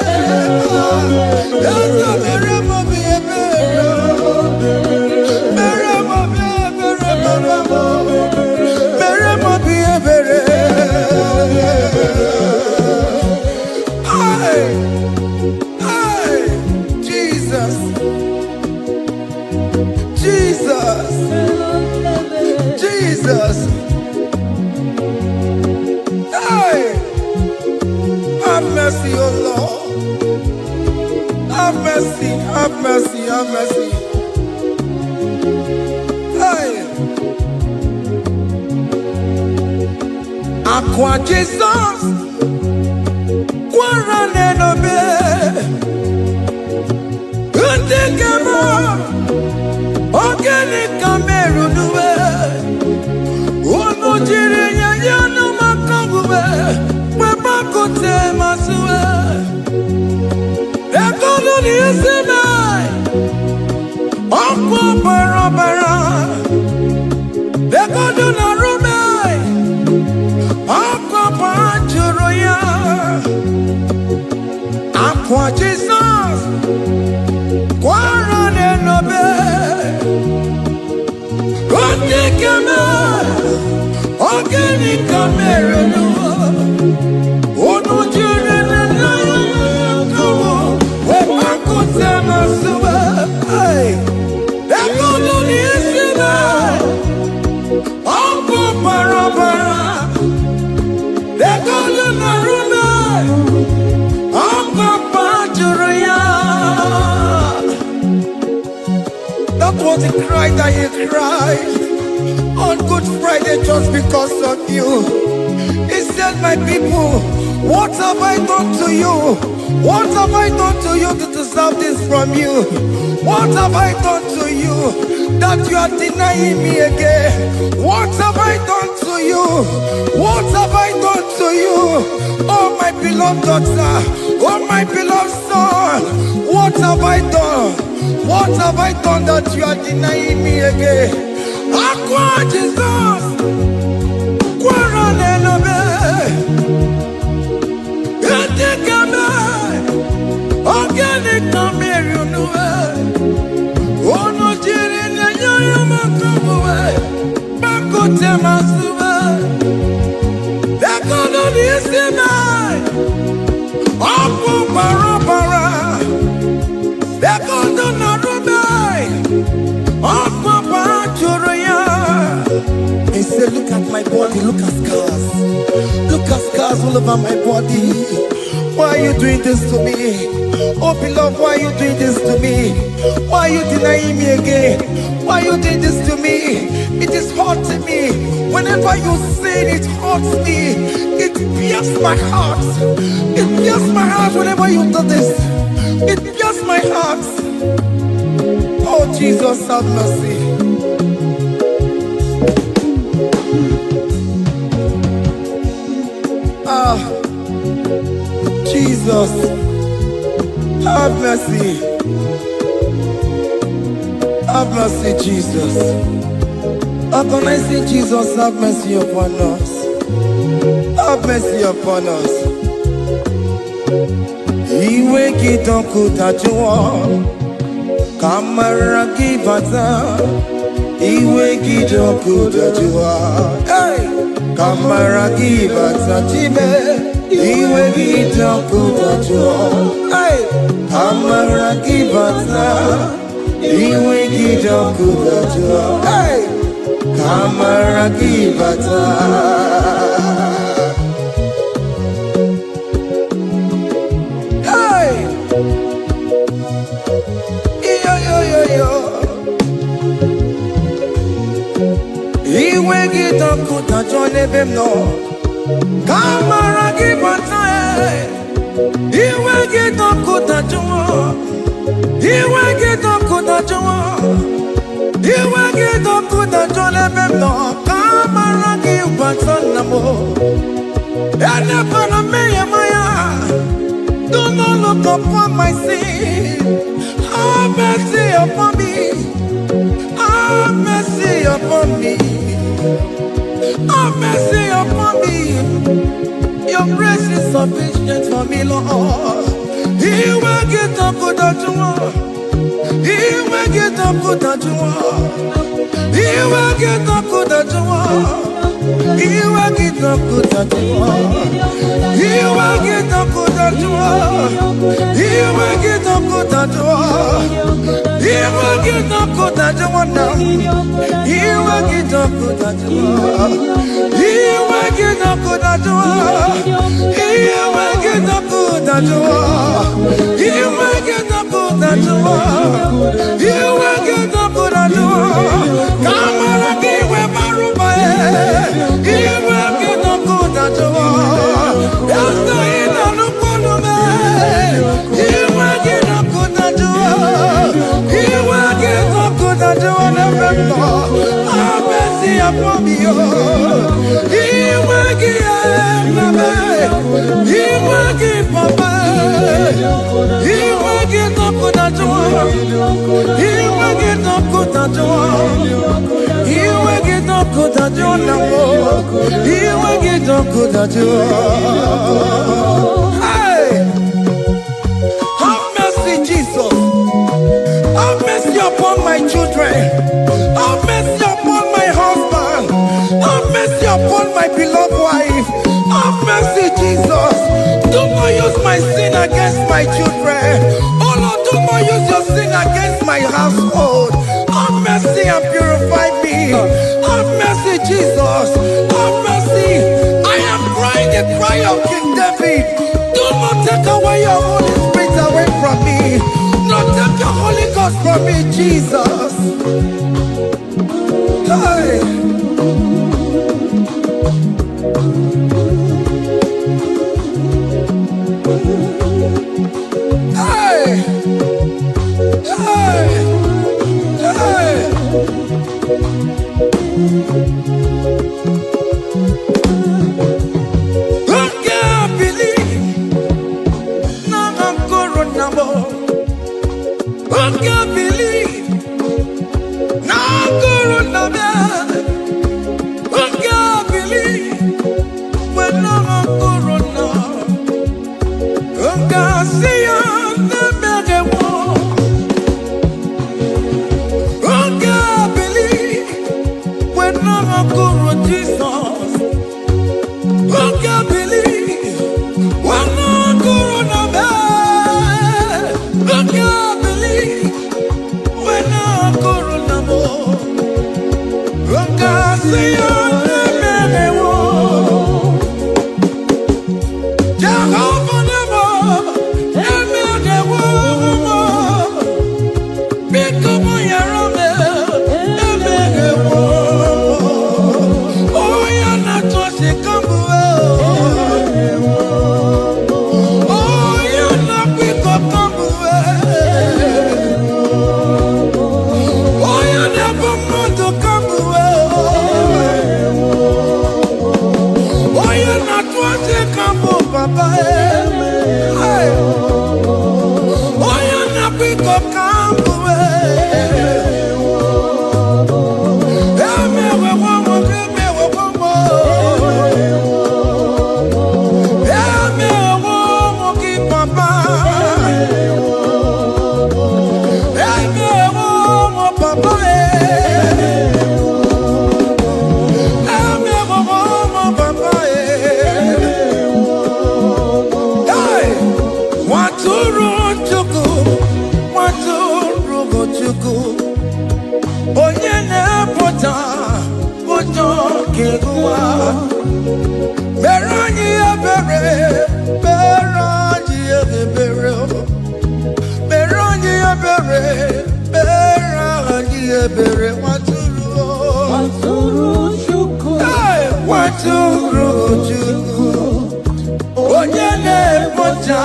Yasamera mo biebere. Mere mo biebere baba. Mere mo biebere. Hey, hey, Jesus, Jesus, Jesus. Hey, have mercy, oh Lord. Have mercy, have mercy, have mercy. Hey, Aqua Jesus, Quarane no be, Undekemo, Organic Cameru nuwe, Unujiri yanu makangube, Webakote masue, Ekolu ni esime, Okwa barabara, Ekolu na rume, Okwa panjuroya, Aqua Jesus, Quarane no be, Undekemo, Organic Cameru nuwe, Unujiri yanu Webakote masue, Ekolu ni esime, Okwa barabara, Ekolu na rume, Okwa panjuroya. That was the cry that you cried on Good Friday just because of you. He said, my people, what have I done to you? What have I done to you to deserve this from you? What have I done to you that you are denying me again? What have I done to you? What have I done to you? Oh, my beloved daughter, oh, my beloved son, what have I done? What have I done that you are denying me again? Aqua Jesus, Quarane no be, Etikame, Organic Cameru nuwe, Onojiri nyanyo makabuwe, Bakote masube, Ekolu ni esime, Okwa barabara, Ekolu na rume, Okwa panjuroya. He said, look at my body, look at scars. Look at scars all over my body. Why are you doing this to me? Oh beloved, why are you doing this to me? Why are you denying me again? Why are you doing this to me? It is hurting me. Whenever you sin, it hurts me. It pierces my heart. It pierces my heart whenever you do this. It pierces my heart. Oh Jesus, have mercy. Jesus, have mercy. Have mercy, Jesus. Agonizing Jesus, have mercy upon us. Have mercy upon us. Iwe kitoko tajua, kamara kibata. Iwe kitoko tajua, hey, kamara kibata chibe. Iwe kitoko tajua, hey, kamara kibata. Iwe kitoko tajua, hey, kamara kibata. Iwe gitoko tajone bemno, kamara gibata. Iwe gitoko tajwa, iwe gitoko tajwa, iwe gitoko tajone bemno, kamara gibata namo. Ene pana meya maya, do not look upon my sin. Have mercy upon me. Have mercy upon me. Have mercy upon me. Your grace is sufficient for me, Lord. He will get up with that one. He will get up with that one. He will get up with that one. He will get up with that one. He will get up with that one. He will get up with that one. He will get up with that one now. He will get up with that one. He will get up with that one. He will get up with that one. He will get up with that one. He will get up with that one. Come on, give him a rumba. He will get up with that one. That's the end of the problem. He will get up with that one. He will get up with that one. Have mercy upon me. He will give me. He will give Papa. He will get up with that one. He will get up with that one. He will get up with that one. He will get up with that one. Hey! Have mercy, Jesus. Have mercy upon my children. Have mercy upon my husband. Have mercy upon my beloved wife. Have mercy, Jesus. Do not use my sin against my children. Oh Lord, do not use your sin against my household. Have mercy and purify me. Have mercy, Jesus. Have mercy. I am crying the cry of King David. Do not take away your Holy Spirit away from me. Not take your Holy Ghost from me, Jesus. Hey. Hey. Hey. Hey. Who can believe? Now I'm corona. Who can believe? Now I'm corona. Who can believe? When I'm corona. Who can see you? Jesus, who can believe when no corona man? Who can believe when no corona more? Who can see your name? Jehovah never, become your own. Oh, kewa. Merani ebere, merani ebere, merani ebere, merani ebere. Waturu chuku, waturu chuku. Onyene moja,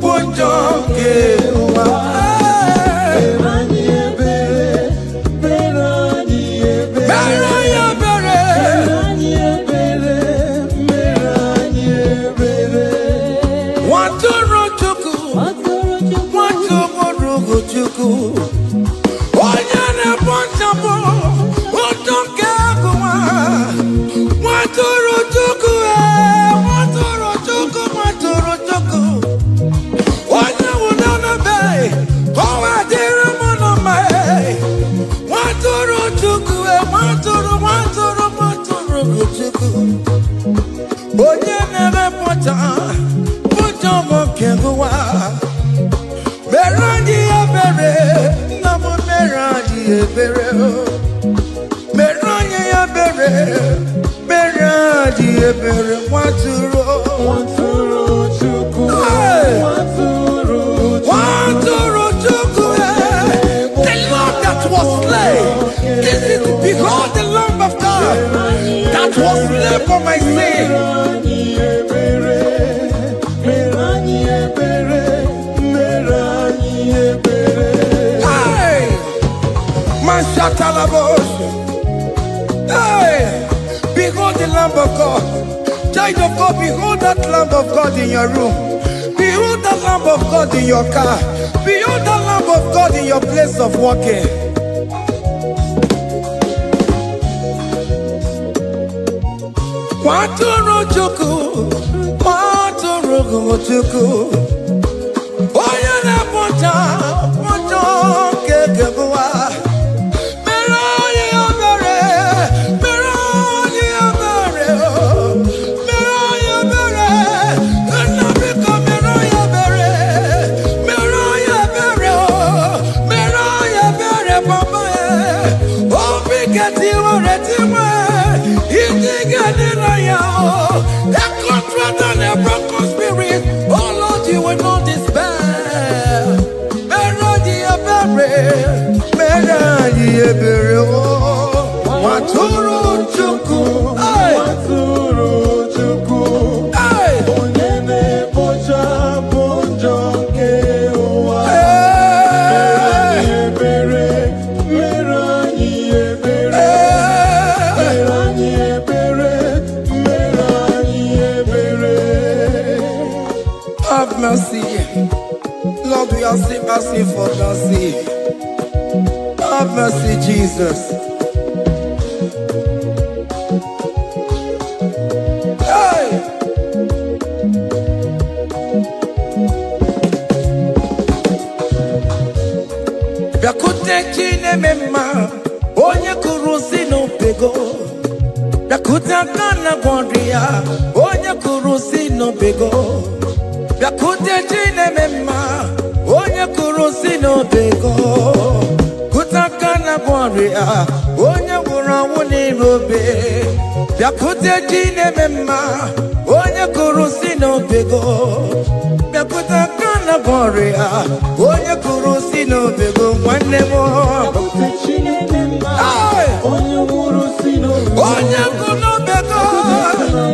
moja kewa. Merani ebere, merani ebere, merani ebere, merani ebere. Waturu chuku, waturu chuku. Onyene moja, moja kewa. Waturu chuku, waturu chuku, waturu chuku. Wanya wunana bay, oh adira mona may. Waturu chuku, waturu chuku. Onye nebe pota, pota mokewa. Merandi ebere, namo merandi ebere. Merandi ebere, merandi ebere. Waturu chuku, waturu chuku. The Lamb that was slain. This is, behold the Lamb of God that was slain for my sin. Hey, Mashatalabos. Hey, behold the Lamb of God. Child of God, behold that Lamb of God in your room. Behold that Lamb of God in your car. Behold that Lamb of God in your place of working. Waturu chuku, waturu chuku. Oya na pota, pota kekewa. Merani ebere, merani ebere, merani ebere. Nabika merani ebere, merani ebere, merani ebere, Papa. Oh, bigati waretiwe, itigani ya. A contract and a broken spirit. Oh Lord, you will not despair. Merani ebere, merani ebere. Waturu chuku, waturu chuku. Onyene boja boja kewa. Merani ebere, merani ebere, merani ebere, merani ebere. Have mercy, Lord. We are still asking for mercy. Have mercy, Jesus. Hey! Yakute chine mema, onye kurusi no pego. Yakuta kana gondria, onye kurusi no pego. Yakute chine mema, onye kurusi no pego. Kutakana gondria, onye kurawuni robe. Yakute chine mema, onye kurusi no pego. Yakutakana gondria, onye kurusi no pego. One more. Onye kurusi no pego. Onye kurusi no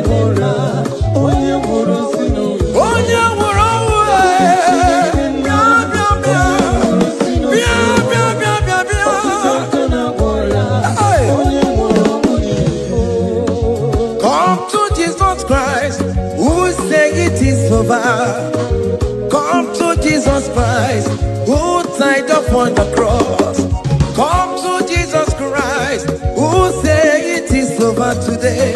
pego. Onye come to Jesus Christ, who say it is over. Come to Jesus Christ, who died upon the cross. Come to Jesus Christ, who say it is over today.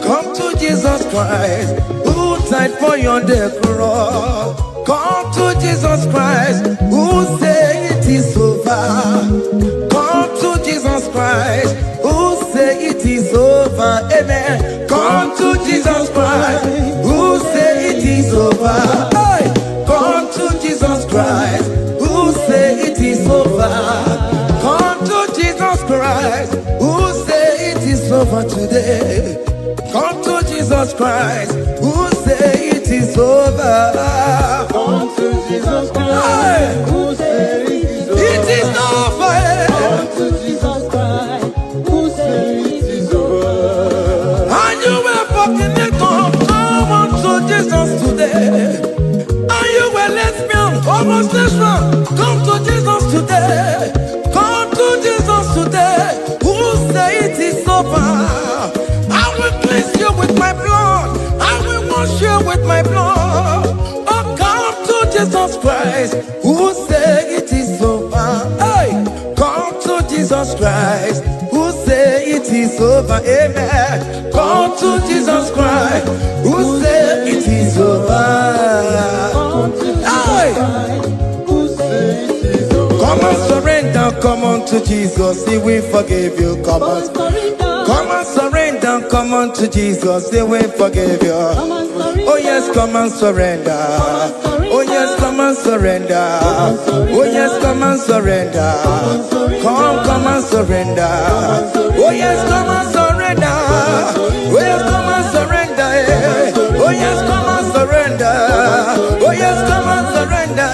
Come to Jesus Christ, who died for you on the cross. Come to Jesus Christ, who say it is over. Come to Jesus Christ, who say it is over. Amen. Come to Jesus Christ, who say it is over. Hey! Come to Jesus Christ, who say it is over. Come to Jesus Christ, who say it is over. over today. Come to Jesus Christ, who say it is over. Come to Jesus Christ, who say it is over. Come to Jesus Christ, who say it is over. And you were fucking it up. Come on to Jesus today. And you were lesbian, homosexual. Come to Jesus today. Come to Jesus today. Who say it is over? I will cleanse you with my blood. I will wash you with my blood. Oh, come to Jesus Christ. Who say it is over? Hey, come to Jesus Christ. Who say it is over? Amen. Come to Jesus Christ. Who say it is over? Hey. Come and surrender, come on to Jesus, He will forgive you. Come on surrender, come on to Jesus, He will forgive you. Oh yes, come and surrender. Oh yes, come and surrender. Oh yes, come and surrender. Come and surrender. Oh yes, come and surrender. Oh yes, come and surrender. Oh yes, come and surrender. Oh yes, come and surrender.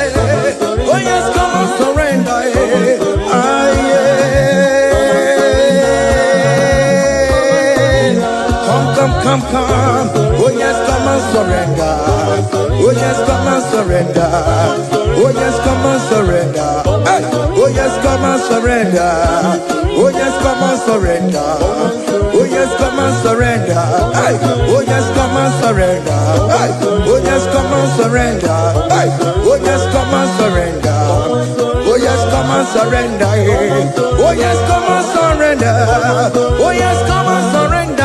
Oh yes, come and surrender. Come. Oh yes, come and surrender. Oh yes, come and surrender. Oh yes, come and surrender. Hey. Oh yes, come and surrender. Oh yes, come and surrender. Oh yes, come and surrender. Hey. Oh yes, come and surrender. Hey. Oh yes, come and surrender. Hey. Oh yes, come and surrender. Oh yes, come and surrender. Oh yes, come and surrender. Oh yes, come and surrender.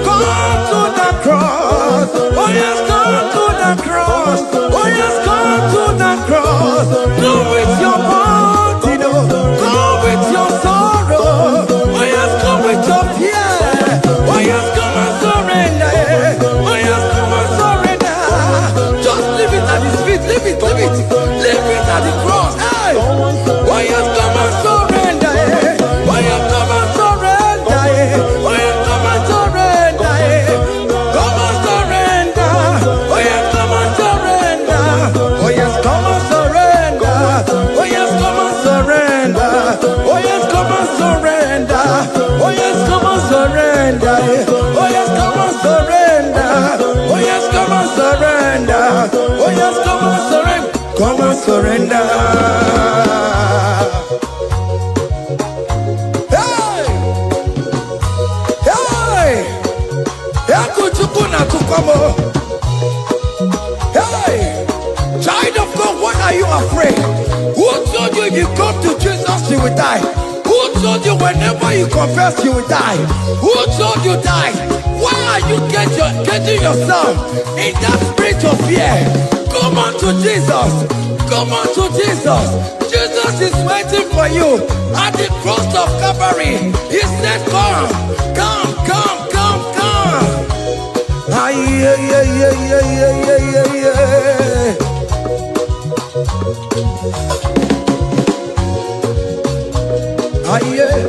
Come to the cross. Oh yes, come to the cross. Oh yes, come to the cross. Come with your body, come with your sorrow. Oh yes, come with your fear. Oh yes, come and surrender. Oh yes, come and surrender. Just leave it at His feet. Leave it at the cross. Hey. Oh yes, come and surrender. Oh yes, come and surrender. Oh yes, come and surrender. Come and surrender. Oh yes, come and surrender. Oh yes, come and surrender. Oh yes, come and surrender. Oh yes, come and surrender. Oh yes, come and surrender. Oh yes, come and surrender. Oh yes, come and surrender. Oh yes, come and surrender. Come and surrender. Hey! Hey! Hey! Child of God, why are you afraid? Who told you if you come to Jesus you will die? Who told you whenever you confess you will die? Who told you die? Why are you getting yourself in that spirit of fear? Come on to Jesus. Come on to Jesus. Jesus is waiting for you at the cross of Calvary. He said, come. Yeah. Yeah.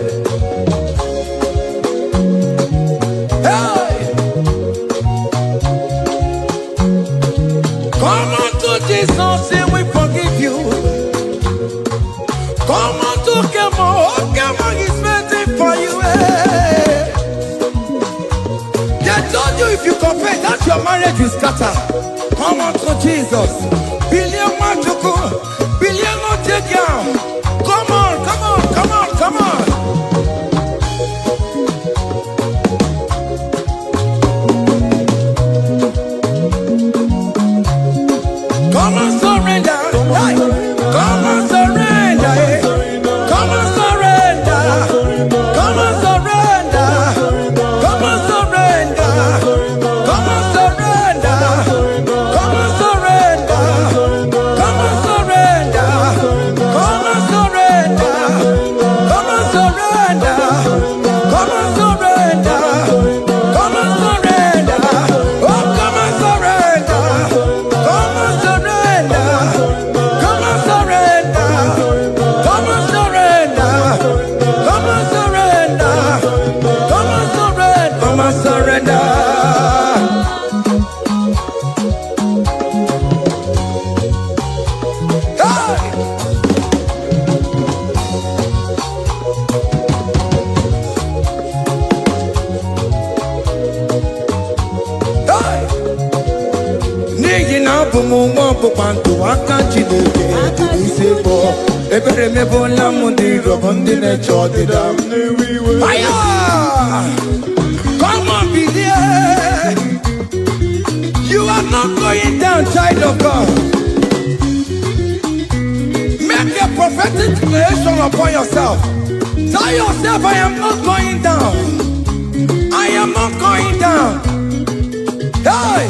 Hey. Come on to Jesus, He will forgive you. Come on to Kemo is waiting for you. Hey. They told you if you confess that your marriage will scatter. Come on to Jesus. Billion Machuku, billion Otegia. Come on. Come on surrender. Hey. Come on surrender. Hey. Come on surrender. Come on surrender. Come on surrender. Come on surrender. Come on surrender. Come on surrender. Come on surrender. Come on surrender. Come on surrender. Come on surrender. Oh, come on surrender. Come on surrender. Come on surrender. Come on surrender. Come on surrender. Come on surrender. abụmụnwa ọbụkwantu aka Chineke dị n'isi bụ ebere mebola m ndị rọbọ ndị na-eche ọdịda. Fire! Come on, believe. You are not going down, child of God. Make a prophetic declaration upon yourself. Tell yourself, I am not going down. I am not going down. Hey!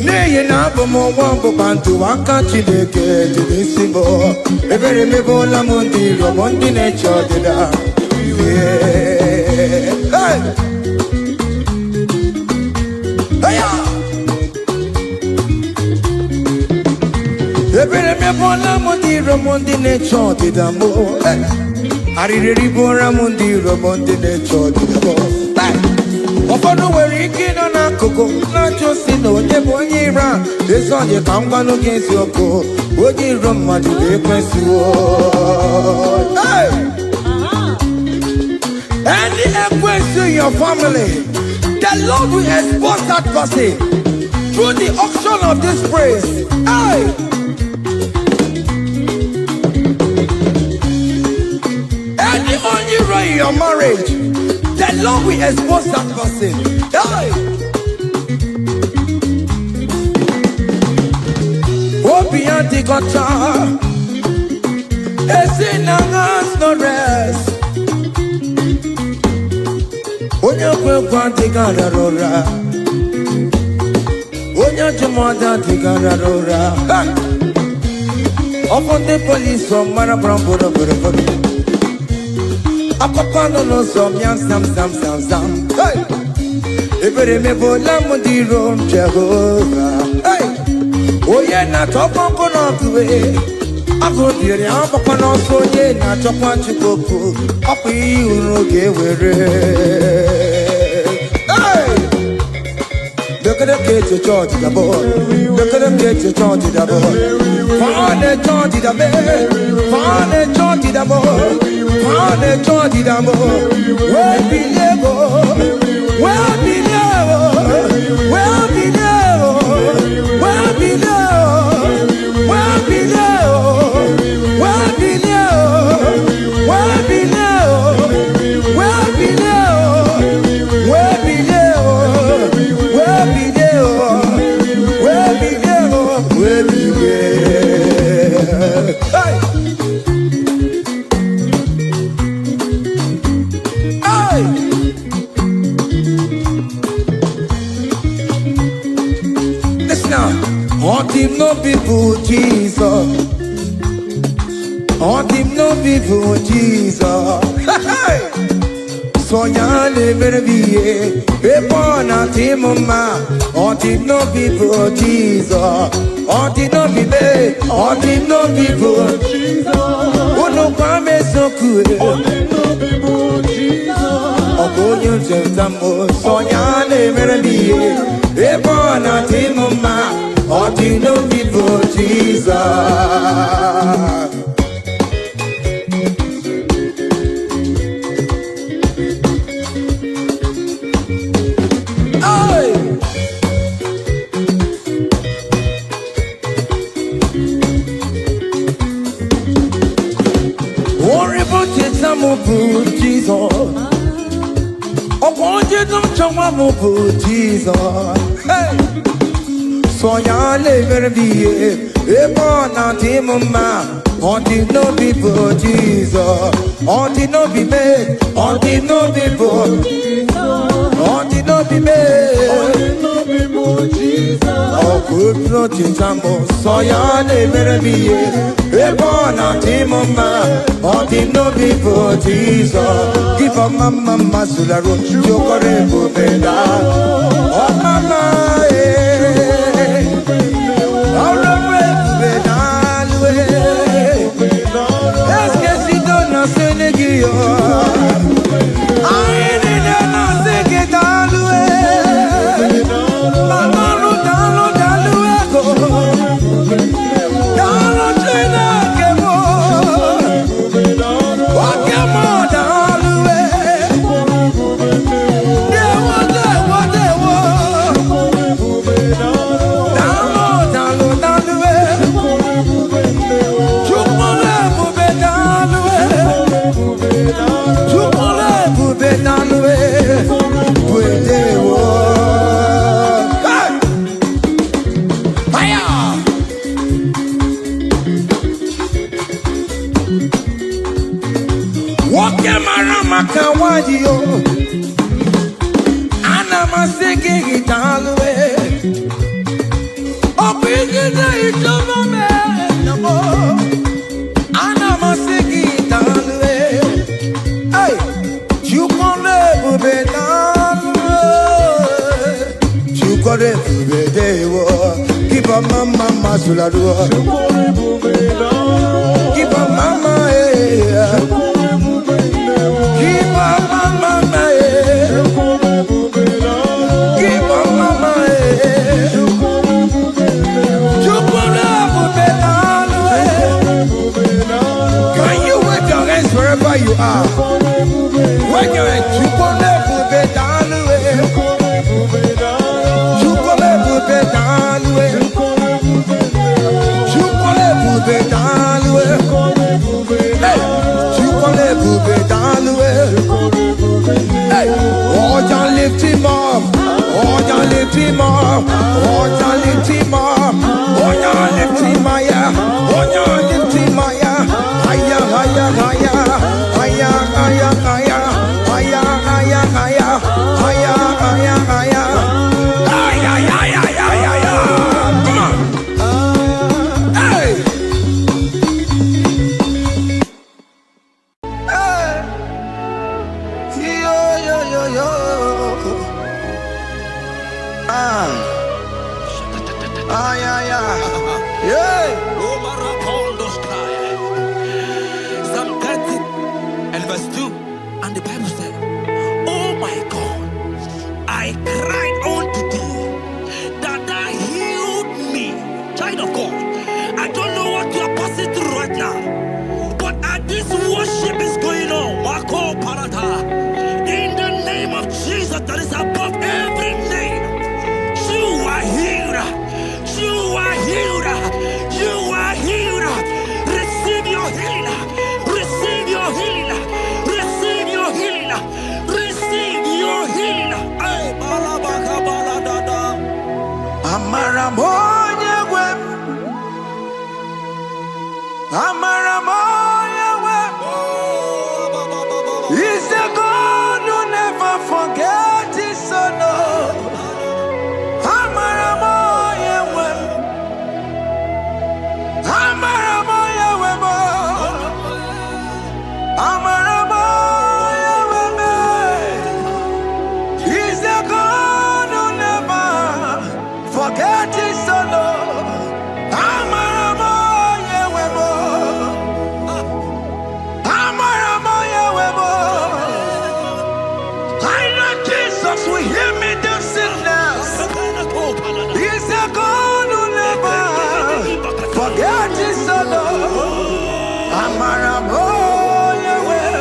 Neye na abụmụnwa ọbụkwantu aka Chineke dị n'isi bụ ebere mebola m ndị rọbọ ndị na-eche ọdịda. Hey! Ebere mebola m ndị rọbọ ndị na-eche ọdịda m. Arịrịrị bụra m ndị rọbọ ndị na-eche ọdịda m. Ụfọdụ nwere ike ịnọ n'akụkụ na-achọ si na onye bụ onye iro a. Ezi onye ka m gwanụ gị eziokwu, onye iro mmadụ ga-ekwesịwo. Any equation in your family, the Lord will expose that person through the auction of this praise. Hey! Any only right in your marriage, the Lord will expose that person. Hey! Obianti gota, esinangas no rest. Onya kwekwa tigararora, onya jumada tigararora. Upon the police from Marabrambo. Akopano no som yam sam. Hey! Ebere mebola m ndị rom Jehova. Hey! Onye na-achọkwa nkụ n'ọkụwe agụ dịrị agbakwa n'ọsọ onye na-achọkwa Chukwu ọkwa ihe uru ga-ewere. Dekere ka eche chọọchị dabo, dekere ka eche chọọchị dabo. Fane chọọchị dabe, fane chọọchị dabo, fane chọọchị dabo. Wee bilie go, wee bilie go, wee bilie go, wee bilie go, wee bilie go, wee bilie go, wee bilie go, wee bilie go, wee bilie go. Listen now, all team no people Jesus, all team no people Jesus. Sognare per vie e buona timoma. Oggi non vivo Gesù, oggi non vive, oggi non vivo Gesù. Uno qua messo qui, oggi non vivo Gesù. Oggi sentiamo sognare per vie e buona timoma. Oggi non vivo Gesù. Jesus, oh, won't you don't show up Jesus? Hey, sognare per vie e buona timoma. Oggi non vivo Jesus, oggi non vive, oggi non vivo, oggi non vive, non vivo Jesus. Oh, quello ci siamo, sognare per vie e buona timoma. Oggi non vivo Jesus. Give a mamma sulla road, giocare bubeda. Oh mamma, marama kawadio. Ana masiki italwe. Opigida itomame namo. Ana masiki italwe. Hey, you kone bubedalwe. You kone bubedewo. Keep a mama suladwa. Keep a mama keep a mama keep a mama Can you wave your hands wherever you are? Wave your hands. Lift him up, oh, you lift him up, oh, you lift him up, oh, you lift him higher, oh, you lift him higher, higher, higher, higher, higher, higher, higher, higher, higher, higher, higher, higher, higher, come on, hey, yo, yo, yo, yo. Psalm 13 and verse 2, and the Bible said, oh my God, I cried unto thee, that thou healed me. Child of God, I don't know what you are passing through right now, but as this worship is going on, Wako Parata, in the name of Jesus that is above every name, you are healed. You are healed. You are healed. Receive your healing. Receive your healing. Receive your healing. Receive your healing. Hey, balabaka baladada. Amaramoya wem. Amaramoya wem. He's the God who never forgets his son. Amaramoya wem. Amaramoya wem. Amaramoya wem. He's the God who never forgets his son. Amaramoya wem. Amaramoya wem. I know Jesus will hear me this sickness. He's the God who never forgets his son. Amaramoya wem.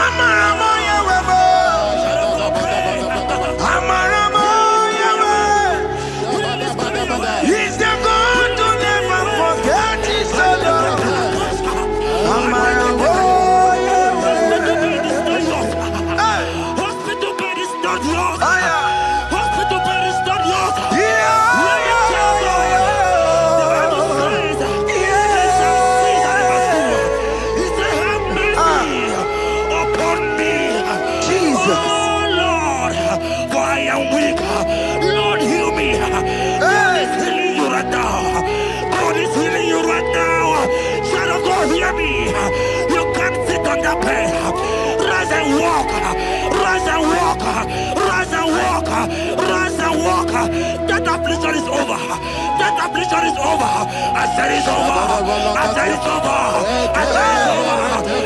Amaramoya wem. Amaramoya wem. He's the God who never forgets his son. Amaramoya wem. Hospital bed is not yours. Aya. Hospital bed is not yours. Hear me. You can't sit on that bed. Rise and walk. Rise and walk. Rise and walk. Rise and walk. That affliction is over. That affliction is over. I said it's over. I said it's over. I said it's over.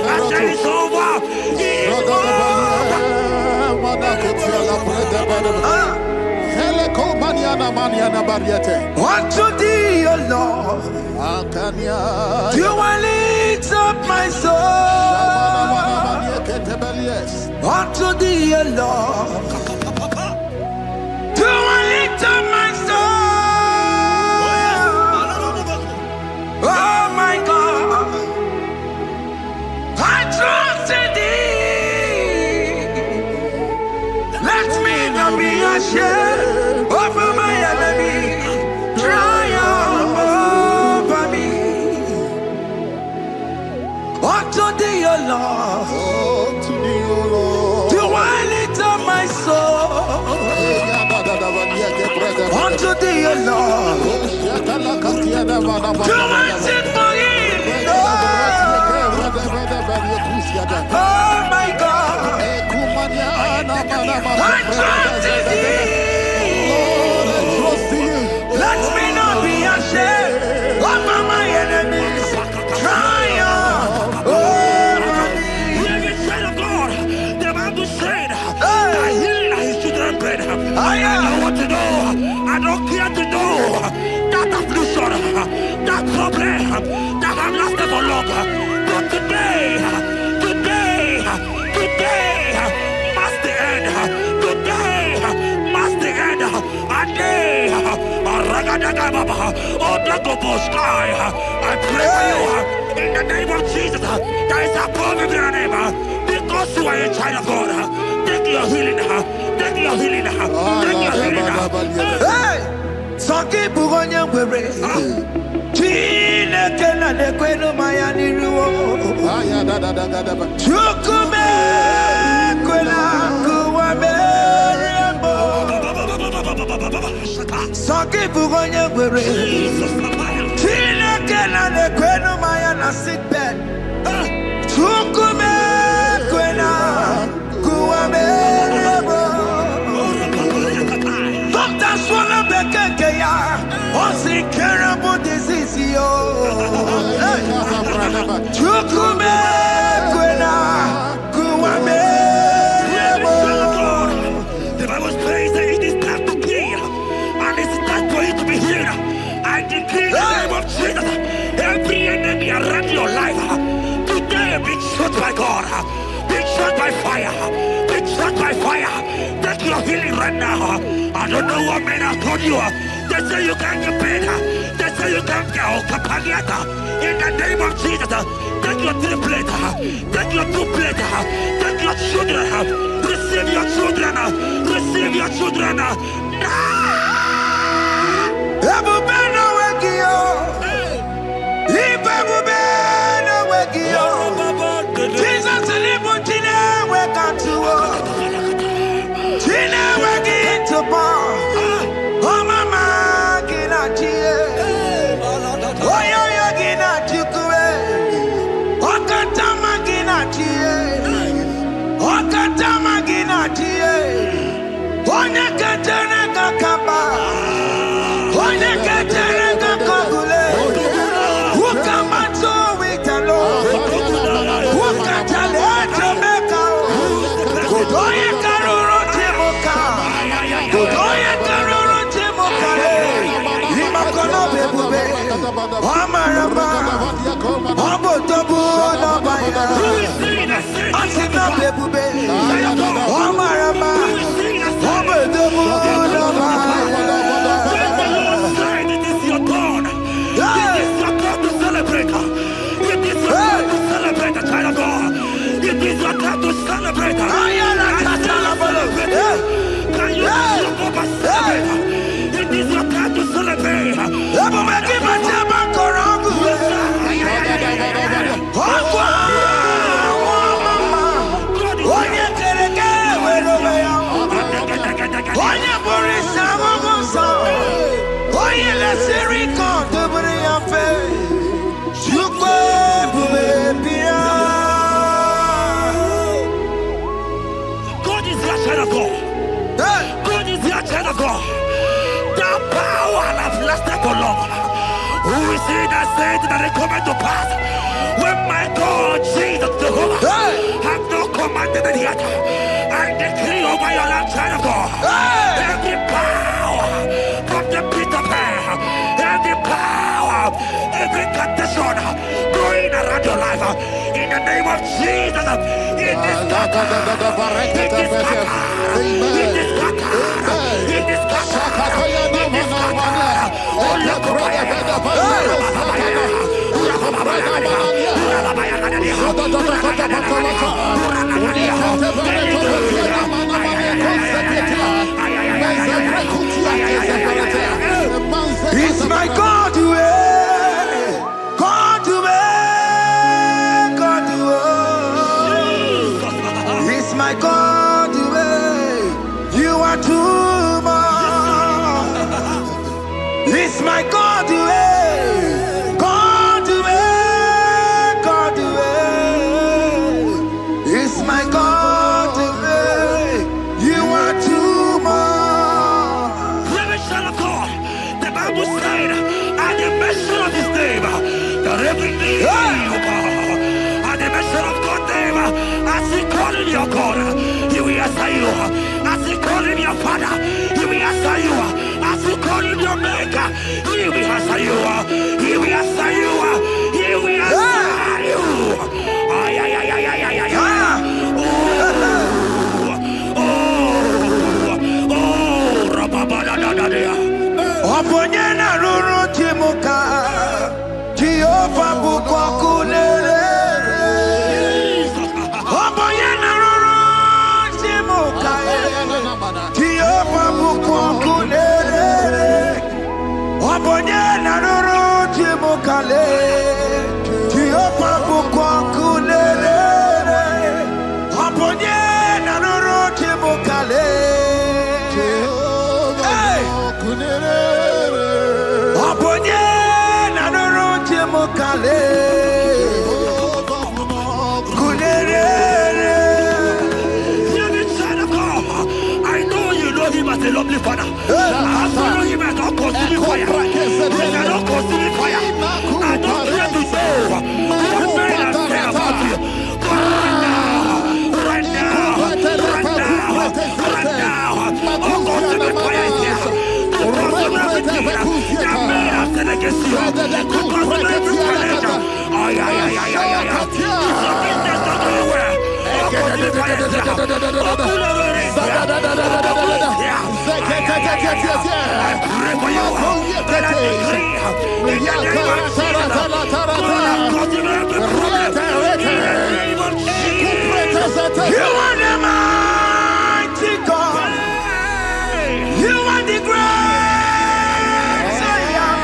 I said it's over. It's over. Unto thee, O Lord, do I lift up my soul. Unto thee, O Lord, do I lift up my soul. Oh my God, I trust in thee. Let me not be ashamed over my enemy. Triumph over me. Unto thee, O Lord. Lord. Do I lift up my soul unto thee, O Lord? Do I sing for him, Lord? Oh my God, I trust in thee. Let me not be ashamed of my enemies. Triumph over me. Hear the child of God. The Bible said, "I heal his children bread." I want to know. I don't care to know that affliction, that problem, that have lasted for long. But today must the end. Today must the end. And day, I pray for you in the name of Jesus. There is a problem in your name. Because you are a child of God. Take your healing. Take your healing. Take your healing. Hey! Sanki bugonya wewe. Chineke na nekwenu mayani ruo. Chukume kwena kuwa meremo. Sanki bugonya wewe. Chineke na nekwenu mayana sickbed. Chukume kwena kuwa meremo. Doctor swallow bekeke ya. Onsi terrible disease yo. Chukume kwena kuwa meremo. The Bible says that it is time to kill, and it is time for you to be healed. I decree in the name of Jesus, every enemy around your life, today be shot by God, be shot by fire, be shot by fire. Take your healing right now. I don't know what men have told you. They say you can't get paid. They say you can't get Kapaniata. In the name of Jesus, take your 3 plate, take your 2 plate, take your children, receive your children, receive your children. Ebubeno wegio. Ibebubeno wegio. Jesus libu chine wekantuo. Chine wegi intupo. Oh mama gina chie. Oh yo yo gina chukue. Okatama gina chie. Okatama gina chie. Onya kachene kakamba. Onya kachene kakogule. Ukamato witalo. Ukatale Jamaica. Godoye karuro timoka. Godoye karuro timoka. Imakono bebube. Amarama. Abotobu na baya. Asina bebube. Amarama. Abotobu na baya. It is your turn. It is your turn to celebrate. It is your turn to celebrate, child of God. It is your turn to celebrate. Can you celebrate? It is your turn to celebrate. God is your child of God. God is your child of God. The power has lasted for long. Who is he that said that it coming to pass? When my God, Jesus Jehovah, have not commanded it yet. I decree over your life, child of God. Every power from the pit of hell, every power, every condition going around your life, in the name of Jesus, it is scattered. It is scattered. It is scattered. It is scattered. It is scattered. Oh, look It's my God to God to God to my God, you are too much. It's my God, God, God, it's my God, you are too much. Revelation of God. The Bible said, at the mention of his name, that every knee will bow. At the mention of God's name, as he called him your God, he will answer you. As he called him your Father, he will answer you. As he called him your Maker, he will answer you. He will answer you. He will answer you. Ay, ay, ay, ay, ay, ay, ay, ay. Oponyena ruru chimuka Jehovah bukwakulele. Oponyena ruru chimuka Jehovah bukwakulele. Oponyena ruru chimuka Jehovah bukwakulele. Oponyena ruru chimuka I know you know him as a lovely Father. I follow him as a consuming fire. He is not consuming fire. I don't care to know what men are saying about you. But right now, all consuming fire is here. To consume everything that men are saying against you. To consume every challenge. Ay, ay, ay, ay, ay, ay. It's your business not going well. All consuming fire is here. I pray for you that I decree in the name of Jesus, you are the mighty God. You are the great Zion.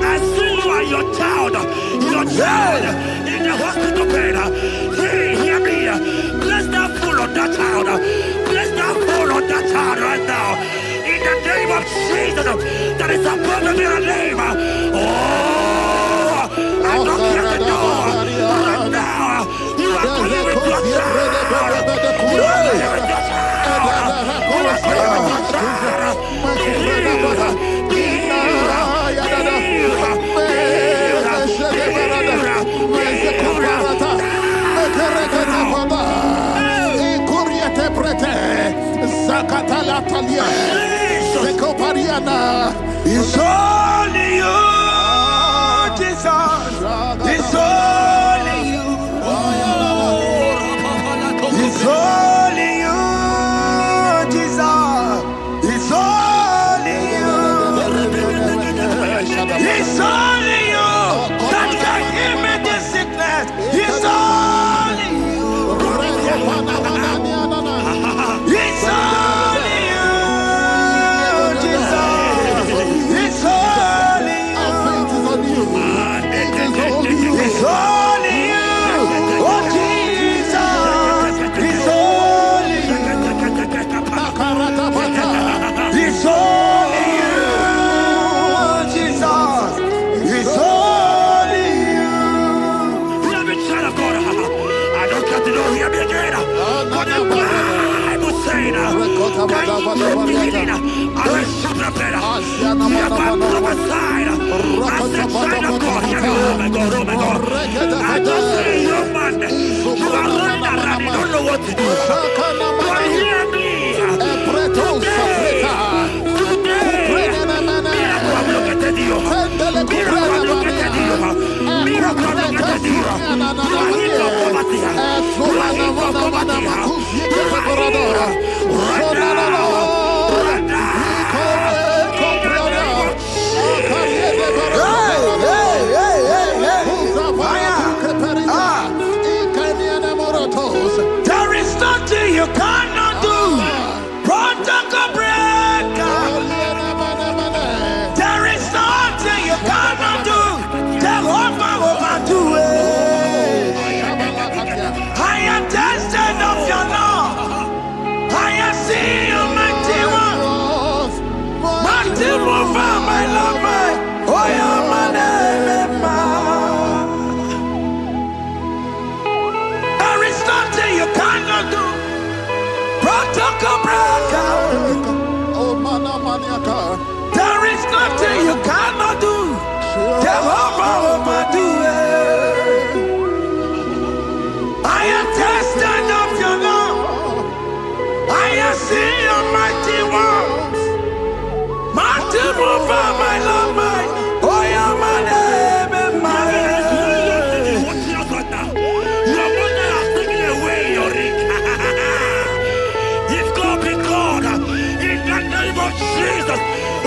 I see you and your child in the hospital bed. Hear me. Bless that fool on that child. Bless that fool on that child right now. In the name of Jesus, that is above every name. Oh, I don't hear the door. Right now, you are going with your child. You are going with your child. You are going with your child. It's only you, Jesus. It's only you. It's only you, Jesus. It's only you. It's only you that can heal me this sickness. It's only you. It's only you, Jesus. It's only you. It's only you. Oh, Jesus. It's only you. It's only you, Jesus. It's only you. Child of God, I don't get to know hear me again. What the Bible saying, I will shoot the better. You have been prophesied. I said, child of God, hear me. Oh my God, oh my God. I just say, young man, you are running around, you don't know what to do. God, There is nothing you cannot do. Protocol breaker. There is nothing you cannot do. Jehovah overdo it. I am tested of your law. I am seeing you mighty one. Mighty mover, my love, my. Oh, yeah, my name, there is nothing you cannot do. Protocol breaker. There is nothing you cannot do. Jehovah overdo it. I am tested of your love. I am seeing your mighty ones. Mighty mover, my love, my. Oh, yeah, my name and my. Your mother has taken away your ring. If God be God, in the name of Jesus,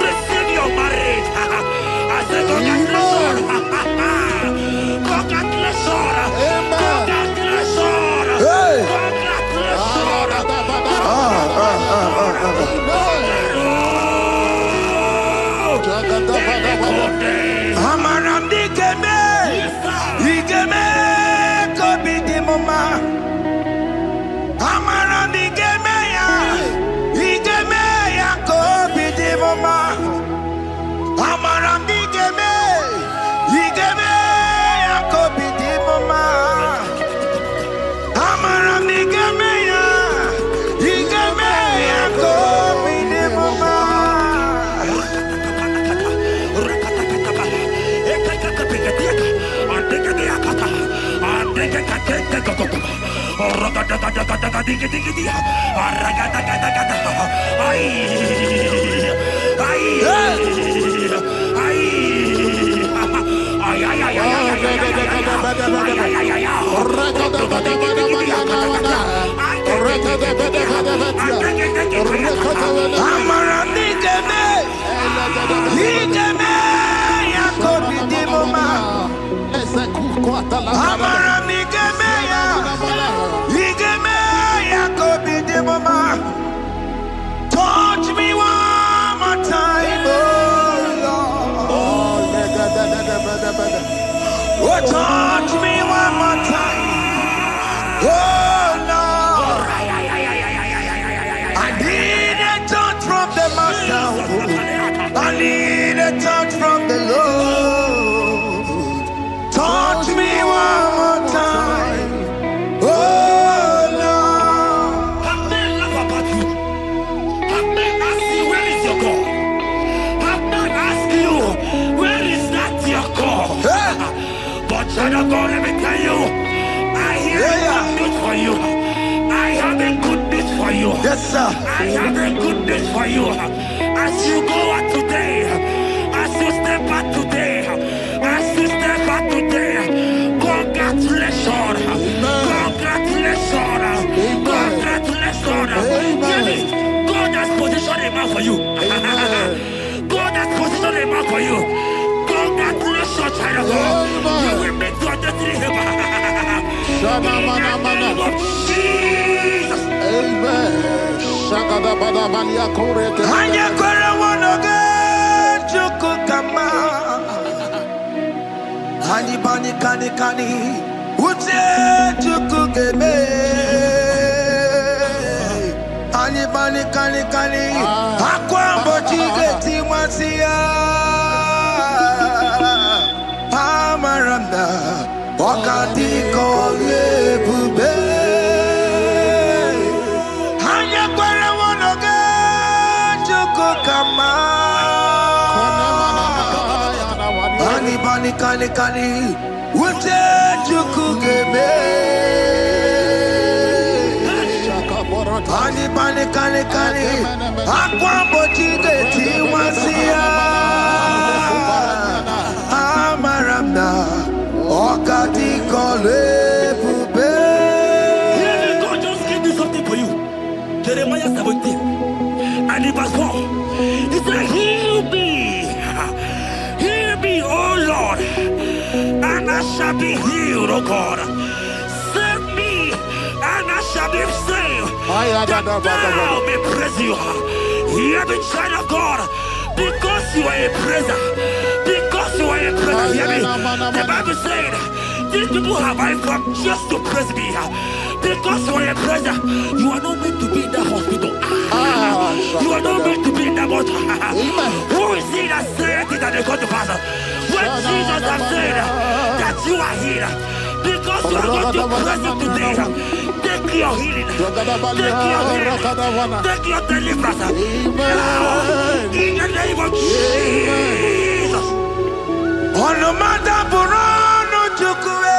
receive your marriage. I say congratulations. Congratulations. Congratulations. Hey. Congratulations. Amaram digeme, digeme, kobi di mama. Amaram digeme ya kobi di mama. Amaram digeme ya kobi di mama. Amaram digeme ya kobi di mama. Touch me one more time, oh Lord. Oh, touch me one more time, oh Lord. I need a touch from the Master. I need a touch from the Lord. Touch me one more time, oh Lord. Have men laugh about you? Have men ask you, where is your God? Have men ask you, where is that your God? But child of God, let me tell you, I hear a good news for you. I have a good news for you. Yes, sir. I have a good news for you. As you go out today, as you step out today, as you step out today, congratulations. Congratulations. Congratulations. Really, God has positioned a man for you. God has positioned a man for you. Congratulations, child of God. You will make your destiny helper. In the name of Jesus. Amen. Hanya kwara wanoge chukukama. Hani bani kani kani ute chukugeme. Hani bani kani kani akwa mbochige timasia. Amaranda wakati kole bube. Hanya kwara wanoge chukukama. Hani bani kani kani ute chukugeme. Hani bani kani kani akwa mbochige timasia. Amaranda wakati kole bube. God just gave me something for you. Jeremiah 17 and in verse 4. He said, heal me, oh Lord, and I shall be healed, oh God. Save me, and I shall be saved. That thou may praise you. Hear me, child of God. Because you are a praiser. Because you are a praiser. Hear me. The Bible said, these people have I come just to praise me. Because you are a praiser, you are not meant to be in that hospital. You are not meant to be in that water. Who is he that said it and they come to pass? When Jesus has said that you are healed, because you are going to praise him today, take your healing, take your deliverance. Now, in the name of Jesus. On the matter, Burano Chukwe.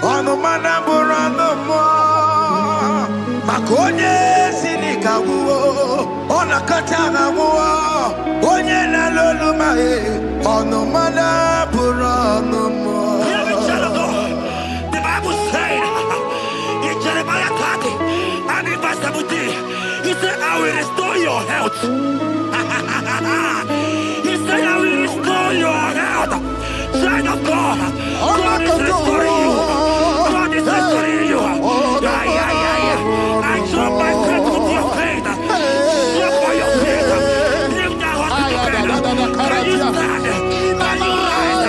On the matter, Burano Mo. Makonye Sinikawu. On a Katana War. Onye na Loluma. On the matter, Burano Mo. The Bible said in Jeremiah 30 and in verse 17, he said, I will restore your health. He said, I will restore your health. Child of God, God is restoring you. God is restoring you. I join my faith with your faith. Jump for your faith. Lift that hospital bed. Can you stand? Can you rise?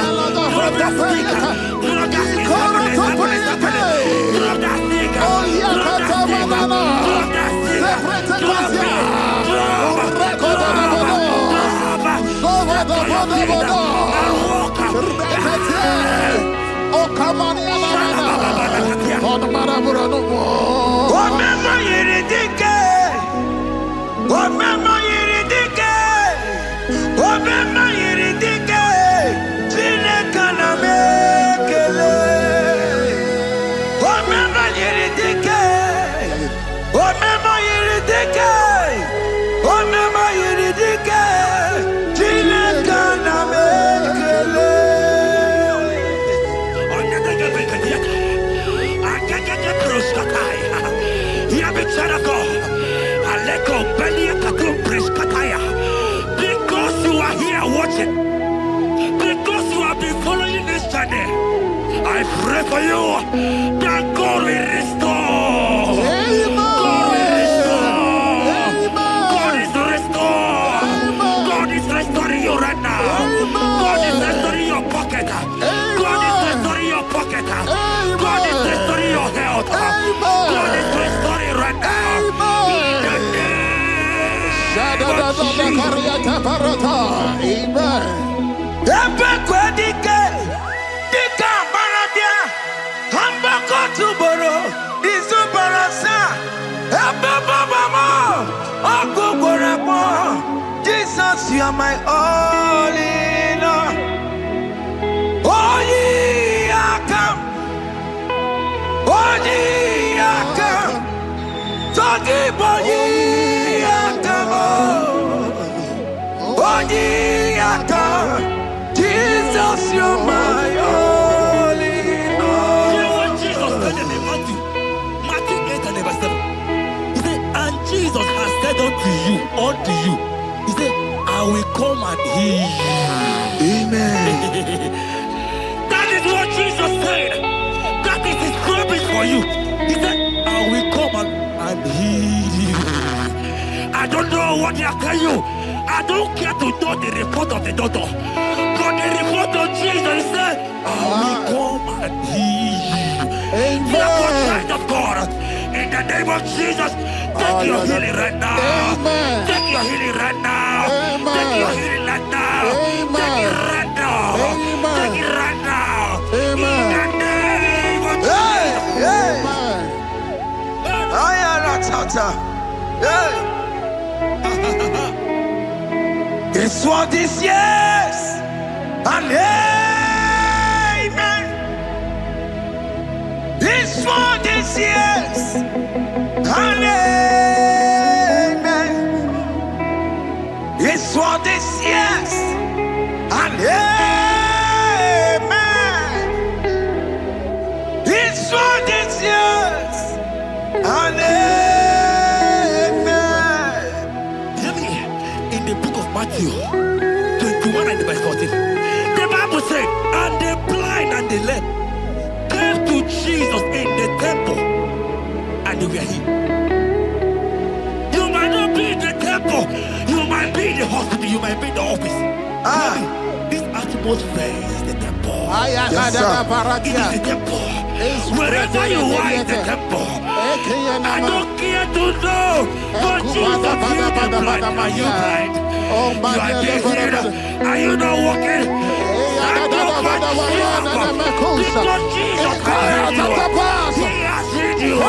Drop that stick. Drop that stick. Drop that stick. Drop that stick. Drop that stick. Drop because you are here watching, because you have been following this journey, I pray for you that God will restore. God will restore. God is restoring. God is restoring you right now. God is restoring your pocket. God is restoring your pocket. God is restoring your health. God is restoring right now. In the name of Jesus. Amen. Jesus, you are my all in all. Oh, ye are come. Oh, ye are come. Talking about ye are come. Oh, ye are come. Jesus, you are my all in all. You know what Jesus said in Matthew 8 and verse 7? He said, and Jesus has said unto you, he said, I will come and heal you. Amen. That is what Jesus said. That is his promise for you. He said, I will come and heal you. I don't know what they are telling you. I don't care to know the report of the doctor. But the report of Jesus, he said, I will come and heal you. Therefore, child of God, in the name of Jesus, take your healing right now. Amen. Take your healing right now. Amen. Take your healing right now. Amen. Take it right now. Amen. Take it right now. Amen. In the name of Jesus. It's what this yes and amen. It's what this yes and amen. It's what this yes and amen. It's what this yes and amen. Hear me. In the book of Matthew 21 and verse 14, the Bible said, and the blind and the lame came to Jesus. hospital, you might be in the office. This atmosphere is the temple. Yes, sir. It is the temple. Wherever you are in the temple. I don't care to know. But Jesus healed the blind. Are you blind? You are dead. Are you not walking? Because Jesus has healed you. I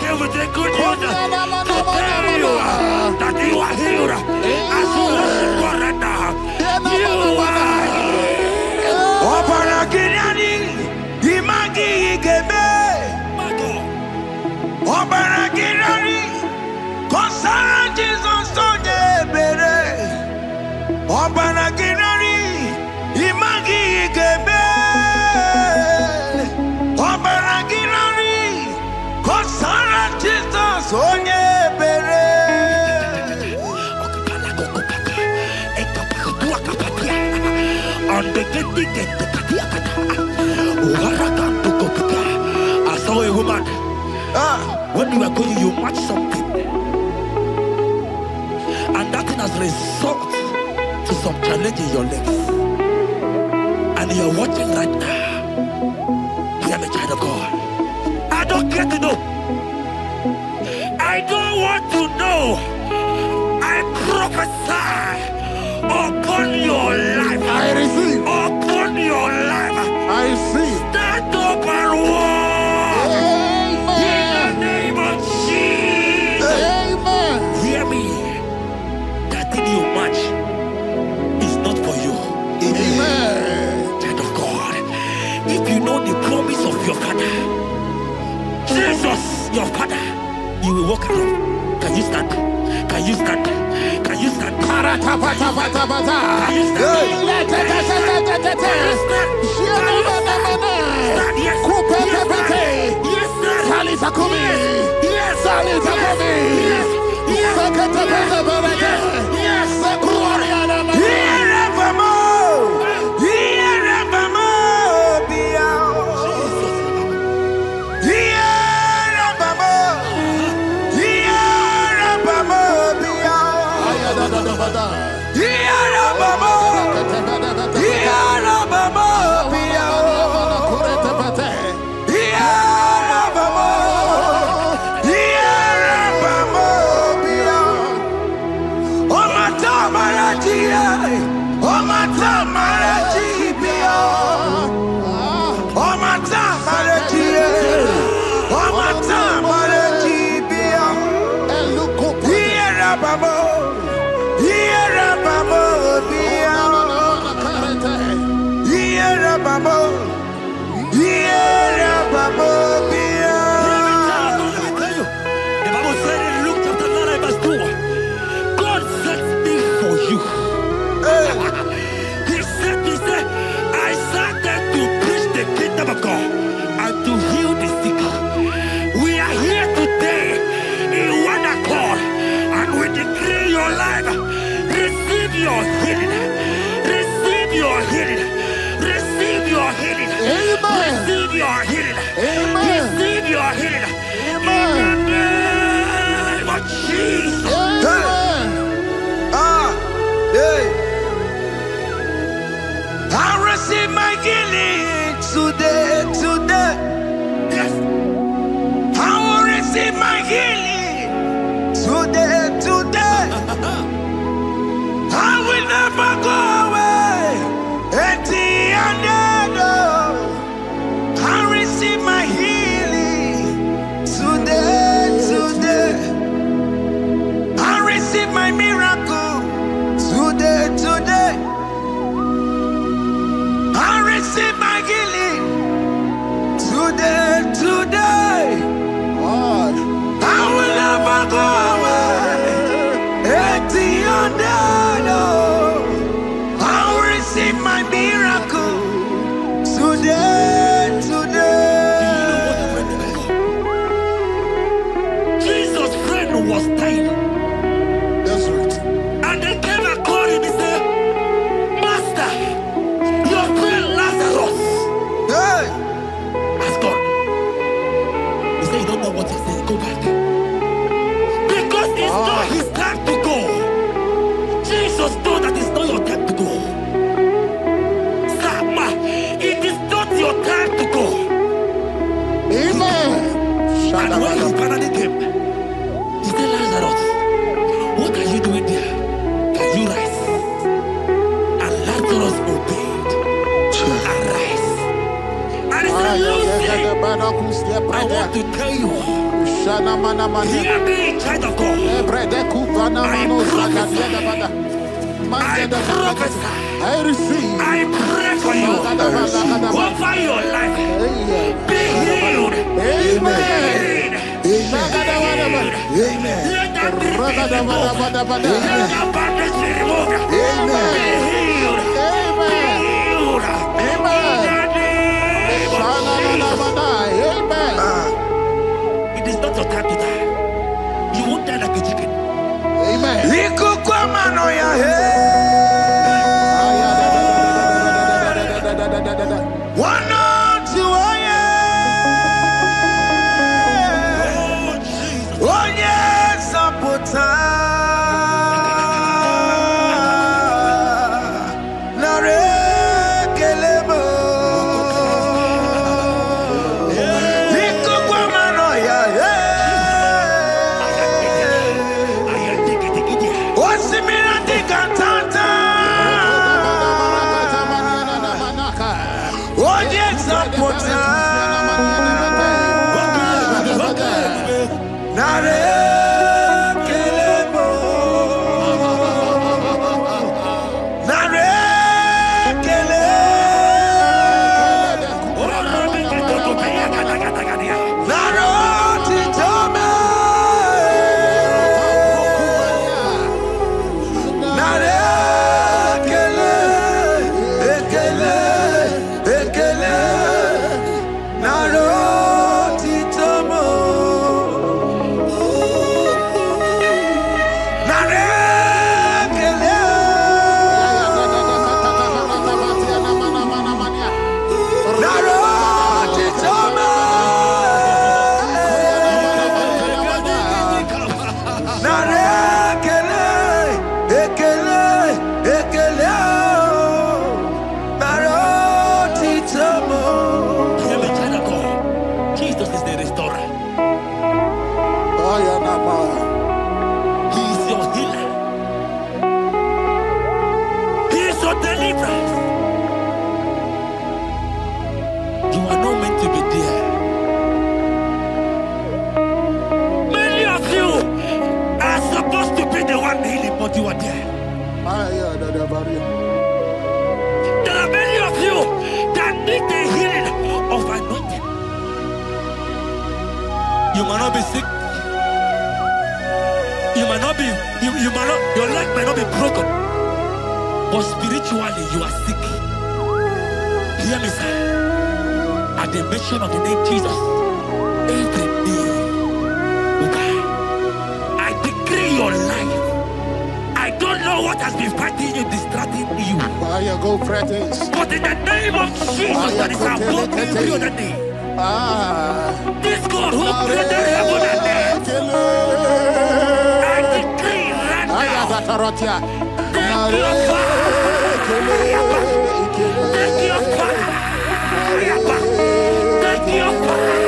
came with the good news to tell you that you are healed. As you worship God right now, you are healed. Obaragirani, imagi igebe. Obaragirani, konsara Jesus sonye bere. Obaragirani, imagi igebe. Obaragirani, konsara Jesus sonye bere. I saw a woman. When you are going, you match something, and that thing has result to some challenge in your legs. And you are watching right now. I am a child of God. I don't care to know. I don't want to know. I prophesy upon your life. I receive. Upon your life. I receive. Stand up and walk. Amen. In the name of Jesus. Amen. Hear me. That thing you match is not for you. Amen. Child of God. If you know the promise of your father, Jesus, your father, you will walk around. Can you stand? Can you stand? Can you stand? Can you stand? Today, I will And when he finally came, he said, Lazarus, what are you doing there? Can you rise? And Lazarus obeyed and rise. And he said, Lucy, I want to tell you, hear me, child of God. I prophesy. I receive. I pray for you. Over your life. Be healed. Amen. Amen. Let that be removed. Let that bandage be removed. Amen. Be healed. Amen. Be healed. Amen. Amen. It is not your time to die. You won't die like a chicken. Amen. There are many of you that need the healing of anointing. You might not be sick. You might not be, your leg might not be broken. But spiritually you are sick. Hear me, sir. At the mention of the name Jesus, every day will die. I decree your life. I don't know what has been fighting you, distracting you. But in the name of Jesus, that is above every other name. This God who created heaven and earth, I decree right now, take your fire, take your fire, take your fire.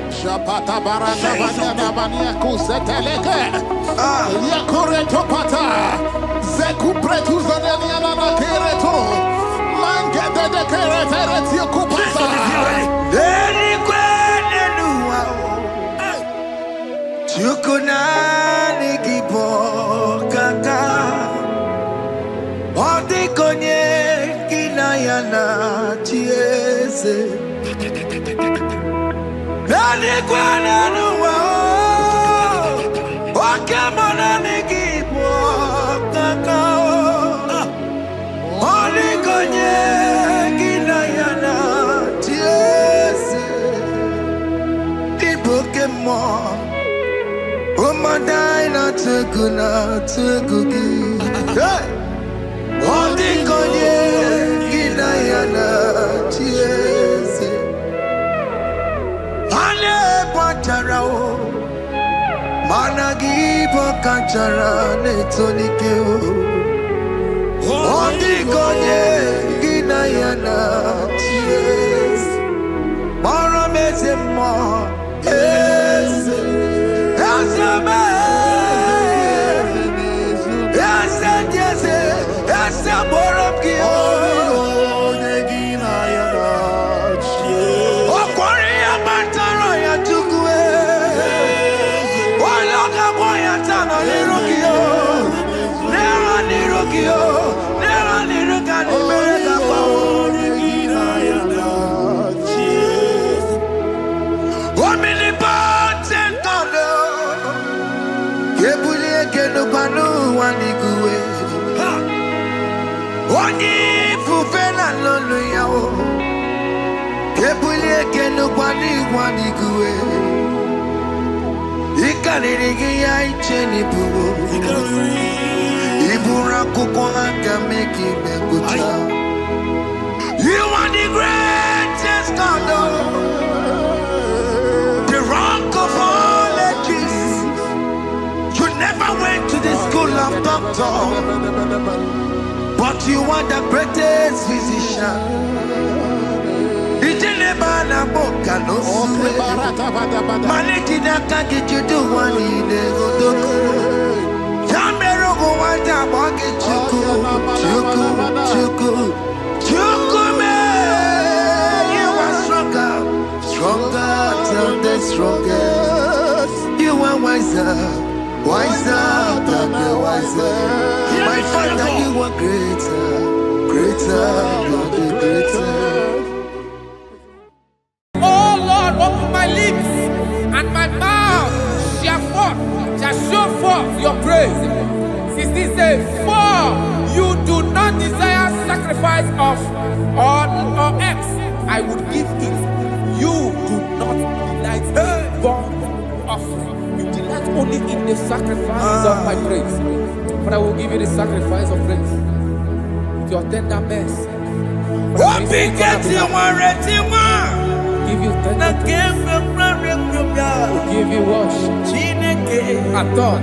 Shapata baranda banya banya kuseteleke. Yakore topata. Zeku pretu zanenia na kereto. Mangede de kerete tikupata. Deni kwene nuwa. Chukuna nikipo kaka. Odi konye kinayana chiese. Deni kwene nuwa. Wakamona nikipo kaka. Odi konye kinayana chiese. Pokemon, oh my dina tegugi. Hey, oh the konye kinayana chiese. Ane patarao, managi pokachara netonikeo. Oh the konye kinayana chiese. You are the greatest God, the rock of all ages. You never went to the school of doctor, but you are the greatest physician. You are stronger than the strongest. You are wiser than the wiser. My Father, you are greater than the greatest. Oh Lord, open my lips and my mouth shall show forth your praise. 16 says, for you do not desire sacrifice of or X, I would give it. You do not delight in burnt offering. You delight only in the sacrifice of my praise. But I will give you the sacrifice of praise with your tender mercy. Give you tender will give you worship. At all.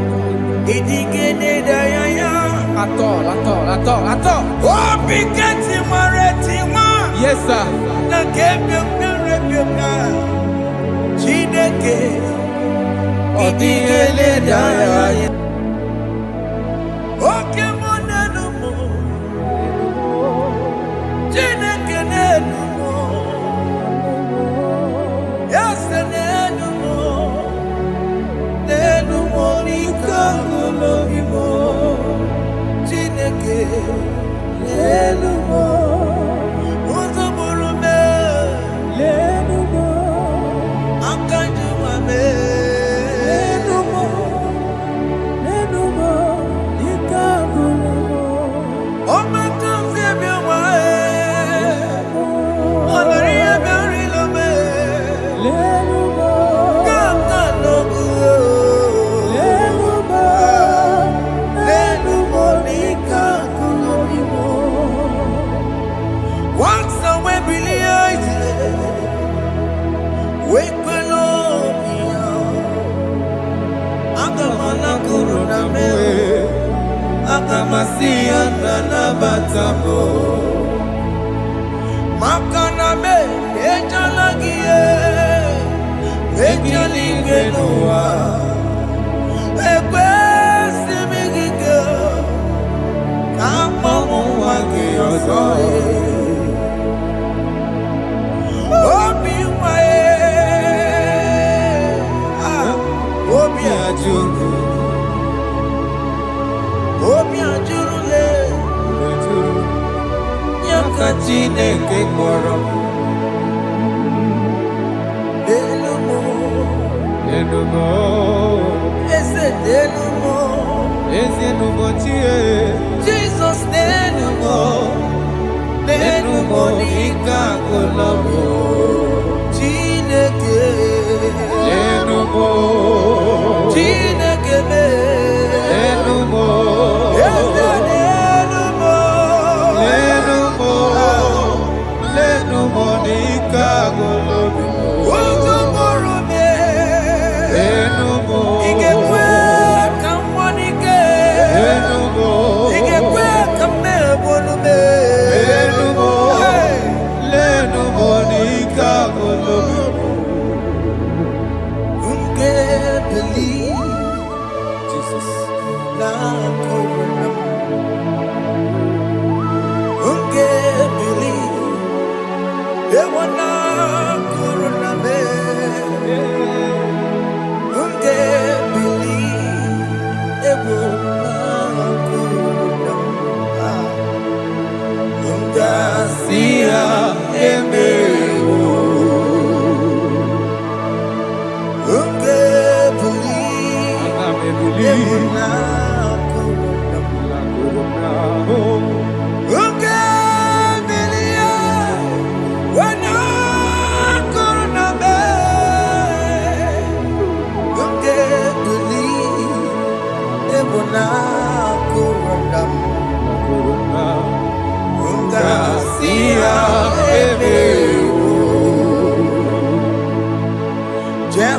Yes, sir. Monica.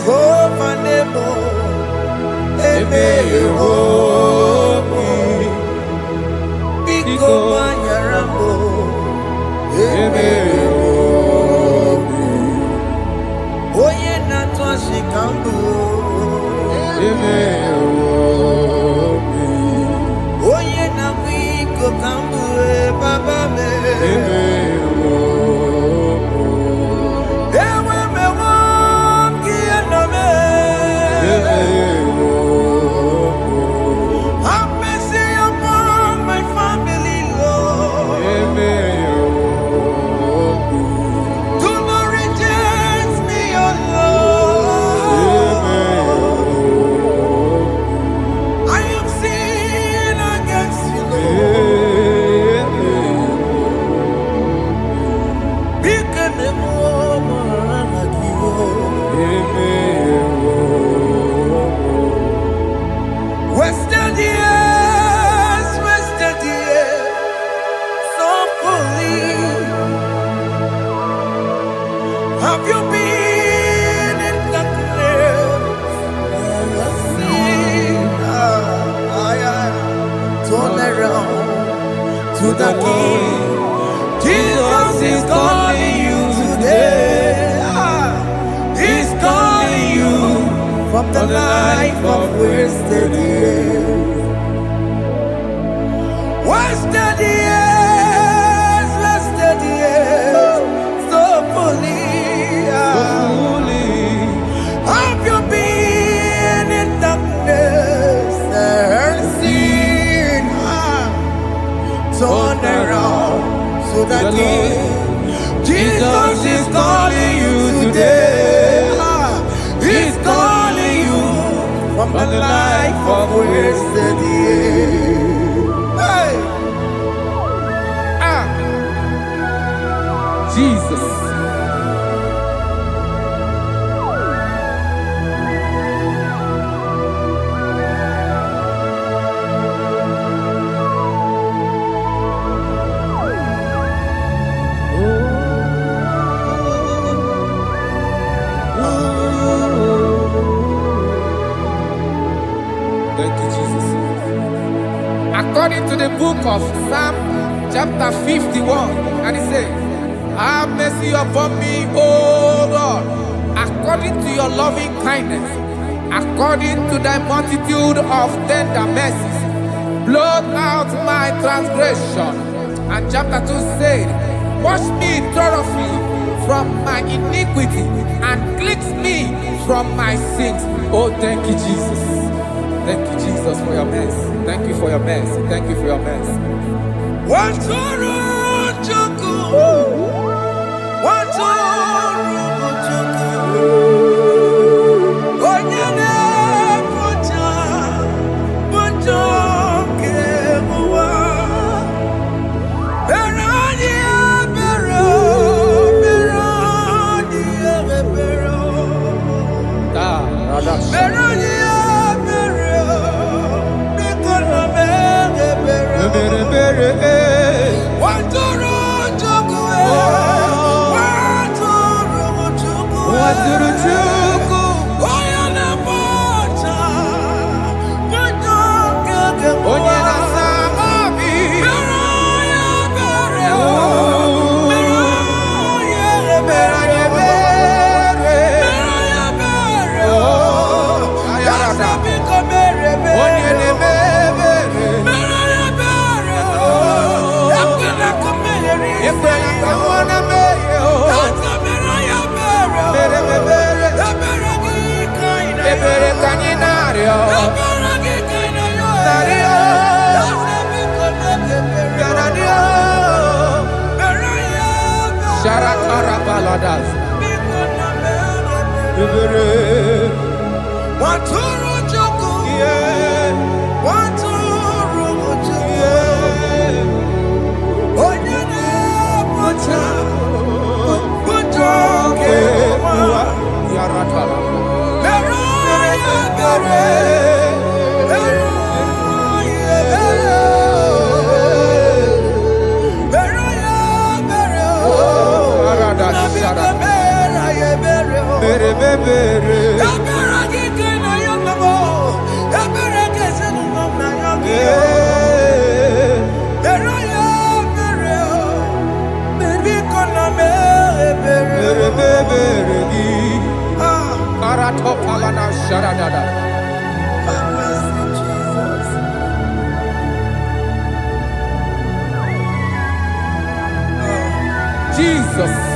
Jehovah Nebo, Eme Yehomi, Biko Manyarambo, Eme Yehomi, Oye Natwa Shikambu, Eme Yehomi, Oye Namiko Kambu, Baba Me, Eme have you been in darkness? Turn around to the King. Jesus is calling you today. He's calling you from the life of wasted years. Wasted years, wasted years, so fully. Have you been in darkness and seen? Turn around to the King. Jesus is calling you today. He's calling you from the life of wasted years. Hey! Jesus. Thank you, Jesus. According to the book of Psalm chapter 51, and it says, have mercy upon me, O Lord, according to your loving kindness, according to thy multitude of tender mercies, blot out my transgression. And chapter 2 said, wash me thoroughly from my iniquity and cleanse me from my sins. Oh, thank you, Jesus. Thank you, Jesus, for your mercy. Thank you for your mercy. Thank you for your mercy. Bere Jesus.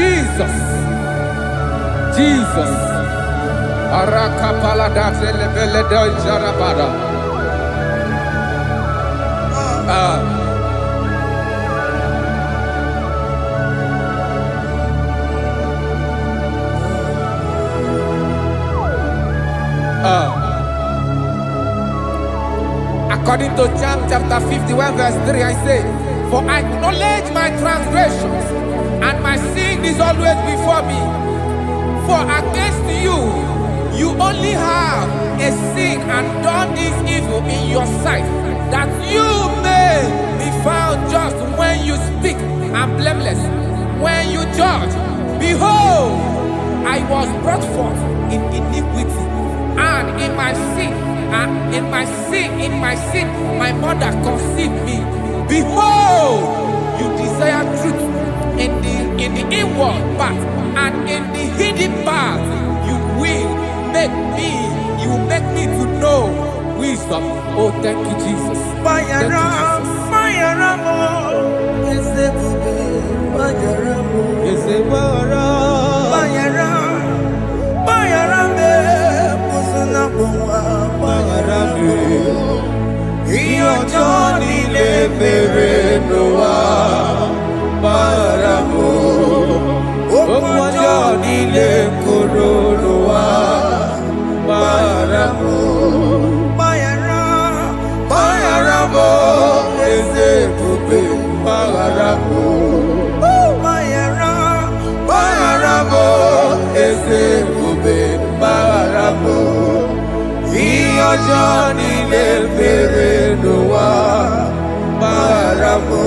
Jesus. Jesus. Arakapalada zelebeleda jarabada. According to John chapter 51 verse 3, I say, for I acknowledge my transgressions, and my sin is always before me. For against you, you only have a sin and done this evil in your sight, that you may be found just when you speak and blameless when you judge. Behold, I was brought forth in iniquity, and in my sin, my mother conceived me. Behold, you desire truth in the inward part, and in the hidden part, you will make me to know wisdom. Oh, thank you, Jesus. Thank you, Johnny le mere noa baramo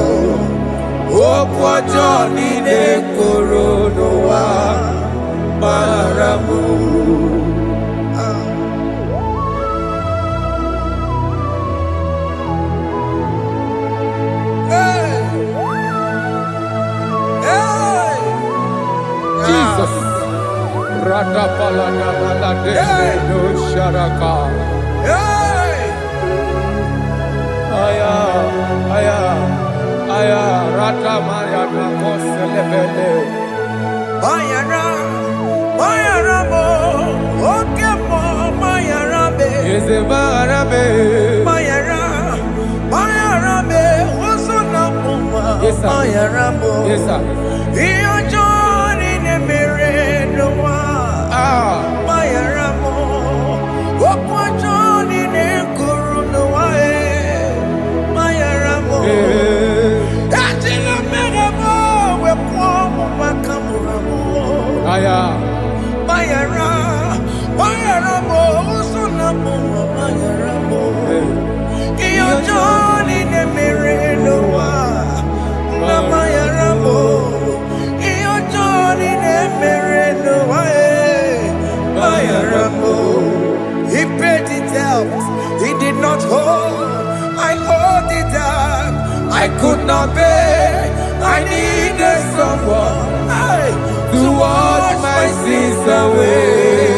okwa Johnny le koro noa baramo. Jesus. Rada palana balade no sharaka. Aya, rata maya na koselebele. Bayara mo, oke mo, bayara be. Eze bayara be. Bayara be, oso na muma. Bayara mo. Yes sir. Iyo Johnny ne mere noa. Bayara mo, okwa Johnny ne kuru noa. Bayara mo. Ajila mere mo, we kwa mo makamura mo. Aya. Bayara mo, oso na muma. Bayara mo. Iyo Johnny ne mere noa. Na bayara mo. Iyo Johnny ne mere noa. Bayara mo. He paid it out. He did not hold. I owed it out. I could not pay. I needed someone to wash my sins away.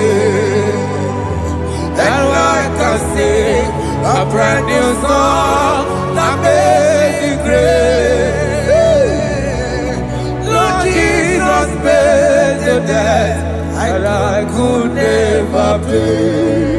And I can sing a brand new song that made me great. Lord Jesus paid the debt that I could never pay.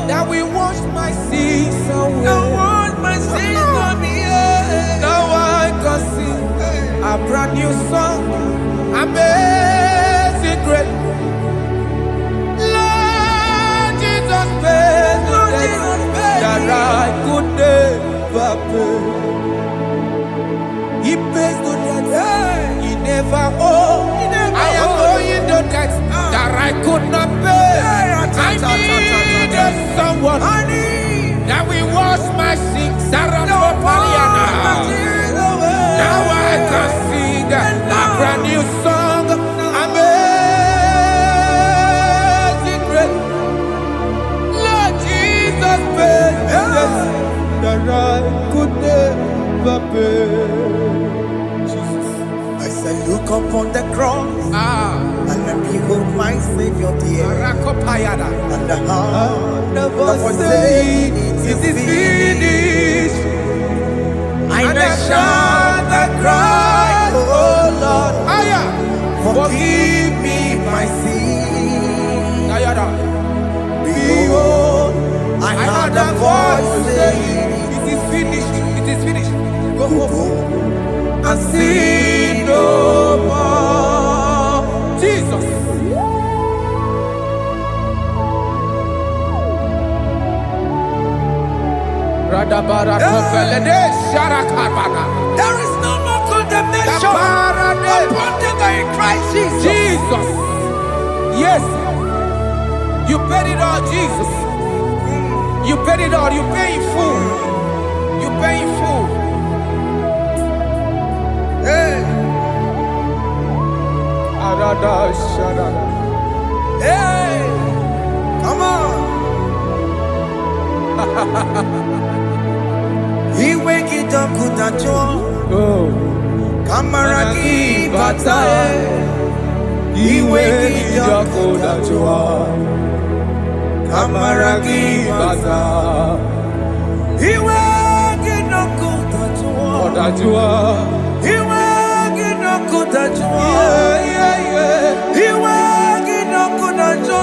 That we wash my sins away. Now I can sing a brand new song. Amazing grace. Lord Jesus paid the debt that I could never pay. He pays the debt he never owed. I am owing the debt that I could not pay. I needed someone that will wash my sins. Now I can sing a brand new song. Amazing upon the cross. And I behold my Savior dear. And the heart that was saying, it is finished. And I shout and cry, oh Lord, forgive me my sin. Behold, I heard a voice saying, it is finished, it is finished. Go and sin no more. Jesus. There is no more condemnation upon them that in Christ Jesus. Jesus. Yes. You paid it all, Jesus. You paid it all. You pay in full. You pay in full. Hey. Hey. Come on. He wake it up with a joy. Kamaraki batae. He wake it up with a joy. Kamaraki batae. He wake it up with a joy. He wake it up with a joy. He wake it up with a joy.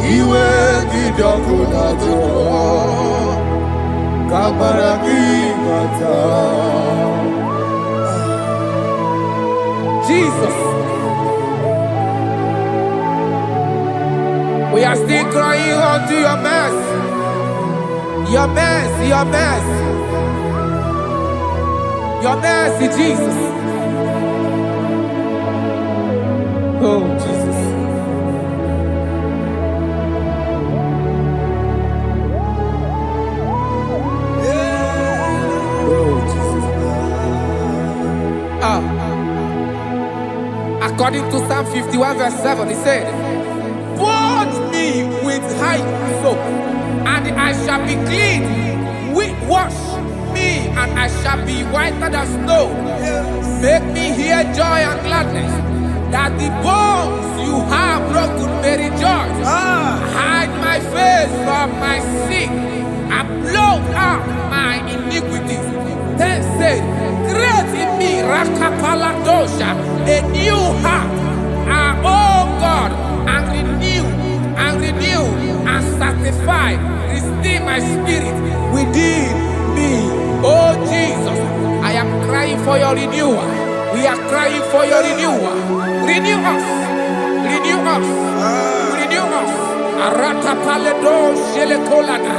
He wake it up with a joy. Jesus. We are still crying unto your mercy. Your mercy, your mercy. Your mercy, Jesus. Oh, Jesus. Oh, Jesus. According to Psalm 51 verse 7, he said, "Purge me with hyssop, and I shall be clean. Wash me, and I shall be whiter than snow. Make me hear joy and gladness, that the bones you have broken may rejoice. Hide my face from my sin, and blot out my iniquities. Then said, create in me Rakapaladosha, a new heart, oh God, and renew, and sanctify, restore my spirit within me." Oh Jesus, I am crying for your renewal. We are crying for your renewal. Renew us, renew us, renew us. Arata paledo shelekolada,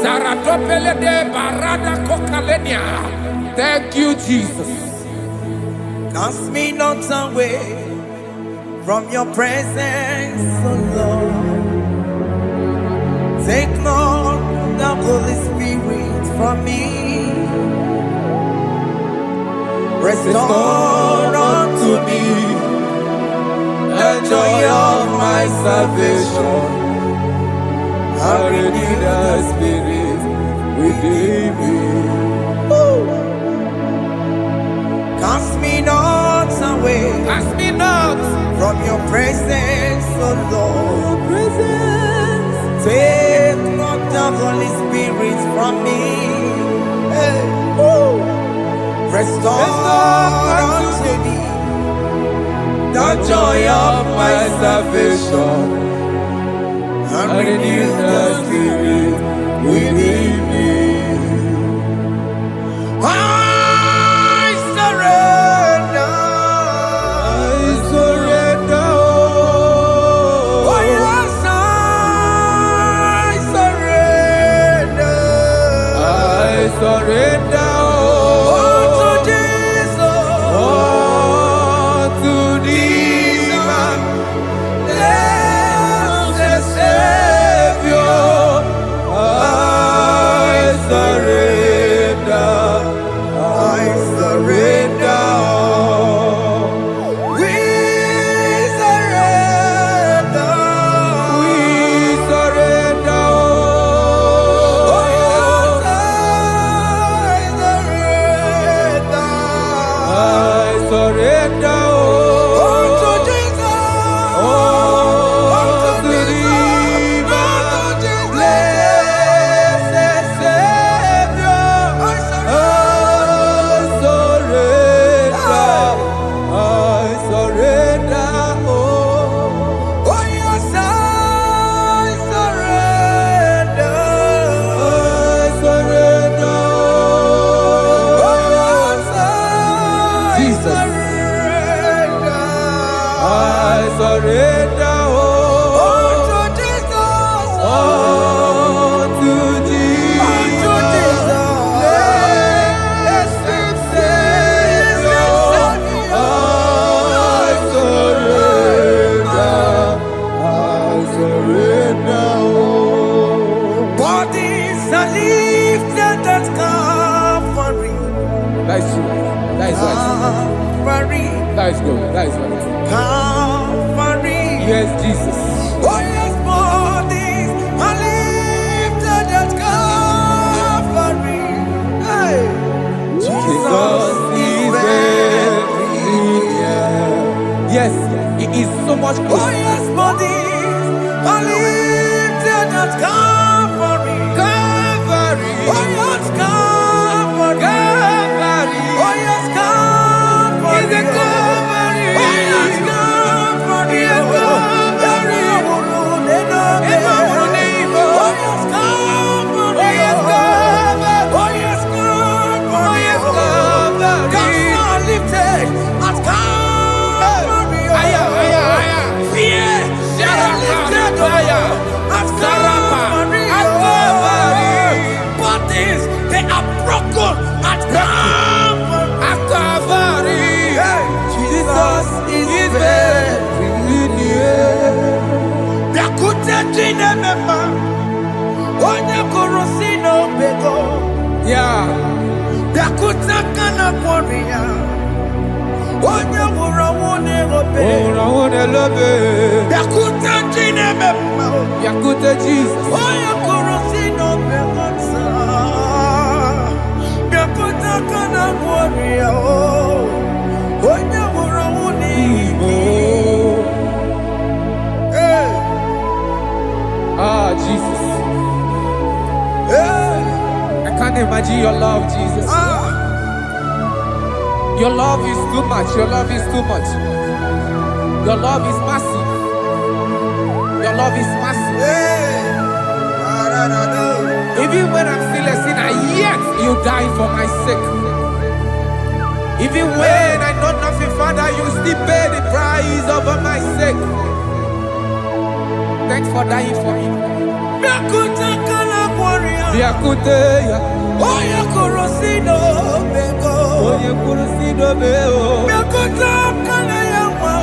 zaratopele de barada kokalenia. Thank you, Jesus. Cast me not away from your presence, oh Lord. Take not the Holy Spirit from me. Restore unto me the joy of my salvation, and renew the spirit within me. Cast me not away, Cast me not from your presence, oh Lord. Take not the Holy Spirit from me. Hey. Restore unto me the joy of my salvation, and renew the spirit within me. I surrender. Oh yes, I surrender. Unto Jesus. Unto thee, my blessed Savior, I surrender. I surrender. We surrender. We surrender. Oh, yes, I surrender. I surrender. Unto Jesus. Unto thee, my blessed Savior, I surrender. Oh, yes, I surrender. I surrender. Oh, yes, I Jesus. surrender. I surrender. Unto Jesus. Unto thee, Unto Jesus. blessed Savior, I surrender. Bodies are lifted at Calvary. That is true. That is right. Calvary. That is good. That is right. Calvary. Yes, Jesus. Oh, yes, bodies are lifted at Calvary. Hey. Jesus is very near. Yes, it is so much Oh, closer. yes, bodies are lifted at Calvary. Calvary. Oh, yes, Calvary. Calvary. Oh, yes, Calvary. Is a Calvary. Oh, yes, Calvary. Is a Calvary. Oh, yes, Calvary. Emma Munimo. Oh, yes, Calvary. Oh, yes, Calvary. Oh, yes, Calvary. Oh, yes, Calvary. Gods are lifted at Calvary. Aya, aya, aya. Fear is lifted at Calvary. At Calvary. Bodies, they are broken at Calvary. At Calvary. Jesus is very near. Bịakwute Chineke ma, onye kụrụ si n'obego. Yeah. Bịakwute aka na kwọrị ya, onye nwụrụ ọnwụ n'ehobe. Oh, I wanna love it. Bịakwute Chineke ma, Yakute Jesus. onye kụrụ si n'obego taa. Bịakwute aka na kwọrị ya, onye nwụrụ ọnwụ n'igwe. Oh. Hey, Ah, Jesus. hey, I can't imagine your love, Jesus. ah. Your love is too much. Your love is too much. Your love is massive. Your love is massive. Hey, Even when I'm still a sinner, yet you died for my sake. Even when I know nothing, Father, you still pay the price over my sake. Thanks for dying for me. Bịakwute aka na kwọrị ya, Biakute ya. onye kụrụ si n'obego. Onye kwuru si dobe o. Bịakwute aka na ya nwa,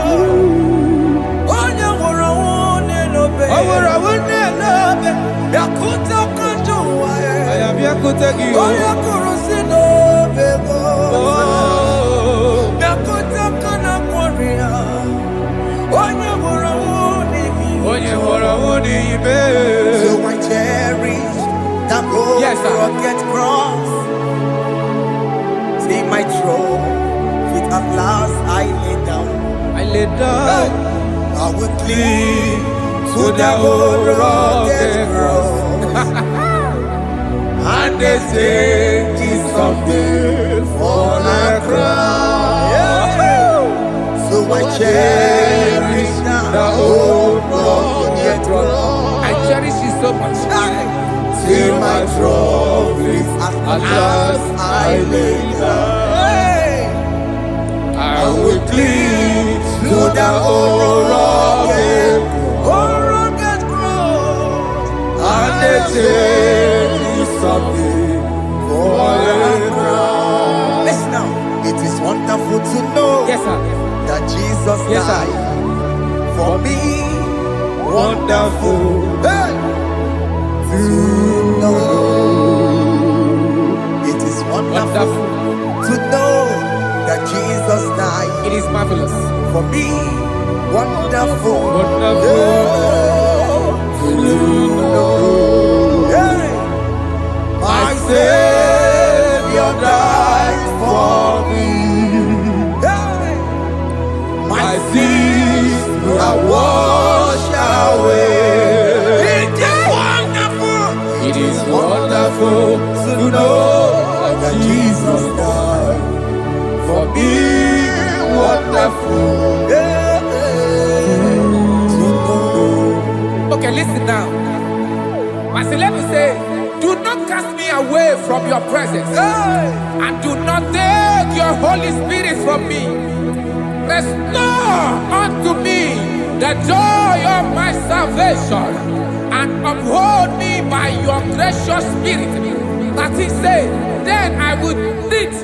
onye nwụrụ ọnwụ n'elobe. O nwere ọnwụ n'elobe. Bịakwute aka ndị ụwa ya, Aya biakute gị o. onye kụrụ si n'obego. Oh. Bịakwute aka na kwọrị ya, onye nwụrụ ọnwụ n'ihi. Onye nwụrụ ọnwụ n'ime. So I cherish that Yes, sir. rugged cross. See my throne, feet at last I lay down. I lay down I will cling to to the the old old rugged rugged cross. and they say it's someday for a crown. So I cherish The old rugged cross. I cherish it so much. till my trophies at last I lay down. I will cling to the old rugged cross. and they say it's someday for marvelous. For me, wonderful. Hey, my Savior died for me. Hey, my sins are washed away. It is wonderful to know that Jesus died for me. Wonderful. Okay, listen now. Verse 11 says, do not cast me away from your presence, and do not take your Holy Spirit from me. Restore unto me the joy of my salvation, and uphold me by your gracious spirit. That he said, then I would teach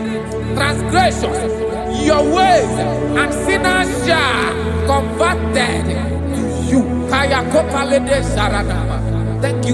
transgressions your ways, and sinners shall converted to you. Thank you.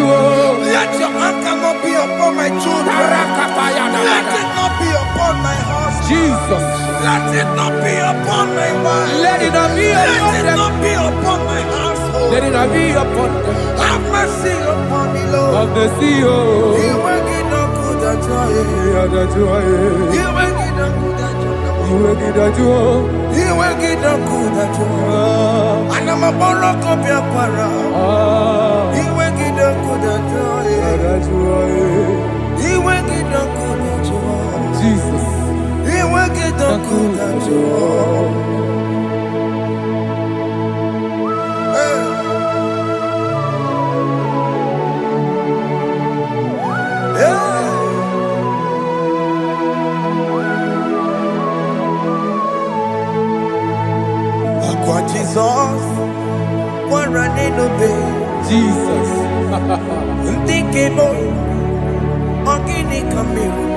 Jesus. Let your anger not be upon my children. Let it not be upon my husband. Jesus. Let it not be upon my wife. Let it not be upon Let it not be upon my household. Let it not be upon them. Have mercy upon me, Lord. Of the CEO. You will get no good at joy. You will get no good at joy. You will get no good at joy. And I'm a borrow of your para. Jesus. Jesus, one running obey. Jesus. Unthinkable, organic camera.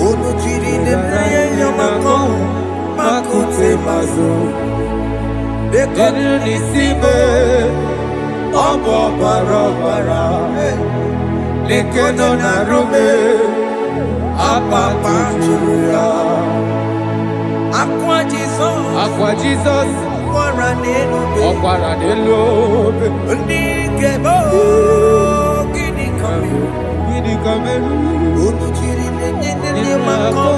Ono chiri de naye yamako, makute mazo. Dekonu nisibe, obo barabara. Lekeno narume, apa chuya. Aqua Jesus, Okwaranelo. Unthinkable, Gini kameru. ono chiri de naye yamako,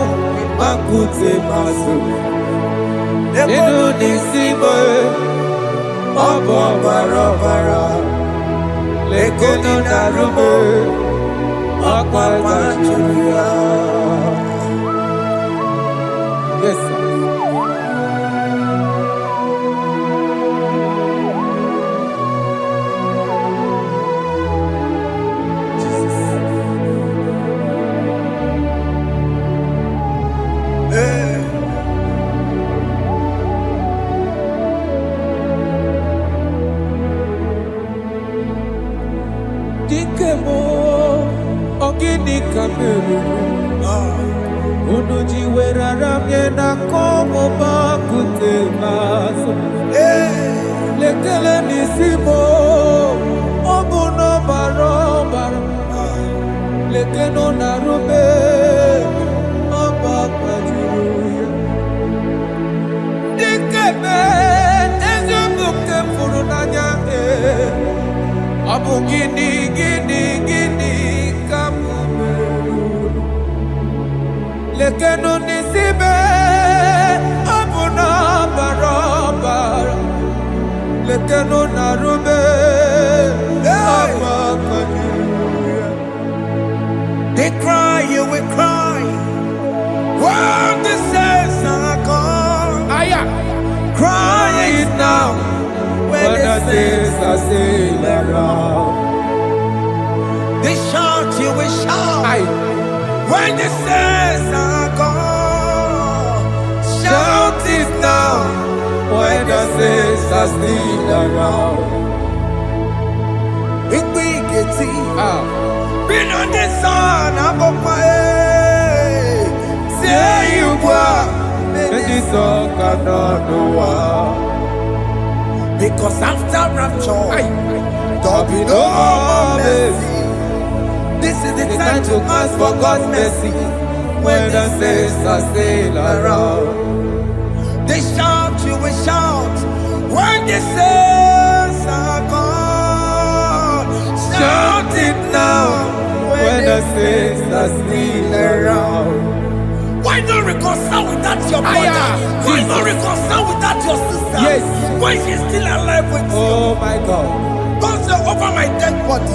makute mazo. Lekeno nisibe, Obo barabara, lekeno narume, apa chuya. Yes, sir. Dikemo, ogini kameru. Unuji werara mjena komo bakute maso. Lekele nisimo, obuno barobara. Lekeno narube, abakajuya. Dikeme, ezobuke furunanya abu gini kamumeru. Lekeno nisibe abu na barabara. Lekeno narube abakajuya. They cry, you will cry. When the saints are gone, cry it now. When the saints are still around, they shout, you will shout. When the saints are gone, shout it now. When the saints are still around. It will get been on the sun, I'm on my head. Say you were, And this song cannot know why. because after rapture, there'll be no more mercy. This is the time to ask for God's mercy. When the saints are still around. They shout, you will shout. When the saints are gone, shout it now. When the saints are still around. Why not reconcile with that your brother? Why not reconcile with that your sister? Yes. When she's still alive with you? Oh my God. Don't say over my dead body.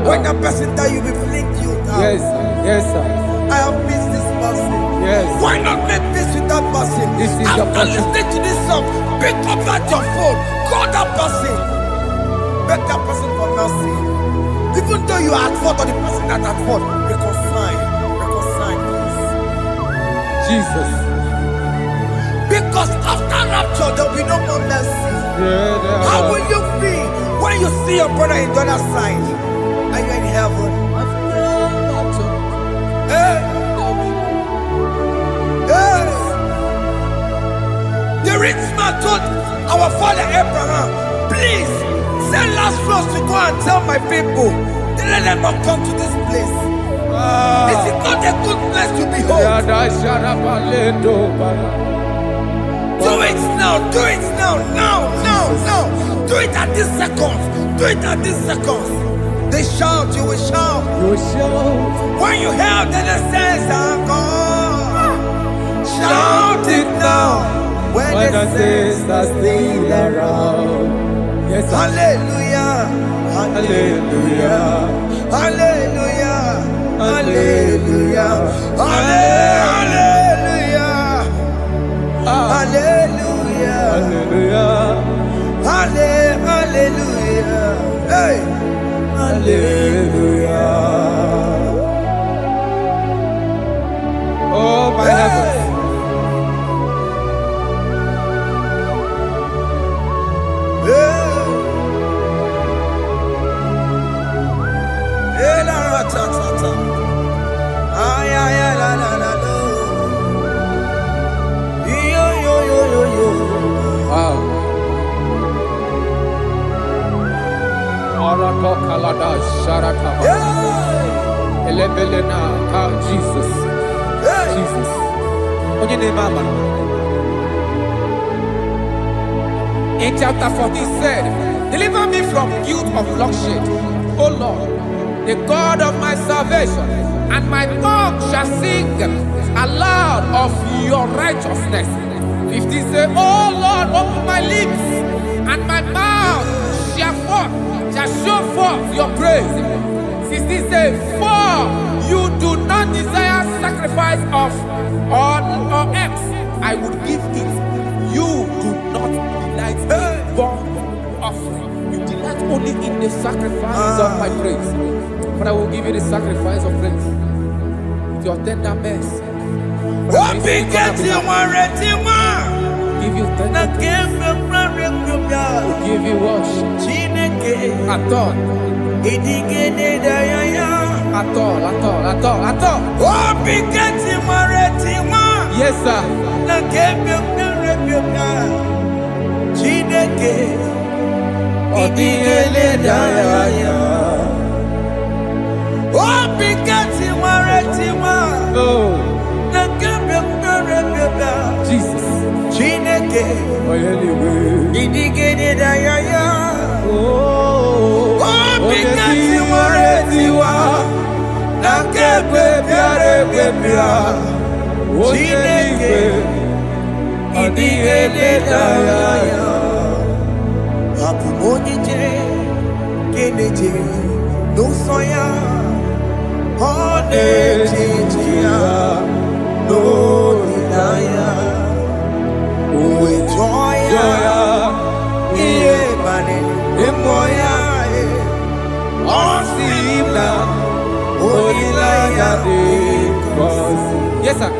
When the person that you will fling you down. Yes, sir. Yes, sir. I have missed this person. Yes. Why not make peace with that person? This is the After person. listening to this song, pick up that your phone, call that person, beg that person for mercy. Even though you are at fault or the person that at fault, reconcile, please. Jesus. Because after rapture, there will be no more mercy. How will you feel when you see your brother in the other side? Are you in heaven? Hey. Hey. The rich man told our father Abraham, please send Lazarus to go and tell my people, let them not come to this place. This is not a good place to behold. Do it now, do it now, now. Do it at this second. Do it at this second. They shout, you will shout. When you hear that the saints are gone, shout it now. When the saints are still around. Yes, sir. Hallelujah, hallelujah, hallelujah, hallelujah, hallelujah, hallelujah, hallelujah, hey, hallelujah. Oh, my heavens. Wow. Arato kalada sharataba. Elebelena ka Jesus. Jesus. Onye name ama. In chapter 14 said, deliver me from guilt of bloodshed, O Lord, the God of my salvation, and my tongue shall sing aloud of your righteousness. 15 say, oh Lord, open my lips, and my mouth shall show forth your praise. 16 say, for you do not desire sacrifice of or X, I would give it. You do not delight in burnt offering. You delight only in the sacrifice of my praise. But I will give you the sacrifice of praise with your tender mercy. Give you tender praise. Will give you worship. At all. At all. Yes, sir. Jesus. Yes, sir.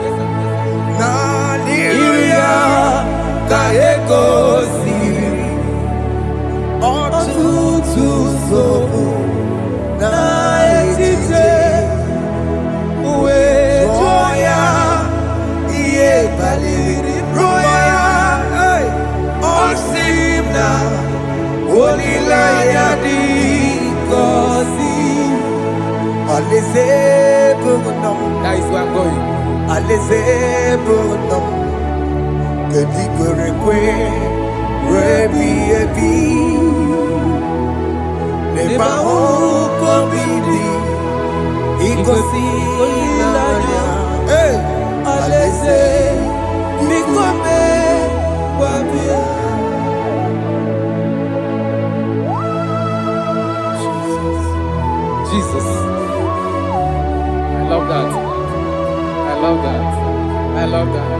That is where I'm going. Jesus. I love that. I love that. I love that.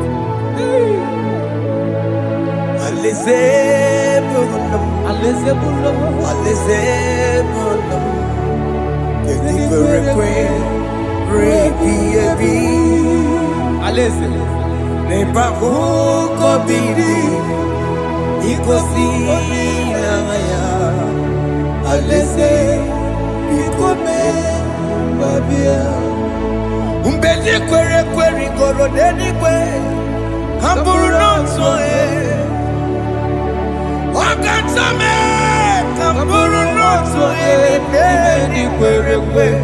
Umbedi kwere kwere goro deni kwe Hamburu nonso Wakatame Hamburu nonso Umbedi kwere kwere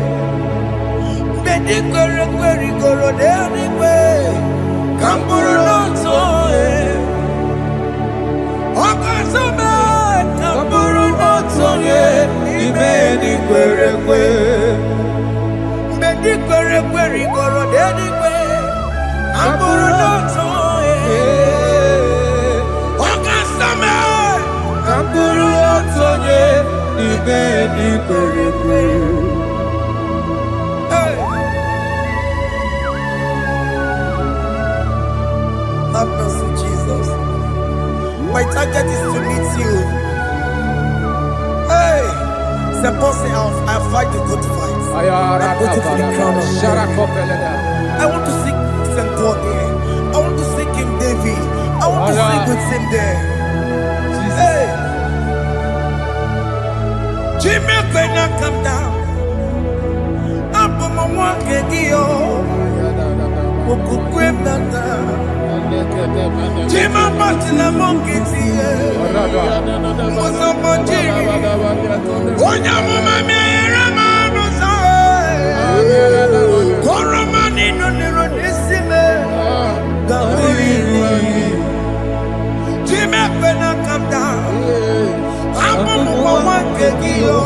Umbedi kwere kwere goro deni kwe Hamburu nonso Wakatame Hamburu nonso Umbedi kwere kwere Kwere kwere goro deni kwe Amburu noto Wakasame Amburu noto Ibedi target is to meet you. Hey, suppose I fight the good fight. I'm waiting for the crown of life. I want to seek St. God there. I want to seek King David. I want to sing with him there. Hey, Jimmy, when I come down, I'm from my one kegio. Jimmy, Martina Monkey, was up on Jimmy. One young woman, Coromani, no, Jimmy, when I come down, I'm from one kegio.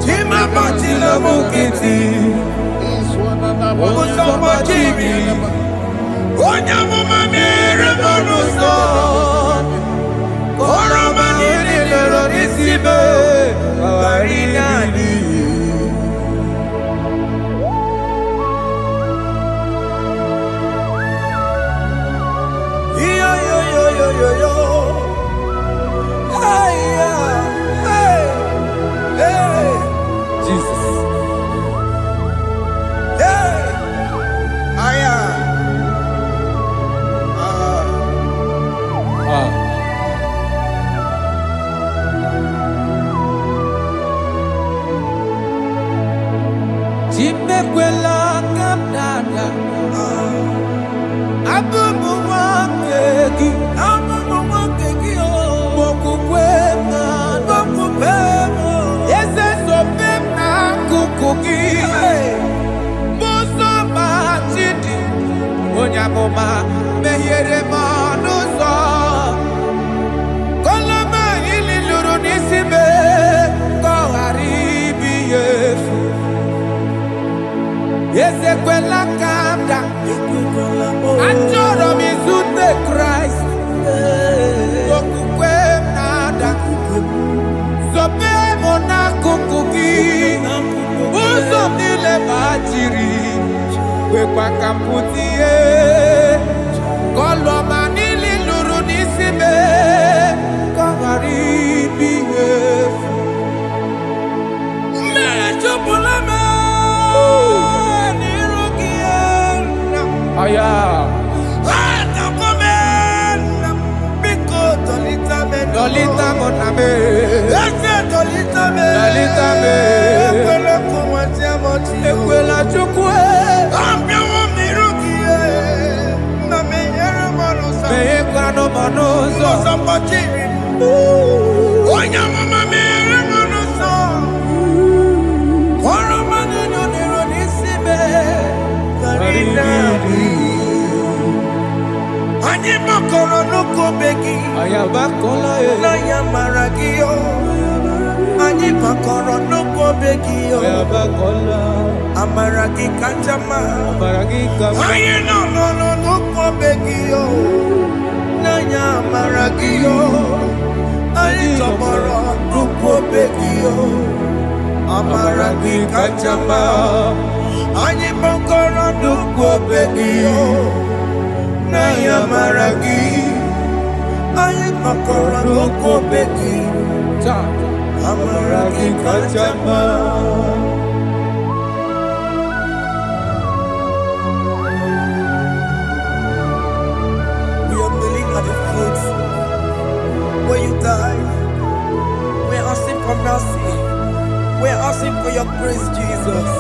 Jimmy, Martina Monkey. What's up, my Jimmy? One young woman, Revolution. Coromani, little Isibe, Marinani. Yo. Hey. Jesus. Jimekwela kamdada Abubu wakegi Mokukwema Yese sopema kukugi Muso machidi Onyamoma Mehere manuso Koloma ili luru nisibe Koharibi yefu Ezekwela kamda Achoro mizute Christ Okukwe nada Sope mona kukuki Uzo nile bajiri Wekwa kamputie Koloma nili luru nisibe Kongaribi yefu Mechopulame Aya. Dolita moname. Dolita me. Ekwela chukwe. Ambia mirukie. Na meyere manusa. Meyekwano manusa. Sambachiri. Onya mama meyere manusa. Koromani no nero nisibe. Ani makoro nuko begi ayabakola na yamaragio ani makoro nuko begi ayabakola amaragi kanjama ayi no nuko begi na yamaragio ani tomoro nuko begi amaragi kanjama ani makoro nuko begi na yamaragi ani makoro nuko begi amaragi kanjama. We are kneeling at the foot where you died. We are asking for mercy. We are asking for your grace, Jesus.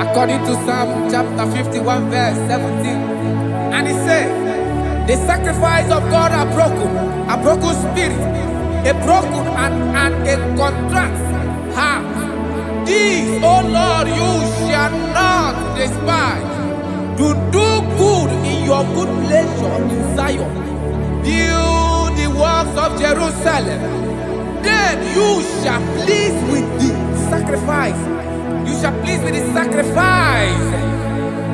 According to Psalm chapter 51 verse 17, and he said, the sacrifice of God are broken spirit, a broken and a contrite heart. These, O Lord, you shall not despise. To do good in your good pleasure in Zion. Build the works of Jerusalem. Then you shall please with the sacrifice. You shall please with the sacrifice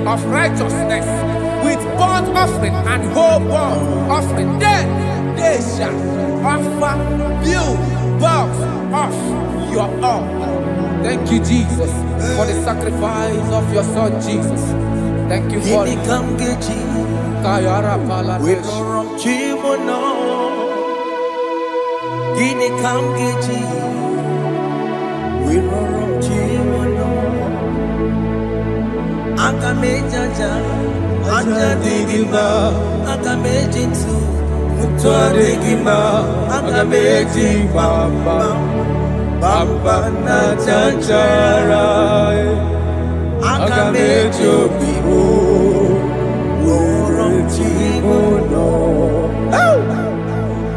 of righteousness, with burnt offering and whole burnt offering. Then they shall offer build box off your own. Thank you, Jesus, for the sacrifice of your son, Jesus. Thank you for it. Kayara Paladesh. We no wrong Chimono. Gini Kamgeji. We no wrong Chimono. Akamejaja. Aja digima. Akamejinsu. Mutwa digima. Akameji bamba. Bamba na chanchara. Akamejo bibo.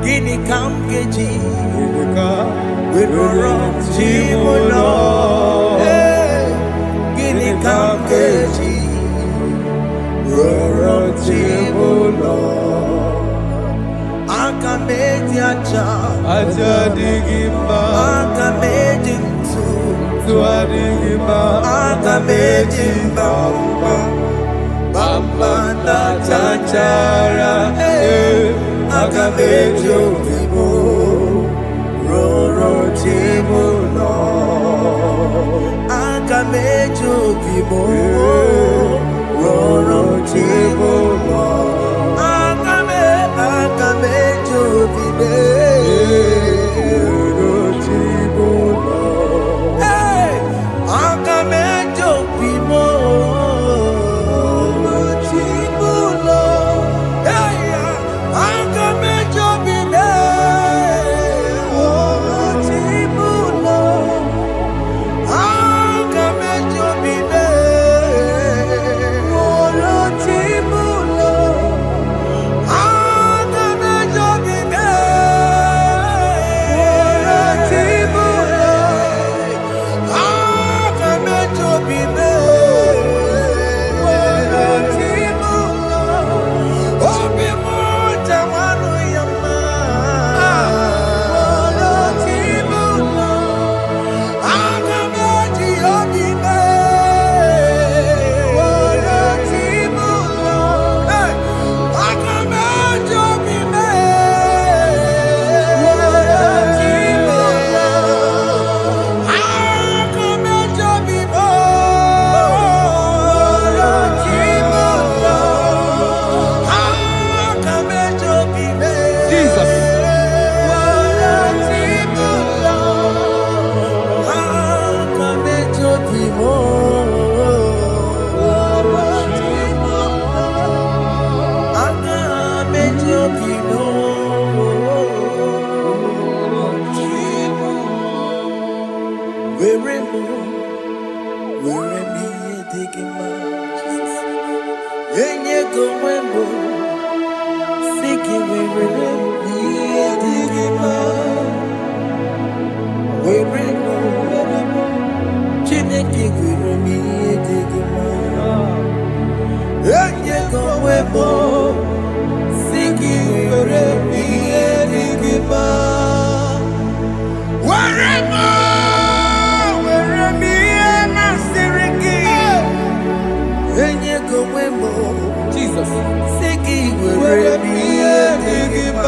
Gini Kamgeji. We no wrong Chimono. Gini Kamgeji. Chimono. Akameji aja. Aja digima. Akameji ntu. Tua digima. Akameji bamba. Bamba na chanchara. Akameji vibo. Roro Chimono. Akameji vibo. Roro Chimono. Akameji vibo. Roro Chimono. Hey, Akameji vibo. Roro Chimono. Hey, Akameji vibo. Roro Chimono. Akameji vibo. Roro Chimono. Akameji vibo. Roro Chimono. Akameji vibo. Roro Chimono. Obi moja wanu yama. Roro Chimono. Akameji obibe. Roro Chimono. Hey, Akameji obibe. Roro Chimono. Akameji obibe. Roro Chimono. Akameji obibe. Jesus. Roro Chimono. Akameji obibe. Roro Chimono. Akameji obibe. Roro Chimono. Where me digging my Yenye go wembo. Siki where me digging my Where Chineke where me digging my Yenye go wembo. Siki where me digging my Where me na siriki. Yenye go wembo. Jesus. Siki where me digging my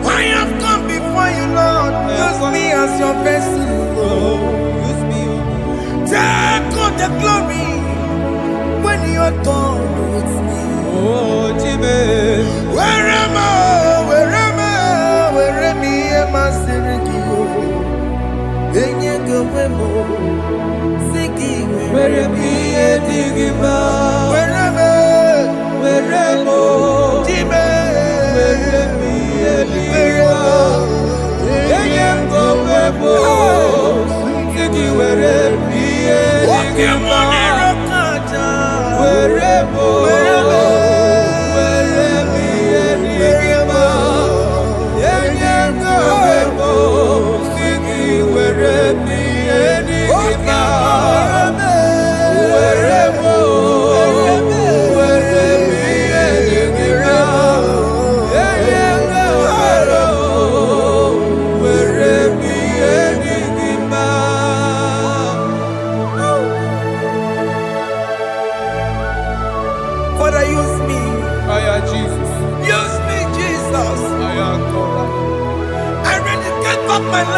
I have come before you, Lord. Use me as your vessel, Lord. Use me. Take all the glory when you're done with me. Oh, Jimmy. Where am I? Where am I? Sirikio. Enye go wemo. Siki Where me digima. Where am I? Where mo. Jime. Where me digima. Enye go webo. Siki where me digima. Where mo. Where me digima. Enye go webo. Siki where me digima. Where mo.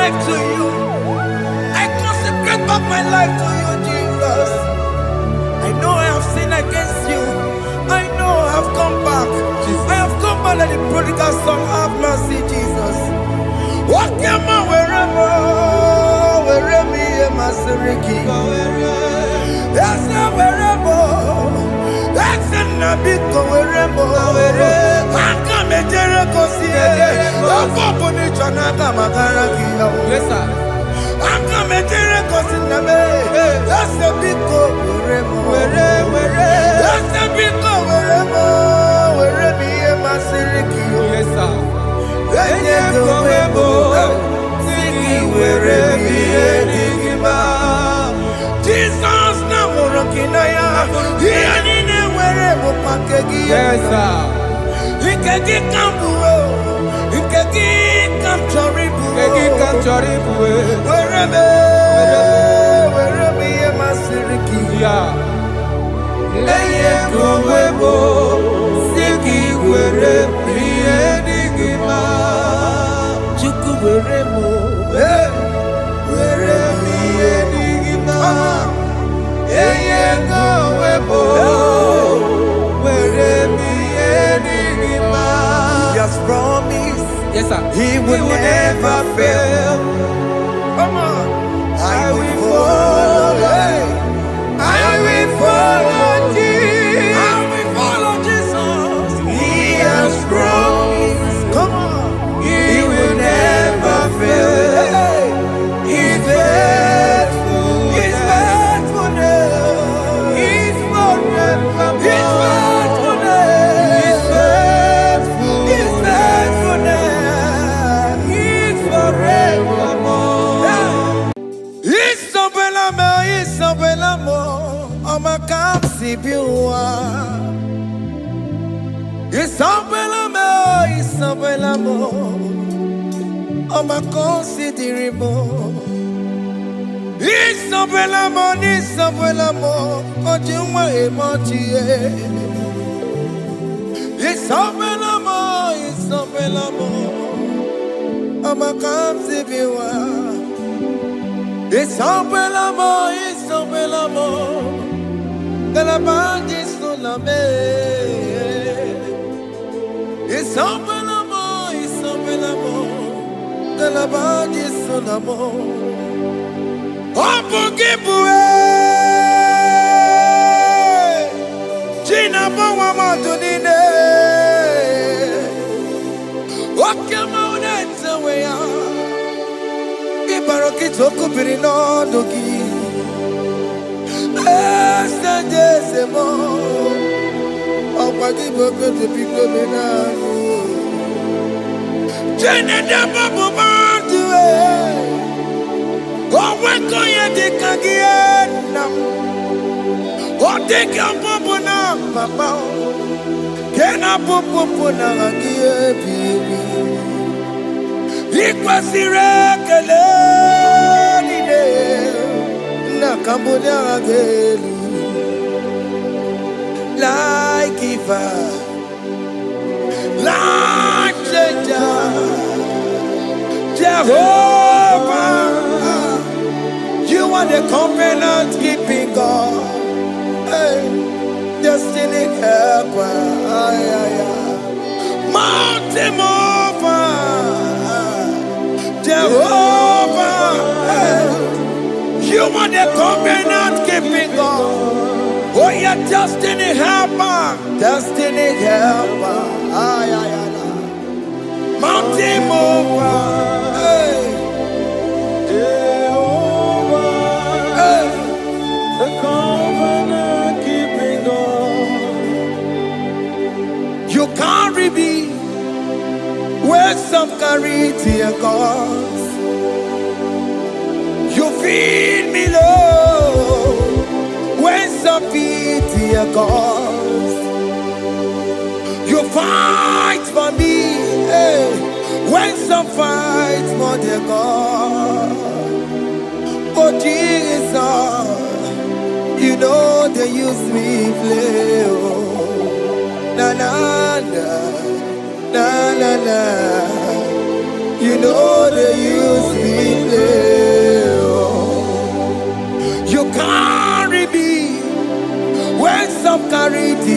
life to you. I consecrate back my life to you, Jesus. I know I have sinned against you. I know I have come back. I have come back like the prodigal son. Have mercy, Jesus. What am I wherever me and my Siriki? That's not wherever. That's not big wherever. I come and Jericho see it. I'm going to Chanaga Magaraki. Yes, sir. I come and Jericho see the way. That's a big wherever. That's a big wherever me and my Siriki. Yes, sir. Jesus na morokinaya yanine werebo pakegi Yes, sir. ikegi kambuo ikegi kamchoribu Kegi kamchoribu werebe ye masiriki yeah. eye kowebo siki werebe enigima chuku weremo werebe enigima eye kowebo werebe enigima. He has promised. Yes, sir. He will never fail. Come on. I will follow. I will follow Jesus. I will follow Jesus. He has promised. Come on. He will never fail. He's faithful. He's faithful. He's forever. He's faithful. He's faithful. He's faithful. He's forevermore. Isabelamo, I'ma come see you. Isabelamo, I'ma consider more. Isabelamo, Ojuma emotie. Isabelamo, I'ma come see you. Isabelamo, de la bande solame. Isabelamo, de la bande solamo. Opugibue, Gina Bawa Madunine. Okamaunete wea. Ibarokitoku birino dogi. Estendezemo. Opagiboko de Picomenano. Jenede Babu Mantue. Owekoye de Kagiena. Odeka Babu na Papa. Kena Popo na Gie Bibi. Ikwasire kelelide na kambonya agelu like giver, like changer, Jehovah, you are the covenant keeping God, hey, destiny helper, mountain mover. Jehovah, you are the covenant keeping God. Oh, your destiny helper, mountain mover, Jehovah, the covenant keeping God. You carry me where some carry tear gods. You feed me low when some feed tear gods. You fight for me when some fight for their God. Oh Jesus, you know they use me play. Oh, na na na. Na na na, you know they use me.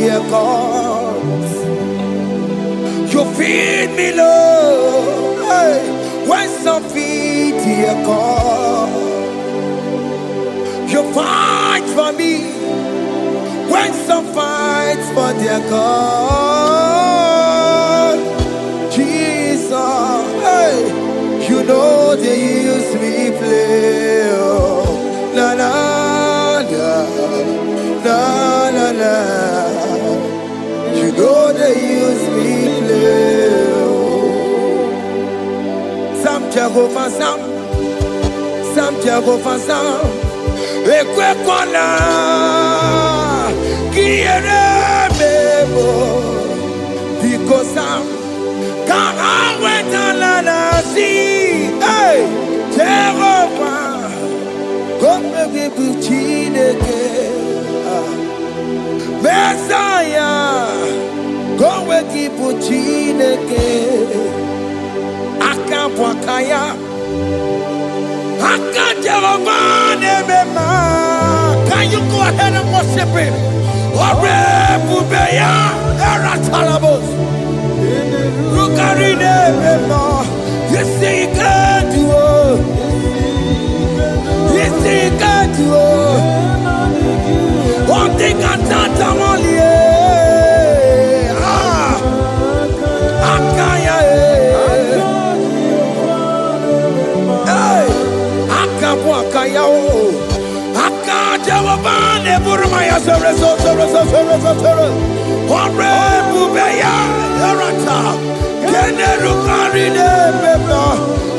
dear God. You feed me, Lord, hey, when some feed, dear God. You fight for me when some fights for their God. Jesus, hey, you know they use me play. Oh, na na na na na na. You know they use me play. Oh. Some Jehovah, some Jehovah, some. Ekwe kwana kiere mebo because I'm can't wait to see. Hey, Jehovah, come me buchineke. Messiah, come me buchineke. Akapwakaya. Can you go ahead and worship him? You see, you can't do it. You see, you can't do it. One thing I can't only.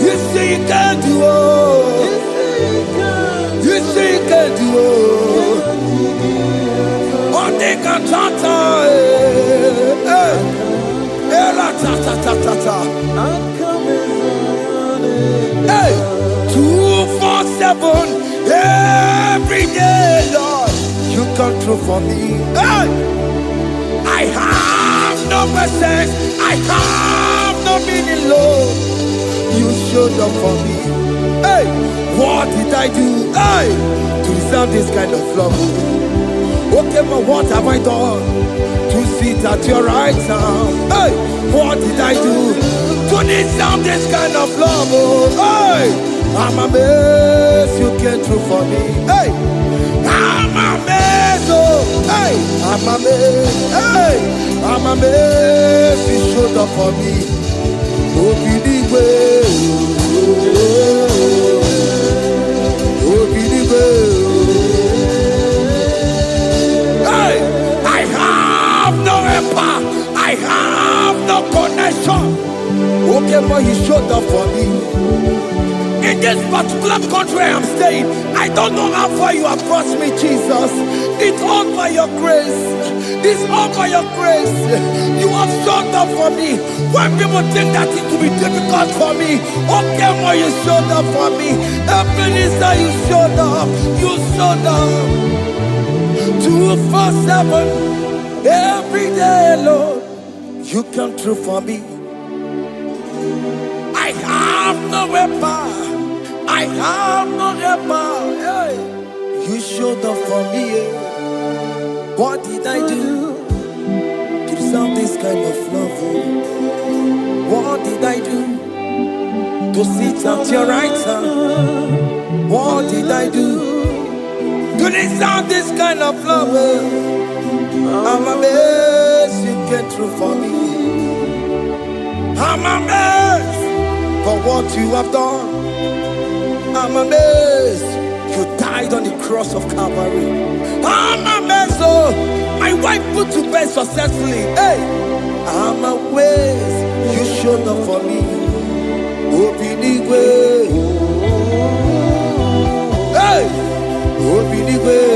You see, you can't do it. You see, you can't do it. One day can hey, 247 every day, Lord, you come through for me. Hey, I have no message, I have no meaning, Lord. You showed up for me. Hey, what did I do? Hey, to deserve this kind of love? Okay, but what have I done to sit at your right hand? Hey, what did I do to deserve this kind of love? Oh, hey, I'm amazed you came through for me. Hey, I'm amazed. Oh, hey, I'm amazed. Hey, I'm amazed you showed up for me. Oh, believe it. Oh, believe it. I have no connection. Okay, but he showed up for me. In this particular country I'm staying, I don't know how far you have brought me, Jesus. It's all by your grace. It's all by your grace. You have showed up for me. When people think that it will be difficult for me, okay, but you showed up for me. Ebenezer, you showed up. You showed up. 247. Every day, Lord, you come through for me. I have no weapon. I have no weapon. Hey, you showed up for me. What did I do to deserve this kind of love? What did I do to sit at your right hand? What did I do to deserve this kind of love? I'm amazed you came through for me. I'm amazed for what you have done. I'm amazed you died on the cross of Calvary. I'm amazed, oh, my wife put to bed successfully. Hey, I'm amazed you showed up for me. Open the way. Hey, open the way.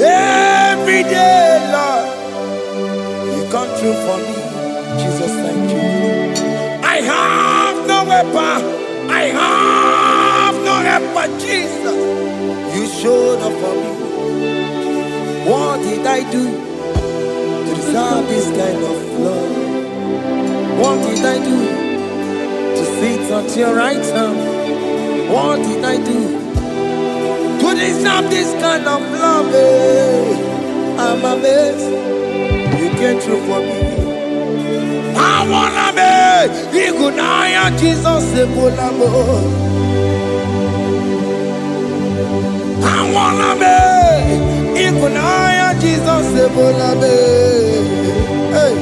Every day, Lord, you come through for me. Jesus, thank you. I have no weapon. I have no weapon, Jesus. You showed up for me. What did I do to deserve this kind of love? What did I do to sit at your right hand? What did I do to deserve this kind of love? I'm amazed you came through for me. I wanna be Igunaya Jesus Sepulamo. I wanna be Igunaya Jesus Sepulamo. Hey.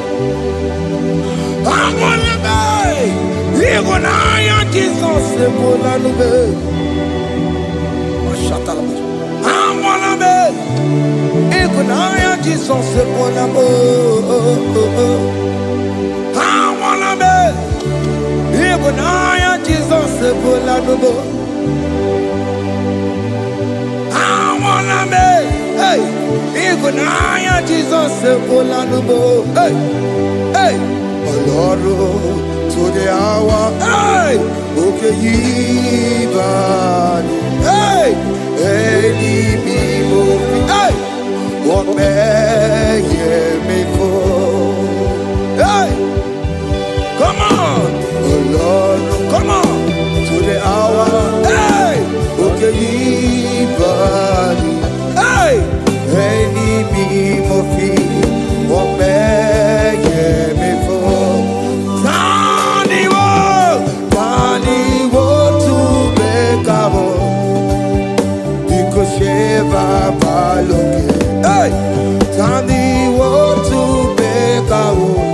I wanna be Igunaya Jesus Sepulamo. I wanna be Igunaya Jesus Sepulamo. I wanna be Igunaya Jesus Sepulamo. I wanna be hey Igunaya Jesus Sepulamo. Hey hey Lord to the hour hey okay Yibani hey any people hey what may me for hey come on oh Lord come on to the hour hey okay Yibani hey any people what may me for hey, Tani want to make a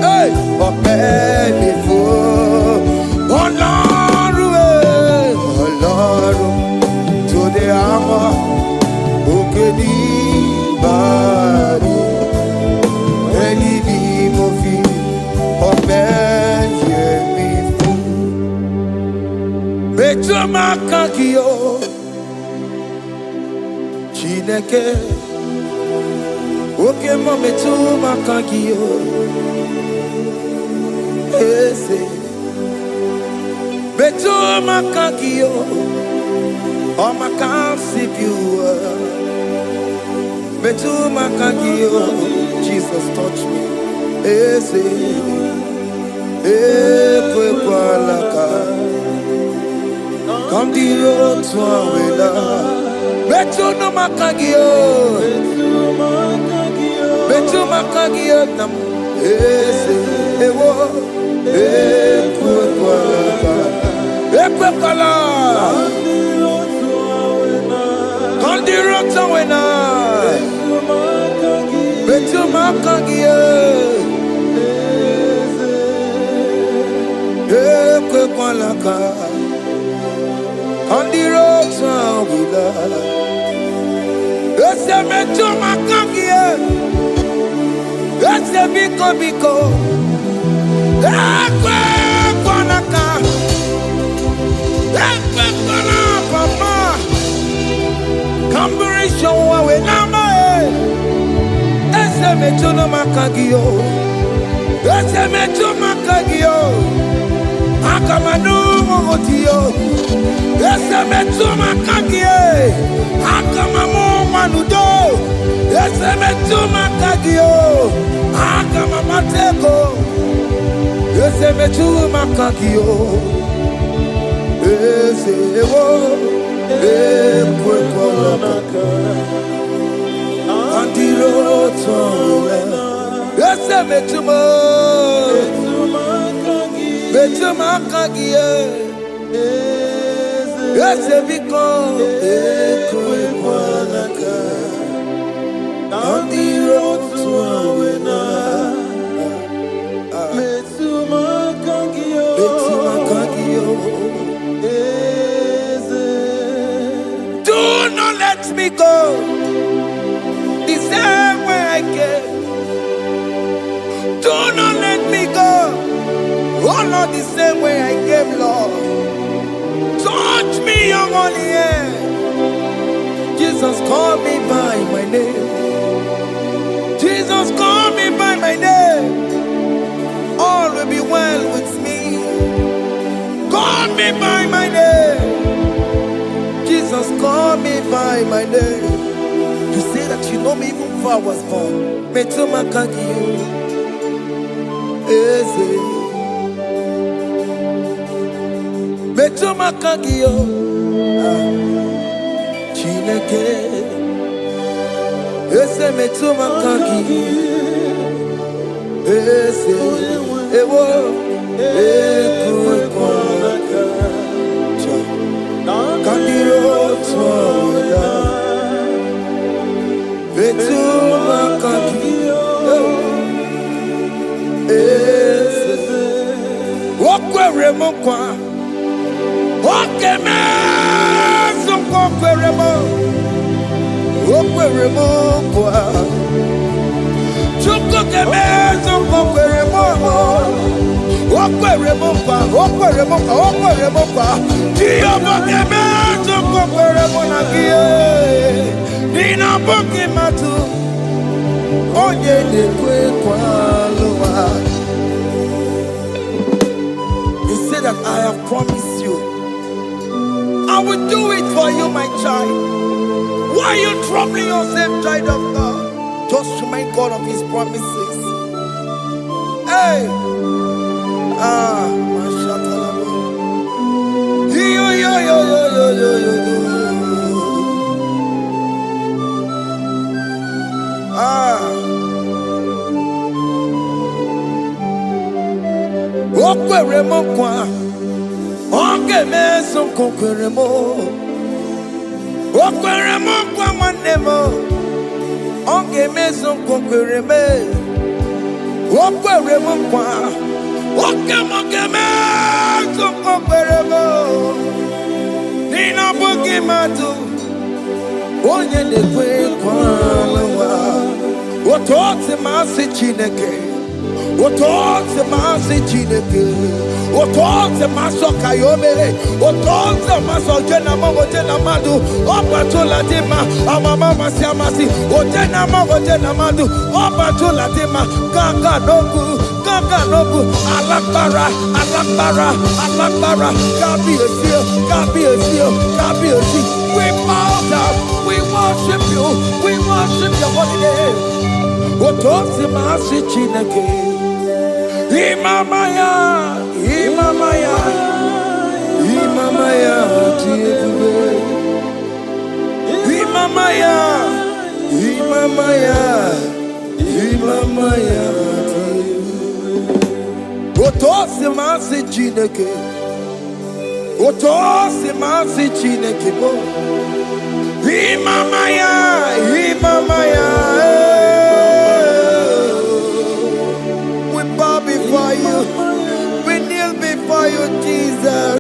hey, but many for oh Lord, to the hour, okay, body, any movie, but many for Beto Makakio. Chineke oke mame tu makagio ese betu makagio o makansibiwa betu makagio Jesus touch me ese ekwe kwalaka come the road to awela Betu no makagio, betu makagio nam ese ewo ekwe kwala, kandiro tawena, betu makagio, ekwe kwala ka. On the road to Willa, it's a metro macagia, it's a biko, Equanaka, Papa, Camberation, we nama, it's a metro macagio, it's a metro macagio, Akamanu Motio. Ese metu makagie, akamamu manudo. Ese metu makagio, akamamateko. Ese metu makagio, ese ewo, ekwe kwalaka. Andiro towe, ese metu makagie. Yes, because ekwe kwalaka on the road to Awena. Betumakagio. Do not let me go the same way I came. Do not let me go. Oh, not the same way I came, Lord. Touch me, young only here. Jesus, call me by my name. Jesus, call me by my name. All will be well with me. Call me by my name. Jesus, call me by my name. You say that you know me even before I was born. Metuma Kagio. Eze. Metuma Kagio. Chineke. Eze Metuma Kagio. Eze. Ewo. Ekwe Kandiro Tsoda Betuma Kagio Eze Okwere Mokwa Okeme Okwere Mo Okwere Mokwa Chuko Keme Okwere Mo Okwere Mokwa Okwere Mokwa Okwere Mokwa Diyobo Keme Okwere Monagie Nina Boki Matu Onye Dekwe Kwaloa. He said that I have promised you. I will do it for you, my child. Why are you troubling yourself, child of God? Just remind God of His promises. Hey! Mashatalabo. Yo. Okwere mo kwa Onge meso kokwere mo Okwere mo kwa mwane mo Onge meso kokwere me Okwere mo kwa Oke mo ke meso kokwere mo Nina buki matu Onye nekwe kwa lewa Ototi masi Chineke Otoze masi Chineke Otoze maso kayome Otoze maso jena madu Opa tula dima Amama masi amasi Ojena madu Opa tula dima Kaka nobu Alakbara Kabi esio We bow down We worship you your holy name Otoze masi Chineke Imamaya, Otosi masi Chineke, Imamaya.